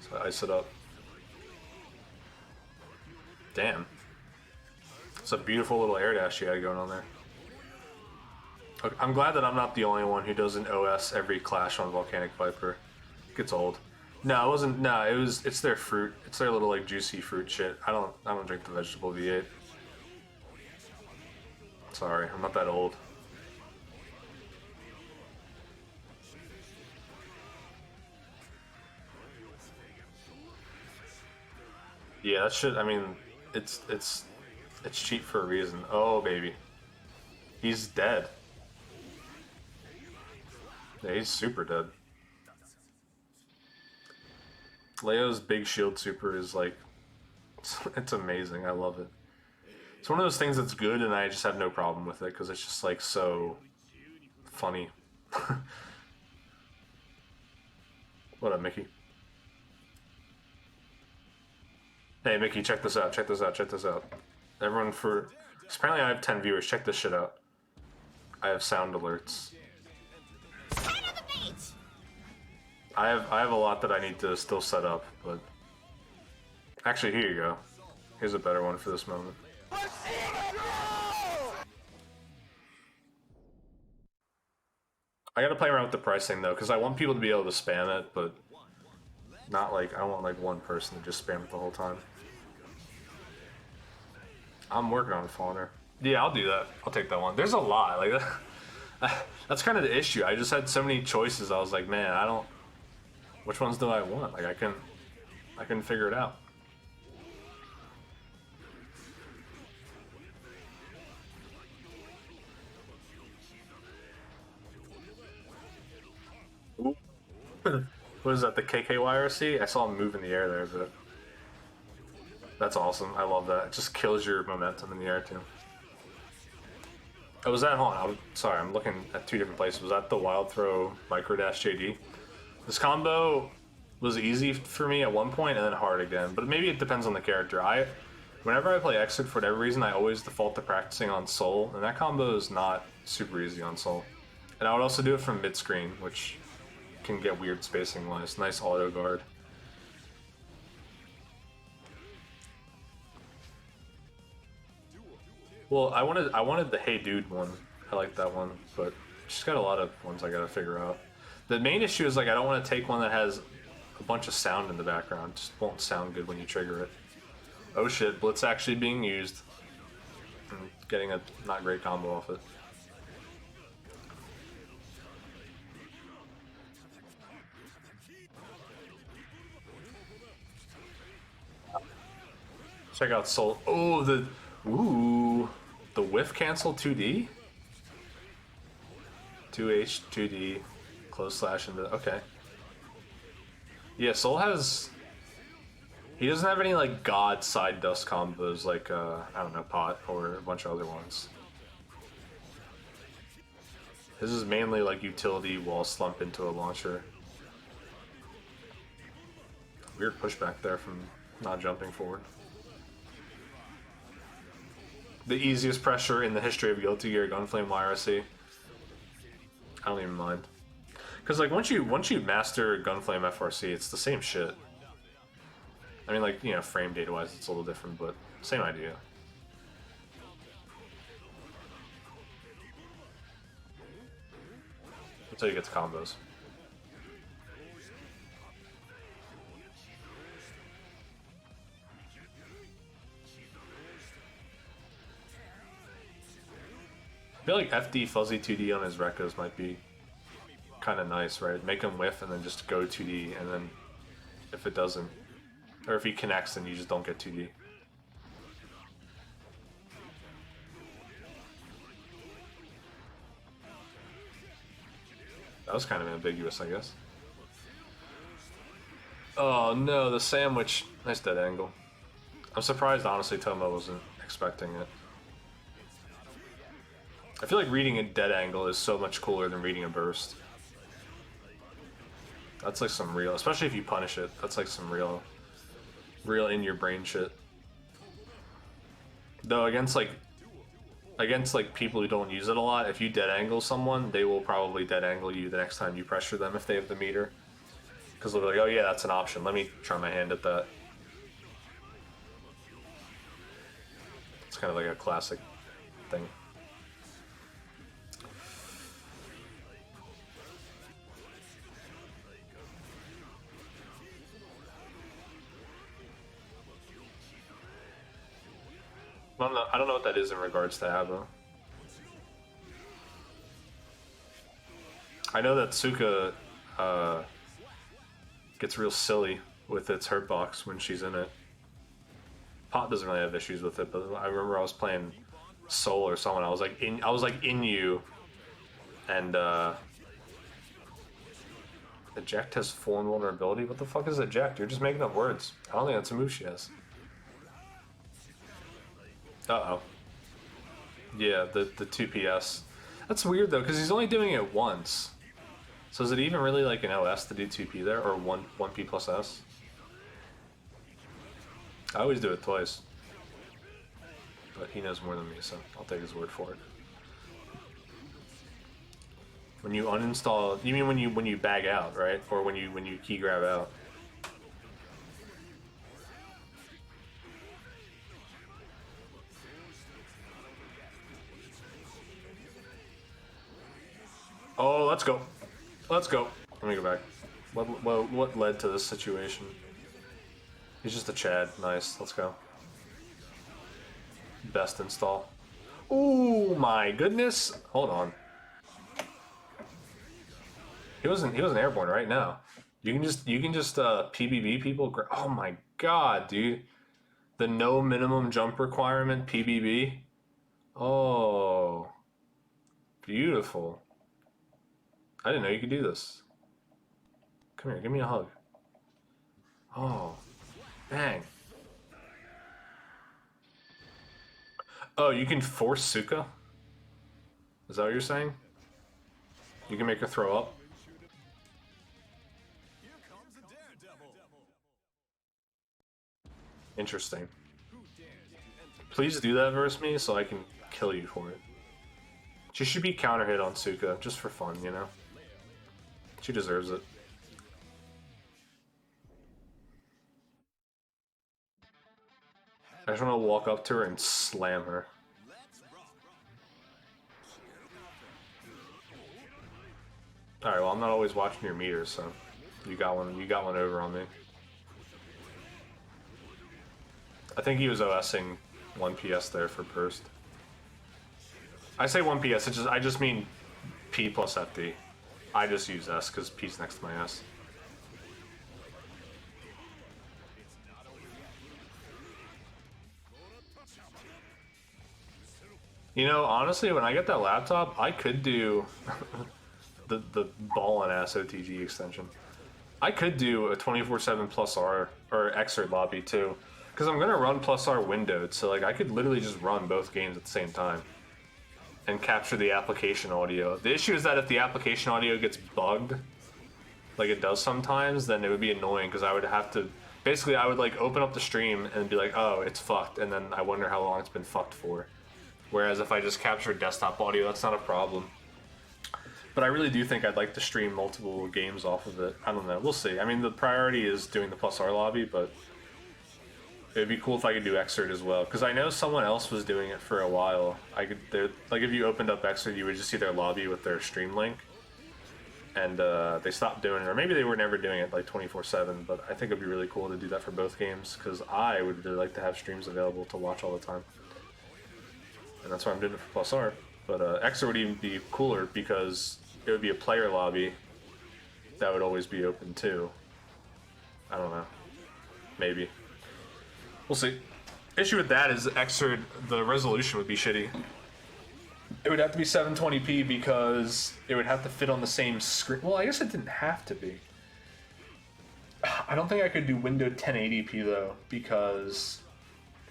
So I ice it up. Damn. It's a beautiful little air dash you had going on there. Okay, I'm glad that I'm not the only one who doesn't OS every Clash on Volcanic Viper. It gets old. No, it wasn't. No, it's their fruit. It's their little like juicy fruit shit. I don't drink the vegetable V8. Sorry, I'm not that old. Yeah, that shit. I mean, it's cheap for a reason. Oh baby, he's dead. Yeah, he's super dead. Leo's big shield super is like, it's amazing. I love it. It's one of those things that's good, and I just have no problem with it because it's just like so funny. What up, Mickey? Hey, Mickey, check this out. Check this out. Check this out. Everyone, for apparently I have 10 viewers. Check this shit out. I have sound alerts. I have a lot that I need to still set up, but actually, here you go. Here's a better one for this moment. I gotta play around with the pricing though, because I want people to be able to spam it, but not like I don't want like one person to just spam it the whole time. I'm working on it, Fawner. Yeah, I'll do that. I'll take that one. There's a lot like that. That's kind of the issue. I just had so many choices. I was like, man, I don't. Which ones do I want? Like I can figure it out. Ooh. What is that? The KKYRC? I saw him move in the air there, but that's awesome. I love that. It just kills your momentum in the air too. Oh, was that? Hold on. Sorry, I'm looking at two different places. Was that the Wild Throw Micro Dash JD? This combo was easy for me at one point and then hard again, but maybe it depends on the character. Whenever I play Exit, for whatever reason, I always default to practicing on Soul, and that combo is not super easy on Soul. And I would also do it from mid-screen, which can get weird spacing-wise. Nice auto guard. Well, I wanted the Hey Dude one. I like that one, but she's got a lot of ones I gotta figure out. The main issue is like I don't want to take one that has a bunch of sound in the background. It just won't sound good when you trigger it. Oh shit, Blitz actually being used. And getting a not great combo off it. Check out Soul. Oh, the whiff cancel 2D? 2H, 2D, close slash into, okay. Yeah, Soul has, he doesn't have any like god side dust combos like, I don't know, Pot or a bunch of other ones. This is mainly like utility wall slump into a launcher. Weird pushback there from not jumping forward. the easiest pressure in the history of Guilty Gear Gunflame YRC. I don't even mind. Because like once you master Gunflame FRC, it's the same shit. I mean, like, you know, frame data wise it's a little different, but same idea. Until you get to combos. I feel like FD Fuzzy 2D on his recos might be kind of nice, right? Make him whiff and then just go 2D, and then if it doesn't, or if he connects, then you just don't get 2D. That was kind of ambiguous, I guess. Oh no, the sandwich. Nice dead angle. I'm surprised, honestly, Tomo wasn't expecting it. I feel like reading a dead angle is so much cooler than reading a burst. That's like some real, especially if you punish it, that's like some real in your brain shit. Though against people who don't use it a lot, if you dead angle someone, they will probably dead angle you the next time you pressure them if they have the meter. Because they'll be like, oh yeah, that's an option, let me try my hand at that. It's kind of like a classic thing. I don't know what that is in regards to Abo. I know that Suka gets real silly with its hurt box when she's in it. Pot doesn't really have issues with it, but I remember I was playing Soul or someone. I was like in you, and eject has full invulnerability. What the fuck is eject? You're just making up words. I don't think that's a move she has. Uh-oh. Yeah, the 2PS. That's weird though, because he's only doing it once. So is it even really like an OS to do 2P there, or 1P plus S? I always do it twice. But he knows more than me, so I'll take his word for it. When you uninstall, you mean when you bag out, right? Or when you key grab out? Oh, let's go. Let's go. Let me go back. What led to this situation? He's just a Chad. Nice. Let's go. Best install. Oh my goodness. Hold on. He wasn't airborne right now. You can just PBB people. Oh my god, dude. The no minimum jump requirement PBB. Oh. Beautiful. I didn't know you could do this. Come here, give me a hug. Oh, bang. Oh, you can force Suka? Is that what you're saying? You can make her throw up? Interesting. Please do that versus me so I can kill you for it. She should be counter hit on Suka, just for fun, you know? She deserves it. I just want to walk up to her and slam her. Alright, well I'm not always watching your meters, so you got one over on me. I think he was OSing 1PS there for burst. I say 1PS, I just mean P plus FD. I just use S because P's next to my S. You know, honestly, when I get that laptop, I could do the ball and ass OTG extension. I could do a 24/7 plus R or Xrd lobby too, because I'm gonna run plus R windowed, so like I could literally just run both games at the same time and capture the application audio. The issue is that if the application audio gets bugged, like it does sometimes, then it would be annoying because I would have to, basically I would like open up the stream and be like, oh, it's fucked, and then I wonder how long it's been fucked for. Whereas if I just capture desktop audio, that's not a problem. But I really do think I'd like to stream multiple games off of it. I don't know. We'll see. I mean, the priority is doing the Plus R lobby, but it'd be cool if I could do Xrd as well. Because I know someone else was doing it for a while. Like if you opened up Xrd, you would just see their lobby with their stream link. And they stopped doing it. Or maybe they were never doing it like 24/7. But I think it'd be really cool to do that for both games. Because I would really like to have streams available to watch all the time. And that's why I'm doing it for Plus R. But Xrd would even be cooler because it would be a player lobby that would always be open too. I don't know. Maybe. We'll see. Issue with that is Xrd, the resolution would be shitty. It would have to be 720p because it would have to fit on the same screen. Well, I guess it didn't have to be. I don't think I could do Windows 1080p though because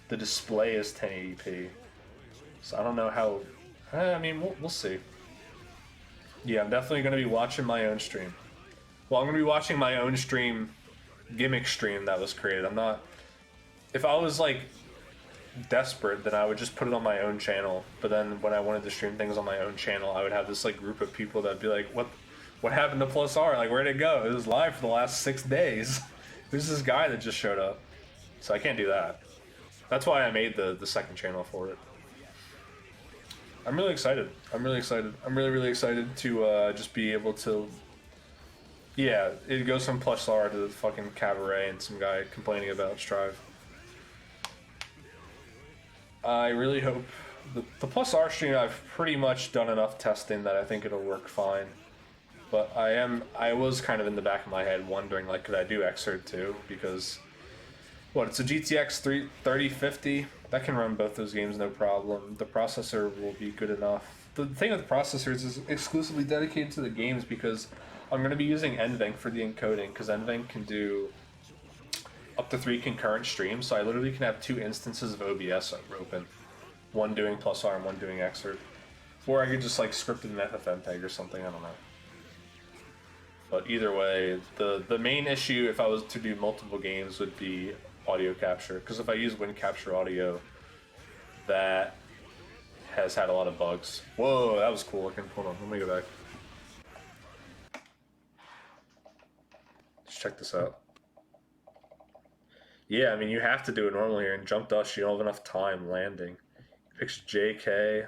the display is 1080p. So I don't know how. I mean, we'll see. Yeah, I'm definitely going to be watching my own stream. Well, I'm going to be watching my own stream, gimmick stream that was created. I'm not... If I was, like, desperate, then I would just put it on my own channel. But then when I wanted to stream things on my own channel, I would have this, like, group of people that'd be like, what happened to Plus R? Like, where'd it go? It was live for the last 6 days. Who's this guy that just showed up? So I can't do that. That's why I made the second channel for it. I'm really excited. I'm really excited. I'm really, really excited to just be able to... Yeah, it goes from Plus R to the fucking cabaret and some guy complaining about Strive. I really hope... The Plus R stream, I've pretty much done enough testing that I think it'll work fine. But I was kind of in the back of my head wondering, like, could I do Xrd too? Because... What, it's a GTX 3050. That can run both those games no problem. The processor will be good enough. The thing with processors is exclusively dedicated to the games because I'm going to be using NVENC for the encoding because NVENC can do up to 3 concurrent streams. So I literally can have 2 instances of OBS open. One doing Plus R and one doing Xrd. Or I could just like script it in FFmpeg or something, I don't know. But either way, the main issue if I was to do multiple games would be audio capture, because if I use WinCapture Audio, that has had a lot of bugs. Whoa, that was cool looking. Hold on, let me go back. Let's check this out. Yeah, I mean, you have to do it normally here. In Jump Dust, you don't have enough time landing. Picks JK.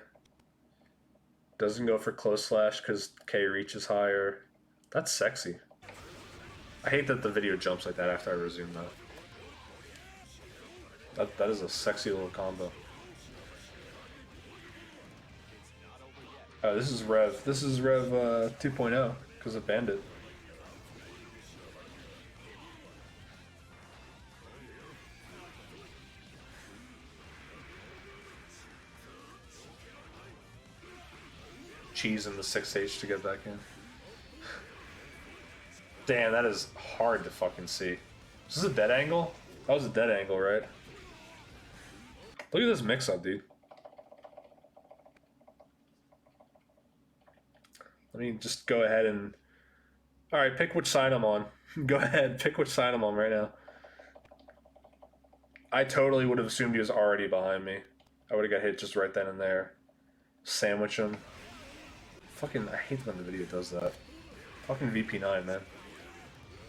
Doesn't go for close slash because K reaches higher. That's sexy. I hate that the video jumps like that after I resume that. That is a sexy little combo. Oh, this is Rev. This is Rev 2.0 because of Bandit. Cheese in the 6H to get back in. Damn, that is hard to fucking see. Is this a dead angle? That was a dead angle, right? Look at this mix-up, dude. Let me just go ahead and... Alright, pick which side I'm on. Go ahead, pick which side I'm on right now. I totally would have assumed he was already behind me. I would have got hit just right then and there. Sandwich him. Fucking, I hate when the video does that. Fucking VP9, man.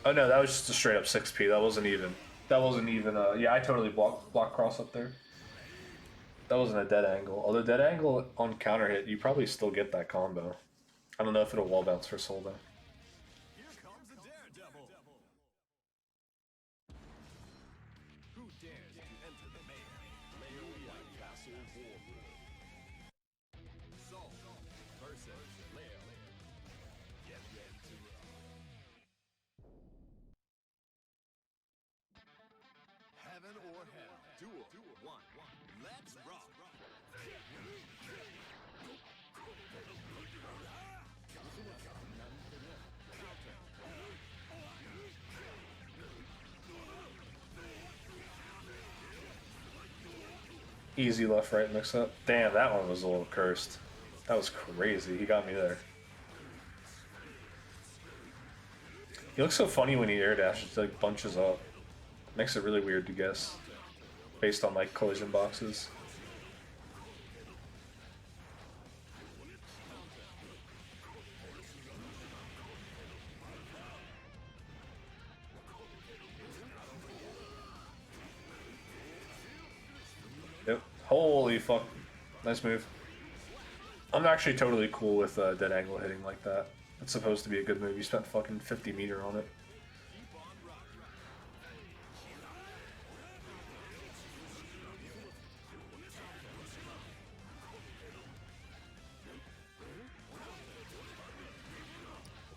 Oh no, that was just a straight up 6P. That wasn't even... yeah, I totally block cross up there. That wasn't a dead angle. Although dead angle on counter hit, you probably still get that combo. I don't know if it'll wall bounce for soul though. Heaven or hell. Duel 1. Let's rock. Easy left right mix up. Damn, that one was a little cursed. That was crazy. He got me there. He looks so funny when he air dashes, like bunches up. Makes it really weird to guess, based on like collision boxes. Holy fuck. Nice move. I'm actually totally cool with dead angle hitting like that. It's supposed to be a good move. You spent fucking 50 meter on it.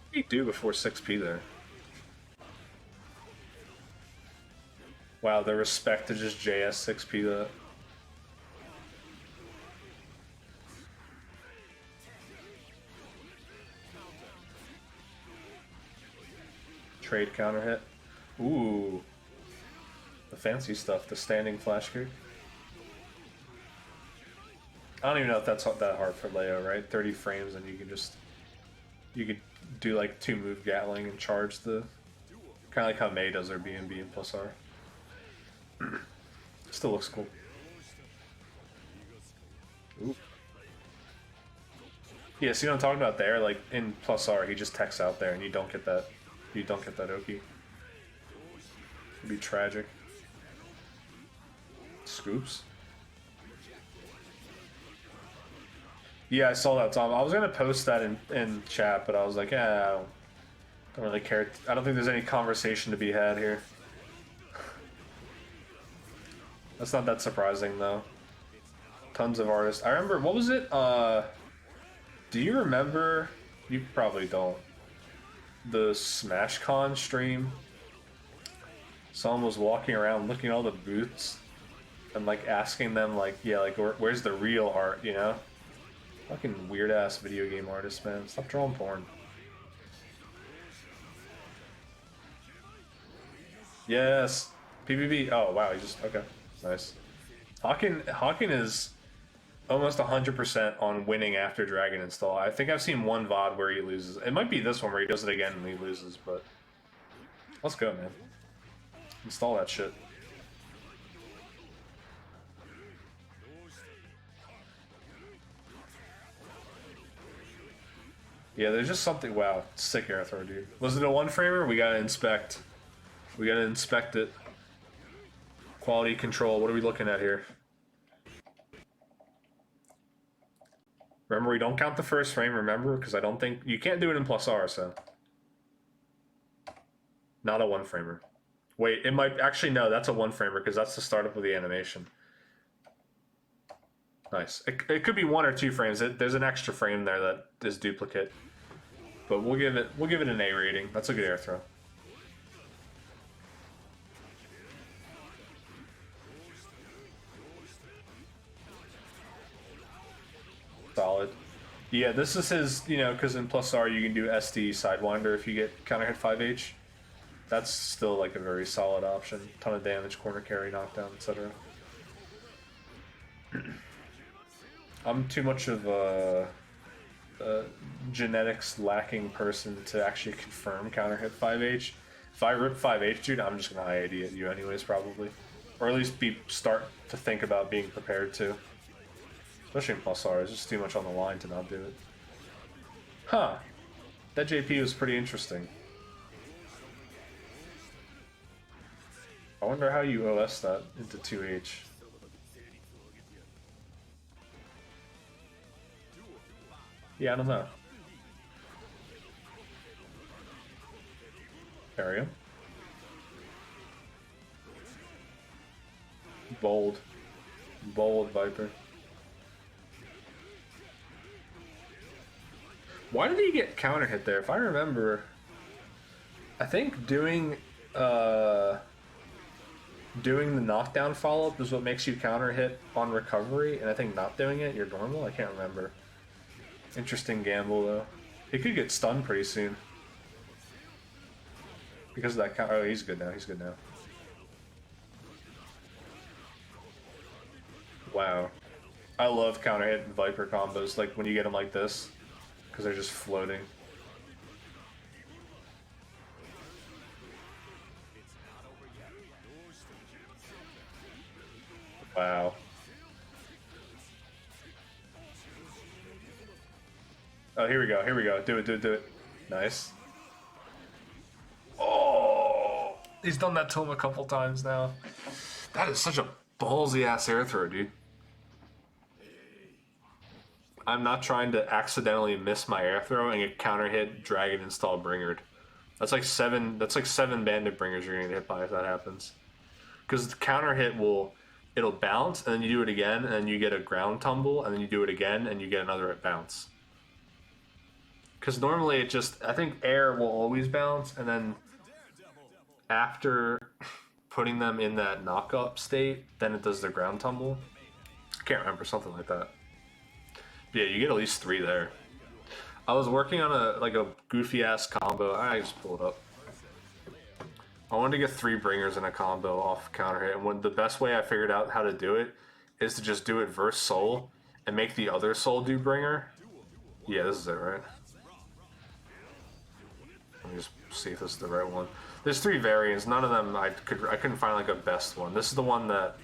What did he do before 6p there? Wow, the respect to just JS 6p that. Trade counter hit. Ooh. The fancy stuff, the standing flash kick. I don't even know if that's that hard for Leo, right? 30 frames and you could do like 2 move Gatling and charge the kinda like how Mei does her BNB and plus R. Still looks cool. Ooh. Yeah, see what I'm talking about there? Like in plus R he just techs out there and you don't get that Oki. It'd be tragic. Scoops. Yeah, I saw that, Tom. I was gonna post that in chat, but I was like, yeah, I don't really care. I don't think there's any conversation to be had here. That's not that surprising though. Tons of artists. I remember, what was it? Do you remember? You probably don't. The SmashCon stream. Someone was walking around looking at all the booths and like asking them like, yeah, like where's the real art, you know? Fucking weird ass video game artists, man. Stop drawing porn. Yes. PvP. Oh wow, he just okay. Nice. Hawken is almost 100% on winning after Dragon Install. I think I've seen one VOD where he loses. It might be this one where he does it again and he loses, but let's go, man. Install that shit. Yeah, there's just something. Wow, sick air throw, dude. Was it a 1-framer? We gotta inspect. We gotta inspect it. Quality control. What are we looking at here? Remember, we don't count the first frame. Remember, because I don't think you can't do it in plus R. So, not a 1-framer. Wait, it might actually no. That's a 1-framer because that's the startup of the animation. Nice. It could be 1 or 2 frames. There's an extra frame there that is duplicate, but we'll give it an A rating. That's a good air throw. Solid. Yeah, this is his. You know, because in plus R you can do SD Sidewinder if you get counter hit 5H. That's still like a very solid option. Ton of damage, corner carry, knockdown, etc. I'm too much of a genetics lacking person to actually confirm counter hit 5H. If I rip 5H, dude, I'm just gonna IAD at you anyways, probably, or at least start to think about being prepared to. Especially in plus R, it's just too much on the line to not do it. Huh? That JP was pretty interesting. I wonder how you OS that into 2H. Yeah, I don't know. Carry him. Bold. Bold Viper. Why did he get counter hit there? If I remember, I think doing the knockdown follow-up is what makes you counter hit on recovery, and I think not doing it, you're normal? I can't remember. Interesting gamble, though. He could get stunned pretty soon. Because of that counter. Oh, he's good now. He's good now. Wow. I love counter hit and Viper combos, like when you get them like this. Because they're just floating. Wow. Oh, here we go, here we go. Do it, do it, do it. Nice. Oh! He's done that to him a couple times now. That is such a ballsy ass air throw, dude. I'm not trying to accidentally miss my air throw and get counter hit, dragon install bringered. That's like seven bandit bringers you're gonna get hit by if that happens. Because the counter hit it'll bounce and then you do it again and then you get a ground tumble and then you do it again and you get another bounce. Because normally I think air will always bounce and then after putting them in that knock-up state, then it does the ground tumble. I can't remember, something like that. But yeah, you get at least 3 there. I was working on a goofy ass combo. I just pulled it up. I wanted to get 3 bringers in a combo off counter hit, and the best way I figured out how to do it is to just do it verse soul and make the other soul do bringer. Yeah, this is it, right? Let me just see if this is the right one. There's 3 variants. None of them I couldn't find like a best one. This is the one that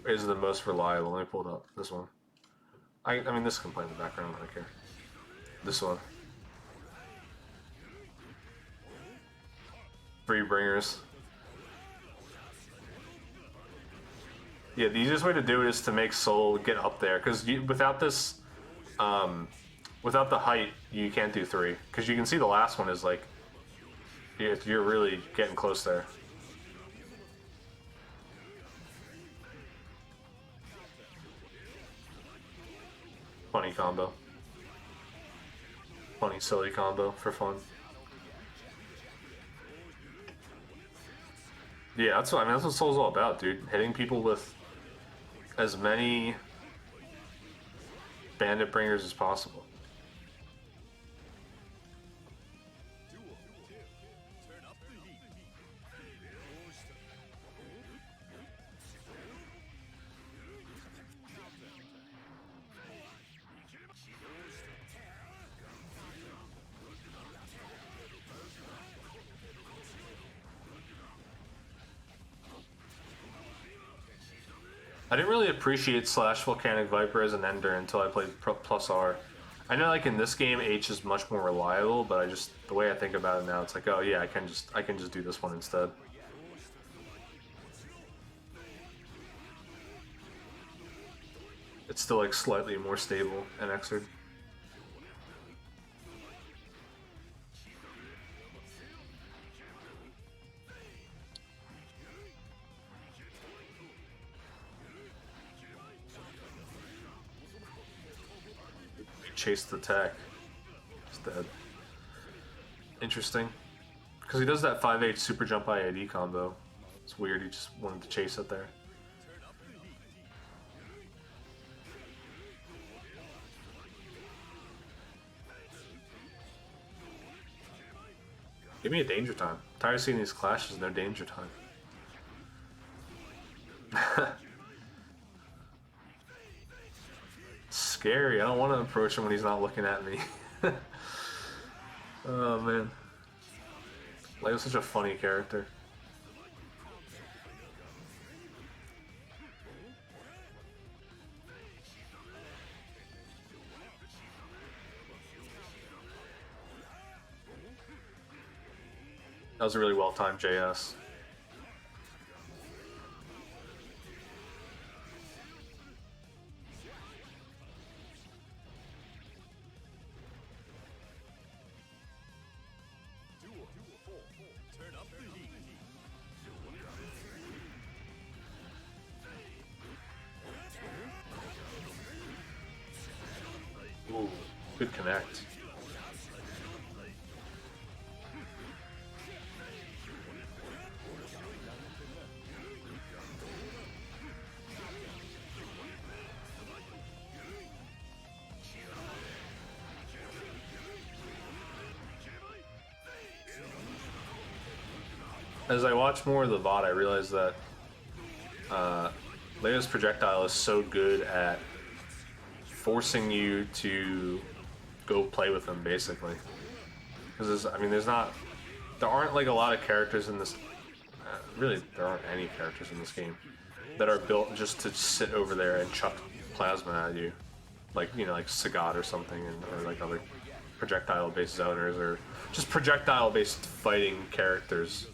is the most reliable. Let me pull it up. This one. I mean, this can play in the background. I don't care. This one. 3 bringers. Yeah, the easiest way to do it is to make soul get up there, because without this, without the height, you can't do 3. Because you can see the last one is like, you're really getting close there. Funny combo. Funny, silly combo for fun. Yeah, that's what Soul's all about, dude. Hitting people with as many bandit bringers as possible. I didn't really appreciate Slash Volcanic Viper as an ender until I played Plus R. I know like in this game H is much more reliable, but the way I think about it now, it's like, oh yeah, I can just do this one instead. It's still like slightly more stable in Xrd. Chase the tech. He's dead. Interesting. Because he does that 5H super jump IAD combo. It's weird, he just wanted to chase it there. Give me a danger time. I'm tired of seeing these clashes, no danger time. Scary. I don't want to approach him when he's not looking at me. Oh man. Leo's such a funny character. That was a really well-timed JS. Ooh, good connect. As I watch more of the VOD, I realize that Leo's projectile is so good at forcing you to go play with him, basically. Because there aren't like a lot of characters in this. Really, there aren't any characters in this game that are built just to sit over there and chuck plasma at you, like like Sagat or something, or like other projectile-based zoners or just projectile-based fighting characters.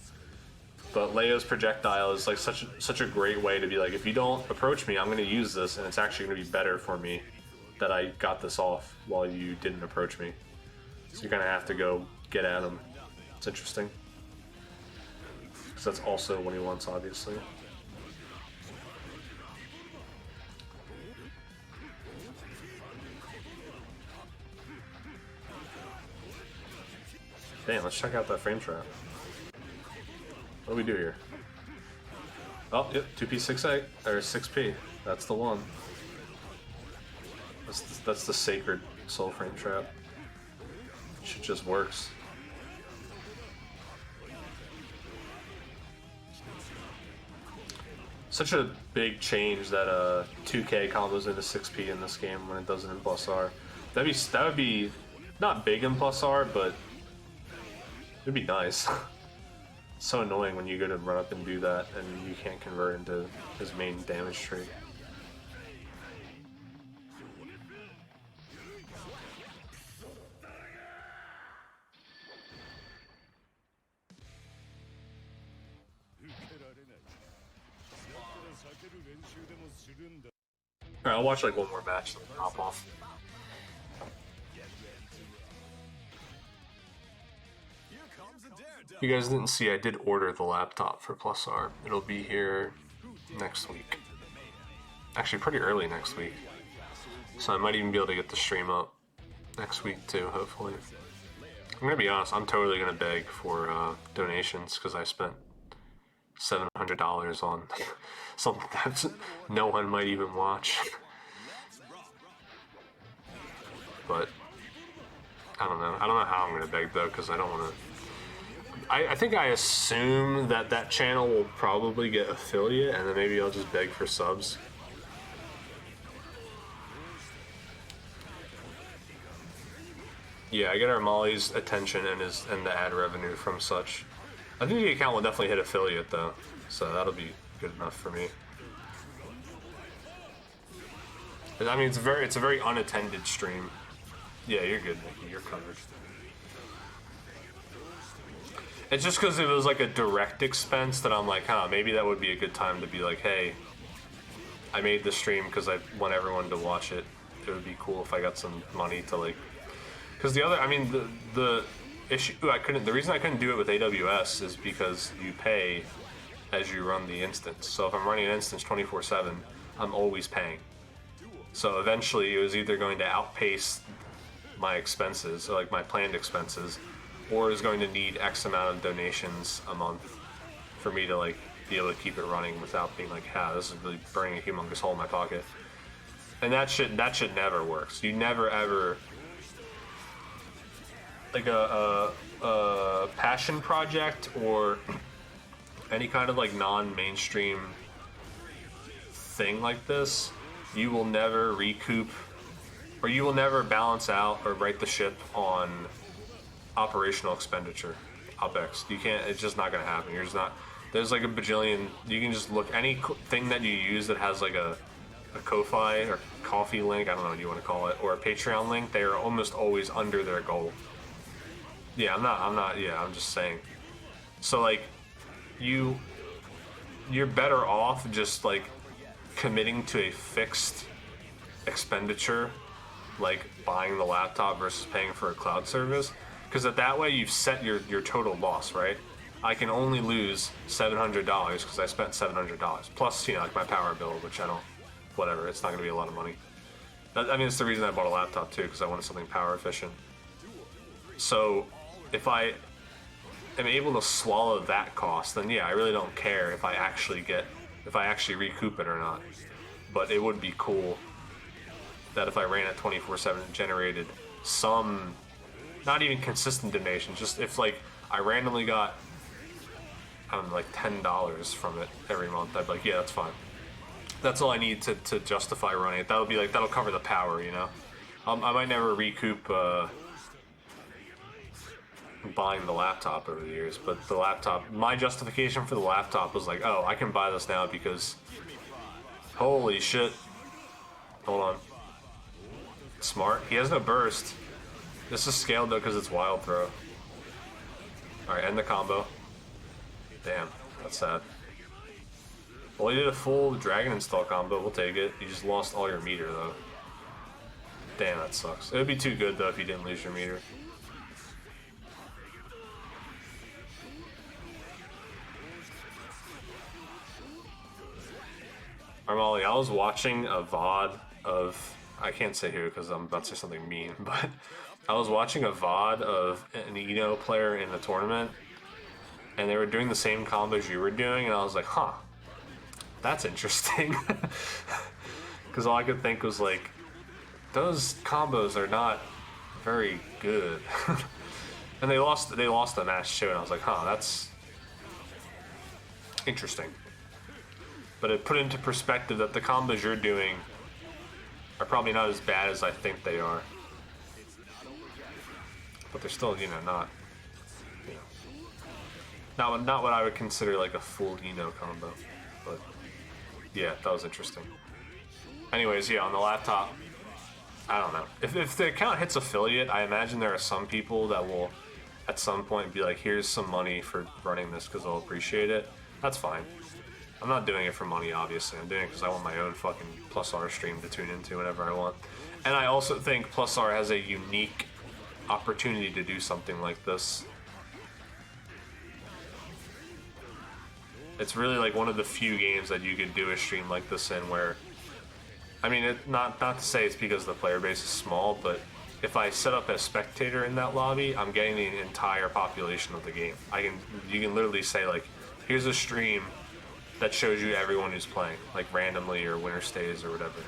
But Leo's projectile is like such a great way to be like, if you don't approach me, I'm going to use this, and it's actually going to be better for me that I got this off while you didn't approach me. So you're gonna have to go get at him. It's interesting. Because that's also what he wants, obviously. Damn, let's check out that frame trap. What do we do here? Oh, yep, 2P68, or 6P. That's the one. That's the sacred soul frame trap. Shit just works. Such a big change that 2K combos into 6P in this game when it doesn't in Plus R. That would be not big in Plus R, but it'd be nice. It's so annoying when you go to run up and do that and you can't convert into his main damage tree. Alright, I'll watch like one more match and then hop off. If you guys didn't see, I did order the laptop for Plus R. It'll be here next week. Actually, pretty early next week. So I might even be able to get the stream up next week too, hopefully. I'm gonna be honest, I'm totally gonna beg for donations because I spent $700 on something that no one might even watch. But I don't know. I don't know how I'm gonna beg though, because I don't want to. I think I assume that that channel will probably get affiliate, and then maybe I'll just beg for subs. Yeah, I get our Molly's attention and the ad revenue from such. I think the account will definitely hit affiliate though, so that'll be good enough for me. I mean, it's a very unattended stream. Yeah, you're good, Nikki. You're covered. It's just because it was like a direct expense that I'm like, huh, maybe that would be a good time to be like, hey, I made this stream because I want everyone to watch it. It would be cool if I got some money to like, because the other, I mean, the issue the reason I couldn't do it with AWS is because you pay as you run the instance. So if I'm running an instance 24/7, I'm always paying. So eventually it was either going to outpace my expenses, or like my planned expenses, or is going to need X amount of donations a month for me to like be able to keep it running without being like, ah, this is really burning a humongous hole in my pocket. And that shit never works. You never ever, like a passion project or any kind of like non-mainstream thing like this, you will never recoup, or you will never balance out or right the ship on operational expenditure, OpEx. You can't, it's just not gonna happen. You're just not, there's like a bajillion, you can just look, anything that you use that has like a Ko-Fi or coffee link, I don't know what you want to call it, or a Patreon link, they are almost always under their goal. Yeah, I'm just saying. So like, you're better off just like committing to a fixed expenditure, like buying the laptop versus paying for a cloud service, because that way you've set your total loss, right? I can only lose $700 because I spent $700 plus, you know, like my power bill, which I don't, whatever, it's not gonna be a lot of money. I mean, it's the reason I bought a laptop too, because I wanted something power efficient. So if I am able to swallow that cost, then yeah, I really don't care if I actually recoup it or not. But it would be cool that if I ran it 24/7 and generated some, not even consistent donations, just if like I randomly got, I don't know, like $10 from it every month, I'd be like, yeah, that's fine. That's all I need to justify running it. That'll cover the power, you know? I might never recoup buying the laptop over the years, but the laptop, my justification for the laptop was like, oh, I can buy this now because holy shit. Hold on. Smart. He has no burst. This is scaled though because it's wild throw. Alright, end the combo. Damn, that's sad. Well, he did a full dragon install combo, we'll take it. You just lost all your meter though. Damn, that sucks. It would be too good though if you didn't lose your meter. Armali, I was watching a VOD of, I can't say who because I'm about to say something mean, but I was watching a VOD of an Eno player in the tournament, and they were doing the same combos you were doing, and I was like, huh, that's interesting. Because all I could think was like, those combos are not very good. And they lost the match too, and I was like, huh, that's interesting. But it put into perspective that the combos you're doing are probably not as bad as I think they are. But they're still, you know, not what I would consider like a full Eno combo. But yeah, that was interesting. Anyways, yeah, on the laptop, I don't know. If the account hits affiliate, I imagine there are some people that will at some point be like, here's some money for running this because they'll appreciate it. That's fine. I'm not doing it for money, obviously. I'm doing it because I want my own fucking Plus R stream to tune into whenever I want. And I also think Plus R has a unique opportunity to do something like this. It's really like one of the few games that you could do a stream like this in where, I mean, not to say it's because the player base is small, but if I set up a spectator in that lobby, I'm getting the entire population of the game. You can literally say like, here's a stream that shows you everyone who's playing, like randomly or winner stays or whatever.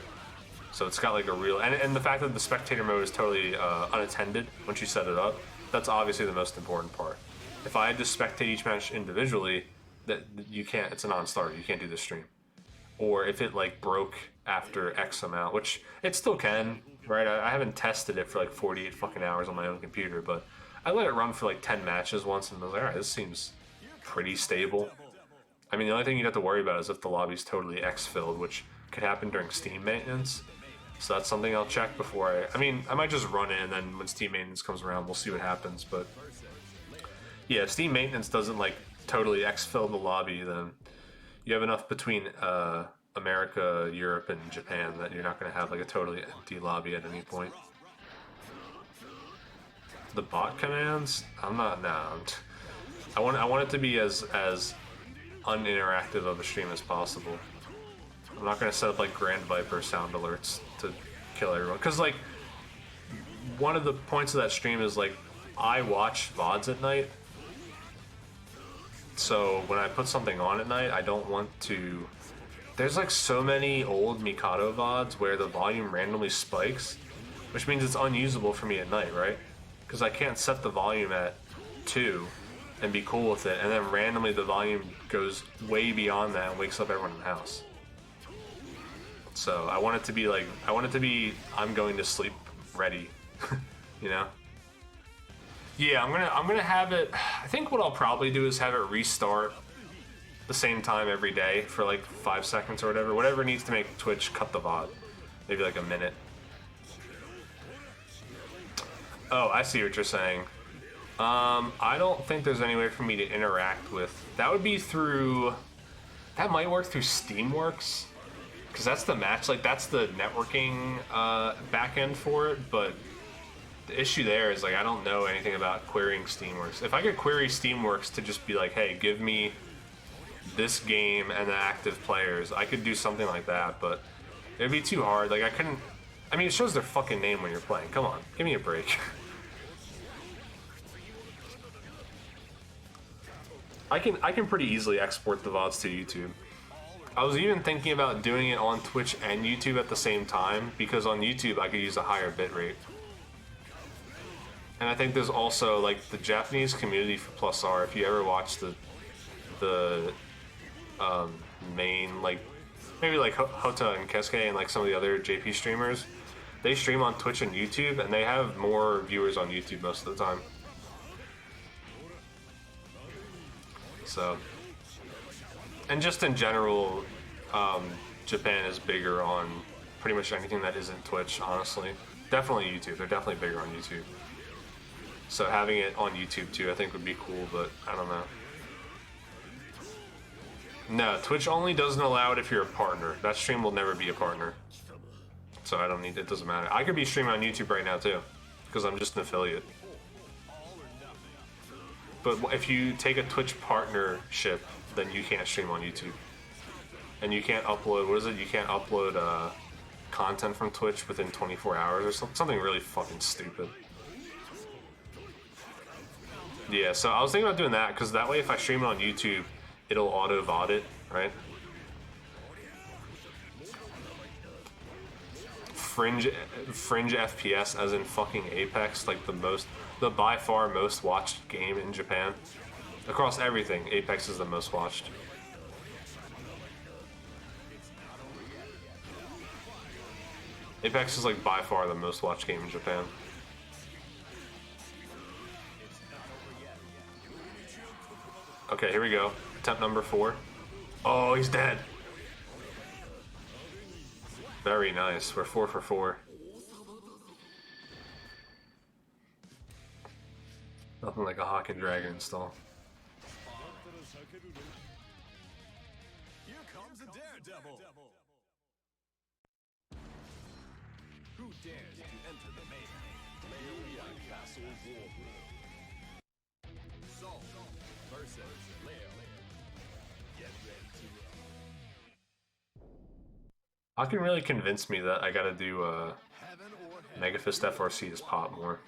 So it's got like a real, and the fact that the spectator mode is totally unattended once you set it up, that's obviously the most important part. If I had to spectate each match individually, that you can't, it's a non-starter, you can't do the stream. Or if it like broke after X amount, which it still can, right? I haven't tested it for like 48 fucking hours on my own computer, but I let it run for like 10 matches once and I was like, alright, this seems pretty stable. I mean, the only thing you'd have to worry about is if the lobby's totally X-filled, which could happen during Steam maintenance. So that's something I'll check before I mean, I might just run it and then when Steam maintenance comes around, we'll see what happens. But yeah, if Steam maintenance doesn't like totally X-fill the lobby, then you have enough between America, Europe, and Japan that you're not going to have like a totally empty lobby at any point. The bot commands? I'm not, no. I want it to be as uninteractive of a stream as possible. I'm not gonna set up like Grand Viper sound alerts to kill everyone, because like one of the points of that stream is like I watch VODs at night, so when I put something on at night, I don't want to. There's like so many old Mikado VODs where the volume randomly spikes, which means it's unusable for me at night, right? Because I can't set the volume at 2 and be cool with it, and then randomly the volume goes way beyond that and wakes up everyone in the house. So I want it to be like, I'm going to sleep ready, you know? Yeah, I'm gonna have it, I think what I'll probably do is have it restart the same time every day for like 5 seconds or whatever needs to make Twitch cut the VOD. Maybe like a minute. Oh, I see what you're saying. I don't think there's any way for me to interact with... That would be through... That might work through Steamworks. Because that's the match, like that's the networking backend for it, but the issue there is like I don't know anything about querying Steamworks. If I could query Steamworks to just be like, hey, give me this game and the active players, I could do something like that, but it'd be too hard. Like I couldn't... I mean, it shows their fucking name when you're playing. Come on, give me a break. I can pretty easily export the VODs to YouTube. I was even thinking about doing it on Twitch and YouTube at the same time, because on YouTube I could use a higher bitrate. And I think there's also like the Japanese community for Plus R. If you ever watch the main, like maybe like Hota and Kesuke and like some of the other JP streamers, they stream on Twitch and YouTube, and they have more viewers on YouTube most of the time. So, and just in general, Japan is bigger on pretty much anything that isn't Twitch, honestly. Definitely YouTube, they're definitely bigger on YouTube. So having it on YouTube too, I think would be cool, but I don't know. No, Twitch only doesn't allow it if you're a partner. That stream will never be a partner. so I don't need it. Doesn't matter. I could be streaming on YouTube right now too, because I'm just an affiliate. But if you take a Twitch partnership, then you can't stream on YouTube, and you can't upload. What is it? You can't upload content from Twitch within 24 hours or something really fucking stupid. Yeah, so I was thinking about doing that because that way, if I stream it on YouTube, it'll auto VOD it, right? Fringe FPS, as in fucking Apex, like the by far most watched game in Japan. Across everything, Apex is the most watched. Apex is like by far the most watched game in Japan. Okay, here we go. Attempt number 4. Oh, he's dead. Very nice. We're 4 for 4. Nothing like a Hawk and Dragon install. Here comes a daredevil. Who dares to enter the main Leolia Castle War? Saul versus Leo. Get ready to roll. How can really convince me that I gotta do Megafist FRC as pop more?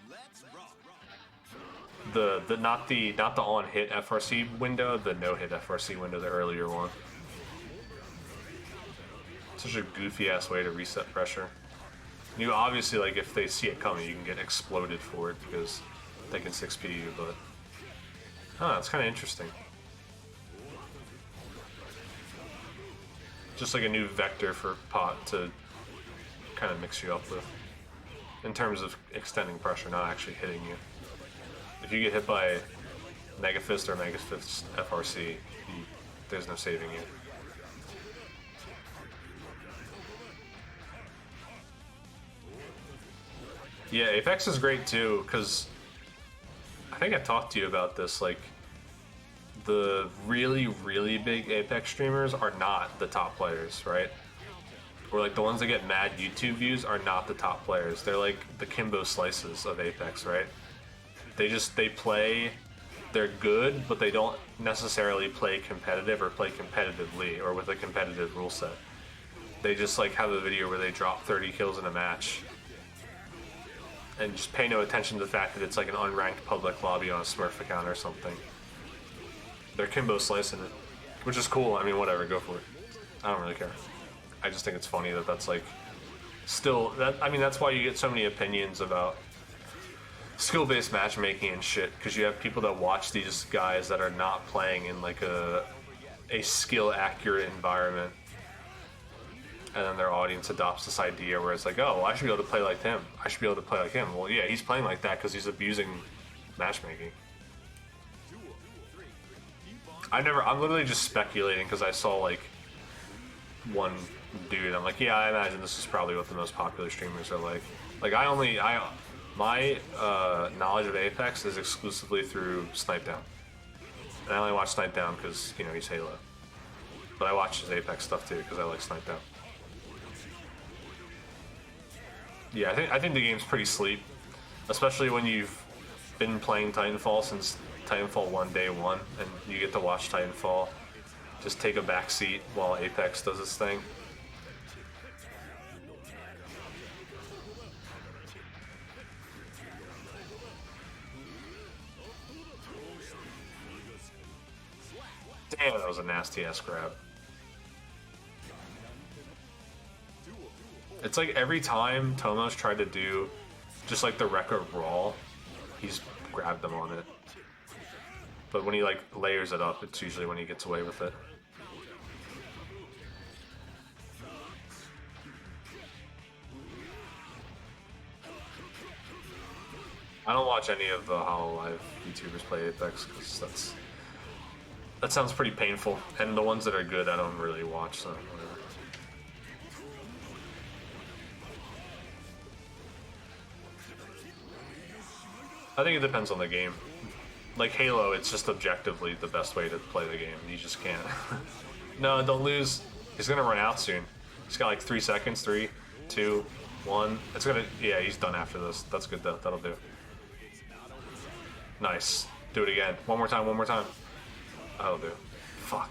Not the on hit FRC window, the no hit FRC window, the earlier one. Such a goofy ass way to reset pressure. You obviously, like, if they see it coming, you can get exploded for it because they can 6P you, but it's kind of interesting. Just like a new vector for pot to kind of mix you up with in terms of extending pressure, not actually hitting you. If you get hit by Megafist or Megafist FRC, there's no saving you. Yeah, Apex is great too, because I think I talked to you about this, like, the really, really big Apex streamers are not the top players, right? Or like the ones that get mad YouTube views are not the top players. They're like the Kimbo Slices of Apex, right? They play, they're good, but they don't necessarily play competitive or play competitively or with a competitive rule set. They just like have a video where they drop 30 kills in a match and just pay no attention to the fact that it's like an unranked public lobby on a Smurf account or something. They're Kimbo slicing it, which is cool. I mean, whatever, go for it. I don't really care. I just think it's funny that that's like still that. I mean, that's why you get so many opinions about skill-based matchmaking and shit, because you have people that watch these guys that are not playing in like a skill-accurate environment, and then their audience adopts this idea where it's like, oh, well, I should be able to play like him. I should be able to play like him. Well, yeah, he's playing like that because he's abusing matchmaking. I'm literally just speculating because I saw like one dude. I'm like, yeah, I imagine this is probably what the most popular streamers are like. Like my knowledge of Apex is exclusively through Snipedown, and I only watch Snipedown because he's Halo. But I watch his Apex stuff too because I like Snipedown. Yeah, I think the game's pretty sleep, especially when you've been playing Titanfall since Titanfall 1 day 1, and you get to watch Titanfall just take a back seat while Apex does its thing. Damn, that was a nasty ass grab. It's like every time Tomos tried to do just like the Rekka Brawl, he's grabbed them on it. But when he like layers it up, it's usually when he gets away with it. I don't watch any of the Hololive YouTubers play Apex because that sounds pretty painful, and the ones that are good I don't really watch, so whatever. I think it depends on the game. Like Halo, it's just objectively the best way to play the game. You just can't. No, don't lose. He's gonna run out soon. He's got like 3 seconds. 3, 2, One. It's gonna. Yeah, he's done after this. That's good though. That'll do. Nice. Do it again. One more time. One more time. That'll do. Fuck.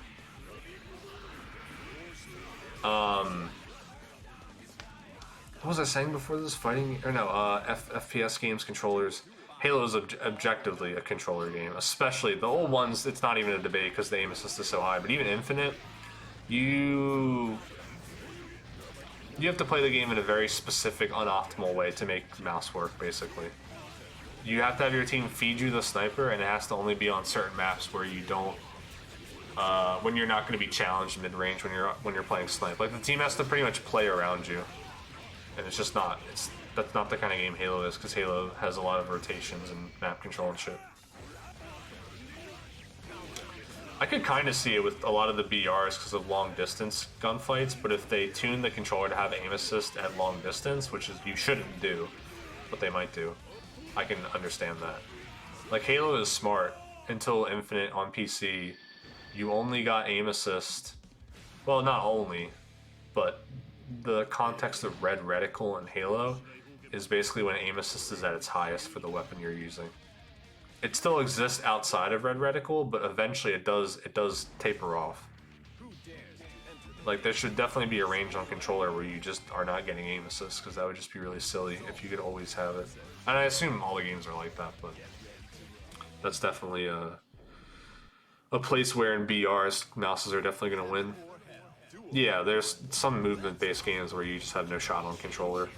What was I saying before this? Fighting or no? FPS games controllers. Halo is objectively a controller game, especially the old ones. It's not even a debate because the aim assist is so high. But even Infinite, you have to play the game in a very specific, unoptimal way to make mouse work. Basically, you have to have your team feed you the sniper, and it has to only be on certain maps where you don't. When you're not going to be challenged mid-range when you're playing snipe. Like the team has to pretty much play around you, and it's just not. That's not the kind of game Halo is, because Halo has a lot of rotations and map control and shit. I could kind of see it with a lot of the BRs because of long distance gunfights, but if they tune the controller to have aim assist at long distance, which is you shouldn't do, but they might do, I can understand that. Like Halo is smart until Infinite on PC. You only got aim assist. Well, not only, but the context of Red Reticle and Halo is basically when aim assist is at its highest for the weapon you're using. It still exists outside of Red Reticle, but eventually it does taper off. Like there should definitely be a range on controller where you just are not getting aim assist, because that would just be really silly if you could always have it. And I assume all the games are like that, but that's definitely a place where in BRs mouses are definitely going to win. Yeah, there's some movement-based games where you just have no shot on controller.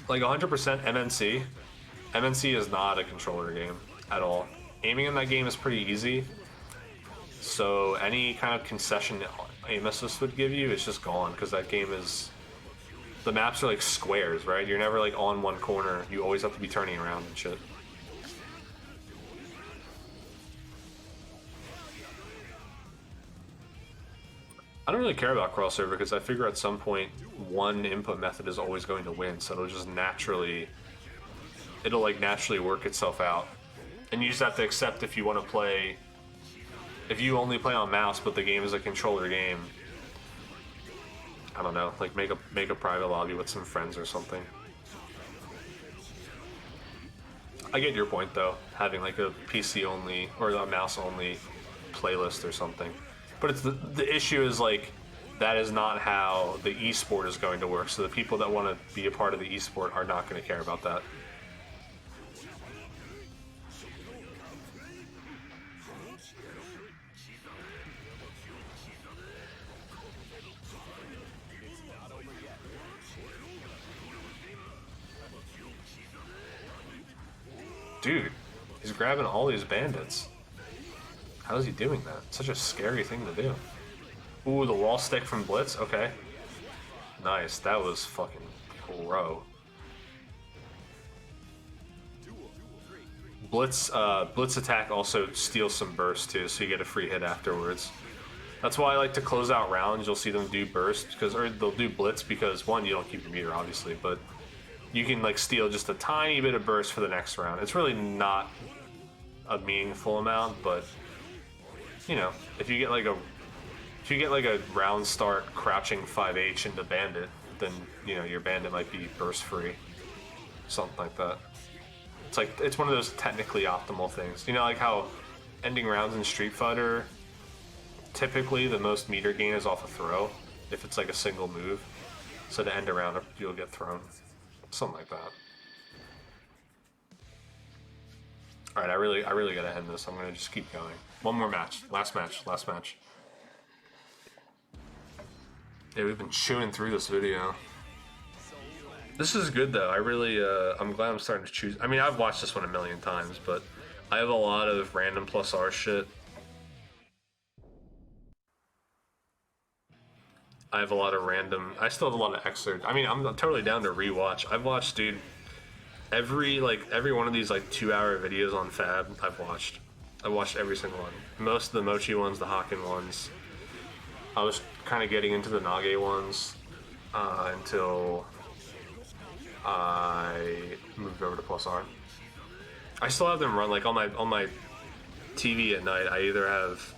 Like 100% MNC. MNC is not a controller game at all. Aiming in that game is pretty easy. So any kind of concession aim assist would give you is just gone, because that game is... The maps are like squares, right? You're never like on one corner. You always have to be turning around and shit. I don't really care about crossover because I figure at some point one input method is always going to win, so it'll just naturally work itself out. And you just have to accept if you want to play, if you only play on mouse but the game is a controller game, I don't know, like make a private lobby with some friends or something. I get your point though, having like a PC only or a mouse only playlist or something. But it's the issue is like that is not how the esport is going to work. So the people that want to be a part of the esport are not going to care about that. Dude, he's grabbing all these bandits. How is he doing that? Such a scary thing to do. Ooh, the wall stick from Blitz? Okay. Nice, that was fucking pro. Blitz attack also steals some burst too, so you get a free hit afterwards. That's why I like to close out rounds. You'll see them do burst, or they'll do Blitz because one, you don't keep your meter obviously, but you can like steal just a tiny bit of burst for the next round. It's really not a meaningful amount, but you know, if you get like a round start crouching 5H into bandit, then you know your bandit might be burst free, something like that. It's one of those technically optimal things. You know, like how ending rounds in Street Fighter, typically the most meter gain is off a throw, if it's like a single move. So to end a round, you'll get thrown, something like that. All right, I really gotta end this. I'm gonna just keep going. One more match. Last match. Yeah, we've been chewing through this video. This is good though. I'm glad I'm starting to choose. I mean, I've watched this one a million times, but I have a lot of random plus R shit. I have a lot of random. I still have a lot of excerpts. I mean, I'm totally down to rewatch. I've watched, dude, every one of these like 2-hour videos on Fab. I've watched every single one. Most of the Mochi ones, the Hakken ones. I was kind of getting into the Nage ones until I moved over to Plus R. I still have them run like on my TV at night. I either have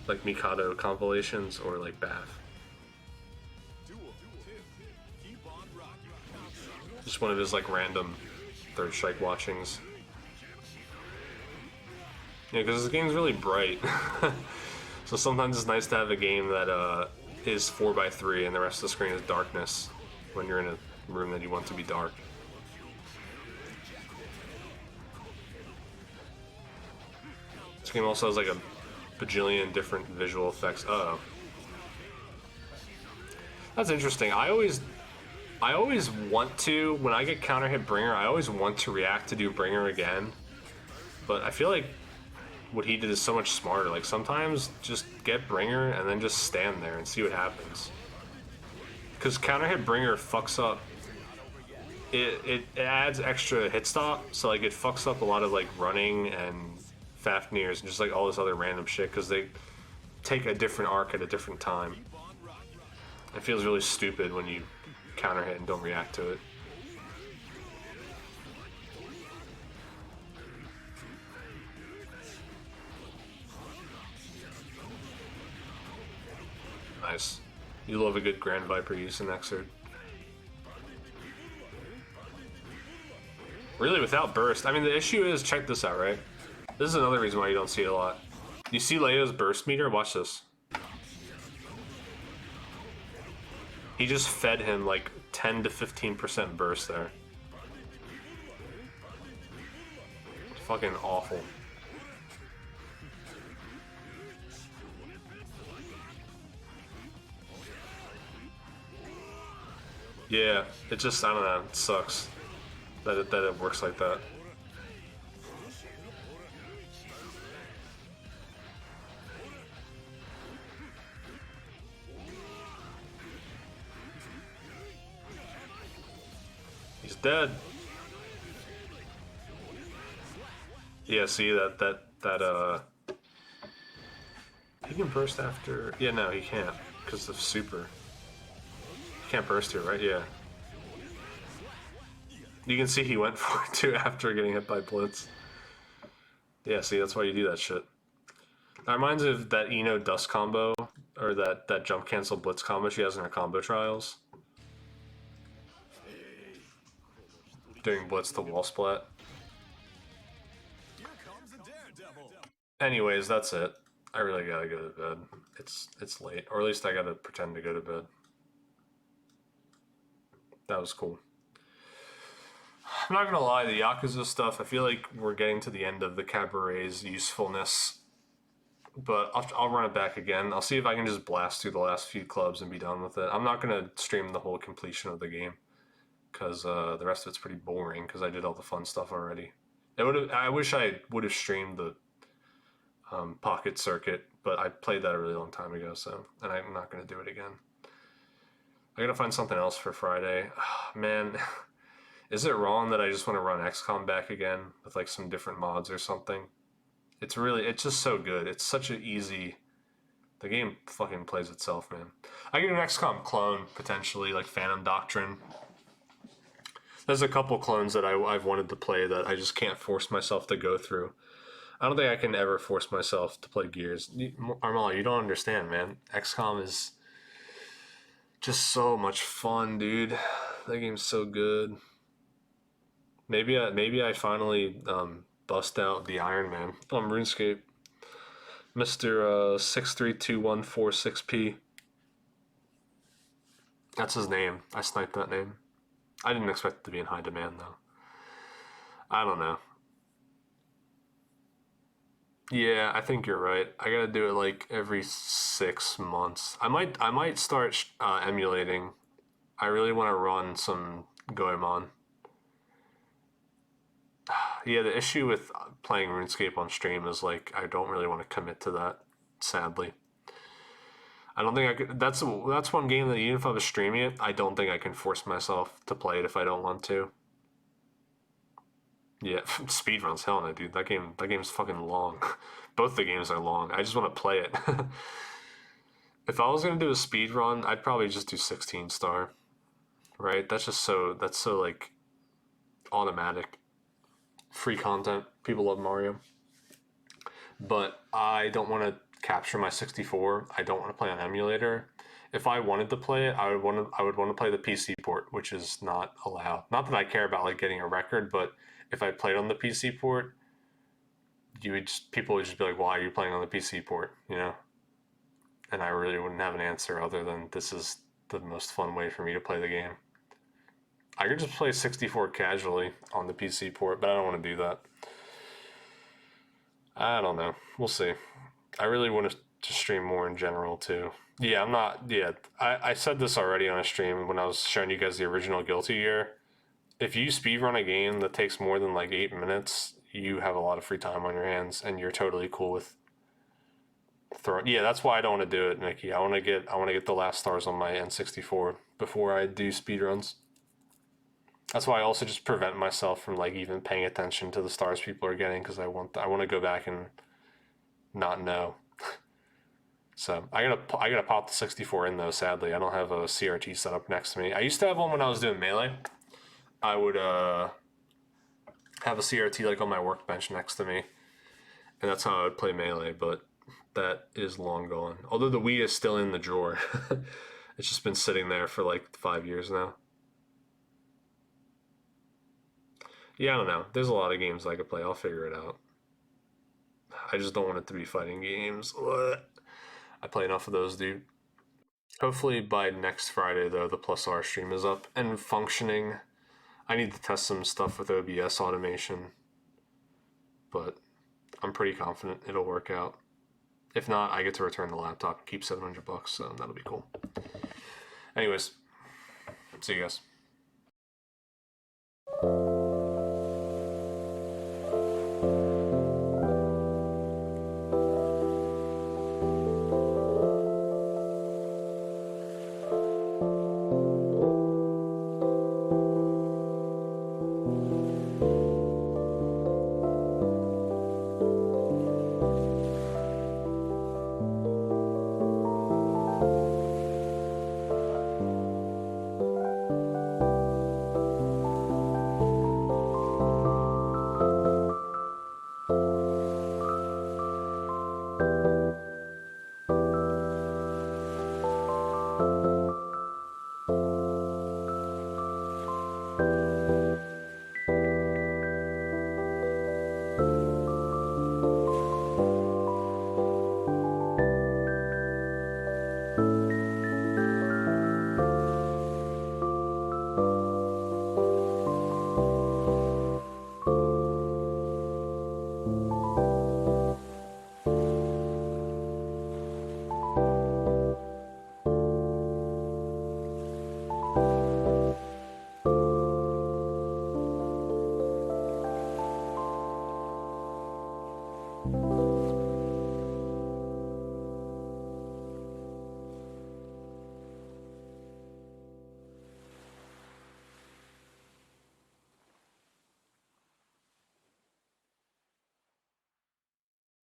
like Mikado compilations or like BAF. Just one of his like random Third Strike watchings. Yeah, because this game's really bright. So sometimes it's nice to have a game that is 4x3 and the rest of the screen is darkness when you're in a room that you want to be dark. This game also has like a bajillion different visual effects. Uh-oh. That's interesting. I always want to, when I get counter hit Bringer, I always want to react to do Bringer again. But I feel like what he did is so much smarter. Like sometimes just get Bringer and then just stand there and see what happens. Because counter hit Bringer fucks up. It adds extra hit stop, so like it fucks up a lot of like running and Fafnir's and just like all this other random shit because they take a different arc at a different time. It feels really stupid when you counter hit and don't react to it. Nice. You love a good Grand Viper use in Exerd. Really, without burst. I mean, the issue is, check this out, right? This is another reason why you don't see it a lot. You see Leo's burst meter? Watch this. He just fed him like 10 to 15% burst there. It's fucking awful. Yeah, it just, I don't know, it sucks that it works like that. He's dead. Yeah, see that he can burst after. Yeah, no, he can't because of super. He can't burst here, right? Yeah. You can see he went for it too after getting hit by Blitz. Yeah, see, that's why you do that shit. That reminds me of that Eno Dust combo, or that jump cancel Blitz combo she has in her combo trials. Doing Blitz to wall splat. Anyways, that's it. I really gotta go to bed. It's late, or at least I gotta pretend to go to bed. That was cool. I'm not gonna lie, the Yakuza stuff, I feel like we're getting to the end of the Cabaret's usefulness. But I'll run it back again. I'll see if I can just blast through the last few clubs and be done with it. I'm not gonna stream the whole completion of the game, because the rest of it's pretty boring, because I did all the fun stuff already. I wish I would have streamed the Pocket Circuit, but I played that a really long time ago, so, and I'm not gonna do it again. I gotta find something else for Friday. Oh, man, is it wrong that I just want to run XCOM back again with like some different mods or something? It's just so good. It's such an easy, the game fucking plays itself, man. I get an XCOM clone, potentially, like Phantom Doctrine. There's a couple clones that I've wanted to play that I just can't force myself to go through. I don't think I can ever force myself to play Gears. Armala, you don't understand, man. XCOM is just so much fun, dude. That game's so good. Maybe I finally bust out the Iron Man on RuneScape. Mr. 632146P. That's his name. I sniped that name. I didn't expect it to be in high demand though. I don't know. Yeah, I think you're right. I gotta do it like every 6 months. I might start emulating. I really want to run some Goemon. Yeah, the issue with playing RuneScape on stream is like I don't really want to commit to that. Sadly, I don't think I could. That's one game that even if I was streaming it, I don't think I can force myself to play it if I don't want to. Yeah, speedruns, hell no, dude. That game's fucking long. Both the games are long. I just want to play it. If I was gonna do a speedrun, I'd probably just do 16 star. Right? That's so like automatic. Free content. People love Mario. But I don't want to capture my 64. I don't want to play on emulator. if I wanted to play it, I would want to play the PC port, which is not allowed. Not that I care about like getting a record, but if I played on the PC port, people would just be like, "Why are you playing on the PC port?" You know? And I really wouldn't have an answer other than this is the most fun way for me to play the game. I could just play 64 casually on the PC port, but I don't want to do that. I don't know. We'll see. I really want to stream more in general too. Yeah, I'm not. Yeah, I said this already on a stream when I was showing you guys the original Guilty Gear. If you speedrun a game that takes more than like 8 minutes, you have a lot of free time on your hands, and you're totally cool with throwing. Yeah, that's why I don't want to do it, Nikki. I want to get the last stars on my N64 before I do speedruns. That's why I also just prevent myself from like even paying attention to the stars people are getting, because I want to go back and not know. So I gotta pop the 64 in though. Sadly, I don't have a CRT set up next to me. I used to have one when I was doing Melee. I would have a CRT like on my workbench next to me, and that's how I would play Melee. But that is long gone. Although the Wii is still in the drawer. It's just been sitting there for like 5 years now. Yeah, I don't know. There's a lot of games I could play. I'll figure it out. I just don't want it to be fighting games. What? I play enough of those, dude. Hopefully by next Friday, though, the Plus R stream is up and functioning. I need to test some stuff with OBS automation, but I'm pretty confident it'll work out. If not, I get to return the laptop and keep $700, so that'll be cool. Anyways, see you guys.